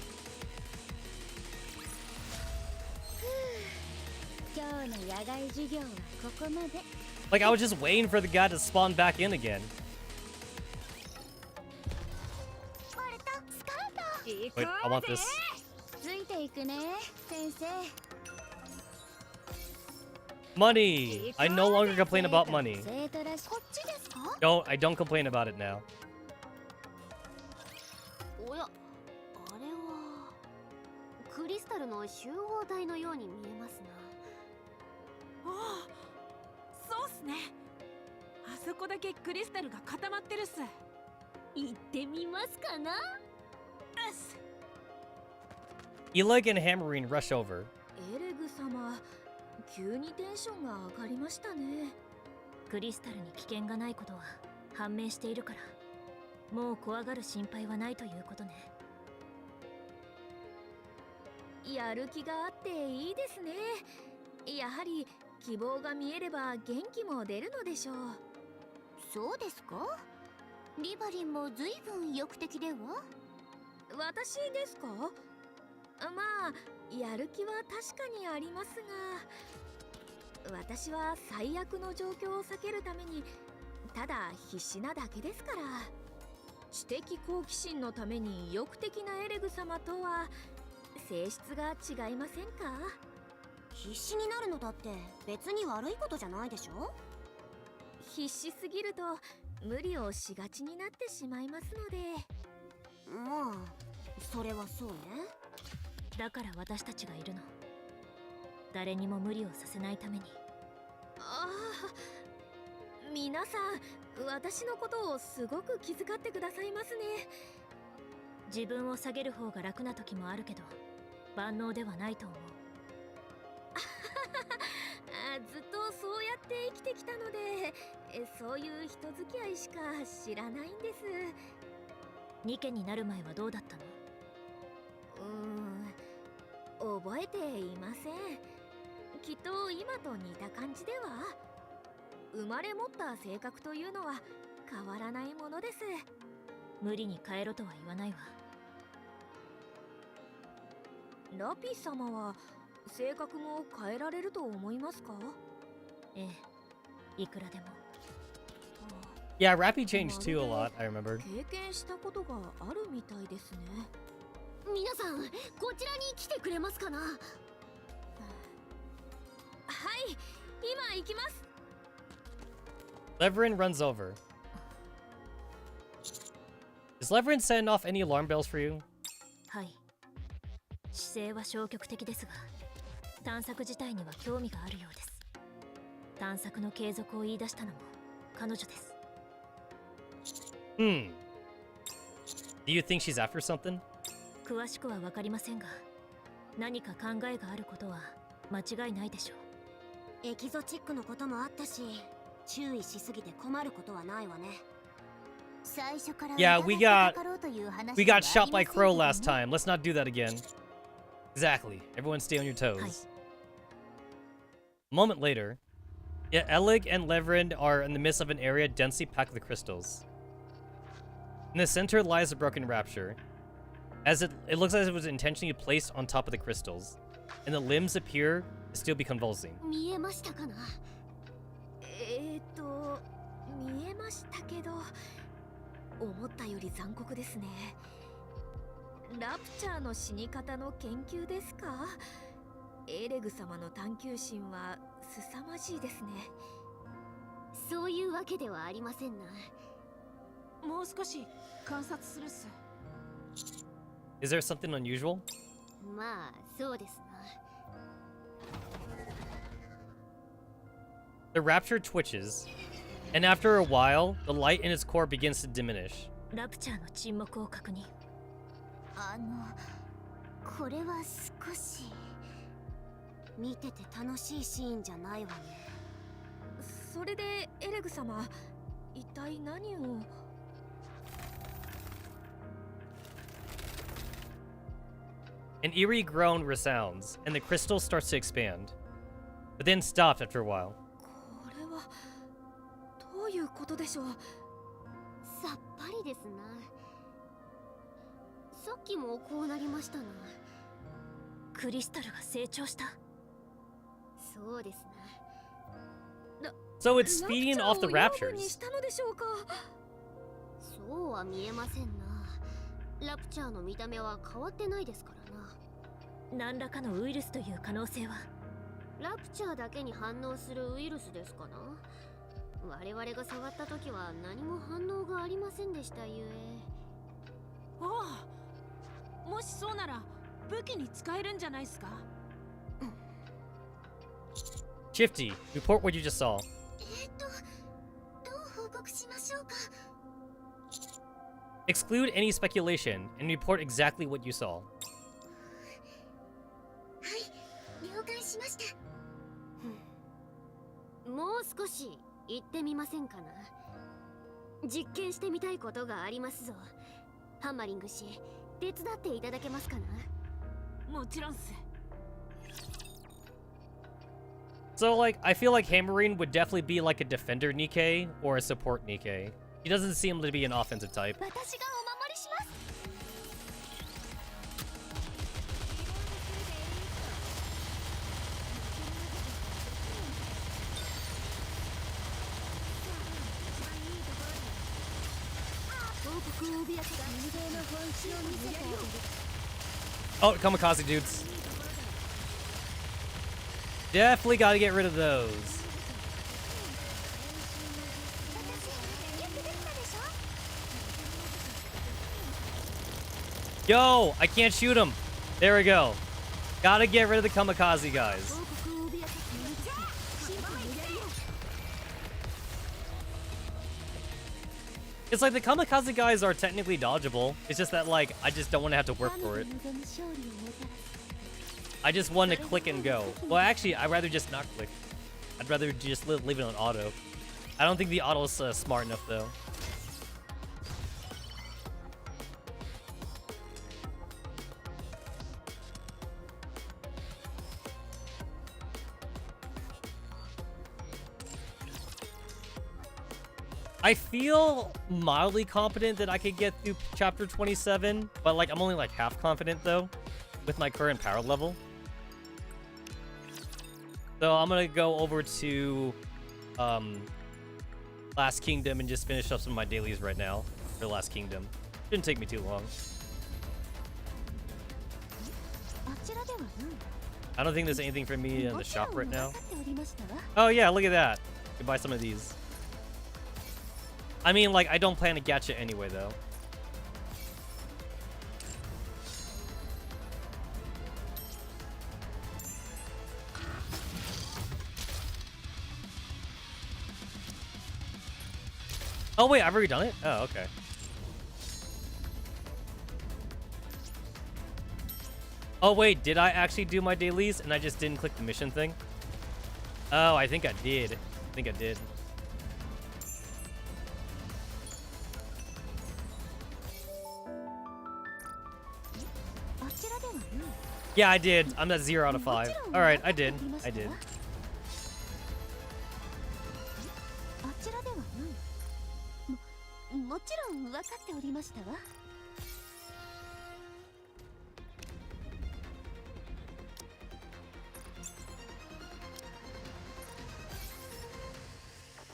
Like I was just waiting for the guy to spawn back in again. Wait, I want this. Money! I no longer complain about money. No, I don't complain about it now. おや、あれはクリスタルの集合体のように見えますな。おお、そうっすね。あそこだけクリスタルが固まってるっす。行ってみますかな。Eleg and Hammerine rush over. エレグ様、急にテンションが上がりましたね。クリスタルに危険がないことは判明しているから、もう怖がる心配はないということね。やる気があっていいですね。やはり希望が見えれば元気も出るのでしょう。そうですか？リバリンも随分意欲的では？私ですか？まあ、やる気は確かにありますが、私は最悪の状況を避けるためにただ必死なだけですから。知的好奇心のために意欲的なエレグ様とは性質が違いませんか？必死になるのだって別に悪いことじゃないでしょ。必死すぎると無理をしがちになってしまいますので。まあそれはそうね。だから私たちがいるの。誰にも無理をさせないために。ああ、皆さん私のことをすごく気遣ってくださいますね。自分を下げる方が楽な時もあるけど万能ではないと思う。ずっとそうやって生きてきたのでそういう人付き合いしか知らないんです。ニケになる前はどうだったの？覚えていません。きっと今と似た感じでは。生まれ持った性格というのは変わらないものです。無理に変えろとは言わないわ。ラピ様は性格も変えられると思いますか？ええ、いくらでも。Yeah, Rappy changed too a lot, I remember. 経験したことがあるみたいですね。皆さんこちらに来てくれますかな。はい、今行きます。Leverin runs over. Is Leverin setting off any alarm bells for you? はい。姿勢は消極的ですが、探索自体には興味があるようです。探索の継続を言い出したのも彼女です。Do you think she's after something? 詳しくは分かりませんが、何か考えがあることは間違いないでしょう。エキゾチックのこともあったし、注意しすぎて困ることはないわね。最初から Yeah, we got shot by Crow last time. Let's not do that again. Exactly. Everyone stay on your toes. A moment later, yeah, Elig and Leverin are in the midst of an area densely packed with crystals. In the center lies a broken rapture, as it looks as if it was intentionally placed on top of the crystals, and the limbs appear to still be convulsing. 見えましたかな。見えましたけど、思ったより残酷ですね。ラプチャーの死に方の研究ですか？エレグ様の探求心は凄まじいですね。そういうわけではありませんな。もう少し観察するっす。Is there something unusual? まあそうですな。The rapture twitches, and after a while, the light in its core begins to diminish. ラプチャーの沈黙を確認。これは少し見てて楽しいシーンじゃないわね。それでエレグ様、一体何をAn eerie groan resounds, and the crystal starts to expand, but then stops after a while. これはどういうことでしょう。さっぱりですな。さっきもこうなりましたな。クリスタルが成長した。そうですな。So it's speeding off the ラプチャーを養分に raptures. したのでしょうか。そうは見えませんな。ラプチャーの見た目は変わってないですからな。何らかのウイルスという可能性は。ラプチャーだけに反応するウイルスですかな。我々が触った時は何も反応がありませんでしたゆえ。ああ、もしそうなら武器に使えるんじゃないっすか。Shifty, report what you just saw. どう報告しましょうか。Exclude any speculation and report exactly what you saw. はい、了解しました。もう少し言ってみませんかな。実験してみたいことがありますぞ。ハンマリング氏、手伝っていただけますかな。もちろんっす。So, like, I feel like Hammering would definitely be like a defender Nikke or a support Nikke. He doesn't seem to be an offensive type. 私がお守りします。Oh, kamikaze dudes. Definitely gotta get rid of those. Yo, I can't shoot him. There we go. Gotta get rid of the kamikaze guys. It's like the kamikaze guys are technically dodgeable. It's just that, like, I just don't want to have to work for it. I just want to click and go. Well, actually, I'd rather just not click. I'd rather just leave it on auto. I don't think the auto's smart enough, though. I feel mildly confident that I could get through chapter 27, but like I'm only like half confident though with my current power level. So I'm gonna go over to Last Kingdom and just finish up some of my dailies right now for Last Kingdom. Shouldn't take me too long. I don't think there's anything for me in the shop right now. Oh yeah, look at that. You can buy some of these. I mean, like, I don't plan to gacha anyway, though. Oh, wait, I've already done it? Oh, okay. Oh, wait, did I actually do my dailies and I just didn't click the mission thing? Oh, I think I did. I think I did. Yeah, I did. I'm at 0 out of 5. All right, I did. I did.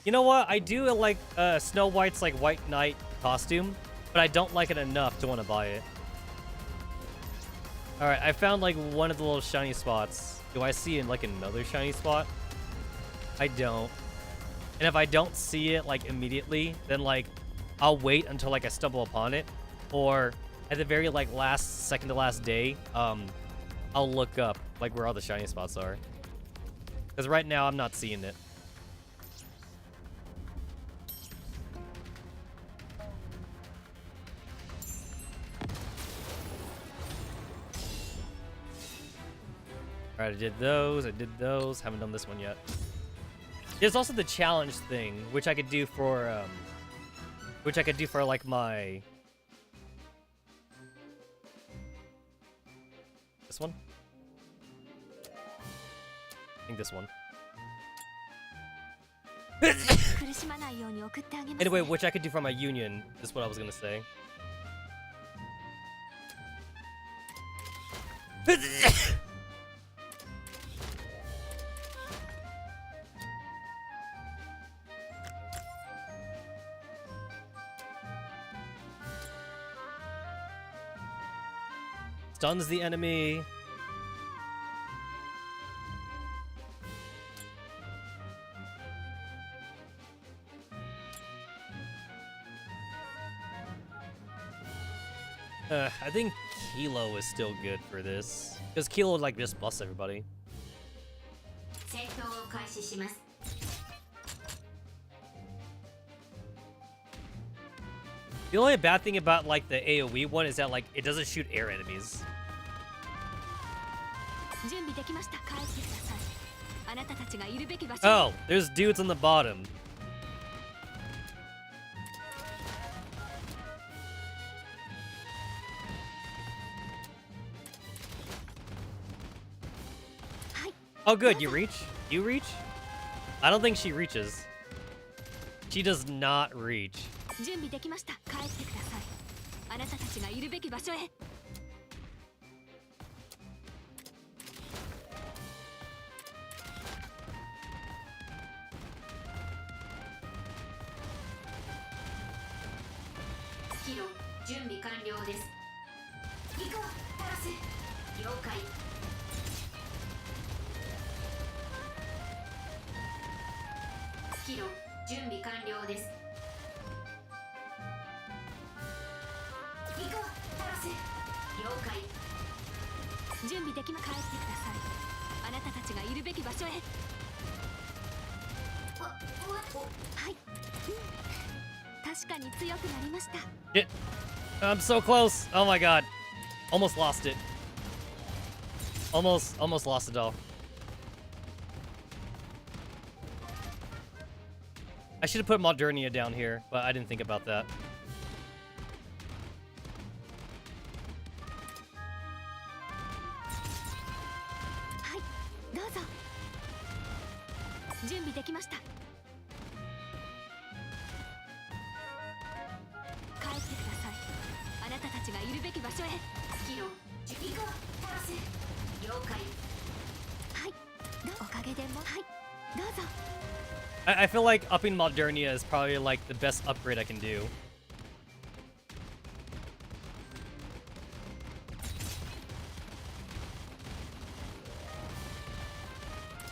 You know what? I do like Snow White's like White Knight costume, but I don't like it enough to want to buy it. All right, I found like one of the little shiny spots. Do I see like another shiny spot? I don't. And if I don't see it like immediately, then like I'll wait until like I stumble upon it, or at the very like second to last day, I'll look up like where all the shiny spots are. Because right now I'm not seeing it. Alright, I did those. Haven't done this one yet. There's also the challenge thing, which I could do for, like, my... This one? I think this one. Anyway, which I could do for my union, is what I was gonna say. Stuns the enemy. I think Kilo is still good for this. Because Kilo would like just bust everybody. The only bad thing about like the AoE one is that like it doesn't shoot air enemies. Oh, there's dudes on the bottom. Oh good, you reach? You reach? I don't think she reaches. She does not reach. キロ準備完了です。行こうタラス。了解。キロ準備完了です。行こうタラス。了解。準備できま帰ってください。あなたたちがいるべき場所へ。はい。確かに強くなりました。Shit. I'm so close. Oh my god. Almost lost it. Almost lost it all. I should have put Modernia down here, but I didn't think about that. はいどうぞ。準備できました。帰ってください。あなたたちがいるべき場所へ。キロ行こうタラス。了解。はいおかげでもはいどうぞ。 I feel like upping Modernia is probably like the best upgrade I can do.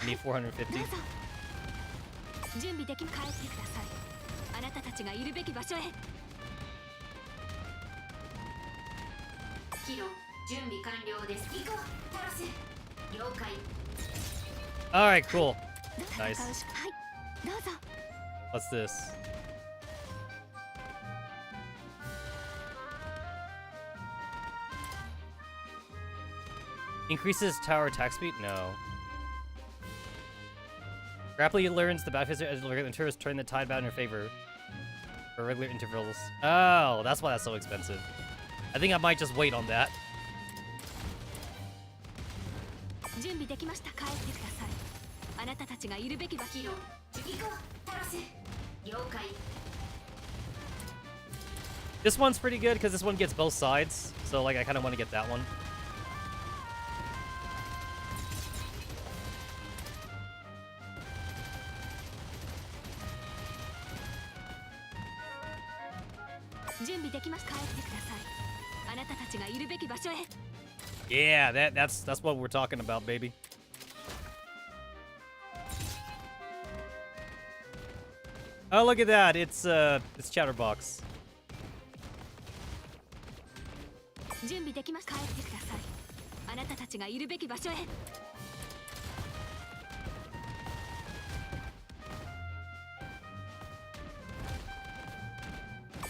Need 450. どうぞ。準備でき帰ってください。あなたたちがいるべき場所へ。キロ準備完了です。行こうタラス。了解。 Alright, cool. 戦う Nice. しかはいどうぞ。 What's this? Increases tower attack speed? No. Rapidly learns the battlefield as regular intervals, turn the tide back in your favor. For regular intervals. Oh, that's why that's so expensive. I think I might just wait on that. 準備できました。帰ってください。あなたたちがいるべき場所。キロ行こうタラス。了解。 This one's pretty good because this one gets both sides. So like I kind of want to get that one. Yeah, that's what we're talking about, baby. Oh, look at that. It's Chatterbox. 準備できました。帰ってください。あなたたちがいるべき場所へ。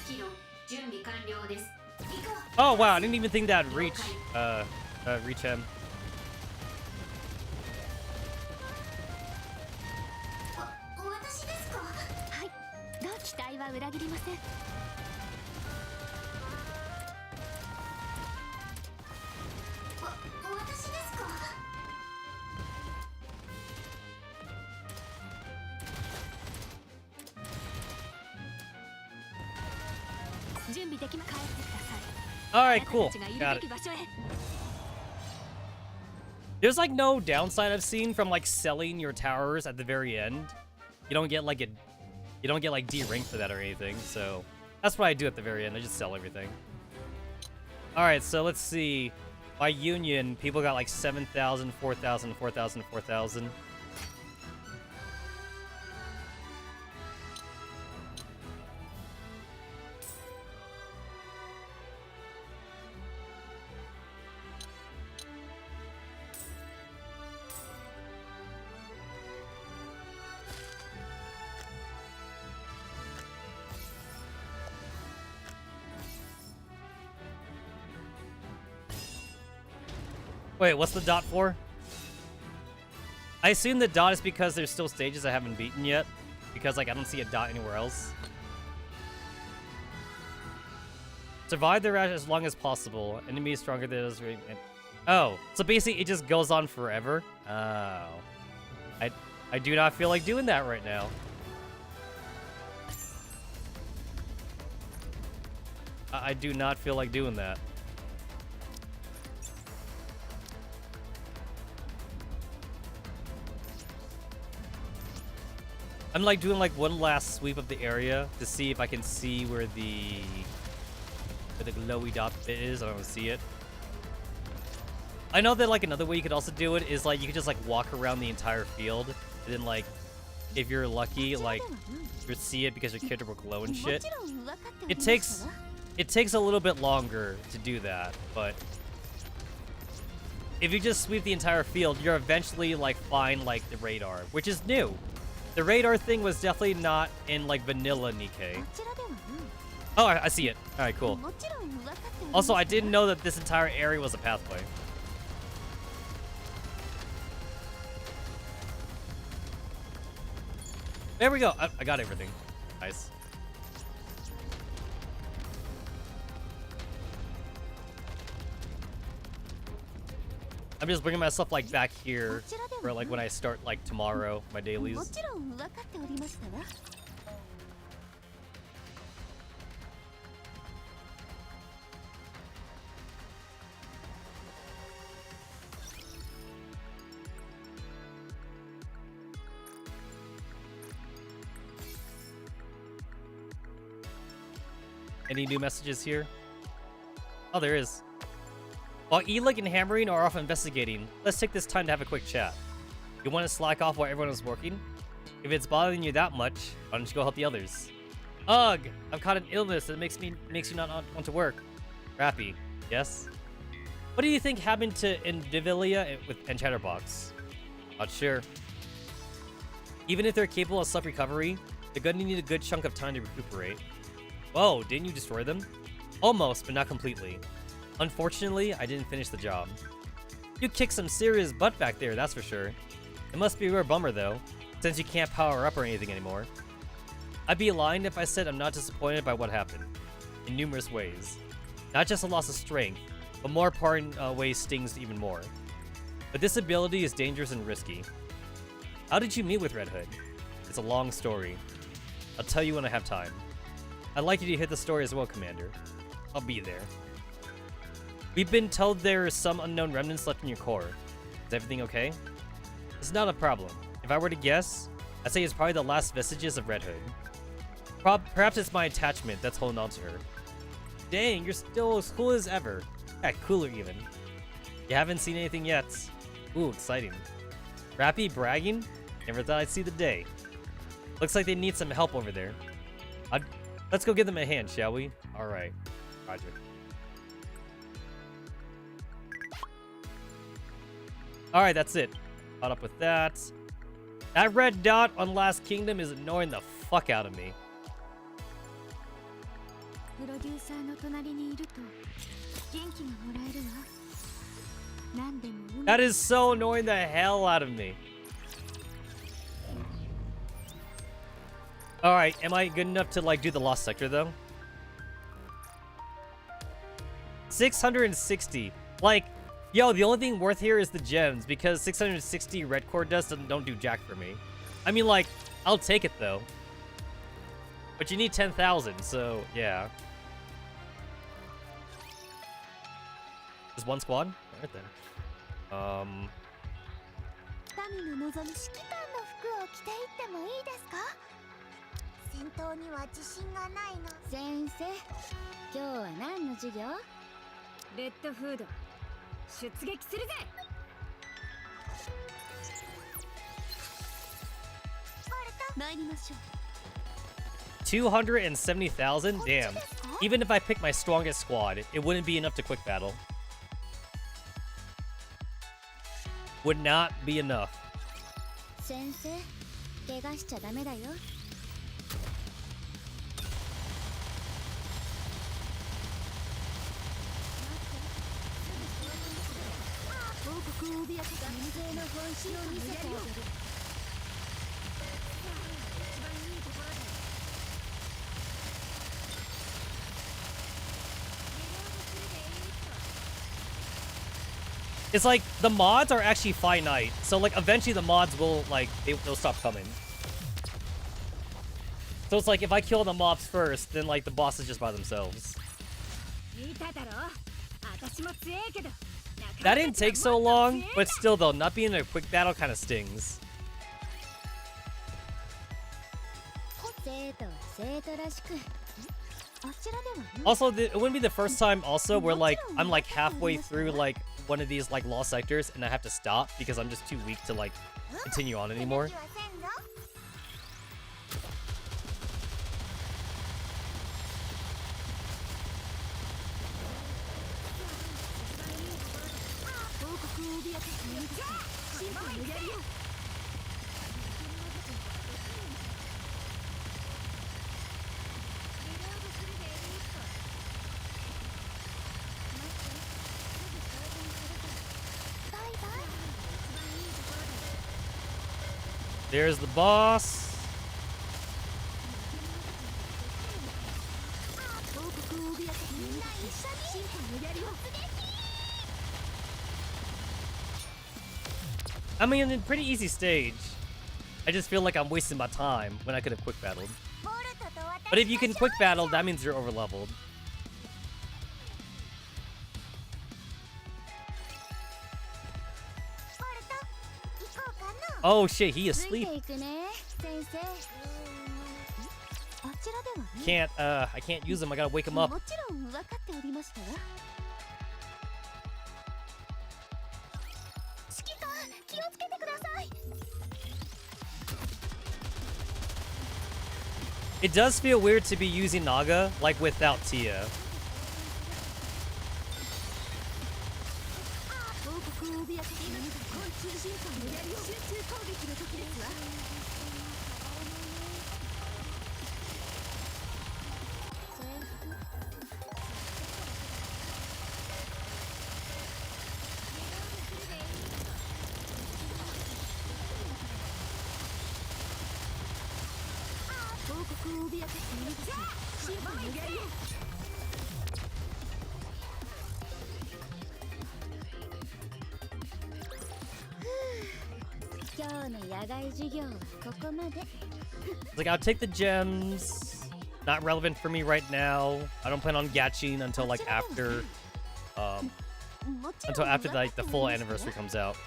キロ準備完了です。 Oh wow, I didn't even think that'd reach reach him. 私ですか？はい。どう期待は裏切りません。 私ですか？準備できま帰ってください。 Alright, cool. Got it. There's like no downside I've seen from like selling your towers at the very end. You don't get like D rank for that or anything. So that's what I do at the very end. I just sell everything. Alright, so let's see. By union, people got like 7,000, 4,000, 4,000, 4,000. Wait, what's the dot for? I assume the dot is because there's still stages I haven't beaten yet. Because, like, I don't see a dot anywhere else. Survive the rush as long as possible. Enemy is stronger than those. Oh, so basically it just goes on forever? Oh. I do not feel like doing that right now. I do not feel like doing that. I'm like doing like one last sweep of the area to see if I can see where the where the glowy dot bit is. I don't see it. I know that like another way you could also do it is like you could just like walk around the entire field, and then like if you're lucky, like you'd see it because your character will glow and shit. It takes a little bit longer to do that, but if you just sweep the entire field, you're eventually like find like the radar, which is new. The radar thing was definitely not in like vanilla Nikke. Oh, I see it. All right, cool. Also, I didn't know that this entire area was a pathway. There we go. I got everything. Nice. I'm just bringing myself like back here for like when I start like tomorrow, my dailies. Any new messages here? Oh, there is. While Elig and Hammering are off investigating, let's take this time to have a quick chat. You want to slack off while everyone is working? If it's bothering you that much, why don't you go help the others? Ugh! I've caught an illness that makes you not want to work. Rappy, yes? What do you think happened to Indivilia and Chatterbox? Not sure. Even if they're capable of self-recovery, they're gonna need a good chunk of time to recuperate. Whoa, didn't you destroy them? Almost, but not completely. Unfortunately, I didn't finish the job. You kicked some serious butt back there, that's for sure. It must be a real bummer though, since you can't power up or anything anymore. I'd be lying if I said I'm not disappointed by what happened. In numerous ways. Not just a loss of strength, but more important ways stings even more. But this ability is dangerous and risky. How did you meet with Red Hood? It's a long story. I'll tell you when I have time. I'd like you to hear the story as well, Commander. I'll be there. We've been told there are some unknown remnants left in your core. Is everything okay? It's not a problem. If I were to guess, I'd say it's probably the last vestiges of Red Hood. Perhaps it's my attachment that's holding on to her. Dang, you're still as cool as ever. Yeah, cooler even. You haven't seen anything yet. Ooh, exciting. Rappy bragging? Never thought I'd see the day. Looks like they need some help over there. Let's go give them a hand, shall we? Alright. Roger. Alright, that's it. Caught up with that. That red dot on Last Kingdom is annoying the fuck out of me. That is so annoying the hell out of me. Alright, am I good enough to like do the Lost Sector though? 660. Like, yo, the only thing worth here is the gems because 660 red core dust don't do jack for me. I mean, like, I'll take it though. But you need 10,000, so yeah. Just one squad? Alright then. 戦闘には自信がないの。先生、今日は何の授業？レッドフード出撃するぜ。参りましょう。 270,000? Damn. Even if I pick my strongest squad, it wouldn't be enough to quick battle. Would not be enough. 先生、怪我しちゃダメだよ。 It's like the mods are actually finite, so like eventually the mods will like they'll stop coming. So it's like if I kill the mobs first, then like the bosses just by themselves. That didn't take so long, but still though, not being a quick battle kind of stings. 生徒は生徒らしく Also, it wouldn't be the first time also where like I'm like halfway through like one of these like lost sectors and I have to stop because I'm just too weak to like continue on anymore. There's the boss. I mean, a pretty easy stage. I just feel like I'm wasting my time when I could have quick battled. But if you can quick battle, that means you're over leveled. Oh shit, he asleep. I can't use him. I gotta wake him up. It does feel weird to be using Naga, like, without Tia. Like, I'll take the gems. Not relevant for me right now. I don't plan on gatching until like after like the full anniversary comes out.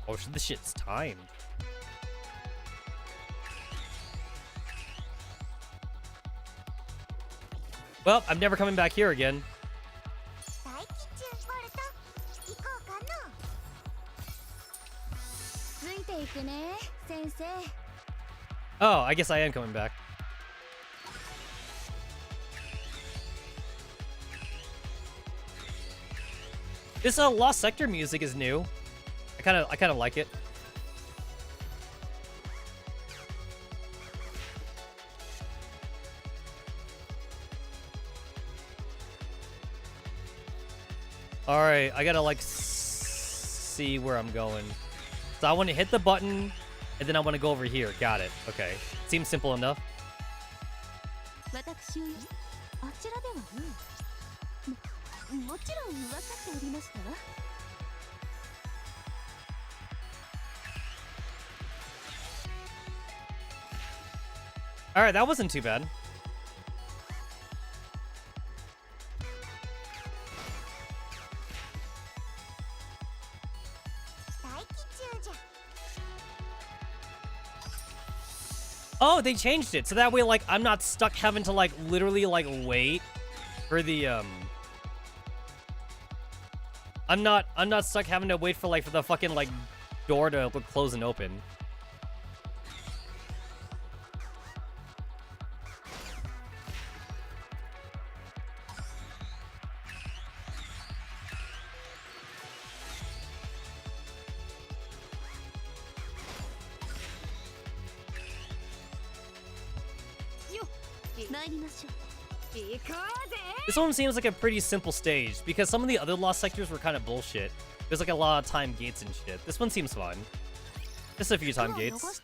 Oh, this shit's timed. Well, I'm never coming back here again. Oh, I guess I am coming back. This Lost Sector music is new. I kind of like it. All right, I gotta like see where I'm going. So I want to hit the button, and then I want to go over here. Got it. Okay, seems simple enough. All right, that wasn't too bad. Oh, they changed it so that way, like, I'm not stuck having to like literally like wait for the I'm not stuck having to wait for like for the fucking like door to close and open. This one seems like a pretty simple stage, because some of the other lost sectors were kind of bullshit. There's like a lot of time gates and shit. This one seems fun. Just a few time gates.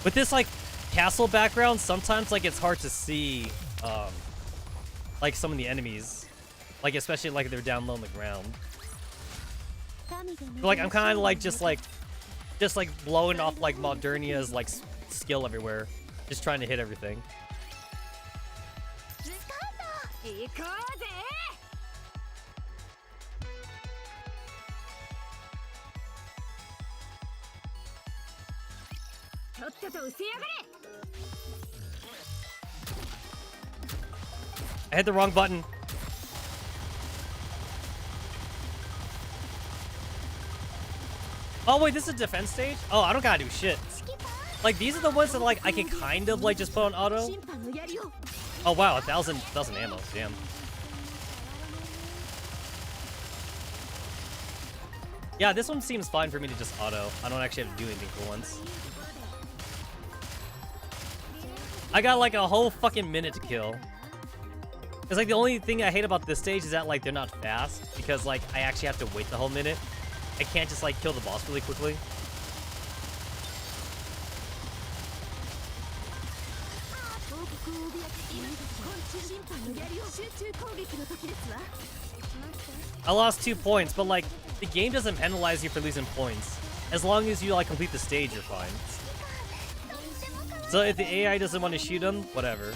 With this like castle background, sometimes like it's hard to see like some of the enemies, like especially like they're down low on the ground. But, like I'm kind of like just like blowing off like Modernia's like skill everywhere, just trying to hit everything. I hit the wrong button. Oh wait, this is a defense stage? Oh, I don't gotta do shit. Like these are the ones that like I can kind of like just put on auto. Oh wow, 1,000 ammo. Damn. Yeah, this one seems fine for me to just auto. I don't actually have to do anything for once. I got like a whole fucking minute to kill. It's like the only thing I hate about this stage is that like they're not fast because like I actually have to wait the whole minute. I can't just like kill the boss really quickly. I lost 2 points, but like the game doesn't penalize you for losing points. As long as you like complete the stage, you're fine. So if the AI doesn't want to shoot him, whatever.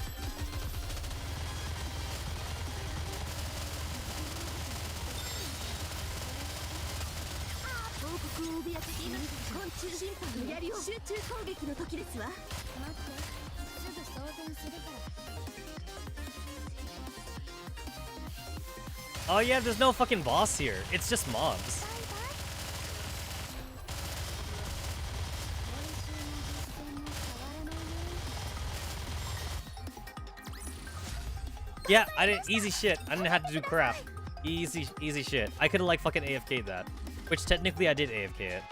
Oh yeah, there's no fucking boss here. It's just mobs. Yeah, I didn't easy shit. I didn't have to do crap. Easy shit. I could have like fucking AFK'd that, which technically I did AFK it.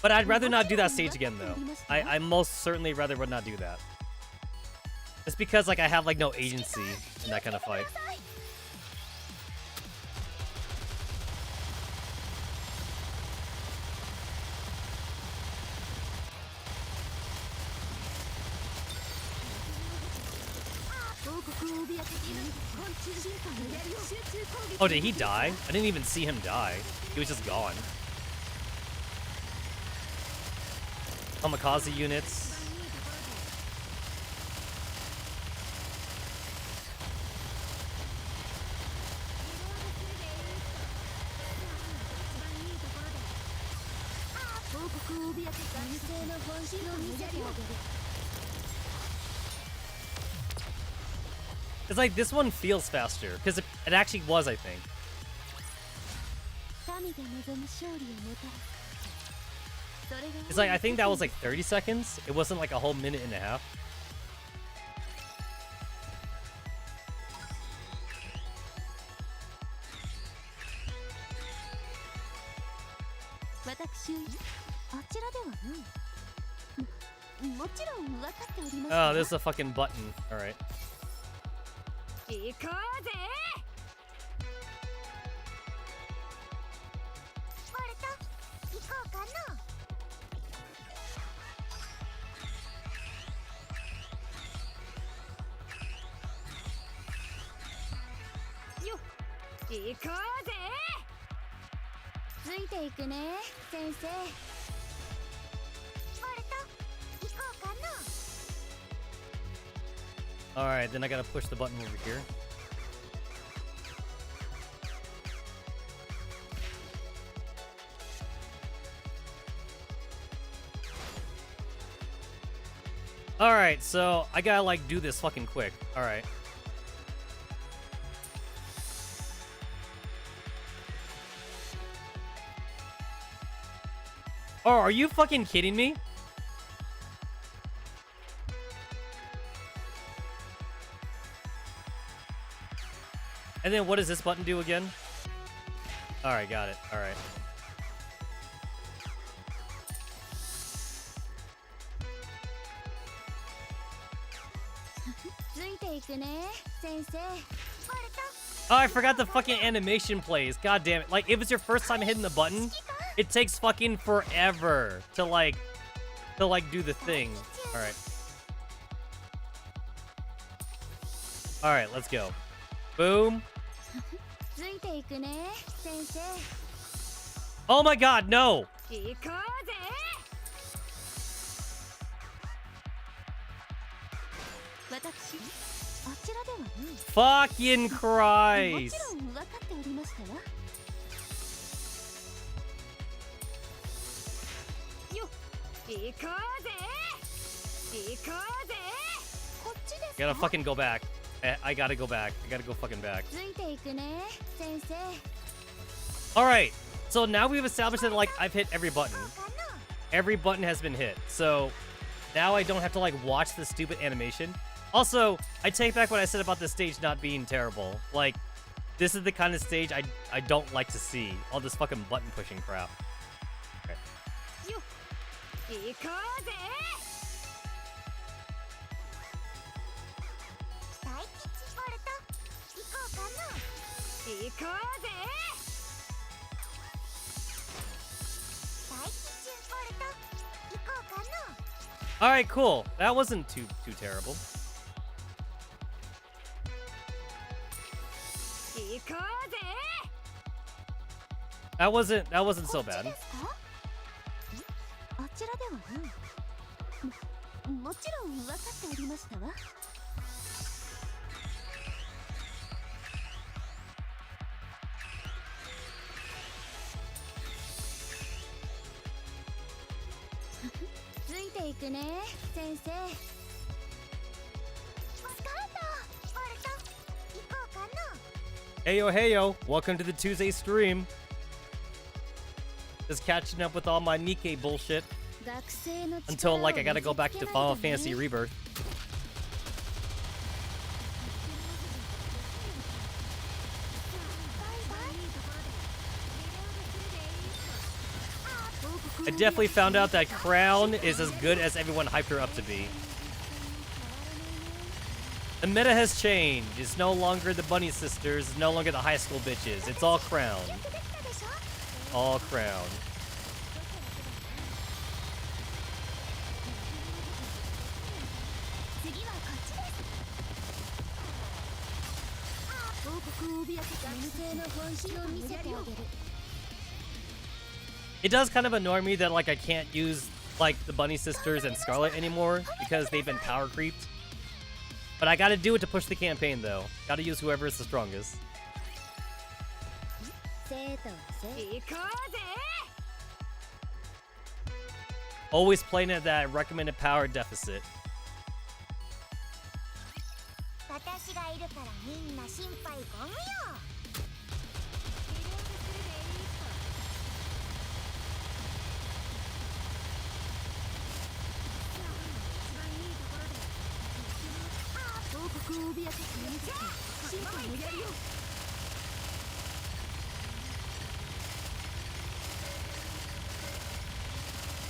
But I'd rather not do that stage again though. I most certainly rather would not do that. It's because like I have like no agency in that kind of fight. Oh, did he die? I didn't even see him die. He was just gone. Kamikaze units. It's like this one feels faster because it actually was, I think. It's like I think that was like 30 seconds. It wasn't like a whole minute and a half. Oh, there's a fucking button. All right. All right, then I gotta push the button over here. All right, so I gotta like do this fucking quick. All right. Oh, are you fucking kidding me? And then what does this button do again? All right, got it. All right. Oh, I forgot the fucking animation plays. God damn it. Like, if it's your first time hitting the button, it takes fucking forever to like do the thing. Alright. Alright, let's go. Boom. ついていくね先生 Oh my god, no! 行こうぜ私あちらではない Fucking も Christ! ちろん分かっておりましたわよ行こうぜ行こうぜこっちです Gotta fucking go back. I gotta go back. I gotta go fucking back. ついていくね先生 Alright, so now we've established that, like, I've hit every button. Every button has been hit. So now I don't have to, like, watch the stupid animation. Also, I take back what I said about this stage not being terrible. Like, this is the kind of stage I don't like to see. All this fucking button pushing crap. Okay. よ行こうぜ大吉ボルト行こうかな行こうぜ大吉ボルト行こうかな Alright, cool. That wasn't too terrible. 行こうぜ That wasn't so bad. あちらではないもちろん分かっておりましたわついていくね先生スカウトボルト行こうかな Heyo, heyo. Welcome to the Tuesday stream. Just catching up with all my Nikke bullshit. 学生の Until, 力 like, を I gotta go back 見 to せつけない Final でね Fantasy Rebirth. I definitely found out that Crown is as good as everyone hyped her up to be. The meta has changed. It's no longer the Bunny Sisters. It's no longer the high school bitches. It's all Crown. All Crown. It does kind of annoy me that, like, I can't use, like, the Bunny Sisters and Scarlet anymore because they've been power creeped. But I gotta do it to push the campaign, though. Gotta use whoever is the strongest. Always playing at that recommended power deficit. 私がいるからみんな心配ご無用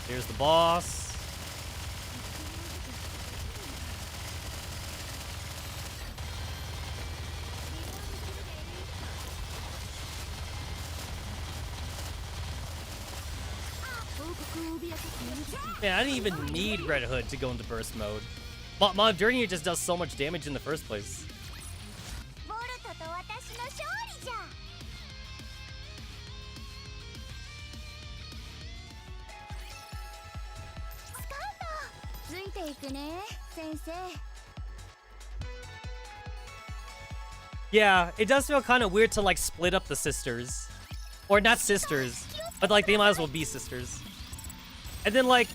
Here's the boss. Man, I didn't even need Red Hood to go into burst mode. Modernity just does so much damage in the first place. ボルトと私の勝利じゃスカウトついていくね先生 Yeah, it does feel kind of weird to, like, split up the sisters. Or not sisters, but, like, they might as well be sisters. And then, like,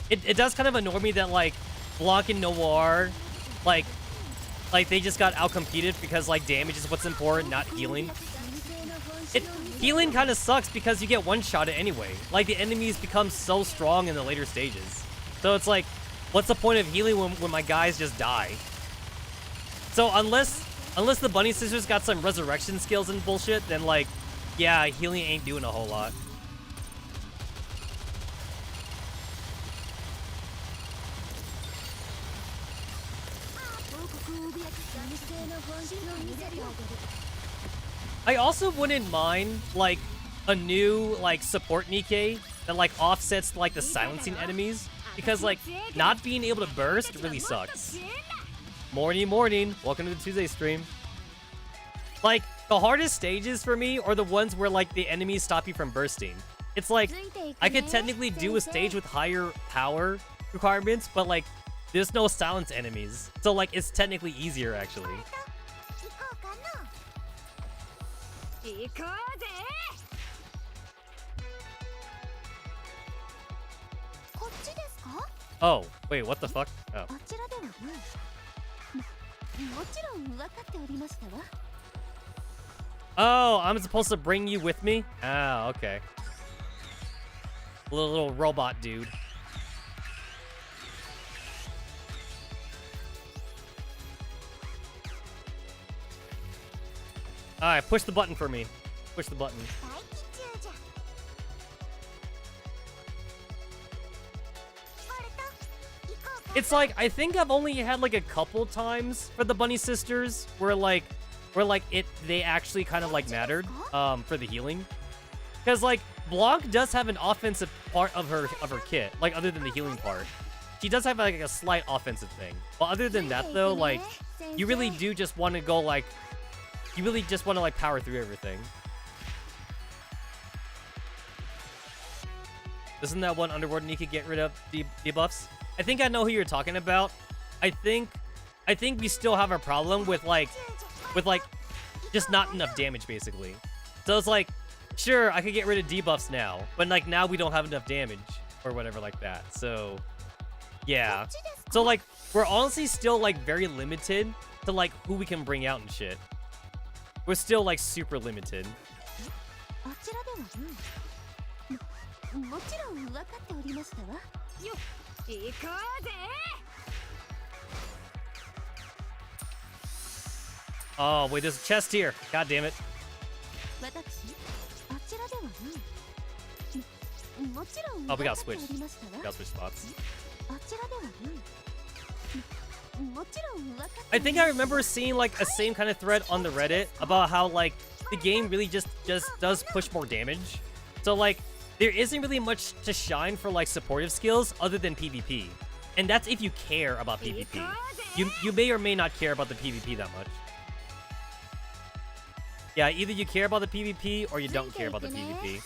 it does kind of annoy me that, like, Blanc and Noir, like they just got outcompeted because, like, damage is what's important, not healing. Healing kind of sucks because you get one-shot it anyway. Like, the enemies become so strong in the later stages. So it's like, what's the point of healing when my guys just die? So unless the Bunny Sisters got some resurrection skills and bullshit, then, like, yeah, healing ain't doing a whole lot. I also wouldn't mind, like, a new, like, support Nikke that, like, offsets, like, the silencing enemies. because like not being able to burst really sucks. Morning. Welcome to the Tuesday stream. Like the hardest stages for me are the ones where like the enemies stop you from bursting. It's like I could technically do a stage with higher power requirements, but like there's no silence enemies. So like it's technically easier actually. Oh, wait, what the fuck? Oh. Oh, I'm supposed to bring you with me? Ah, okay. Little robot dude. Alright, push the button for me. Push the button. It's like, I think I've only had like a couple times for the bunny sisters where they actually kind of like mattered for the healing. Because like Blanc does have an offensive part of her kit, like other than the healing part. She does have like a slight offensive thing. But other than that though, like you really do just want to go like power through everything. Doesn't that one underworld Nikke get rid of debuffs? I think I know who you're talking about. I think we still have a problem with like just not enough damage basically. So it's like, sure, I could get rid of debuffs now, but like now we don't have enough damage or whatever like that. So yeah. So like we're honestly still like very limited to like who we can bring out and shit. We're still like super limited. Oh, wait, there's a chest here. God damn it. Oh, we got switched. We got switch spots. I think I remember seeing like a same kind of thread on the Reddit about how like the game really just does push more damage. So like there isn't really much to shine for like supportive skills other than PvP. And that's if you care about PvP. You may or may not care about the PvP that much. Yeah, either you care about the PvP or you don't care about the PvP.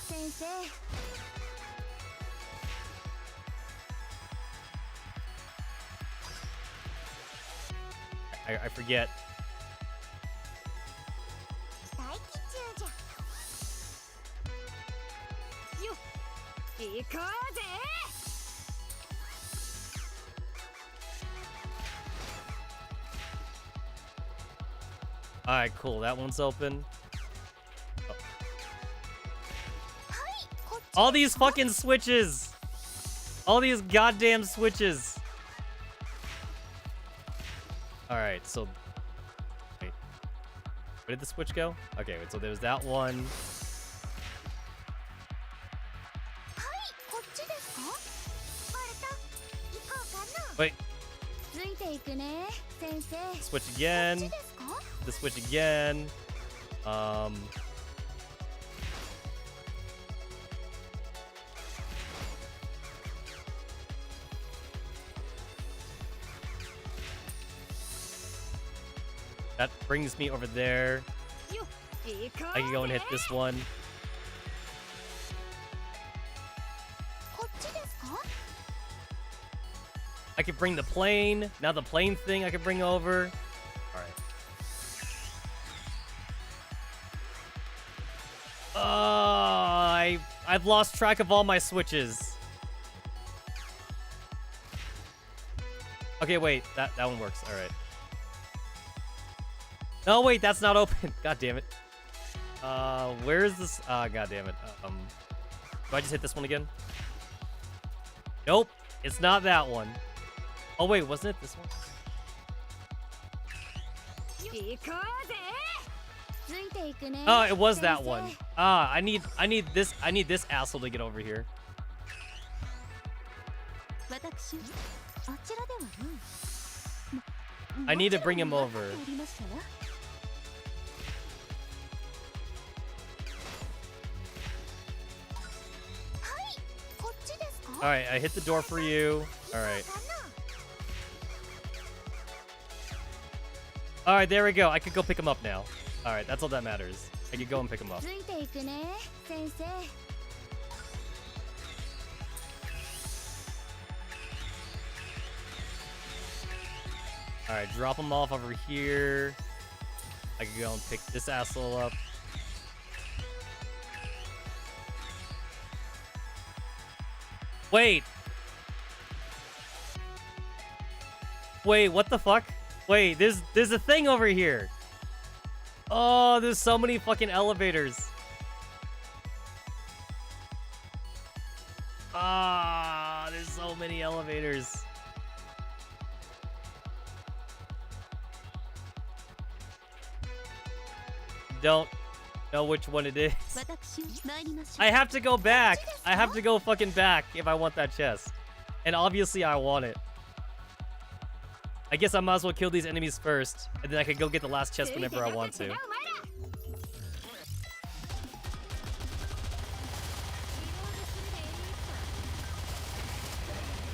I forget. Alright, cool. That one's open. Oh. All these fucking switches! All these goddamn switches! Alright, so... Wait. Where did the switch go? Okay, wait, so there's that one. Wait. Switch again. The switch again. That brings me over there. I can go and hit this one. I could bring the plane. Now the plane thing I could bring over. Alright. I've lost track of all my switches. Okay, wait. That one works. Alright. No, wait. That's not open. God damn it. Where is this? God damn it. Do I just hit this one again? Nope. It's not that one. Oh, wait. Wasn't it this one? Oh, it was that one. I need this asshole to get over here. I need to bring him over. Alright, I hit the door for you. Alright. Alright, there we go. I could go pick him up now. Alright, that's all that matters. I could go and pick him up. ついていくね先生 Alright, drop him off over here. I can go and pick this asshole up. Wait! Wait, what the fuck? Wait, there's a thing over here! Oh, there's so many fucking elevators. Ah, there's so many elevators. Don't know which one it is. 私参りましょう I have to go back. I have to go fucking back if I want that chest. And obviously I want it. I guess I might as well kill these enemies first, and then I can go get the last chest whenever I want to.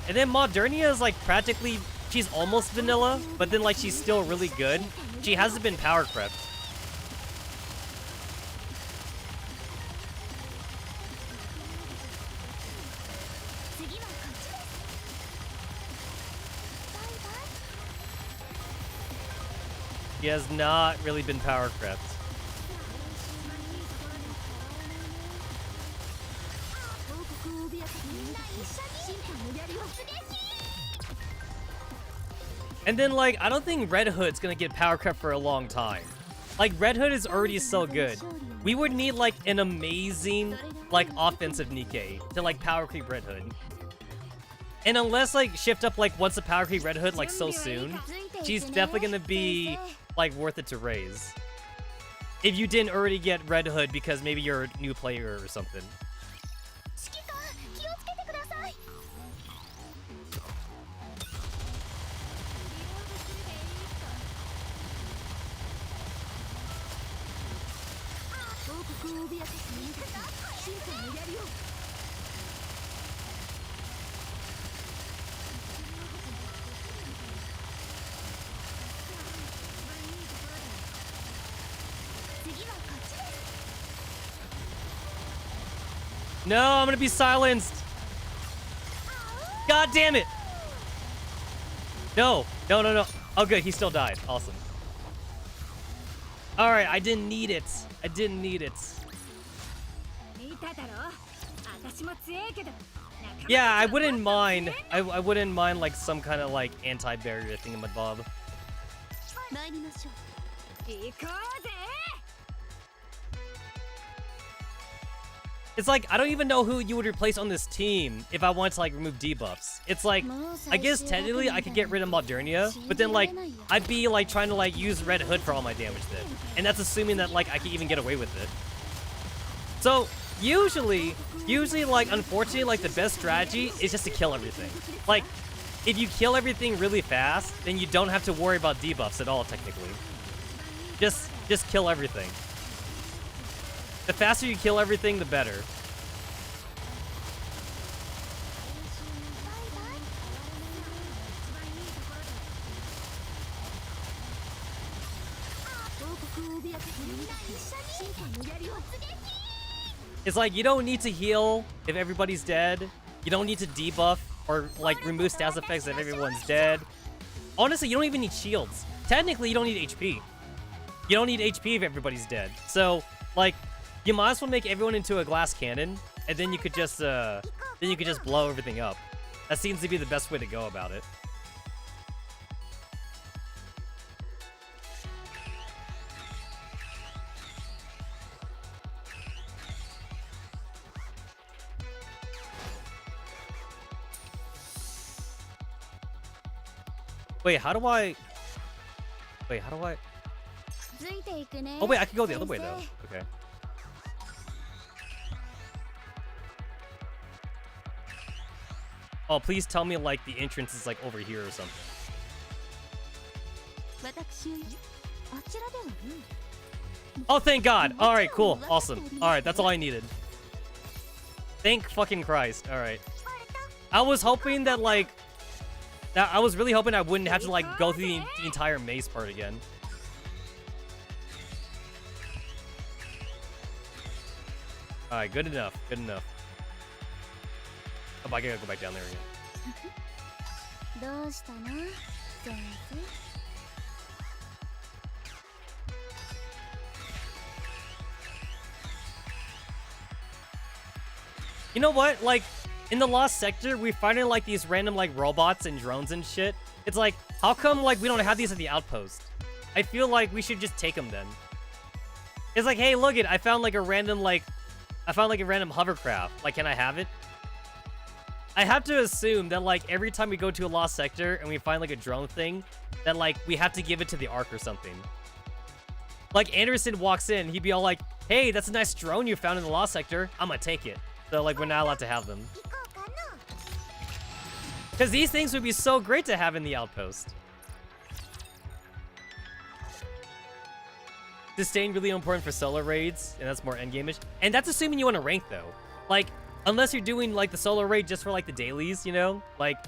And then Modernia is like practically, she's almost vanilla, but then like she's still really good. She hasn't been power crept. She has not really been power crept. And then, like, I don't think Red Hood's gonna get power crept for a long time. Like, Red Hood is already so good. We would need, like, an amazing, like, offensive Nikke to, like, power creep Red Hood. And unless, like, shift up, like, once the power creep Red Hood, like, so soon, she's definitely gonna be, like, worth it to raise. If you didn't already get Red Hood because maybe you're a new player or something. 指揮官気をつけてください No, I'm gonna be silenced. God damn it. No, no, no, no. Oh, good. He still died. Awesome. All right, I didn't need it. I didn't need it. Yeah, I wouldn't mind. I wouldn't mind like some kind of like anti-barrier thingamabob. 参りましょう行こうぜ It's like, I don't even know who you would replace on this team if I wanted to, like, remove debuffs. It's like, I guess technically I could get rid of Modernia, but then, like, I'd be, like, trying to, like, use Red Hood for all my damage then. And that's assuming that, like, I can even get away with it. So, usually, like, unfortunately, like, the best strategy is just to kill everything. Like, if you kill everything really fast, then you don't have to worry about debuffs at all, technically. Just kill everything. The faster you kill everything, the better. It's like, you don't need to heal if everybody's dead. You don't need to debuff or, like, remove stats effects if everyone's dead. Honestly, you don't even need shields. Technically, you don't need HP. You don't need HP if everybody's dead. So, like, you might as well make everyone into a glass cannon, and then you could just blow everything up. That seems to be the best way to go about it. Wait, how do I... Wait, how do I... ついていくね Oh, wait, I can go the other way, though. Okay. Oh, please tell me, like, the entrance is, like, over here or something. 私あちらではない Oh, thank God. All right, cool. Awesome. All right, that's all I needed. Thank fucking Christ. All right. I was hoping that, like, I was really hoping I wouldn't have to like go through the entire maze part again. Alright, good enough. Good enough. Oh, I gotta go back down there again. どうしたの先生 You know what? Like, in the Lost Sector, we find like these random like robots and drones and shit. It's like, how come like we don't have these at the outpost? I feel like we should just take them then. It's like, hey, look it, I found like a random hovercraft. Like, can I have it? I have to assume that like every time we go to a Lost Sector and we find like a drone thing, that like we have to give it to the Ark or something. Like Anderson walks in, he'd be all like, hey, that's a nice drone you found in the Lost Sector. I'm gonna take it. So, like, we're not allowed to have them. Because these things would be so great to have in the outpost. Disdain really important for solo raids, and that's more endgame-ish. And that's assuming you want to rank, though. Like, unless you're doing, like, the solo raid just for, like, the dailies, you know? Like,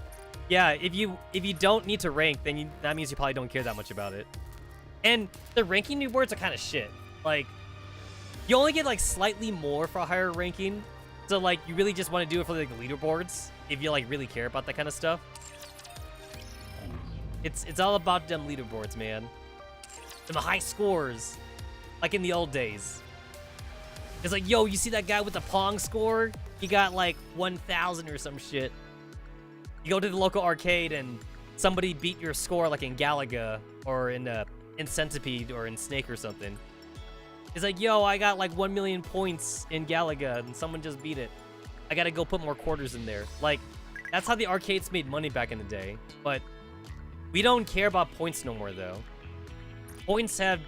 yeah, if you don't need to rank, then that means you probably don't care that much about it. And the ranking rewards are kind of shit. Like, you only get, like, slightly more for a higher ranking. So, like, you really just want to do it for, like, the leaderboards, if you, like, really care about that kind of stuff. It's all about them leaderboards, man. Them high scores. Like in the old days. It's like, yo, you see that guy with the Pong score? He got, like, 1,000 or some shit. You go to the local arcade and somebody beat your score, like, in Galaga, or in Centipede, or in Snake or something. It's like, yo, I got like 1 million points in Galaga and someone just beat it. I gotta go put more quarters in there. Like, that's how the arcades made money back in the day. But we don't care about points no more, though. Points have...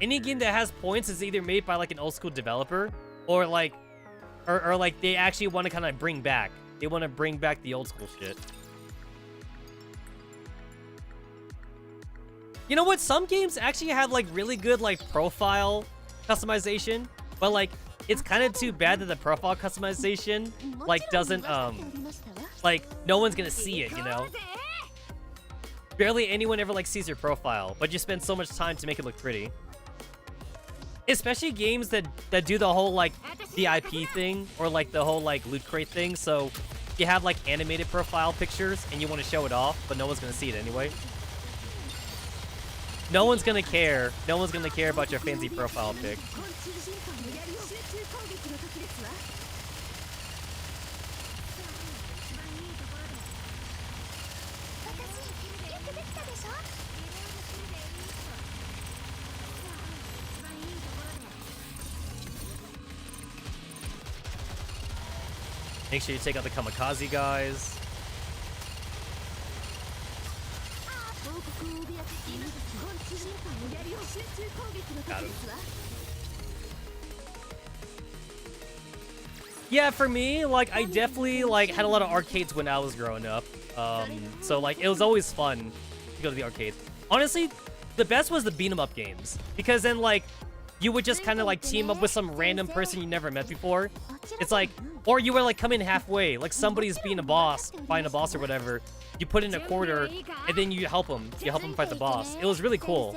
Any game that has points is either made by like an old school developer or like... Or like they actually want to kind of bring back. They want to bring back the old school shit. You know what? Some games actually have like really good like profile customization, but like it's kind of too bad that the profile customization like doesn't like no one's gonna see it, you know? Barely anyone ever like sees your profile, but you spend so much time to make it look pretty. Especially games that do the whole like VIP thing or like the whole like loot crate thing, so you have like animated profile pictures and you want to show it off, but no one's gonna see it anyway. No one's gonna care. No one's gonna care about your fancy profile pic. Make sure you take out the kamikaze guys. Got him. Yeah, for me, like, I definitely, like, had a lot of arcades when I was growing up. So, like, it was always fun to go to the arcades. Honestly, the best was the beat-em-up games. Because then, like, you would just kind of, like, team up with some random person you never met before. It's like, or you would, like, come in halfway. Like, somebody's being a boss, fighting a boss or whatever. You put in a quarter, and then you help them. You help them fight the boss. It was really cool.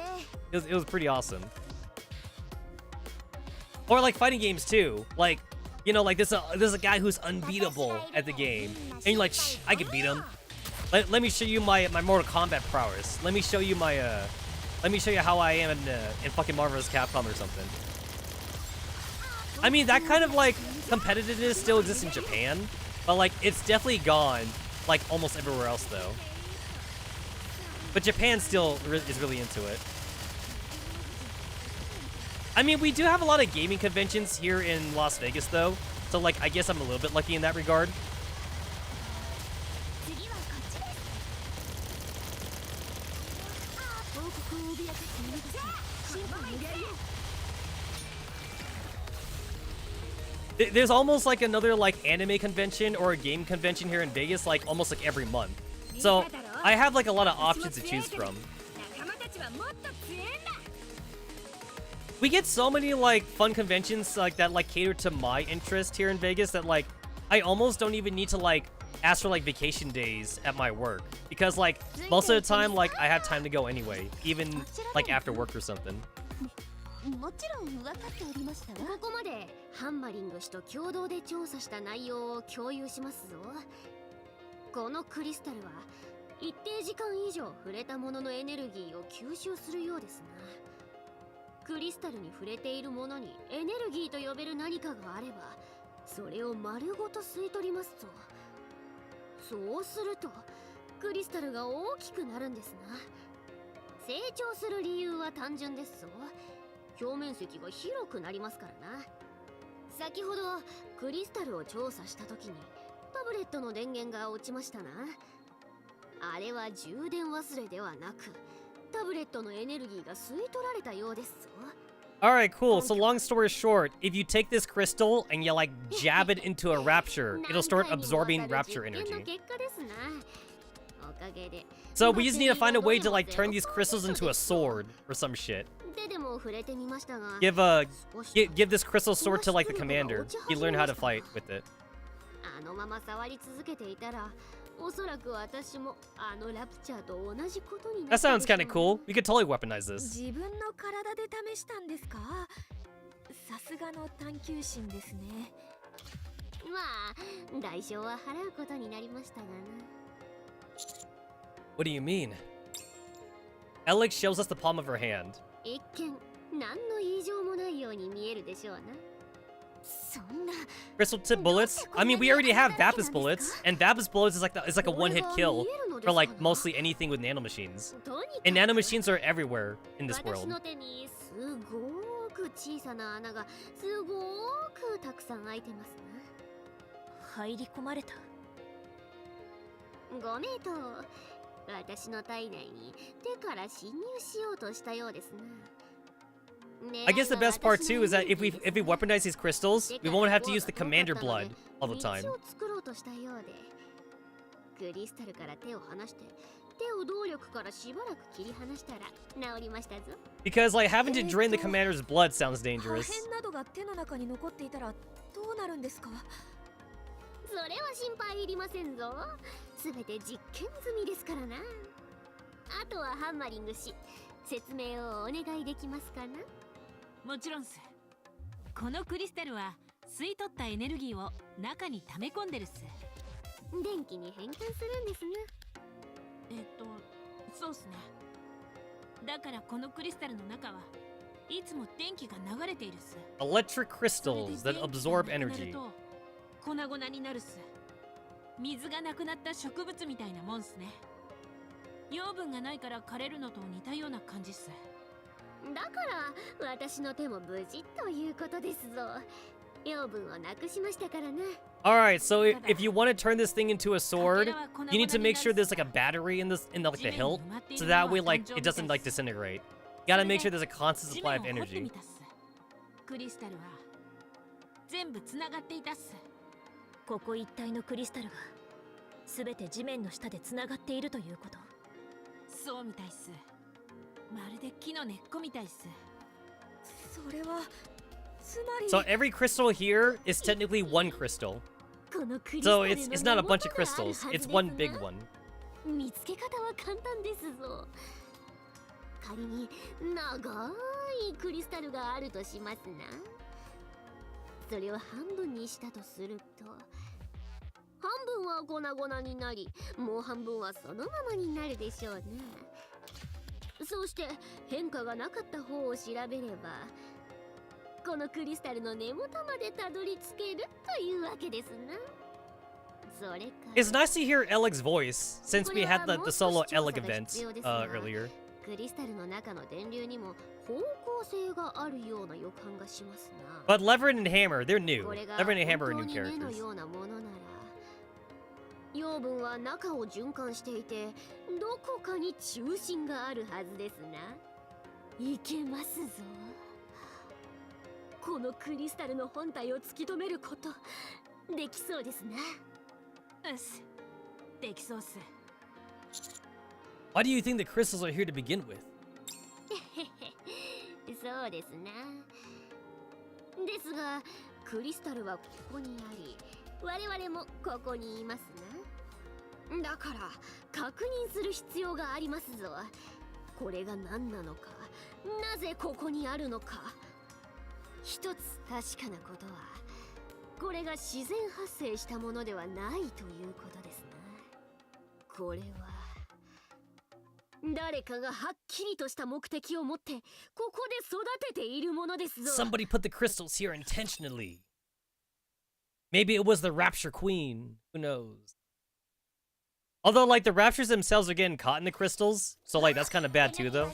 It was pretty awesome. Or, like, fighting games, too. Like, you know, like, there's a guy who's unbeatable at the game. And you're like, shh, I can beat him. Let me show you my Mortal Kombat prowess. Let me show you my, let me show you how I am in fucking Marvel vs. Capcom or something. I mean, that kind of, like, competitiveness still exists in Japan. But, like, it's definitely gone, like, almost everywhere else, though. But Japan still is really into it. I mean, we do have a lot of gaming conventions here in Las Vegas, though. So, like, I guess I'm a little bit lucky in that regard. There's almost like another like anime convention or a game convention here in Vegas, like almost like every month. So I have like a lot of options to choose from. We get so many like fun conventions like that like cater to my interest here in Vegas that like I almost don't even need to like ask for like vacation days at my work because like most of the time like I have time to go anyway, even like after work or something. もちろん分かっておりましたわ。ここまでハンマリング氏と共同で調査した内容を共有しますぞ。このクリスタルは一定時間以上触れたもののエネルギーを吸収するようですな。クリスタルに触れているものにエネルギーと呼べる何かがあれば、それを丸ごと吸い取りますと、そうするとクリスタルが大きくなるんですな。成長する理由は単純ですぞ。表面積が広くなりますからな。先ほどクリスタルを調査した時にタブレットの電源が落ちましたな。あれは充電忘れではなく、タブレットのエネルギーが吸い取られたようですぞ。Alright, cool. So long story short, if you take this crystal and you like jab it into a rapture, it'll start absorbing rapture energy. So we just need to find a way to like turn these crystals into a sword or some shit. Give this crystal sword to like the commander. He learned how to fight with it. That sounds kind of cool. We could totally weaponize this. 自分の体で試したんですか？さすがの探求心ですね。まあ、代償は払うことになりましたがな。What do you mean? Alex shows us the palm of her hand. 一見、何の異常もないように見えるでしょうな。Crystal tip bullets? I mean, we already have Vapus bullets, and Vapus bullets is like a one-hit kill for like mostly anything with nanomachines. And nanomachines are everywhere in this world. すごく小さな穴がすごくたくさん開いてますな。入り込まれた。ご名答。私の体内に手から侵入しようとしたようですな。I guess the best part too is that if we weaponize these crystals, we won't have to use the commander blood all the time. Because like having to drain the commander's blood sounds dangerous. 破片などが手の中に残っていたらどうなるんですか？それは心配いりませんぞ。すべて実験済みですからな。あとはハンマリングし、説明をお願いできますかな？もちろんっす。このクリスタルは吸い取ったエネルギーを中に溜め込んでるっす。電気に変換するんですね。そうっすね。だからこのクリスタルの中はいつも電気が流れているっす。Electric crystals that absorb energy. 粉々になるっす。水がなくなった植物みたいなもんっすね。養分がないから枯れるのと似たような感じっす。だから私の手も無事ということですぞ。養分をなくしましたからな。Alright, so if you want to turn this thing into a sword, you need to make sure there's like a battery in like the hilt, so that way like it doesn't like disintegrate. You gotta make sure there's a constant supply of energy. クリスタルは全部つながっていたっす。ここ一帯のクリスタルがすべて地面の下でつながっているということ。そうみたいっす。まるで木の根っこみたいっす。それはつまり So every crystal here is technically one crystal. So it's not a bunch of crystals, it's one big one. 見つけ方は簡単ですぞ。仮に長いクリスタルがあるとしますな。それを半分にしたとすると、半分は粉々になり、もう半分はそのままになるでしょうね。そうして変化がなかった方を調べれば、このクリスタルの根元までたどり着けるというわけですな。それか It's nice to hear Eleg's voice since we had the solo Eleg event earlier. クリスタルの中の電流にも方向性があるような予感がしますな。But Leverett and Hammer, they're new. Leverett and Hammer are new これが本当に目の characters. ようなものなら、養分は中を循環していて、どこかに中心があるはずですな。いけますぞ。このクリスタルの本体を突き止めることできそうですな。うっす。できそうっす。Why do you think the crystals are here to begin with? そうですな。ですが、クリスタルはここにあり、我々もここにいますな。だから確認する必要がありますぞ。これが何なのか、なぜここにあるのか。一つ確かなことは、これが自然発生したものではないということですな。これは誰かがはっきりとした目的を持ってここで育てているものですぞ。 Somebody put the crystals here intentionally. Maybe it was the Rapture Queen. Who knows? Although, like, the Raptures themselves are getting caught in the crystals, so, like, that's kind of bad too, though.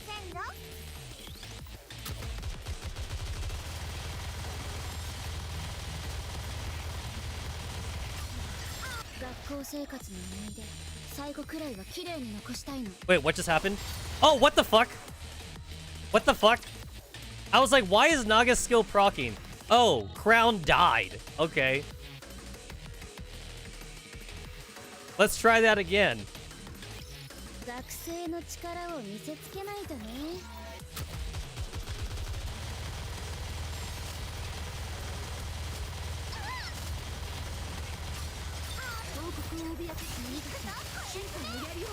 学校生活の思い出、最後くらいは綺麗に残したいの。 Wait, what just happened? Oh, what the fuck? What the fuck? I was like, why is Naga's skill proccing? Oh, Crown died. Okay. Let's try that again. 学生の力を見せつけないとね。王国を脅かす鬼たち、進化をやるよ。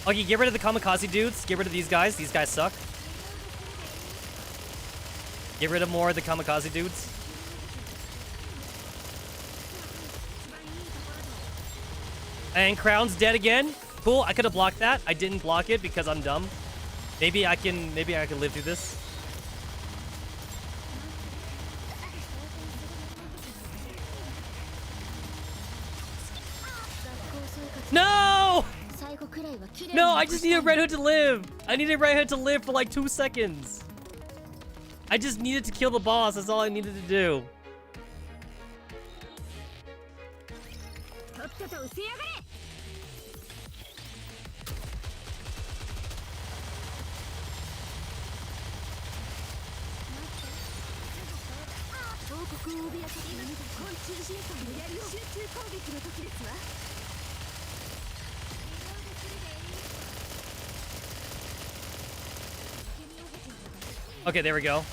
Okay, get rid of the kamikaze dudes. Get rid of these guys. These guys suck. Get rid of more of the kamikaze dudes. And Crown's dead again. Cool. I could have blocked that. I didn't block it because I'm dumb. Maybe I can live through this. No! No, I just needed Red Hood to live. I needed Red Hood to live for like 2 seconds. I just needed to kill the boss. That's all I needed to do. Okay, there we go.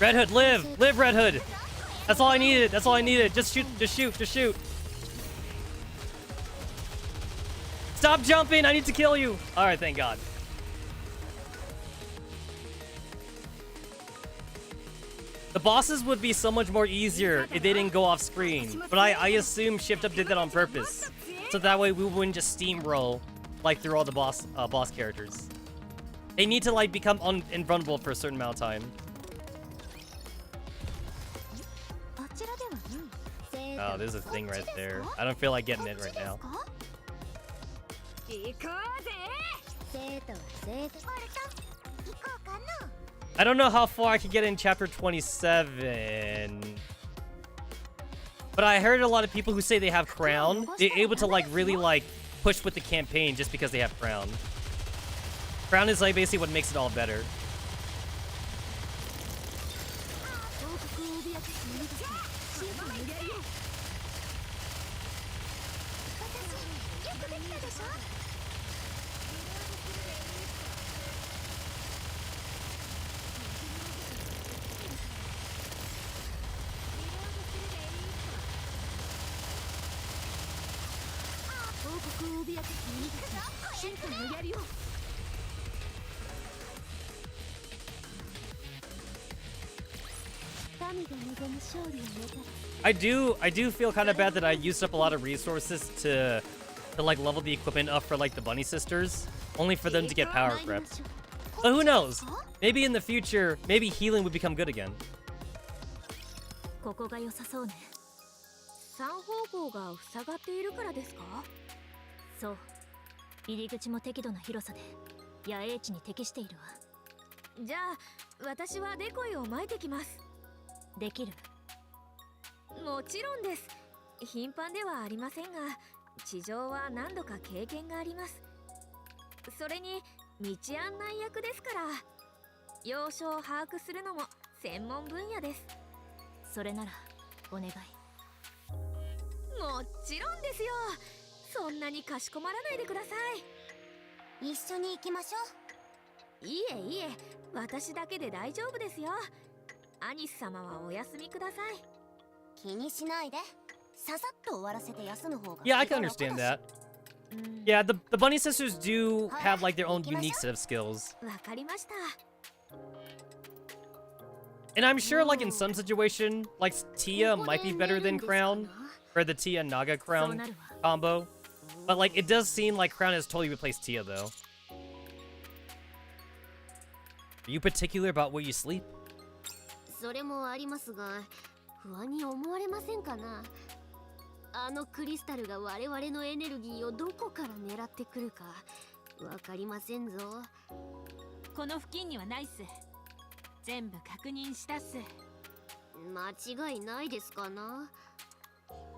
Red Hood, live! Live, Red Hood! That's all I needed. That's all I needed. Just shoot, just shoot, just shoot. Stop jumping! I need to kill you! Alright, thank God. The bosses would be so much more easier if they didn't go off screen. But I assume Shift Up did that on purpose. So that way we wouldn't just steamroll like through all the boss characters. They need to like become invulnerable for a certain amount of time. Oh, there's a thing right there. I don't feel like getting it right now. I don't know how far I can get in chapter 27. But I heard a lot of people who say they have Crown. They're able to like really like push with the campaign just because they have Crown. Crown is like basically what makes it all better. I do feel kind of bad that I used up a lot of resources to like level the equipment up for like the bunny sisters, only for them to get power crept. But who knows? Maybe in the future, maybe healing would become good again. ここが良さそうね。三方向が塞がっているからですか？そう。入り口も適度な広さで野営地に適しているわ。じゃあ私はデコイを撒いてきます。できる？もちろんです。頻繁ではありませんが、地上は何度か経験があります。それに道案内役ですから、要所を把握するのも専門分野です。それならお願い。もちろんですよ。そんなにかしこまらないでくださ一緒に行きましょい。いえいえ、私だけで大丈夫ですよ。アニス様はお休みください。う。気にしないで。ささっと終わらせて休む方が。 Yeah, I can understand that. Yeah, the bunny sisters do have like their own unique set of skills. わかりました。 And I'm sure like in some situation, like Tia might be better than Crown, or the Tia Naga Crown combo. But like it does seem like Crown has totally replaced Tia though. Are you particular about where you sleep? それもありますが、不安に思われませんかな。あのクリスタルが我々のエネルギーをどこから狙ってくるかわかりませんぞ。この付近にはないっす。全部確認したっす。間違いないですかな。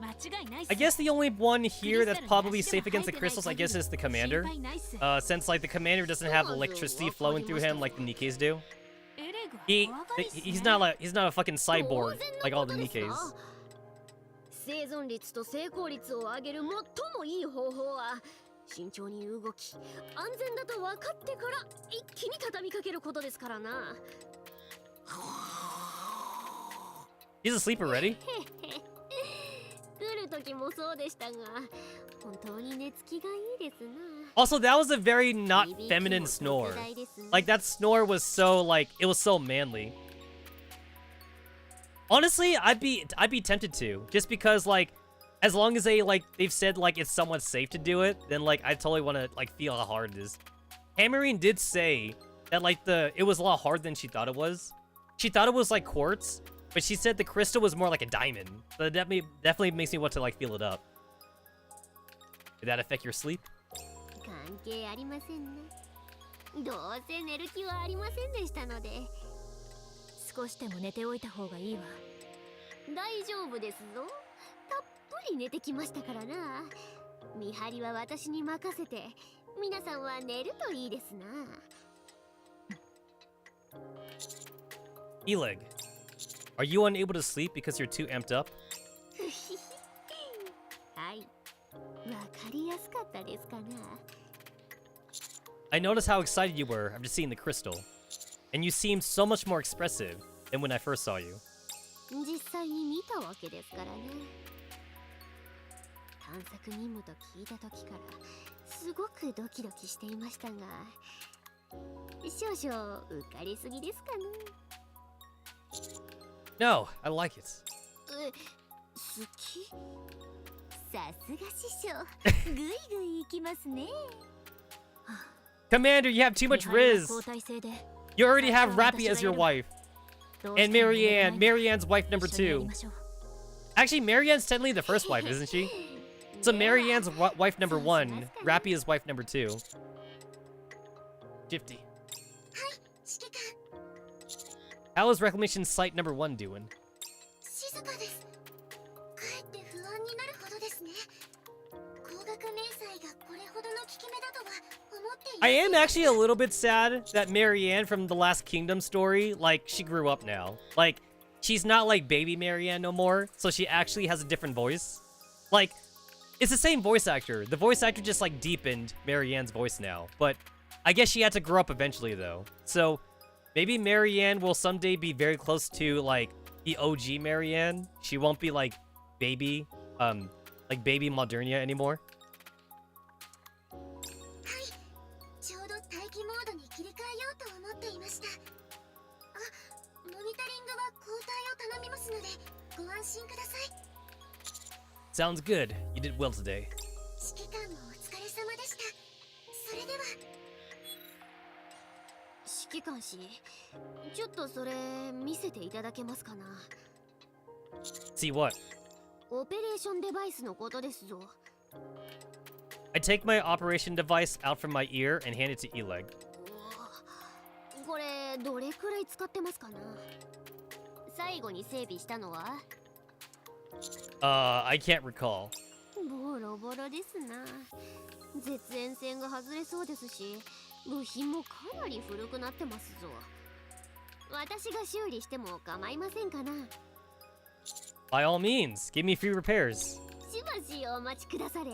間違いないっす。 I guess the only one here that's probably safe against the crystals, I guess, is the commander. Since like the commander doesn't have electricity flowing through him like the Nikkes do. He's not a fucking cyborg like all the Nikkes. 生存率と成功率を上げる最もいい方法は慎重に動き、安全だと分かってから一気に畳みかけることですからな。He's asleep already? 来る時もそうでしたが、本当に寝つきがいいですな。 Also, that was a very not feminine snore. Like that snore was so like it was so manly. Honestly, I'd be tempted to, just because like as long as they've said like it's somewhat safe to do it, then like I totally want to like feel how hard it is. Hammering did say that like it was a lot harder than she thought it was. She thought it was like quartz, but she said the crystal was more like a diamond. So that definitely makes me want to like feel it up. Did that affect your sleep? 関係ありませんね。どうせ寝る気はありませんでしたので。少しでも寝ておいた方がいいわ。大丈夫ですぞ。たっぷり寝てきましたからな。見張りは私に任せて、皆さんは寝るといいですな。Eleg, are you unable to sleep because you're too amped up? はい。わかりやすかったですかな。I noticed how excited you were after seeing the crystal, and you seemed so much more expressive than when I first saw you. 実際に見たわけですからね。探索任務と聞いた時からすごくドキドキしていましたが、少々うっかりすぎですかね。No, I like it. 好き？さすが師匠、ぐいぐい行きますね。Commander, you have too much Riz. You already have Rappy as your wife. And Marianne. Marianne's wife number 2. Actually, Marianne's technically the first wife, isn't she? So Marianne's wife number 1. Rappy is wife number 2. Gypty. How is Reclamation Site number 1 doing? I am actually a little bit sad that Marianne from the Last Kingdom story, like, she grew up now. Like, she's not like baby Marianne no more, so she actually has a different voice. Like, it's the same voice actor. The voice actor just, like, deepened Marianne's voice now. But I guess she had to grow up eventually, though. So, maybe Marianne will someday be very close to, like, the OG Marianne. She won't be, like, baby Modernia anymore. ちょうど待機モードに切り替えようと思っていました。あ、モニタリングは交代を頼みますので、ご安心ください。Sounds good. You did well today. 指揮官もお疲れ様でした。それでは。指揮官氏、ちょっとそれ見せていただけますかな。See what? オペレーションデバイスのことですぞ。I take my operation device out from my ear and hand it to Eleg. これどれくらい使ってますかな。最後に整備したのはI can't recall. ボロボロですな。絶縁線が外れそうですし、部品もかなり古くなってますぞ。私が修理しても構いませんかな。 By all means, give me free repairs. しばしお待ちくだされ。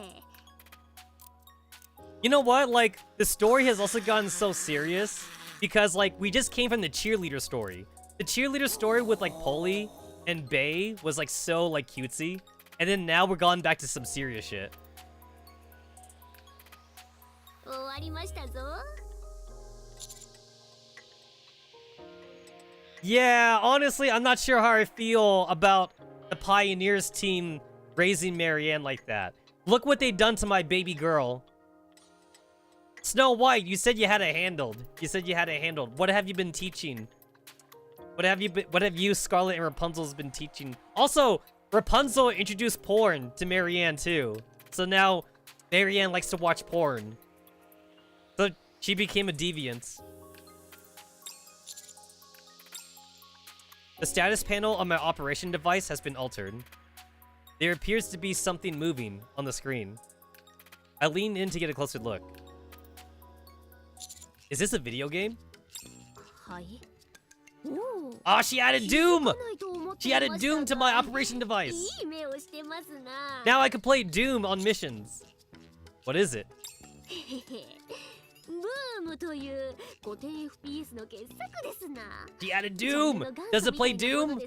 You know what? Like, the story has also gotten so serious because, like, we just came from the cheerleader story. The cheerleader story with, like, Polly and Bae was, like, so, like, cutesy. And then now we're going back to some serious shit. 終わりましたぞ。 Yeah, honestly, I'm not sure how I feel about the Pioneers team raising Marianne like that. Look what they've done to my baby girl. Snow White, you said you had it handled. You said you had it handled. What have you been teaching? What have you, Scarlet and Rapunzel's been teaching? Also, Rapunzel introduced porn to Marianne too. So now Marianne likes to watch porn. So she became a deviant. The status panel on my operation device has been altered. There appears to be something moving on the screen. I leaned in to get a closer look. Is this a video game? はい。 Oh, she added Doom! She added Doom to my operation device. いい目をしてますな。 Now I can play Doom on missions. What is it? ブームという固定 FPS の傑作ですな。 She added Doom! Does it play Doom?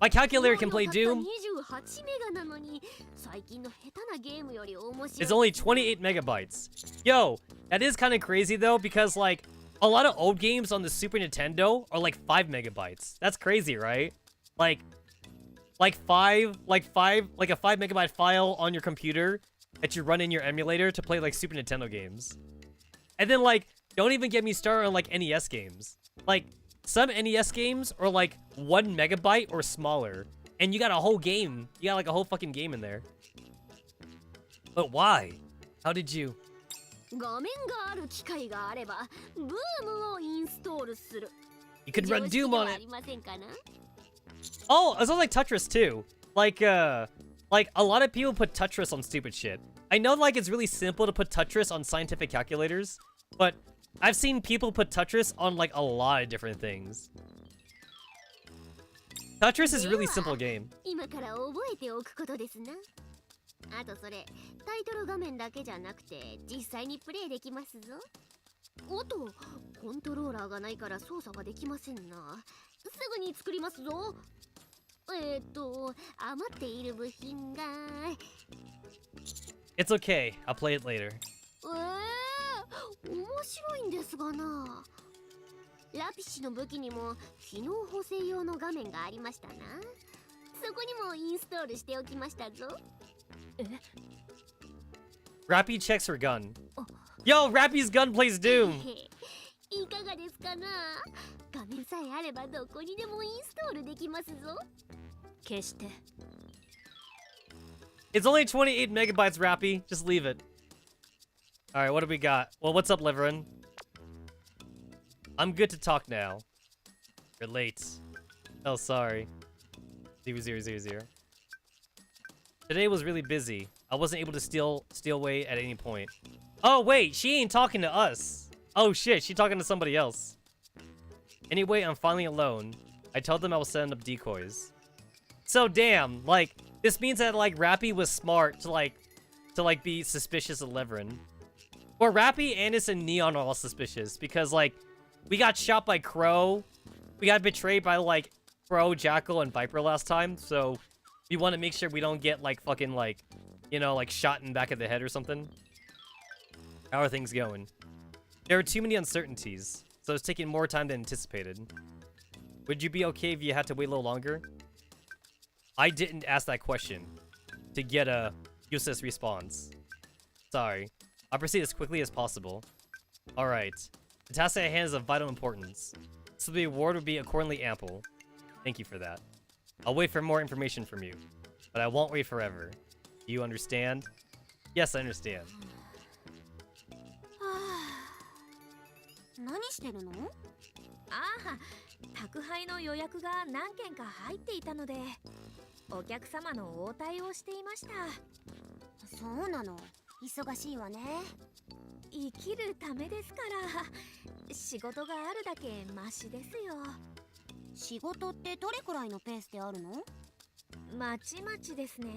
My calculator can play Doom. 28メガなのに最近の下手なゲームより面白い。 It's only 28 megabytes. Yo, that is kind of crazy though, because like a lot of old games on the Super Nintendo are like 5 megabytes. That's crazy, right? Like a 5 megabyte file on your computer that you run in your emulator to play like Super Nintendo games. And then like, don't even get me started on like NES games. Like some NES games are like 1 megabyte or smaller, and you got a whole game. You got like a whole fucking game in there. But why? How did you? 画面がある機械があればブームをインストールする。 You could run Doom on あ it. りませんかな？ Oh, it sounds like Tetris too. Like a lot of people put Tetris on stupid shit. I know like it's really simple to put Tetris on scientific calculators, but I've seen people put Tetris on like a lot of different things. Tetris is a really simple game. 今から覚えておくことですな。あとそれ、タイトル画面だけじゃなくて実際にプレイできますぞ。おっと、コントローラーがないから操作ができませんな。すぐに作りますぞ。余っている部品が。It's okay. I'll play it later. 面白いんですがな。ラピシの武器にも機能補正用の画面がありましたな。そこにもインストールしておきましたぞ。Rappy checks her gun. Yo, Rappy's gun plays Doom. いかがですかな。画面さえあればどこにでもインストールできますぞ。消して。 It's only 28 megabytes, Rappy. Just leave it. Alright, what do we got? Well, what's up, Liverin? I'm good to talk now. You're late. Oh, sorry. 0000. Today was really busy. I wasn't able to steal away at any point. Oh, wait, she ain't talking to us. Oh, shit, she's talking to somebody else. Anyway, I'm finally alone. I told them I was setting up decoys. So, damn, like, this means that, like, Rappy was smart to be suspicious of Liverin. Or Rappy, Anis, and Neon are all suspicious because, like, we got shot by Crow. We got betrayed by, like, Crow, Jackal, and Viper last time, so we want to make sure we don't get, like, fucking, like, you know, like, shot in the back of the head or something. How are things going? There are too many uncertainties, so it's taking more time than anticipated. Would you be okay if you had to wait a little longer? I didn't ask that question to get a useless response. Sorry. I'll proceed as quickly as possible. Alright. The task at hand is of vital importance, so the reward would be accordingly ample. Thank you for that. I'll wait for more information from you, but I won't wait forever. Do you understand? Yes, I understand. 何してるの？ああ、宅配の予約が何件か入っていたので、お客様の応対をしていました。そうなの。忙しいわね。生きるためですから、仕事があるだけマシですよ。仕事ってどれくらいのペースであるの？まちまちですね。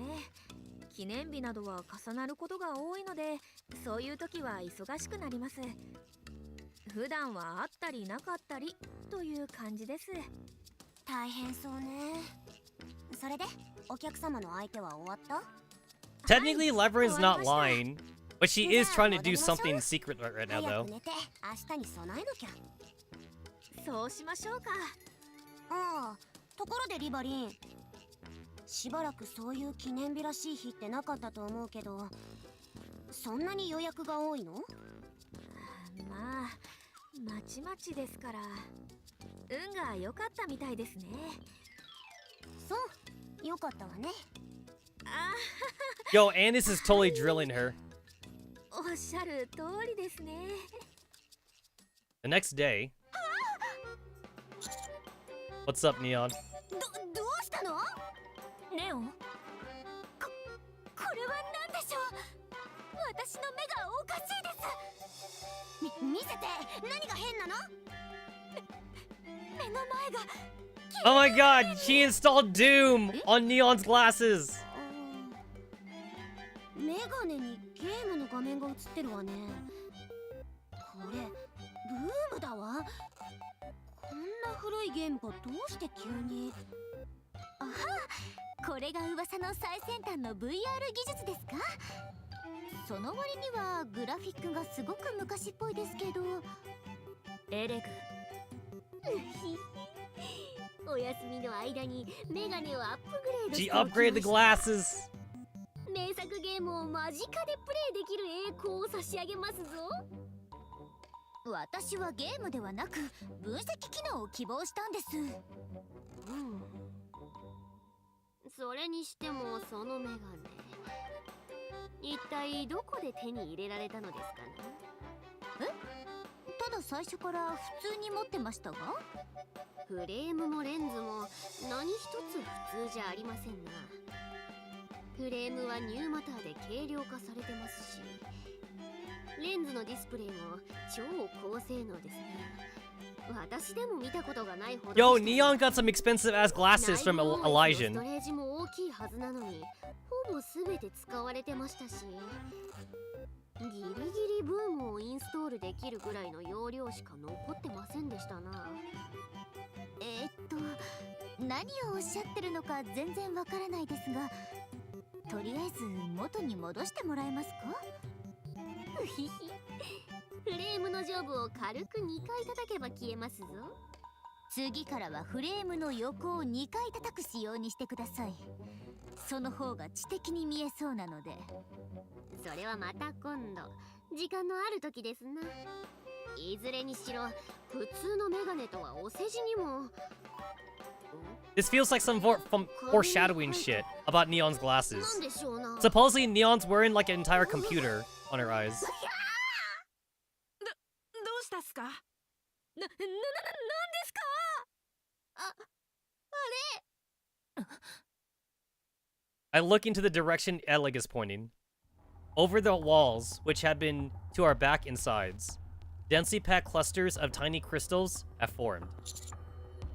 記念日などは重なることが多いので、そういう時は忙しくなります。普段はあったりなかったりという感じです。大変そうね。それでお客様の相手は終わった？ Technically, Leverin's not lying, but she is trying to do something secret right now, 早 though. く寝て明日に備えなきゃ。そうしましょうか。ああ、ところでリバリン、しばらくそういう記念日らしい日ってなかったと思うけど、そんなに予約が多いの？まあまちまちですから、運が良かったみたいですね。そう、良かったわね。Yo, Andis is totally drilling her. おっしゃる通りですね。 The next day. What's up, Neon? どうしたの？ネオン、これは何でしょう。私の目がおかしいです。見せて、何が変なの？目の前が Oh my god, she installed Doom on Neon's glasses. メガネにゲームの画面が映ってるわね。これ、ブームだわ。こんな古いゲームがどうして急に。あは、これが噂の最先端の VR 技術ですか？その割にはグラフィックがすごく昔っぽいですけど。エレグお休みの間にメガネをアップグレードし She ておきました。 upgraded the glasses. 名作ゲームを間近でプレイできる栄光を差し上げますぞ。私はゲームではなく分析機能を希望したんです。それにしてもそのメガネ、一体どこで手に入れられたのですかね？ただ最初から普通に持ってましたが。フレームもレンズも何一つ普通じゃありませんな。フレームはニューマターで軽量化されてますし、レンズのディスプレイも超高性能ですね。私でも見たことがないほど。 Yo, Neon got some expensive ass glasses from 内部 Elysian. ストレージも大きいはずなのに、ほぼ全て使われてましたし、ギリギリブームをインストールできるぐらいの容量しか残ってませんでしたな。何をおっしゃってるのか全然わからないですが、とりあえず元に戻してもらえますか？フレームの上部を軽く2回叩けば消えますぞ。次からはフレームの横を2回叩く仕様にしてください。その方が知的に見えそうなので。それはまた今度、時間のある時ですな。いずれにしろ、普通のメガネとはお世辞にも。 This feels like some foreshadowing shit about Neon's glasses. なんでしょうな。 Supposedly, Neon's wearing like an entire computer on her eyes. どうしたっすか？なんですか？あ I look into the direction Elig is pointing. Over the walls, which had been to our back and sides, densely packed clusters of tiny crystals have formed.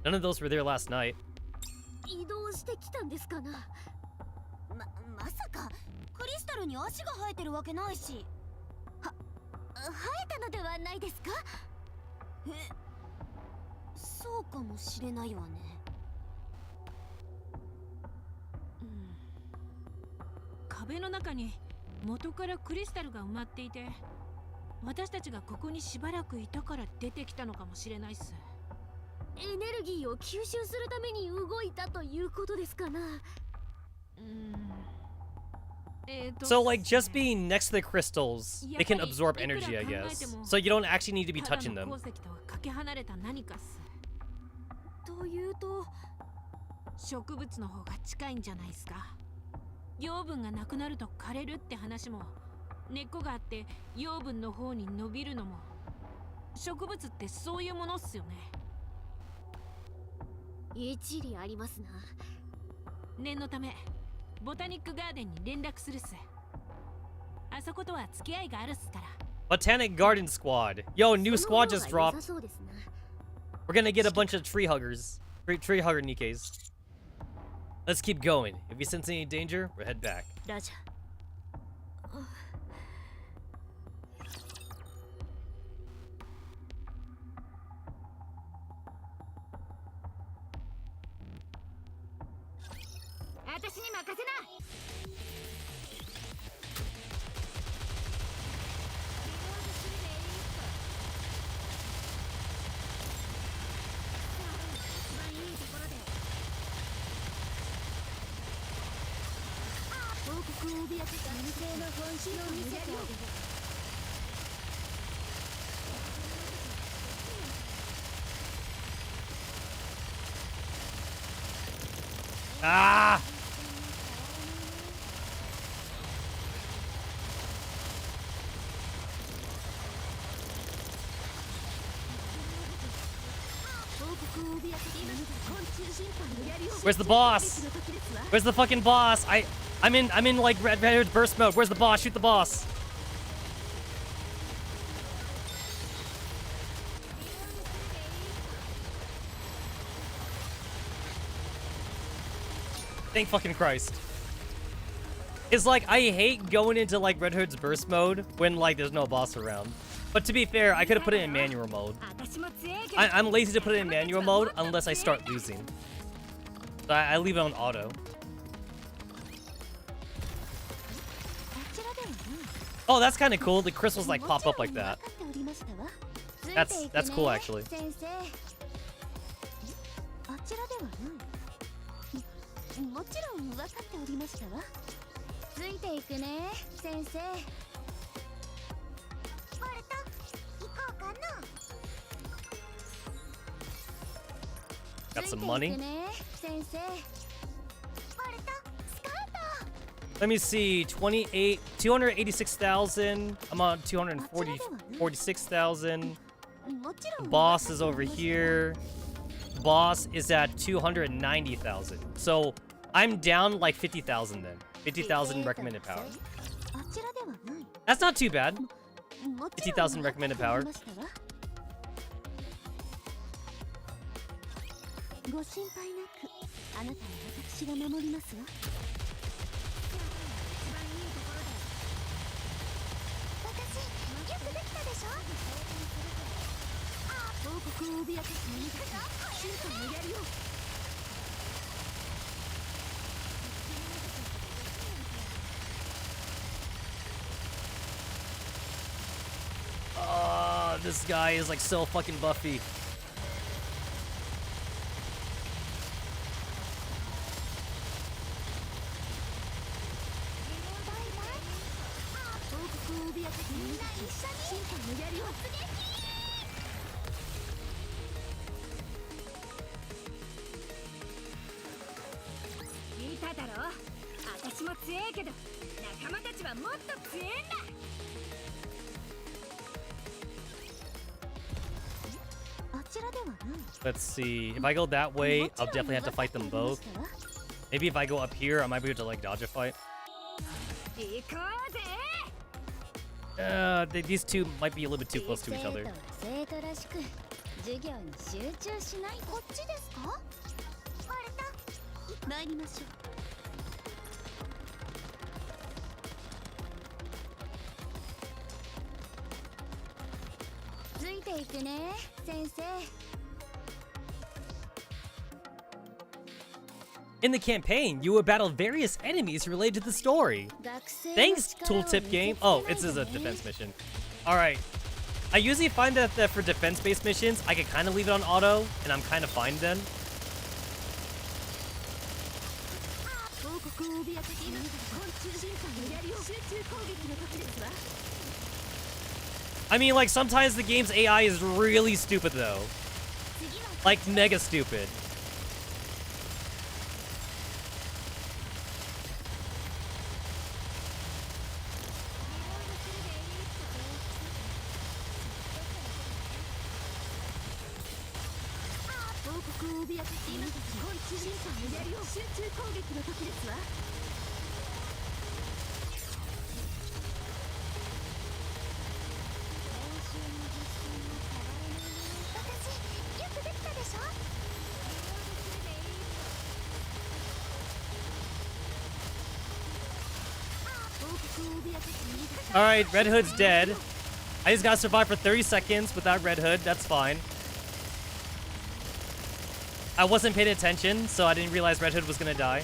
None of those were there last night. 移動してきたんですかな。まさかクリスタルに足が生えてるわけないし。生えたのではないですか？そうかもしれないわね。壁の中に元からクリスタルが埋まっていて、私たちがここにしばらくいたから出てきたのかもしれないっす。エネルギーを吸収するために動いたということですかな。So, like, just being next to the crystals, they can absorb energy, I guess. So you don't actually need to be touching them. かけ離れた何かっす。というと、植物の方が近いんじゃないですか。養分がなくなると枯れるって話も、根っこがあって養分の方に伸びるのも、植物ってそういうものっすよね。一理ありますな。念のためボタニックガーデンに連絡するっす。あそことは付き合いがあるっすから。 Botanic Garden Squad. Yo, new squad just dropped. We're gonna get a bunch of tree huggers. Tree hugger Nikkes. Let's keep going. If we sense any danger, we'll head back. ラジャ私に任せな。王国を脅かす男性の本質を見せてあげる。Ah! Where's the boss? Where's the fucking boss? I'm in like red burst mode. Where's the boss? Shoot the boss. Thank fucking Christ. It's like, I hate going into like Red Hood's burst mode when like there's no boss around. But to be fair, I could have put it in manual mode. I'm lazy to put it in manual mode unless I start losing. So I leave it on auto. Oh, that's kind of cool. The crystals like pop up like that. That's cool actually. もちろん分かっておりましたわ。ついていくね、先生。ボルト、行こうかな。 Got some money. ついていくね、先生。ボルト、スカート。 Let me see. 286,000. I'm on 246,000. The boss is over here. The boss is at 290,000. So I'm down like 50,000 then. 50,000 recommended power. That's not too bad. 50,000 recommended power. ご心配なく、あなたは私が守りますわ。私、よくできたでしょ。王国を脅かす者たち、シュートをやるよ。 This guy is like so fucking buffy. Let's see. If I go that way, I'll definitely have to fight them both. Maybe if I go up here, I might be able to like dodge a fight. These two might be a little bit too close to each other. In the campaign, you will battle various enemies related to the story. Thanks, tooltip game. Oh, this is a defense mission. Alright. I usually find that for defense-based missions, I can kind of leave it on auto, and I'm kind of fine then. I mean, like, sometimes the game's AI is really stupid, though. Like, mega stupid. Alright, Red Hood's dead. I just gotta survive for 30 seconds without Red Hood. That's fine. I wasn't paying attention, so I didn't realize Red Hood was gonna die.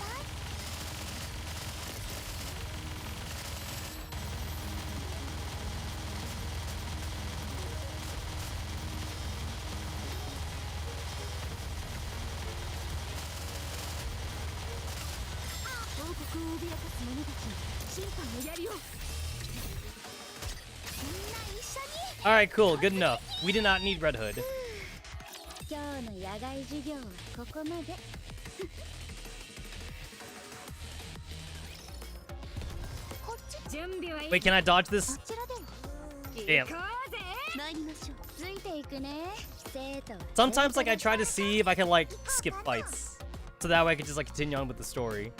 Alright, cool. Good enough. We did not need Red Hood. 今日の野外授業はここまで Wait, can I dodge this? こちらでは Damn. 参りましょうついていくね生徒は Sometimes, like, I try to see if I can, like, skip fights. So that way I can just, like, continue on with the story.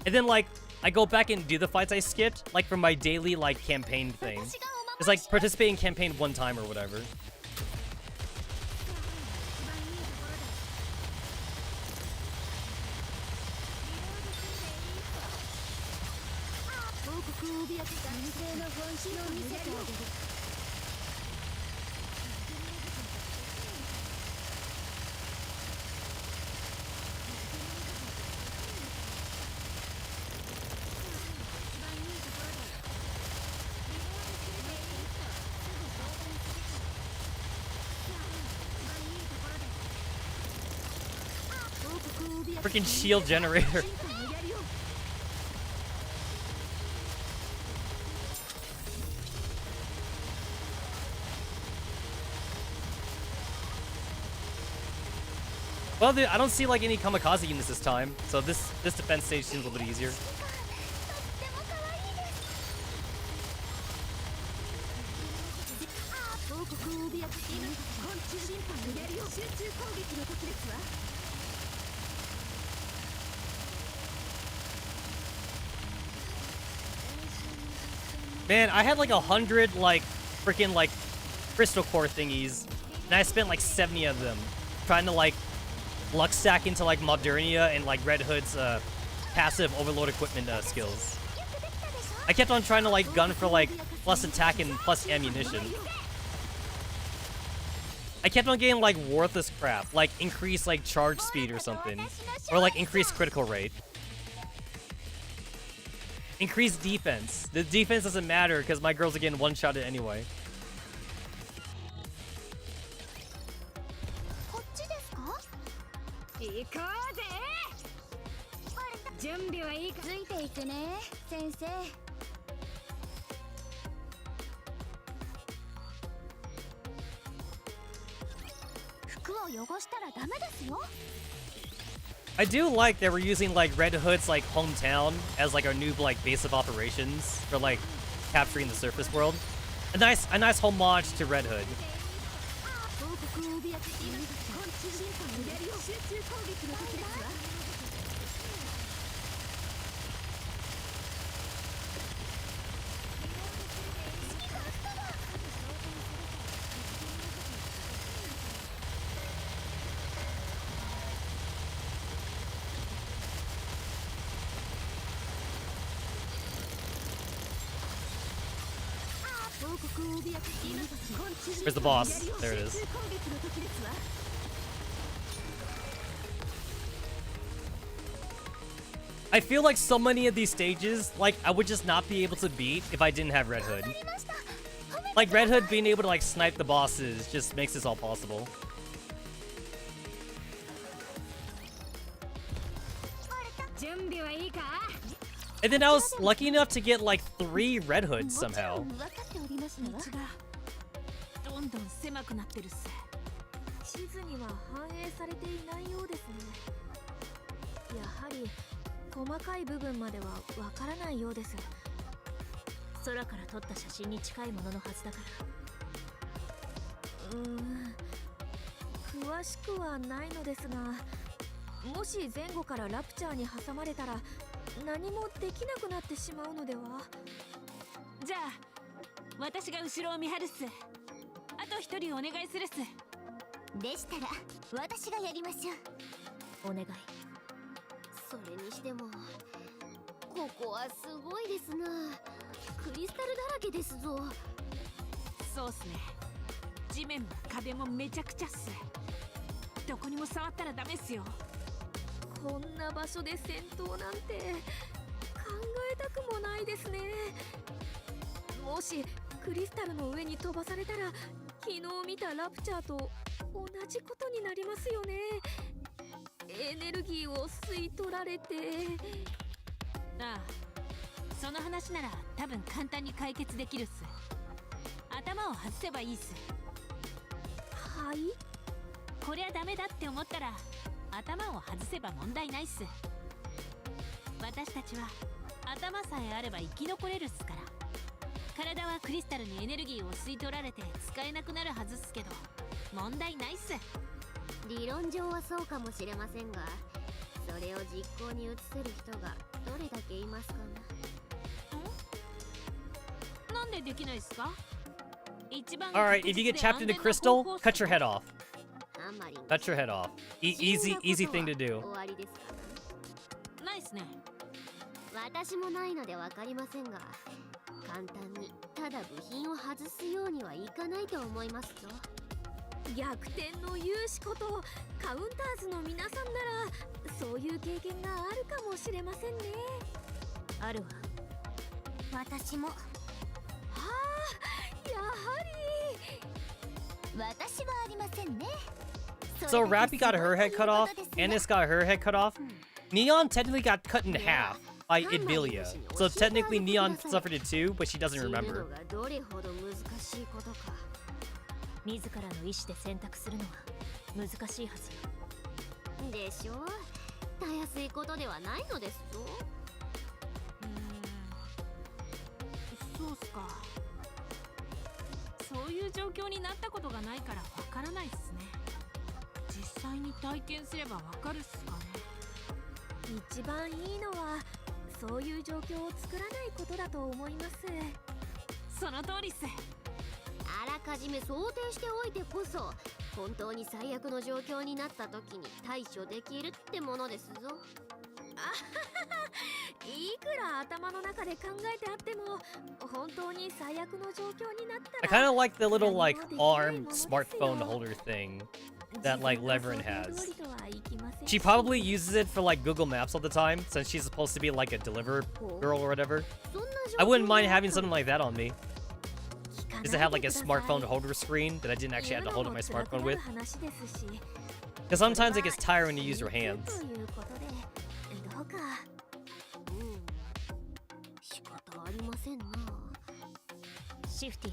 And then, like, I go back and do the fights I skipped, like, from my daily, like, campaign thing. It's like participate in campaign one time or whatever. Freaking shield generator. Well, I don't see like any kamikaze units this time, so this defense stage seems a little bit easier. Man, I had like 100 like freaking like crystal core thingies, and I spent like 70 of them trying to like luck stack into like Modernia and like Red Hood's passive overload equipment skills. I kept on trying to like gun for like plus attack and plus ammunition. I kept on getting like worthless crap, like increased like charge speed or something, or like increased critical rate. Increased defense. The defense doesn't matter because my girls are getting one-shotted anyway. I do like that we're using like Red Hood's like hometown as like our new like base of operations for like capturing the surface world. A nice homage to Red Hood. Where's the boss? There it is. I feel like so many of these stages, like, I would just not be able to beat if I didn't have Red Hood. Like, Red Hood being able to, like, snipe the bosses just makes this all possible. And then I was lucky enough to get, like, 3 Red Hoods somehow. どんどん狭くなってるっす。地図には反映されていないようですね。やはり細かい部分まではわからないようです。空から撮った写真に近いもののはずだから。詳しくはないのですが、もし前後からラプチャーに挟まれたら何もできなくなってしまうのでは。じゃあ私が後ろを見張るっす。あと一人お願いするっす。でしたら私がやりましょう。お願い。それにしてもここはすごいですな。クリスタルだらけですぞ。そうっすね。地面も壁もめちゃくちゃっす。どこにも触ったらダメっすよ。こんな場所で戦闘なんて考えたくもないですね。もしクリスタルの上に飛ばされたら昨日見たラプチャーと同じことになりますよね。エネルギーを吸い取られて。ああ、その話なら多分簡単に解決できるっす。頭を外せばいいっす。はい。こりゃダメだって思ったら頭を外せば問題ないっす。私たちは頭さえあれば生き残れるっすから。体はクリスタルにエネルギーを吸い取られて使えなくなるはずっすけど問題ないっす。理論上はそうかもしれませんが、それを実行に移せる人がどれだけいますかな。なんでできないっすか？一番 Alright, if you get chapped into crystal, cut your head off. あんまり Cut your head off. Easy thing to do. 終わりですかな。ないっすね。私もないのでわかりませんが、簡単にただ部品を外すようにはいかないと思いますぞ。逆転の勇士ことカウンターズの皆さんならそういう経験があるかもしれませんね。あるわ。私も。はあ、やはり。私はありませんね。 So Rappy got her head cut off, Anis got her head cut off. Neon technically got cut in half by Idbilia. So technically Neon suffered it too, but she doesn't remember. どれほど難しいことか。自らの意志で選択するのは難しいはずよ。でしょう。たやすいことではないのですぞ。そうっすか。そういう状況になったことがないからわからないっすね。実際に体験すればわかるっすかね。一番いいのはそういう状況を作らないことだと思います。その通りっす。あらかじめ想定しておいてこそ、本当に最悪の状況になった時に対処できるってものですぞ。いくら頭の中で考えてあっても本当に最悪の状況になった I ら kind of like the little like arm smartphone holder thing that like Leverin has. She probably uses it for like Google Maps all the time since she's supposed to be like a deliver girl or whatever. I wouldn't mind having something like that on me. Because it had like a smartphone holder screen that I didn't actually have to hold up my smartphone with. Because sometimes it gets tiring to use your hands. 仕方ありませんな。シフティ、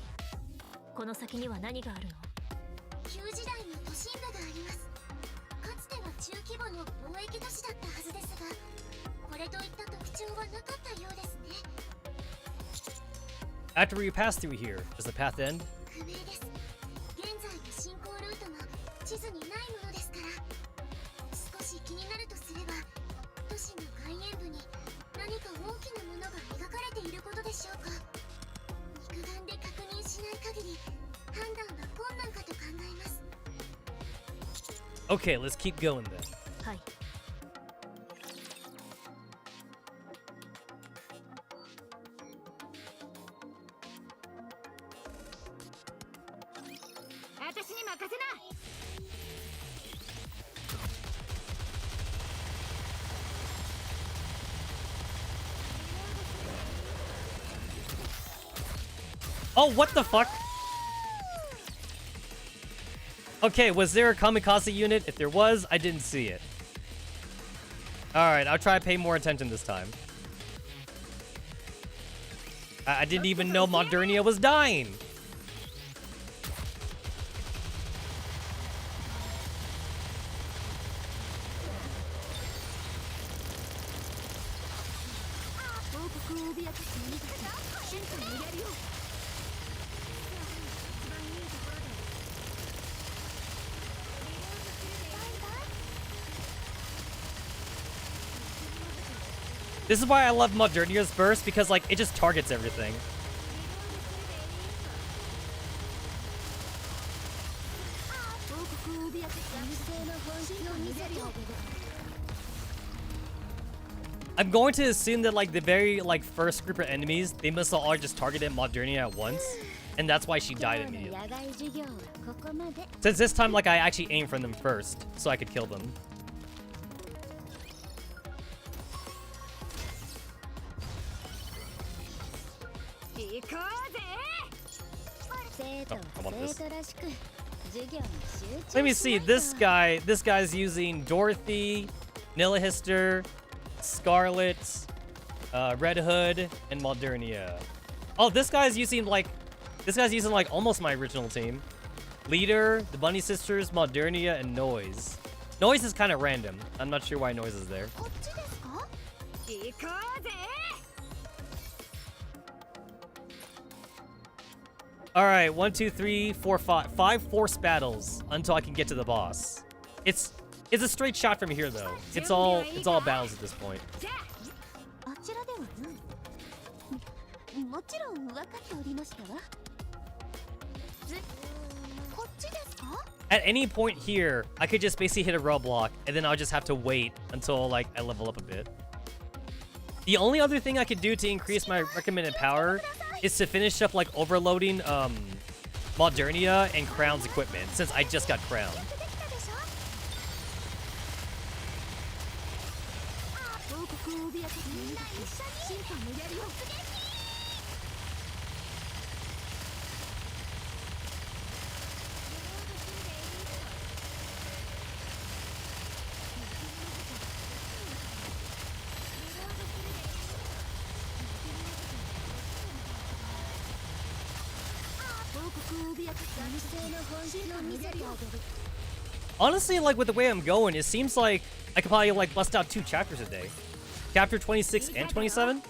この先には何があるの？旧時代の都心部があります。かつては中規模の貿易都市だったはずですが、これといった特徴はなかったようですね。 After you pass through here, does the path end? 不明です。現在の進行ルートも地図にないものですから、少し気になるとすれば、都市の外縁部に何か大きなものが描かれていることでしょうか。肉眼で確認しない限り判断は困難かと考えます。 Okay, let's keep going then. はい。私に任せな。Oh, what the fuck? Okay, was there a kamikaze unit? If there was, I didn't see it. Alright, I'll try to pay more attention this time. I didn't even know Modernia was dying. This is why I love Modernia's burst, because like it just targets everything. I'm going to assume that like the very like first group of enemies, they must have all just targeted Modernia at once, and that's why she died immediately. Since this time, like I actually aimed for them first, so I could kill them. Oh, I want this. Let me see. This guy's using Dorothy, Nilihister, Scarlet, Red Hood, and Modernia. Oh, this guy's using like almost my original team. Leader, the Bunny Sisters, Modernia, and Noise. Noise is kind of random. I'm not sure why Noise is there. All right, 1, 2, 3, 4, 5. 5 force battles until I can get to the boss. It's a straight shot from here though. It's all battles at this point. At any point here, I could just basically hit a roadblock, and then I'll just have to wait until like I level up a bit. The only other thing I could do to increase my recommended power is to finish up like overloading Modernia and Crown's equipment, since I just got Crown. Honestly, like with the way I'm going, it seems like I could probably like bust out 2 chapters a day. Chapter 26 and 27?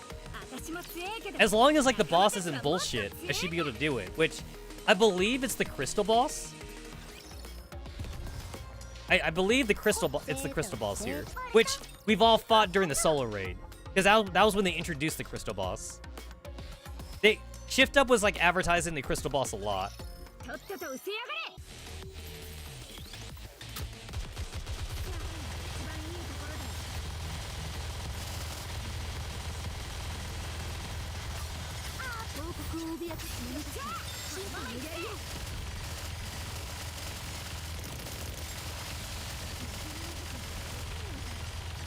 As long as like the boss isn't bullshit, I should be able to do it, which I believe it's the crystal boss. I believe it's the crystal boss here, which we've all fought during the solo raid, because that was when they introduced the crystal boss. Shift Up was like advertising the crystal boss a lot.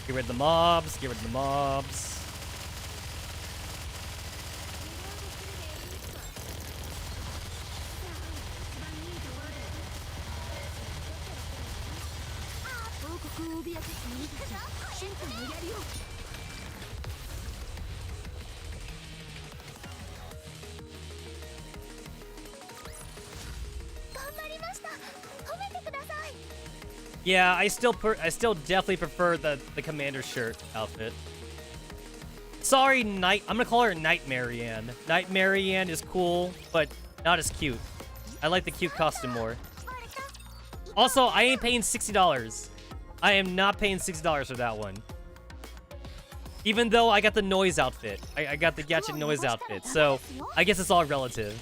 Get rid of the mobs, get rid of the mobs. Yeah, I still definitely prefer the commander shirt outfit. Sorry, I'm gonna call her Night Marianne. Night Marianne is cool, but not as cute. I like the cute costume more. Also, I ain't paying $60. I am not paying $60 for that one. Even though I got the noise outfit. I got the Gadget noise outfit, so I guess it's all relative.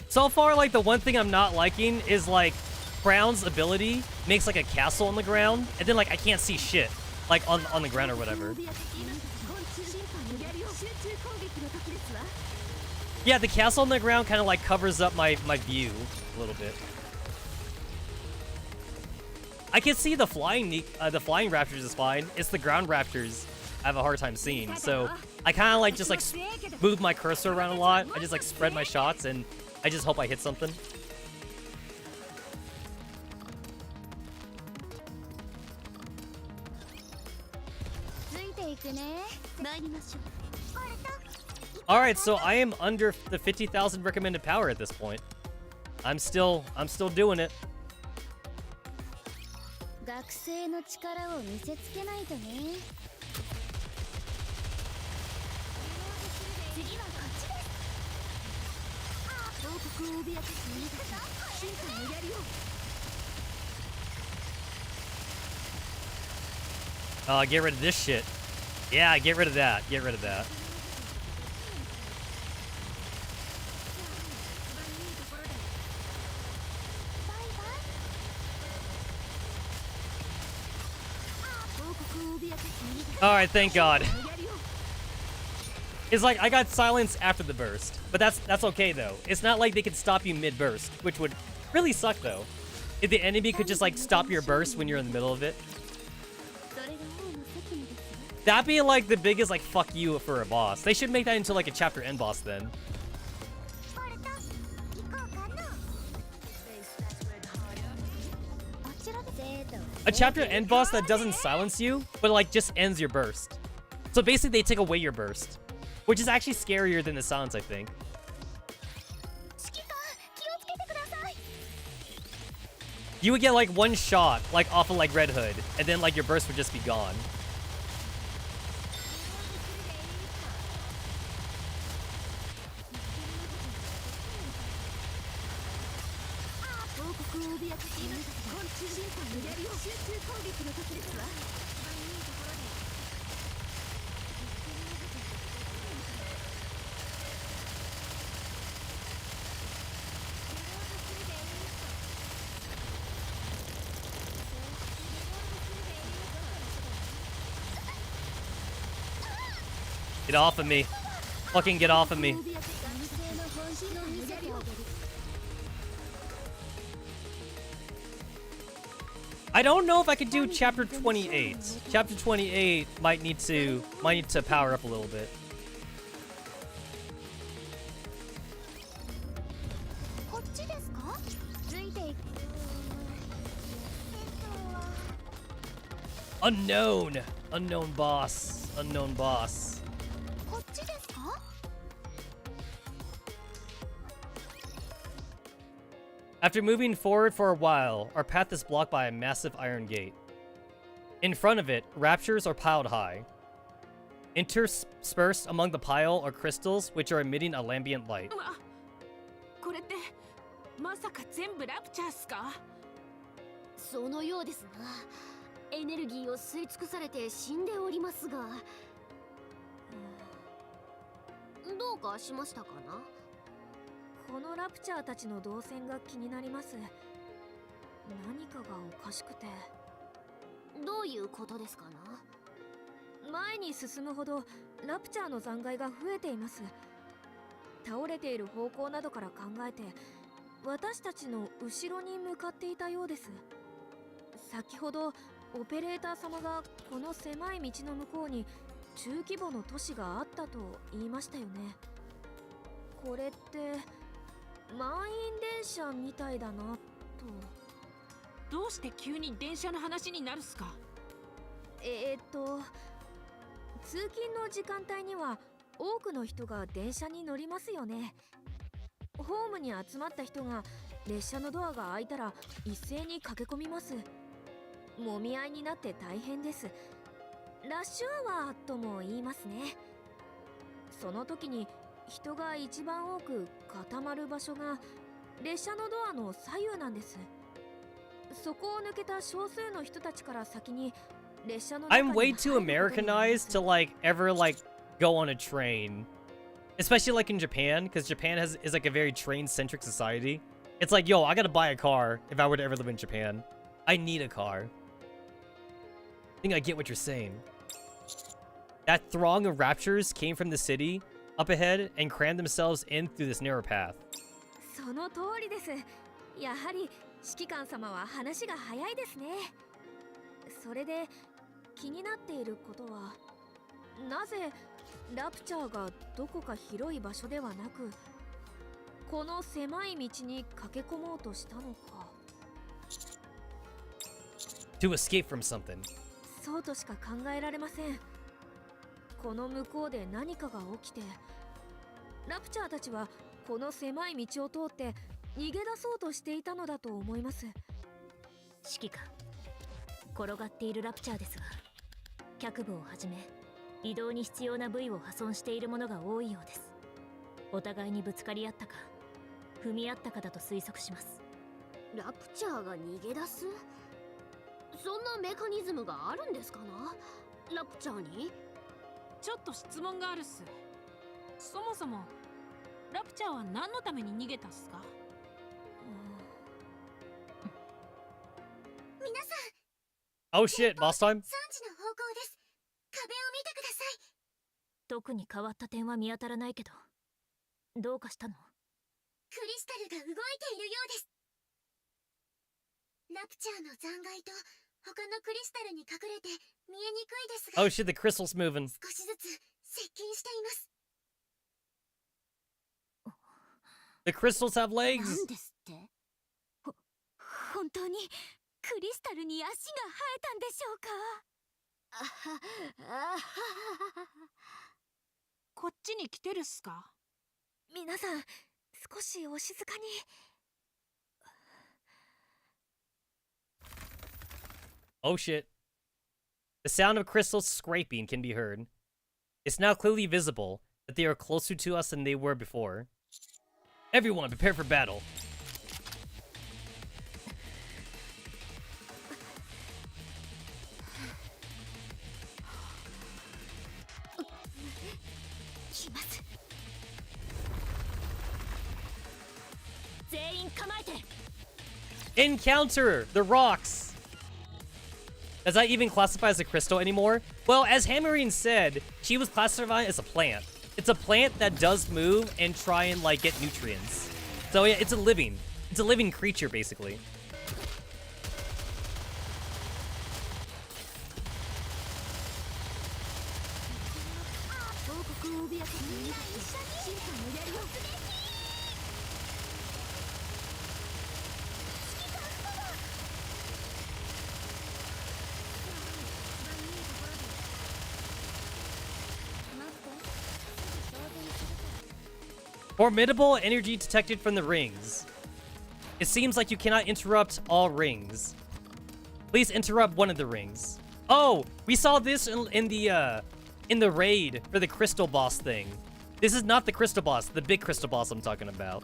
So far, like, the one thing I'm not liking is, like, Crown's ability makes, like, a castle on the ground, and then, like, I can't see shit, like, on the ground or whatever. Yeah, the castle on the ground kind of, like, covers up my view a little bit. I can see the flying raptors is fine. It's the ground raptors I have a hard time seeing, so I kind of, like, just, like, move my cursor around a lot. I just, like, spread my shots, and I just hope I hit something. Alright, so I am under the 50,000 recommended power at this point. I'm still doing it. Get rid of this shit. Yeah, get rid of that. Get rid of that. Alright, thank God. It's like, I got silence after the burst. But that's okay, though. It's not like they could stop you mid-burst, which would really suck, though. If the enemy could just, like, stop your burst when you're in the middle of it. That'd be, like, the biggest, like, fuck you for a boss. They should make that into, like, a chapter end boss, then. A chapter end boss that doesn't silence you, but, like, just ends your burst. So basically, they take away your burst. Which is actually scarier than the silence, I think. You would get, like, one shot, like, off of, like, Red Hood. And then, like, your burst would just be gone. Get off of me. Fucking get off of me. I don't know if I could do chapter 28. Chapter 28 might need to power up a little bit. Unknown. Unknown boss. Unknown boss. After moving forward for a while, our path is blocked by a massive iron gate. In front of it, raptures are piled high. Interspersed among the pile are crystals which are emitting a lambent light. これってまさか全部ラプチャーっすか？そのようですな。エネルギーを吸い尽くされて死んでおりますが、どうかしましたかな？このラプチャーたちの動線が気になります。何かがおかしくて。どういうことですかな？前に進むほどラプチャーの残骸が増えています。倒れている方向などから考えて、私たちの後ろに向かっていたようです。先ほどオペレーター様がこの狭い道の向こうに中規模の都市があったと言いましたよね。これって満員電車みたいだなと。どうして急に電車の話になるっすか？通勤の時間帯には多くの人が電車に乗りますよね。ホームに集まった人が列車のドアが開いたら一斉に駆け込みます。もみ合いになって大変です。ラッシュアワーとも言いますね。その時に人が一番多く固まる場所が列車のドアの左右なんです。そこを抜けた少数の人たちから先に列車の中に I'm way too Americanized to like ever like go on a train, especially like in Japan, because Japan is like a very train-centric society. It's like, yo, I gotta buy a car if I were to ever live in Japan. I need a car. I think I get what you're saying. That throng of raptures came from the city up ahead and crammed themselves in through this narrow path. その通りです。やはり指揮官様は話が早いですね。それで気になっていることは、なぜラプチャーがどこか広い場所ではなく、この狭い道に駆け込もうとしたのか。To escape from something. そうとしか考えられません。この向こうで何かが起きて、ラプチャーたちはこの狭い道を通って逃げ出そうとしていたのだと思います。指揮官、転がっているラプチャーですが、脚部をはじめ移動に必要な部位を破損しているものが多いようです。お互いにぶつかり合ったか、踏み合ったかだと推測します。ラプチャーが逃げ出す？そんなメカニズムがあるんですかな、ラプチャーに。ちょっと質問があるっす。そもそもラプチャーは何のために逃げたっすか？皆さん、 Oh shit, boss time? 3時の方向です。壁を見てください。特に変わった点は見当たらないけど、どうかしたの？クリスタルが動いているようです。ラプチャーの残骸と他のクリスタルに隠れて見えにくいですが、 Oh shit, the crystal's moving. 少しずつ接近しています。 The crystals have な legs. んですって？本当にクリスタルに足が生えたんでしょうか？こっちに来てるっすか？皆さん、少しお静かに。Oh shit. The sound of crystals scraping can be heard. It's now clearly visible that they are closer to us than they were before. Everyone, prepare for battle. 来ます。全員構えて。 Encounter the rocks. Does that even classify as a crystal anymore? Well, as Hammerine said, she was classified as a plant. It's a plant that does move and try and like get nutrients. So yeah, it's a living creature basically. Formidable energy detected from the rings. It seems like you cannot interrupt all rings. Please interrupt one of the rings. Oh, we saw this in the raid for the crystal boss thing. This is not the crystal boss, the big crystal boss I'm talking about.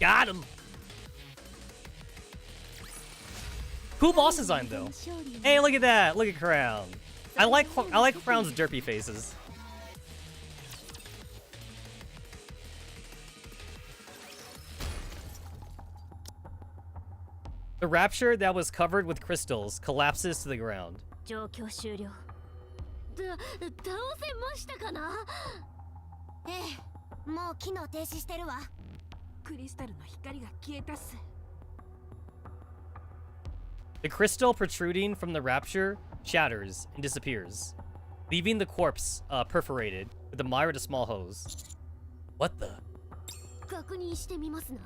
Got him! Cool boss design though. Hey, look at that! Look at Crown. I like Crown's derpy faces. The rapture that was covered with crystals collapses to the ground. 状況終了。倒せましたかな？ええ、もう機能停止してるわ。クリスタルの光が消えたっす。The crystal protruding from the rapture shatters and disappears, leaving the corpse perforated with a mire to small hose. What the? 確認してみますな。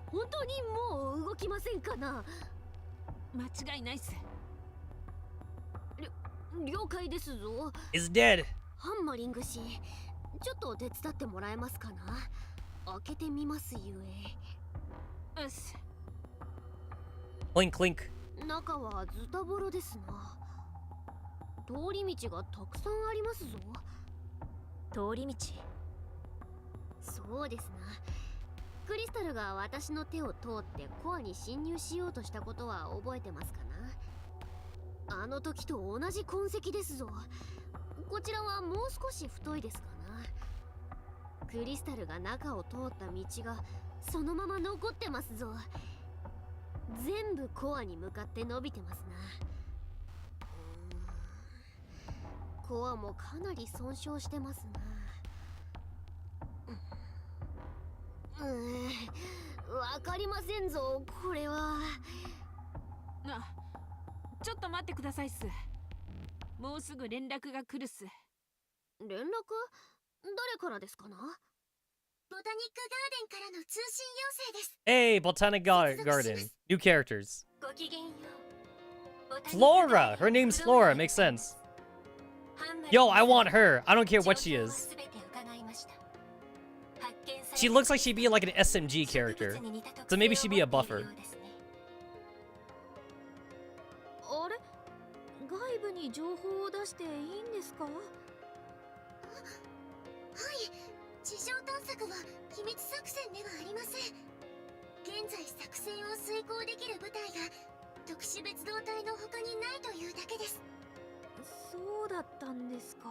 本当にもう動きませんかな？間違いないっす。了解ですぞ。 Is dead. ハンマリング氏、ちょっと手伝ってもらえますかな？開けてみますゆえ。うっす。Clink clink. 中はズタボロですな。通り道がたくさんありますぞ。通り道。そうですな。クリスタルが私の手を通ってコアに侵入しようとしたことは覚えてますかな？あの時と同じ痕跡ですぞ。こちらはもう少し太いですかな。クリスタルが中を通った道がそのまま残ってますぞ。全部コアに向かって伸びてますな。コアもかなり損傷してますな。わかりませんぞ、これは。ちょっと待ってくださいっす。もうすぐ連絡が来るっす。連絡誰からですかな？ボタニックガーデンからの通信要請です。 Hey, Botanic Garden. New characters. ごきげんよう。 Flora! Her name's Flora. Makes sense. Yo, I want her. I don't care what she is. She looks like she'd be like an SMG character. So maybe she'd be a buffer. あれ、外部に情報を出していいんですか？はい、地上探索は秘密作戦ではありません。現在作戦を遂行できる部隊が特殊別動隊の他にないというだけです。そうだったんですか。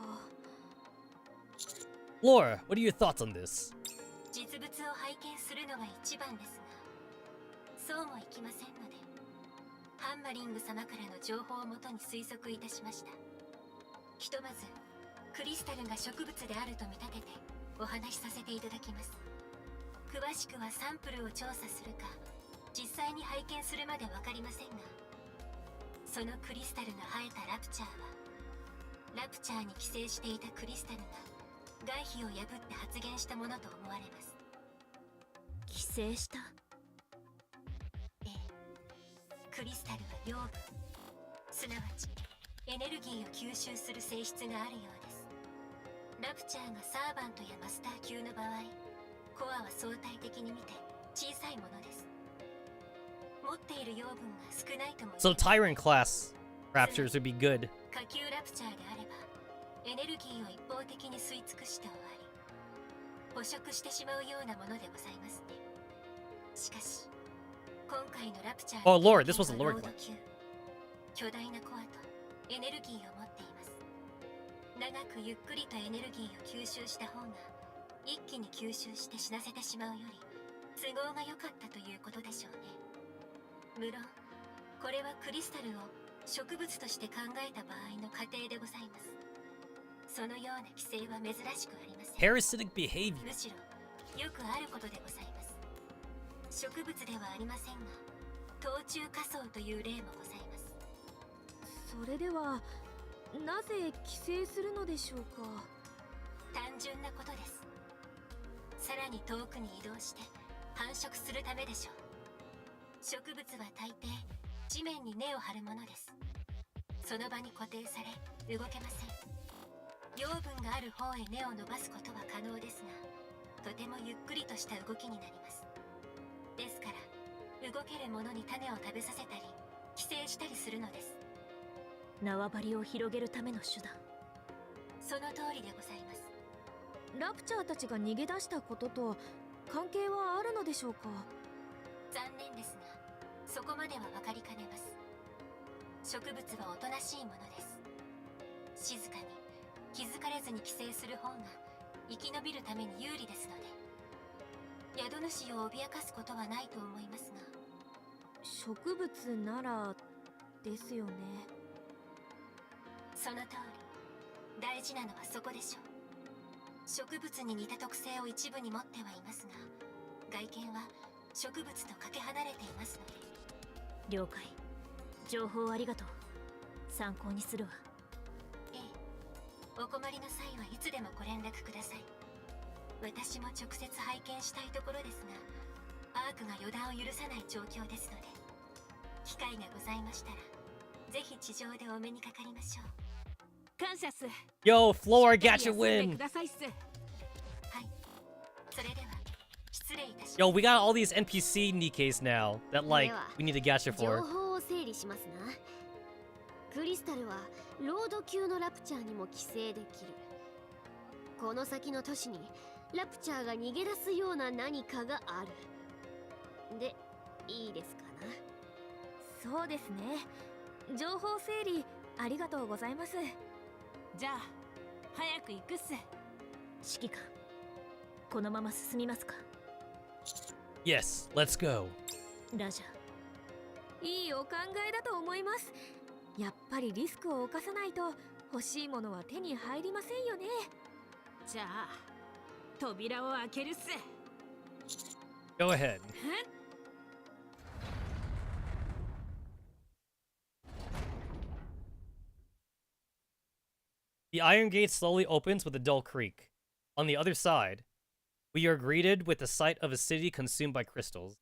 Flora, what are your thoughts on this? 実物を拝見するのが一番ですが、そうもいきませんので、ハンマリング様からの情報をもとに推測いたしました。ひとまずクリスタルが植物であると見立ててお話しさせていただきます。詳しくはサンプルを調査するか実際に拝見するまで分かりませんが、そのクリスタルが生えたラプチャーはラプチャーに寄生していたクリスタルが外皮を破って発現したものと思われます。寄生した？ええ、クリスタルは養分、すなわちエネルギーを吸収する性質があるようです。ラプチャーがサーバントやマスター級の場合、コアは相対的に見て小さいものです。持っている養分が少ないとも。 So Tyrant class raptures would be good. 下級ラプチャーであればエネルギーを一方的に吸い尽くして終わり、捕食してしまうようなものでございますね。しかし今回のラプチャー Oh Lord, this was a Lord class. 巨大なコアとエネルギーを持っています。長くゆっくりとエネルギーを吸収した方が一気に吸収して死なせてしまうより都合が良かったということでしょうね。無論これはクリスタルを植物として考えた場合の過程でございます。そのような規制は珍しくありません。 Parasitic behavior. むしろよくあることでございます。植物ではありませんが冬虫夏草という例もございます。それではなぜ寄生するのでしょうか？単純なことです。さらに遠くに移動して繁殖するためでしょう。植物は大抵地面に根を張るものです。その場に固定され動けません。養分がある方へ根を伸ばすことは可能ですが、とてもゆっくりとした動きになります。ですから動けるものに種を食べさせたり寄生したりするのです。縄張りを広げるための手段。その通りでございます。ラプチャーたちが逃げ出したことと関係はあるのでしょうか？残念ですがそこまでは分かりかねます。植物はおとなしいものです。静かに気づかれずに寄生する方が生き延びるために有利ですので、宿主を脅かすことはないと思いますが。植物ならですよね。その通り、大事なのはそこでしょう。植物に似た特性を一部に持ってはいますが、外見は植物とかけ離れていますので。了解。情報ありがとう。参考にするわ。ええ、お困りの際はいつでもご連絡ください。私も直接拝見したいところですが、アークが予断を許さない状況ですので、機会がございましたらぜひ地上でお目にかかりましょう。感謝っす。 Yo, Flora, しっか got り your 休んで win. くださいっす。はい、それでは失礼いたします。 Yo, we got all these NPC Nikkes now that like we need a gacha 情 for. 報を整理しますな。クリスタルはロード級のラプチャーにも寄生できる。この先の都市にラプチャーが逃げ出すような何かがある。で、いいですかな。そうですね。情報整理ありがとうございます。じゃあ早く行くっす。指揮官、このまま進みますか？ Yes, let's go. ラジャー、いいお考えだと思います。やっぱりリスクを冒さないと欲しいものは手に入りませんよね。じゃあ扉を開けるっす。 Go ahead. The iron gate slowly opens with a dull creak. On the other side, we are greeted with the sight of a city consumed by crystals.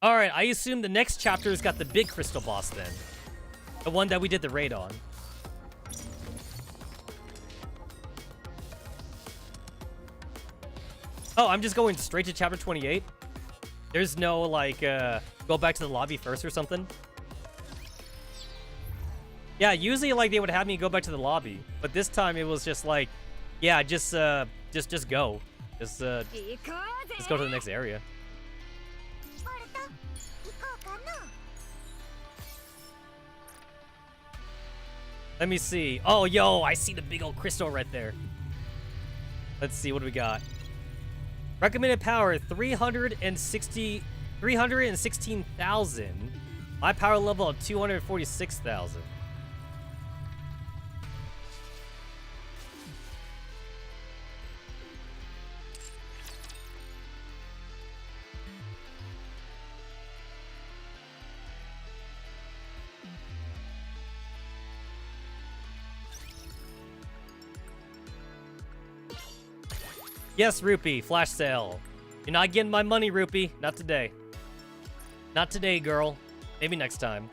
Alright, I assume the next chapter's got the big crystal boss then. The one that we did the raid on. Oh, I'm just going straight to chapter 28? There's no, like, go back to the lobby first or something? Yeah, usually, like, they would have me go back to the lobby. But this time, it was just like, yeah, just go. Just go to the next area. Let me see. Oh, yo, I see the big old crystal right there. Let's see, what do we got? Recommended power, 316,000. My power level of 246,000. Yes, Rupee, flash sale. You're not getting my money, Rupee. Not today. Not today, girl. Maybe next time.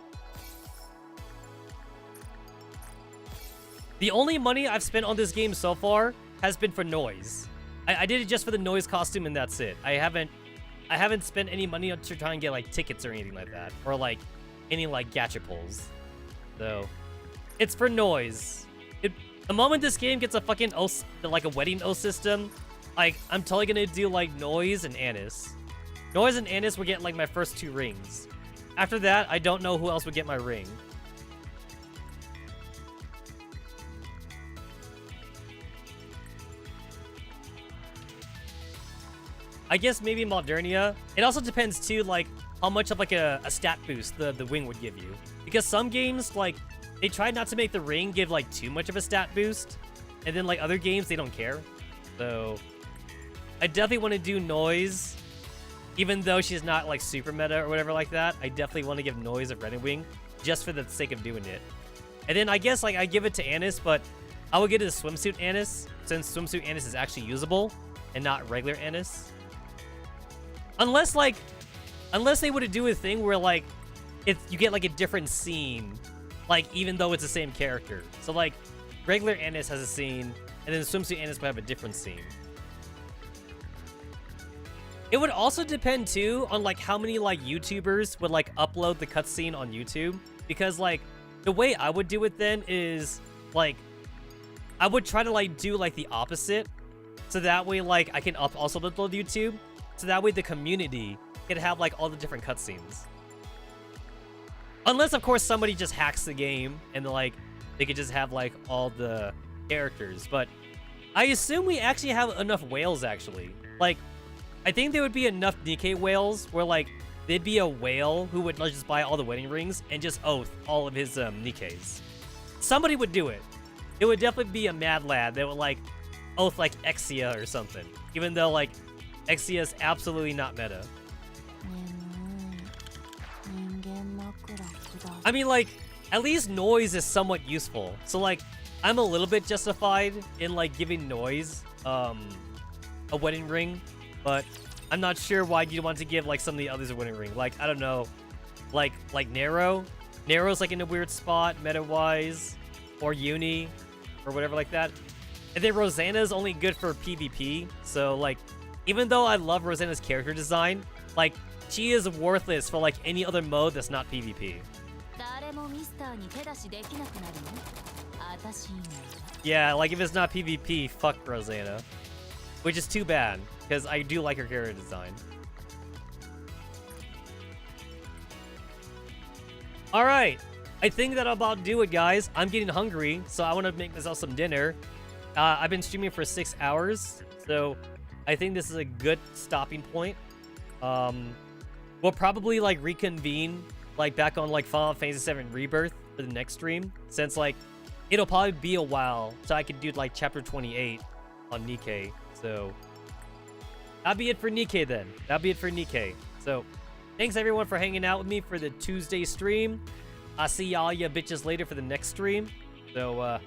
The only money I've spent on this game so far has been for noise. I did it just for the noise costume and that's it. I haven't spent any money to try and get like tickets or anything like that. Or like any like gacha pulls. So it's for noise. The moment this game gets a fucking like a wedding O system, like, I'm totally gonna do, like, Noise and Anise. Noise and Anise will get, like, my first 2 rings. After that, I don't know who else would get my ring. I guess maybe Modernia. It also depends, too, like, how much of, like, a stat boost the wing would give you. Because some games, like, they try not to make the ring give, like, too much of a stat boost. And then, like, other games, they don't care. So I definitely want to do Noise, even though she's not like super meta or whatever like that. I definitely want to give Noise a Red Wing just for the sake of doing it. And then I guess like I give it to Anise, but I would get it a Swimsuit Anise since Swimsuit Anise is actually usable and not regular Anise. Unless they would do a thing where like you get like a different scene, like even though it's the same character. So like regular Anise has a scene, and then Swimsuit Anise would have a different scene. It would also depend too on like how many like YouTubers would like upload the cutscene on YouTube, because like the way I would do it then is like I would try to like do like the opposite, so that way like I can also upload YouTube, so that way the community can have like all the different cutscenes. Unless of course somebody just hacks the game and like they could just have like all the characters, but I assume we actually have enough whales actually. Like I think there would be enough Nikke whales where, like, there'd be a whale who would just buy all the wedding rings and just oath all of his Nikkes. Somebody would do it. It would definitely be a mad lad that would, like, oath, like, Exia or something. Even though, like, Exia is absolutely not meta. I mean, like, at least Noise is somewhat useful. So, like, I'm a little bit justified in, like, giving Noise a wedding ring. But I'm not sure why you'd want to give, like, some of the others a winning ring. Like, I don't know. Like Nero. Nero's, like, in a weird spot, meta-wise. Or Uni. Or whatever like that. And then Rosanna's only good for PvP. So, like, even though I love Rosanna's character design, like, she is worthless for, like, any other mode that's not PvP. Yeah, like, if it's not PvP, fuck Rosanna. Which is too bad, because I do like her character design. Alright, I think that'll about do it, guys. I'm getting hungry, so I want to make myself some dinner. I've been streaming for 6 hours, so I think this is a good stopping point. We'll probably, like, reconvene, like, back on, like, Final Fantasy VII Rebirth for the next stream, since, like, it'll probably be a while, so I could do, like, Chapter 28 on Nikke. So, that'll be it for Nikke then. That'll be it for Nikke. So, thanks everyone for hanging out with me for the Tuesday stream. I'll see y'all ya bitches later for the next stream. So,